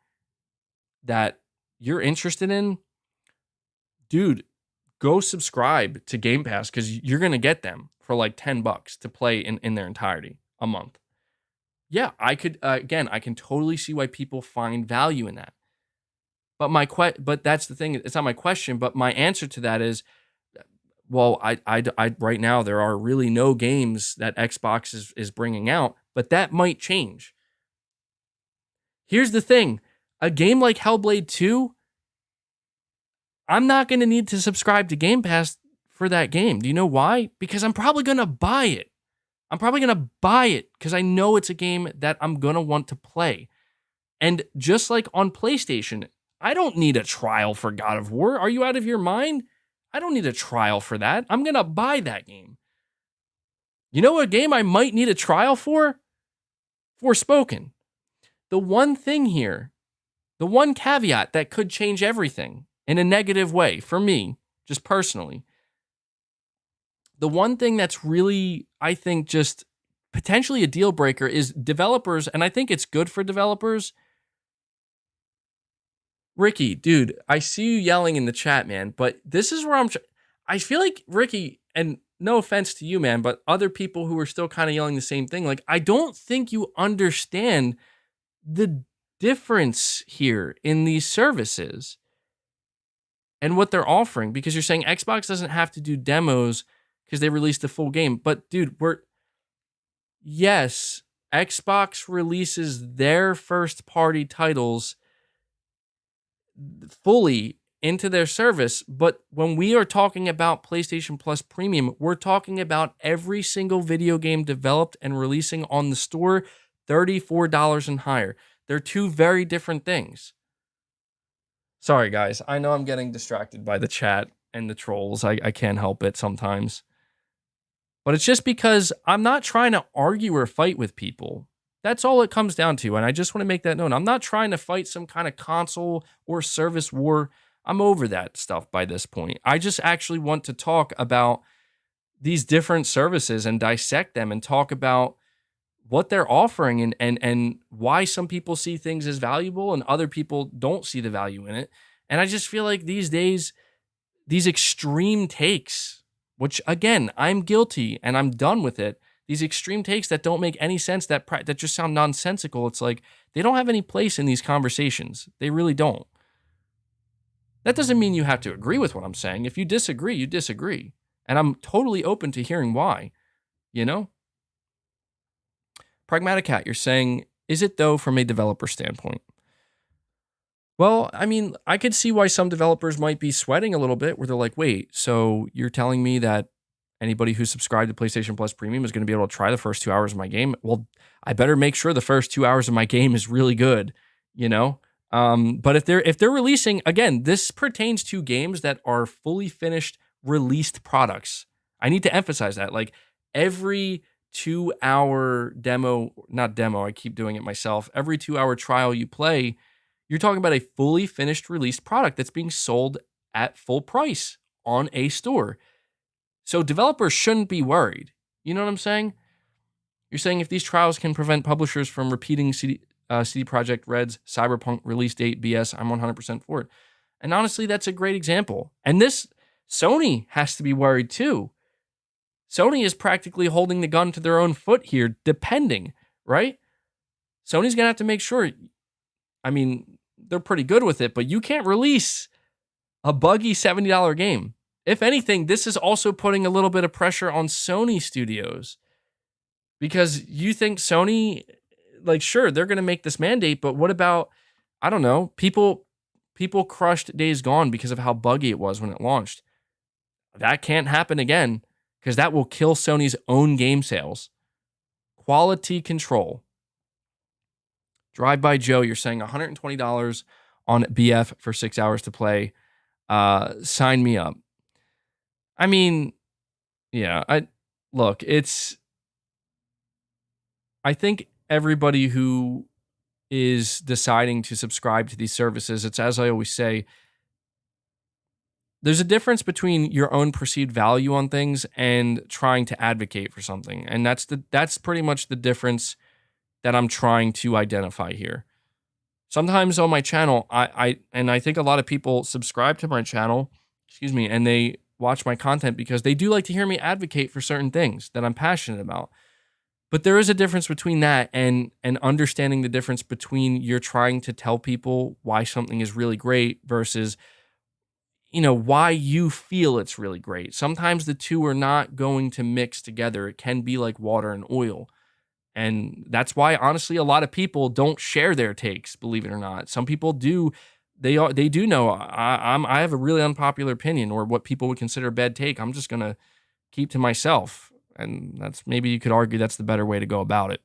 that you're interested in, dude, go subscribe to Game Pass because you're going to get them for like $10 to play in their entirety a month. Yeah, I can totally see why people find value in that. But that's the thing. It's not my question, but my answer to that is, well, I right now there are really no games that Xbox is bringing out, but that might change. Here's the thing: a game like Hellblade 2, I'm not going to need to subscribe to Game Pass for that game. Do you know why? Because I'm probably going to buy it. I'm probably going to buy it because I know it's a game that I'm going to want to play. And just like on PlayStation, I don't need a trial for God of War. Are you out of your mind? I don't need a trial for that. I'm going to buy that game. You know what game I might need a trial for? Forspoken. The one thing here, the one caveat that could change everything in a negative way for me, just personally, the one thing that's really, I think, just potentially a deal breaker is developers, and I think it's good for developers. Ricky, dude, I see you yelling in the chat, man, but this is where I feel like, Ricky, and no offense to you, man, but other people who are still kind of yelling the same thing, like, I don't think you understand the difference here in these services and what they're offering, because you're saying Xbox doesn't have to do demos because they released the full game. But dude, yes, Xbox releases their first party titles fully into their service. But when we are talking about PlayStation Plus Premium, we're talking about every single video game developed and releasing on the store, $34 and higher. They're two very different things. Sorry, guys. I know I'm getting distracted by the chat and the trolls. I can't help it sometimes. But it's just because I'm not trying to argue or fight with people. That's all it comes down to. And I just want to make that known. I'm not trying to fight some kind of console or service war. I'm over that stuff by this point. I just actually want to talk about these different services and dissect them and talk about what they're offering and why some people see things as valuable and other people don't see the value in it. And I just feel like these days, these extreme takes, which again, I'm guilty and I'm done with it. These extreme takes that don't make any sense, that just sound nonsensical. It's like they don't have any place in these conversations. They really don't. That doesn't mean you have to agree with what I'm saying. If you disagree, you disagree. And I'm totally open to hearing why, you know? Pragmatic Cat, you're saying, is it though from a developer standpoint? Well, I mean, I could see why some developers might be sweating a little bit where they're like, wait, so you're telling me that anybody who's subscribed to PlayStation Plus Premium is going to be able to try the first 2 hours of my game? Well, I better make sure the first 2 hours of my game is really good, you know? But if they're releasing, again, this pertains to games that are fully finished, released products. I need to emphasize that. Like every 2 hour not demo, I keep doing it myself. Every 2 hour trial you play, you're talking about a fully finished released product that's being sold at full price on a store. So developers shouldn't be worried. You know what I'm saying? You're saying if these trials can prevent publishers from repeating CD Projekt Red's Cyberpunk release date BS, I'm 100% for it. And honestly, that's a great example. And Sony has to be worried too. Sony is practically holding the gun to their own foot here, depending, right? Sony's going to have to make sure, I mean, they're pretty good with it, but you can't release a buggy $70 game. If anything, this is also putting a little bit of pressure on Sony studios because you think Sony, like, sure, they're going to make this mandate, but what about, I don't know, people crushed Days Gone because of how buggy it was when it launched. That can't happen again because that will kill Sony's own game sales. Quality control. Drive by Joe, you're saying $120 on BF for 6 hours to play. Sign me up. I mean, yeah, I think everybody who is deciding to subscribe to these services, it's as I always say, there's a difference between your own perceived value on things and trying to advocate for something. And that's pretty much the difference that I'm trying to identify here. Sometimes on my channel, I think a lot of people subscribe to my channel, and they watch my content because they do like to hear me advocate for certain things that I'm passionate about. But there is a difference between that and understanding the difference between you're trying to tell people why something is really great versus, why you feel it's really great. Sometimes the two are not going to mix together. It can be like water and oil. And that's why, honestly, a lot of people don't share their takes, believe it or not. Some people do. They do know I have a really unpopular opinion or what people would consider a bad take. I'm just going to keep to myself. And maybe you could argue that's the better way to go about it.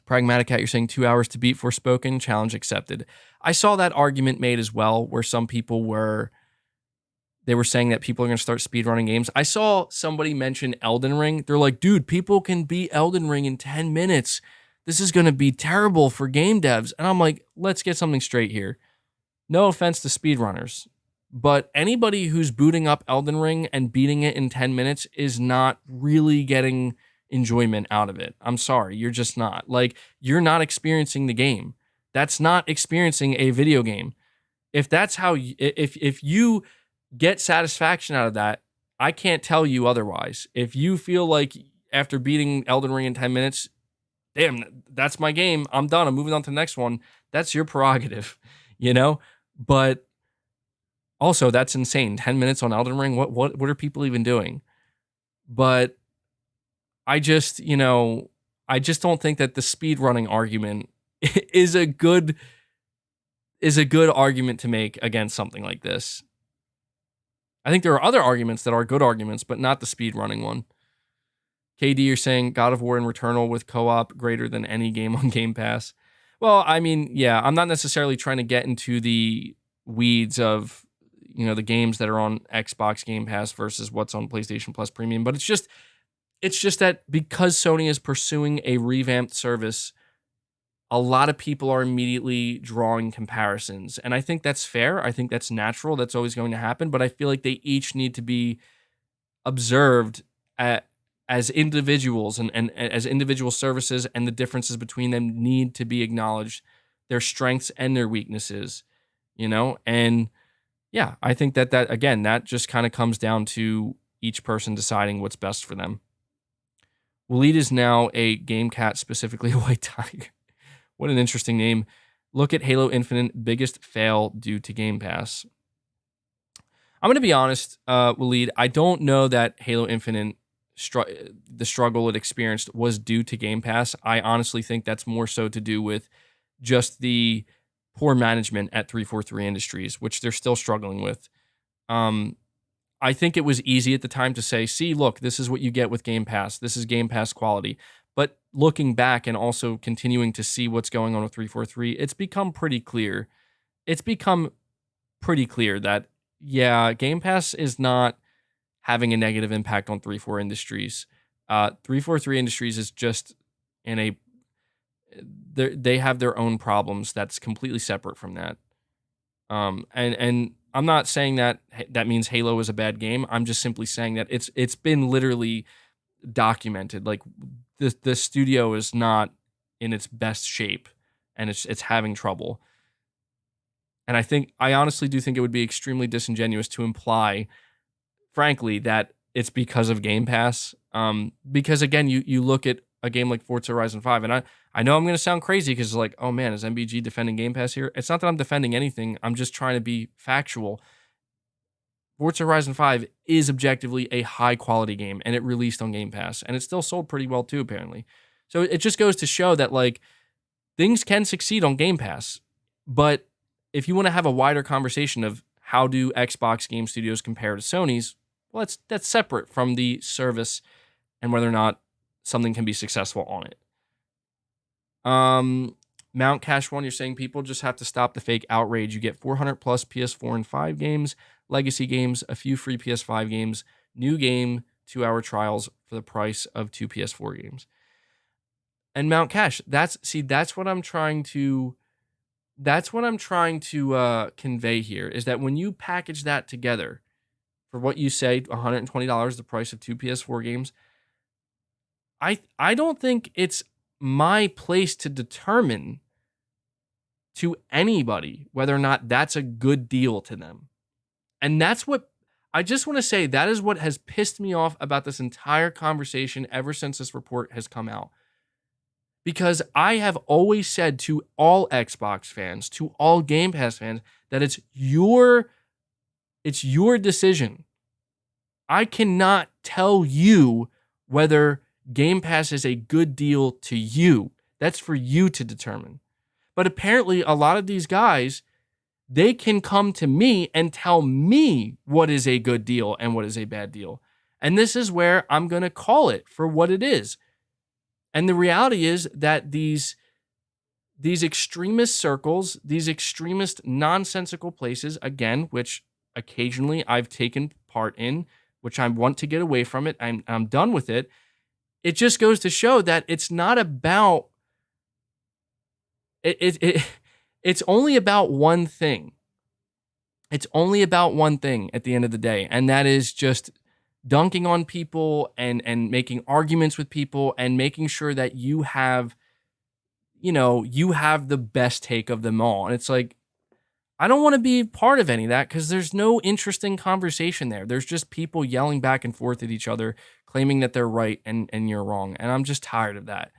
Pragmatic Cat, you're saying 2 hours to beat Forspoken, challenge accepted. I saw that argument made as well, where some people were saying that people are going to start speedrunning games. I saw somebody mention Elden Ring. They're like, dude, people can beat Elden Ring in 10 minutes. This is going to be terrible for game devs. And I'm like, let's get something straight here. No offense to speedrunners, but anybody who's booting up Elden Ring and beating it in 10 minutes is not really getting enjoyment out of it. I'm sorry, you're just not. Like, you're not experiencing the game. That's not experiencing a video game. If that's how, if you get satisfaction out of that, I can't tell you otherwise. If you feel like after beating Elden Ring in 10 minutes, damn, that's my game, I'm done, I'm moving on to the next one, that's your prerogative, But also, that's insane. 10 minutes on Elden Ring, what are people even doing? But I just don't think that the speedrunning argument is a good is a good argument to make against something like this. I think there are other arguments that are good arguments, but not the speed running one. KD, you're saying God of War and Returnal with co-op greater than any game on Game Pass. Well, I mean, yeah, I'm not necessarily trying to get into the weeds of, the games that are on Xbox Game Pass versus what's on PlayStation Plus Premium, but it's just that because Sony is pursuing a revamped service, a lot of people are immediately drawing comparisons. And I think that's fair. I think that's natural. That's always going to happen. But I feel like they each need to be observed as individuals and as individual services, and the differences between them need to be acknowledged, their strengths and their weaknesses, And yeah, I think that again, that just kind of comes down to each person deciding what's best for them. Waleed is now a game cat, specifically a white tiger. What an interesting name. Look at Halo Infinite, biggest fail due to Game Pass. I'm going to be honest, Waleed, I don't know that Halo Infinite, the struggle it experienced was due to Game Pass. I honestly think that's more so to do with just the poor management at 343 Industries, which they're still struggling with. I think it was easy at the time to say, see, look, this is what you get with Game Pass. This is Game Pass quality. But looking back and also continuing to see what's going on with 343, it's become pretty clear. It's become pretty clear that, yeah, Game Pass is not having a negative impact on 343 Industries. 343 Industries is just in a... They have their own problems that's completely separate from that. And I'm not saying that means Halo is a bad game. I'm just simply saying that it's been literally documented. Like the studio is not in its best shape, and it's having trouble. And I honestly do think it would be extremely disingenuous to imply, frankly, that it's because of Game Pass. Because again, you look at a game like Forza Horizon 5, and I know I'm going to sound crazy because it's like, oh man, is MBG defending Game Pass here? It's not that I'm defending anything. I'm just trying to be factual. Forza Horizon 5 is objectively a high-quality game, and it released on Game Pass, and it still sold pretty well too, apparently. So it just goes to show that, like, things can succeed on Game Pass, but if you want to have a wider conversation of how do Xbox game studios compare to Sony's, well, that's separate from the service and whether or not something can be successful on it. Mount Cash One, you're saying people just have to stop the fake outrage. You get 400 plus PS4 and 5 games, legacy games, a few free PS5 games, new game, 2-hour trials for the price of 2 PS4 games. And Mount Cash, that's what I'm trying to convey here, is that when you package that together for what you say, $120, the price of 2 PS4 games, I don't think it's my place to determine to anybody whether or not that's a good deal to them. And that's what I just want to say, that is what has pissed me off about this entire conversation ever since this report has come out. Because I have always said to all Xbox fans, to all Game Pass fans, that it's your decision. I cannot tell you whether Game Pass is a good deal to you. That's for you to determine. But apparently a lot of these guys, they can come to me and tell me what is a good deal and what is a bad deal. And this is where I'm going to call it for what it is. And the reality is that these extremist circles, these extremist nonsensical places, again, which occasionally I've taken part in, which I want to get away from it, I'm done with it. It just goes to show that it's not about it's only about one thing. It's only about one thing at the end of the day, and that is just dunking on people and making arguments with people and making sure that you have the best take of them all. And it's like, I don't want to be part of any of that because there's no interesting conversation there. There's just people yelling back and forth at each other, claiming that they're right and you're wrong. And I'm just tired of that,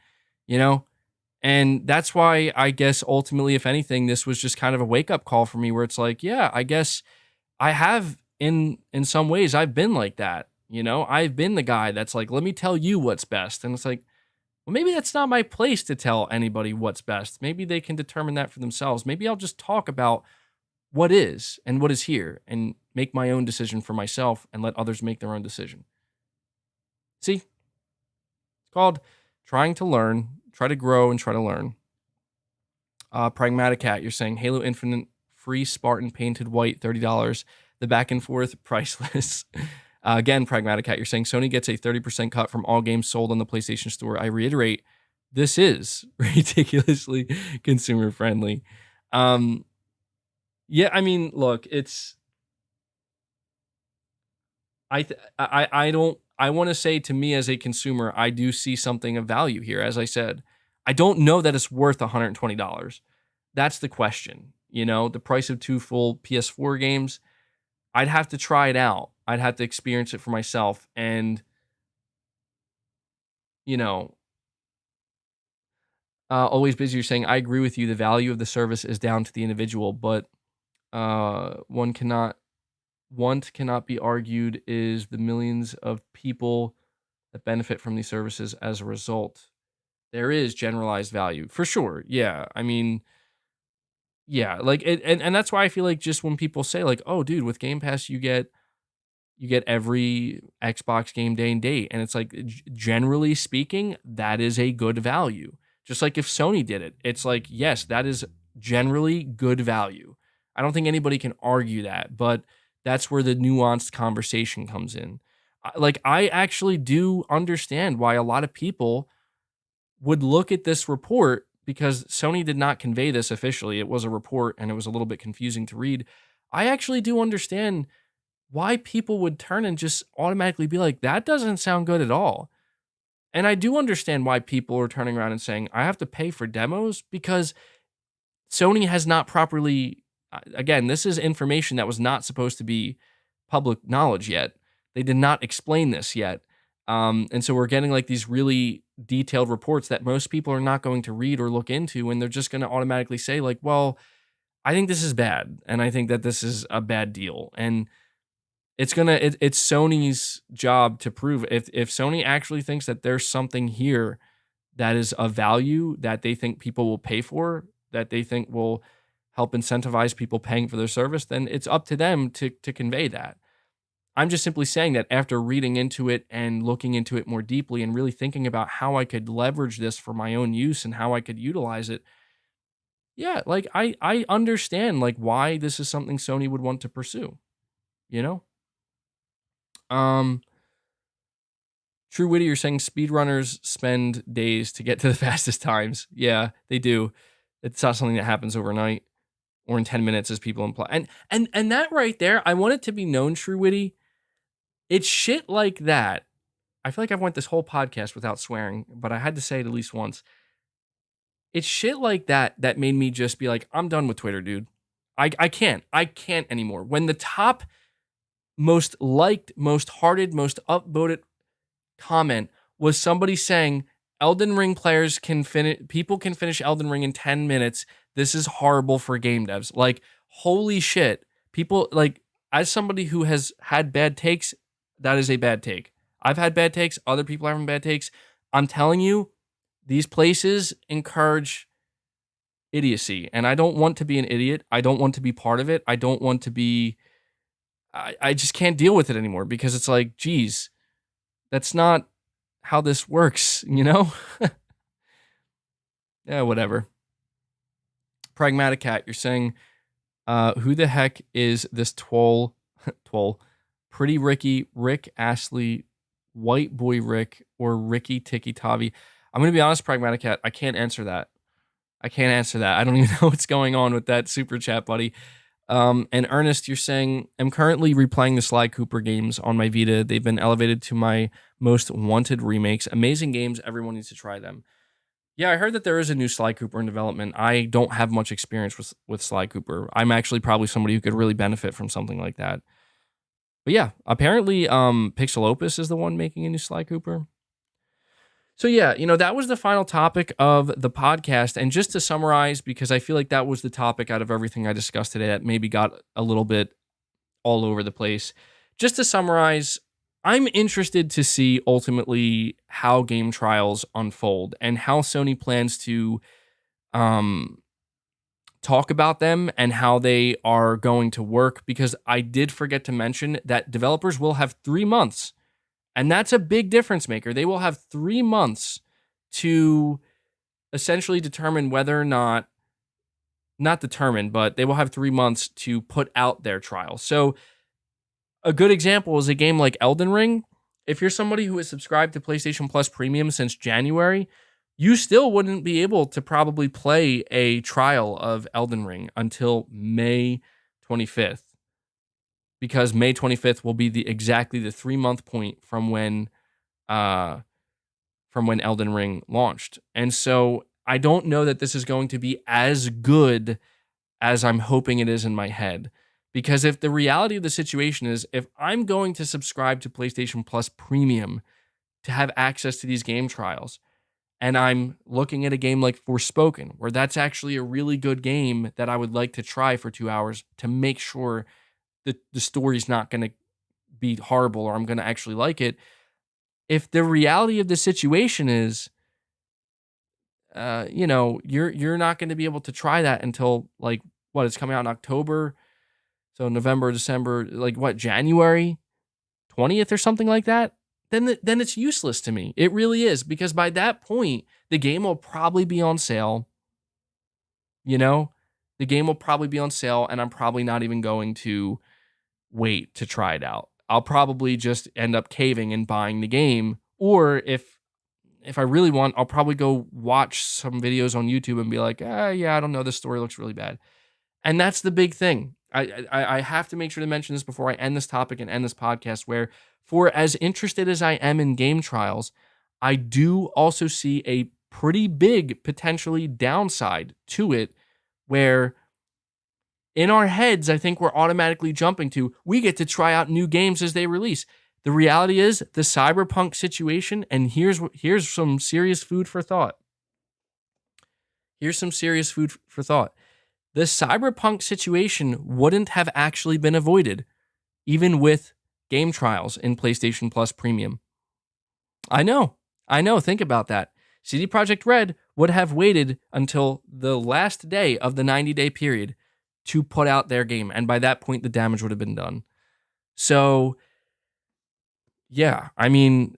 And that's why I guess ultimately, if anything, this was just kind of a wake-up call for me where it's like, yeah, I guess I have in some ways I've been like that. I've been the guy that's like, let me tell you what's best. And it's like, Well, maybe that's not my place to tell anybody what's best. Maybe they can determine that for themselves. Maybe I'll just talk about what is and what is here and make my own decision for myself and let others make their own decision. See, it's called trying to learn, try to grow and try to learn. Pragmatic Cat, you're saying Halo Infinite free Spartan painted white, $30. The back and forth priceless. Again, Pragmatic Cat, you're saying Sony gets a 30% cut from all games sold on the PlayStation Store. I reiterate, this is ridiculously consumer friendly. Yeah, I mean, look, it's I don't I want to say, to me as a consumer, I do see something of value here. As I said, I don't know that it's worth $120. That's the question. You know, the price of 2 full PS4 games, I'd have to try it out. I'd have to experience it for myself. And, you know, always busy. You're saying, I agree with you. The value of the service is down to the individual, but one cannot be argued is the millions of people that benefit from these services as a result. There is generalized value for sure. Yeah. I mean, yeah, like it, and that's why I feel like just when people say like, "Oh, dude, with Game Pass you get every Xbox game day and date," and it's like generally speaking, that is a good value. Just like if Sony did it, it's like yes, that is generally good value. I don't think anybody can argue that, but that's where the nuanced conversation comes in. Like I actually do understand why a lot of people would look at this report because Sony did not convey this officially. It was a report and it was a little bit confusing to read. I actually do understand why people would turn and just automatically be like, that doesn't sound good at all. And I do understand why people are turning around and saying, I have to pay for demos because Sony has not properly, again, this is information that was not supposed to be public knowledge yet. They did not explain this yet. And so we're getting like these really detailed reports that most people are not going to read or look into, and they're just going to automatically say like, well, I think this is bad, and I think that this is a bad deal. And it's Sony's job to prove if Sony actually thinks that there's something here that is of value that they think people will pay for, that they think will help incentivize people paying for their service, then it's up to them to convey that. I'm just simply saying that after reading into it and looking into it more deeply and really thinking about how I could leverage this for my own use and how I could utilize it. Yeah, like I understand like why this is something Sony would want to pursue, you know? Um True Witty, you're saying speedrunners spend days to get to the fastest times. Yeah, they do. It's not something that happens overnight or in 10 minutes as people imply. And that right there, I want it to be known, True Witty. It's shit like that. I feel like I've went this whole podcast without swearing, but I had to say it at least once. It's shit like that that made me just be like, I'm done with Twitter, dude. I can't. I can't anymore. When the top most liked, most hearted, most upvoted comment was somebody saying Elden Ring players can finish, people can finish Elden Ring in 10 minutes. This is horrible for game devs. Like, holy shit. People, like, as somebody who has had bad takes, that is a bad take. I've had bad takes. Other people are having bad takes. I'm telling you, these places encourage idiocy. And I don't want to be an idiot. I don't want to be part of it. I don't want to be, I just can't deal with it anymore because it's like, geez, that's not how this works, you know? Yeah, whatever. Pragmatic Cat, you're saying, who the heck is this Twole? Pretty Ricky, Rick Astley, White Boy Rick, or Ricky Tiki Tavi? I'm going to be honest, Pragmatic Cat, I can't answer that. I don't even know what's going on with that super chat, buddy. And Ernest, you're saying, I'm currently replaying the Sly Cooper games on my Vita. They've been elevated to my most wanted remakes. Amazing games. Everyone needs to try them. Yeah, I heard that there is a new Sly Cooper in development. I don't have much experience with Sly Cooper. I'm actually probably somebody who could really benefit from something like that. But yeah, apparently Pixel Opus is the one making a new Sly Cooper. So yeah, that was the final topic of the podcast. And just to summarize, because I feel like that was the topic out of everything I discussed today that maybe got a little bit all over the place. Just to summarize, I'm interested to see ultimately how game trials unfold and how Sony plans to um, talk about them and how they are going to work, because I did forget to mention that developers will have 3 months, and that's a big difference maker. They will have 3 months to essentially determine whether or not determine, but they will have 3 months to put out their trial. So a good example is a game like Elden Ring. If you're somebody who has subscribed to PlayStation Plus Premium since January, you still wouldn't be able to probably play a trial of Elden Ring until May 25th, because May 25th will be exactly the 3-month point uh, from when Elden Ring launched. And so I don't know that this is going to be as good as I'm hoping it is in my head. Because if the reality of the situation is, if I'm going to subscribe to PlayStation Plus Premium to have access to these game trials, and I'm looking at a game like Forspoken, where that's actually a really good game that I would like to try for 2 hours to make sure that the story's not going to be horrible or I'm going to actually like it. If the reality of the situation is, you're not going to be able to try that until like what, it's coming out in October. So November, December, like what, January 20th or something like that, then it's useless to me. It really is, because by that point, the game will probably be on sale. You know, the game will probably be on sale, and I'm probably not even going to wait to try it out. I'll probably just end up caving and buying the game. Or if I really want, I'll probably go watch some videos on YouTube and be like, yeah, I don't know, this story looks really bad. And that's the big thing. I have to make sure to mention this before I end this topic and end this podcast, where for as interested as I am in game trials, I do also see a pretty big potentially downside to it, where in our heads, I think we're automatically jumping to, we get to try out new games as they release. The reality is the Cyberpunk situation, and here's some serious food for thought. Here's some serious food for thought. The Cyberpunk situation wouldn't have actually been avoided, even with game trials in PlayStation Plus Premium. I know. Think about that. CD Projekt Red would have waited until the last day of the 90-day period to put out their game, and by that point, the damage would have been done. So, yeah, I mean,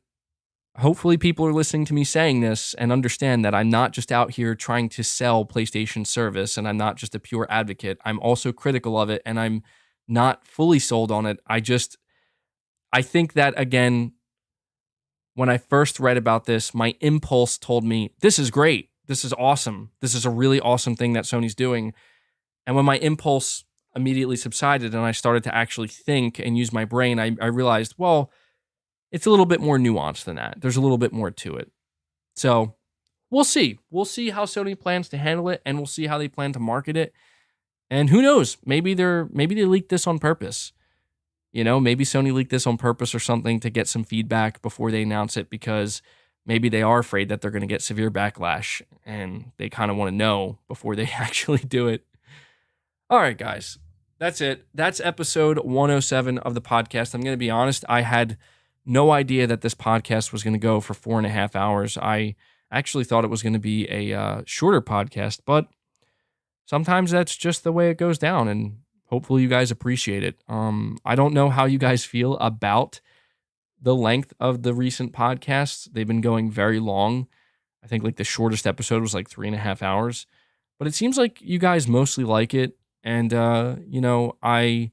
hopefully people are listening to me saying this and understand that I'm not just out here trying to sell PlayStation service, and I'm not just a pure advocate. I'm also critical of it, and I'm not fully sold on it. I think that, again, when I first read about this, my impulse told me, this is great. This is awesome. This is a really awesome thing that Sony's doing. And when my impulse immediately subsided and I started to actually think and use my brain, I realized, well, it's a little bit more nuanced than that. There's a little bit more to it. So we'll see. We'll see how Sony plans to handle it, and we'll see how they plan to market it. And who knows? Maybe they leaked this on purpose. Maybe Sony leaked this on purpose or something to get some feedback before they announce it, because maybe they are afraid that they're going to get severe backlash and they kind of want to know before they actually do it. All right, guys. That's it. That's episode 107 of the podcast. I'm going to be honest. I had no idea that this podcast was going to go for 4.5 hours. I actually thought it was going to be a shorter podcast, but sometimes that's just the way it goes down, and hopefully you guys appreciate it. I don't know how you guys feel about the length of the recent podcasts. They've been going very long. I think like the shortest episode was like 3.5 hours, but it seems like you guys mostly like it. And, I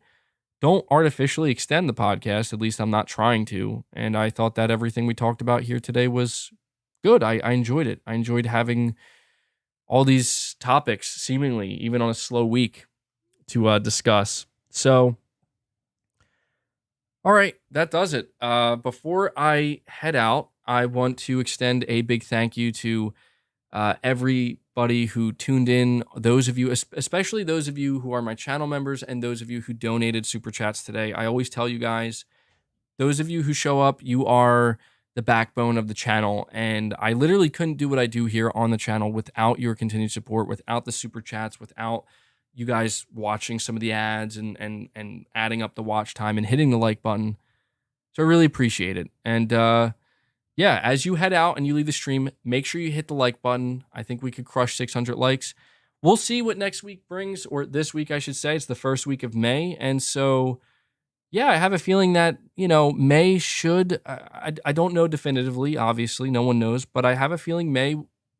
don't artificially extend the podcast. At least I'm not trying to. And I thought that everything we talked about here today was good. I enjoyed it. I enjoyed having all these topics, seemingly, even on a slow week, to discuss. So, all right, that does it. Before I head out, I want to extend a big thank you to everybody who tuned in, those of you, especially those of you who are my channel members and those of you who donated super chats today. I always tell you guys, those of you who show up, you are the backbone of the channel, and I literally couldn't do what I do here on the channel without your continued support, without the super chats, without you guys watching some of the ads and adding up the watch time and hitting the like button. So I really appreciate it. And yeah, as you head out and you leave the stream, make sure you hit the like button. I think we could crush 600 likes. We'll see what next week brings, or this week, I should say. It's the first week of May. And so, yeah, I have a feeling that, May should, I don't know definitively, obviously, no one knows, but I have a feeling May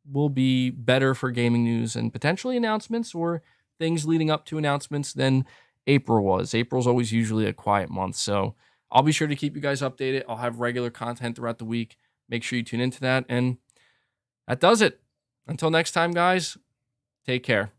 will be better for gaming news and potentially announcements or things leading up to announcements than April was. April's always usually a quiet month. So I'll be sure to keep you guys updated. I'll have regular content throughout the week. Make sure you tune into that. And that does it. Until next time, guys, take care.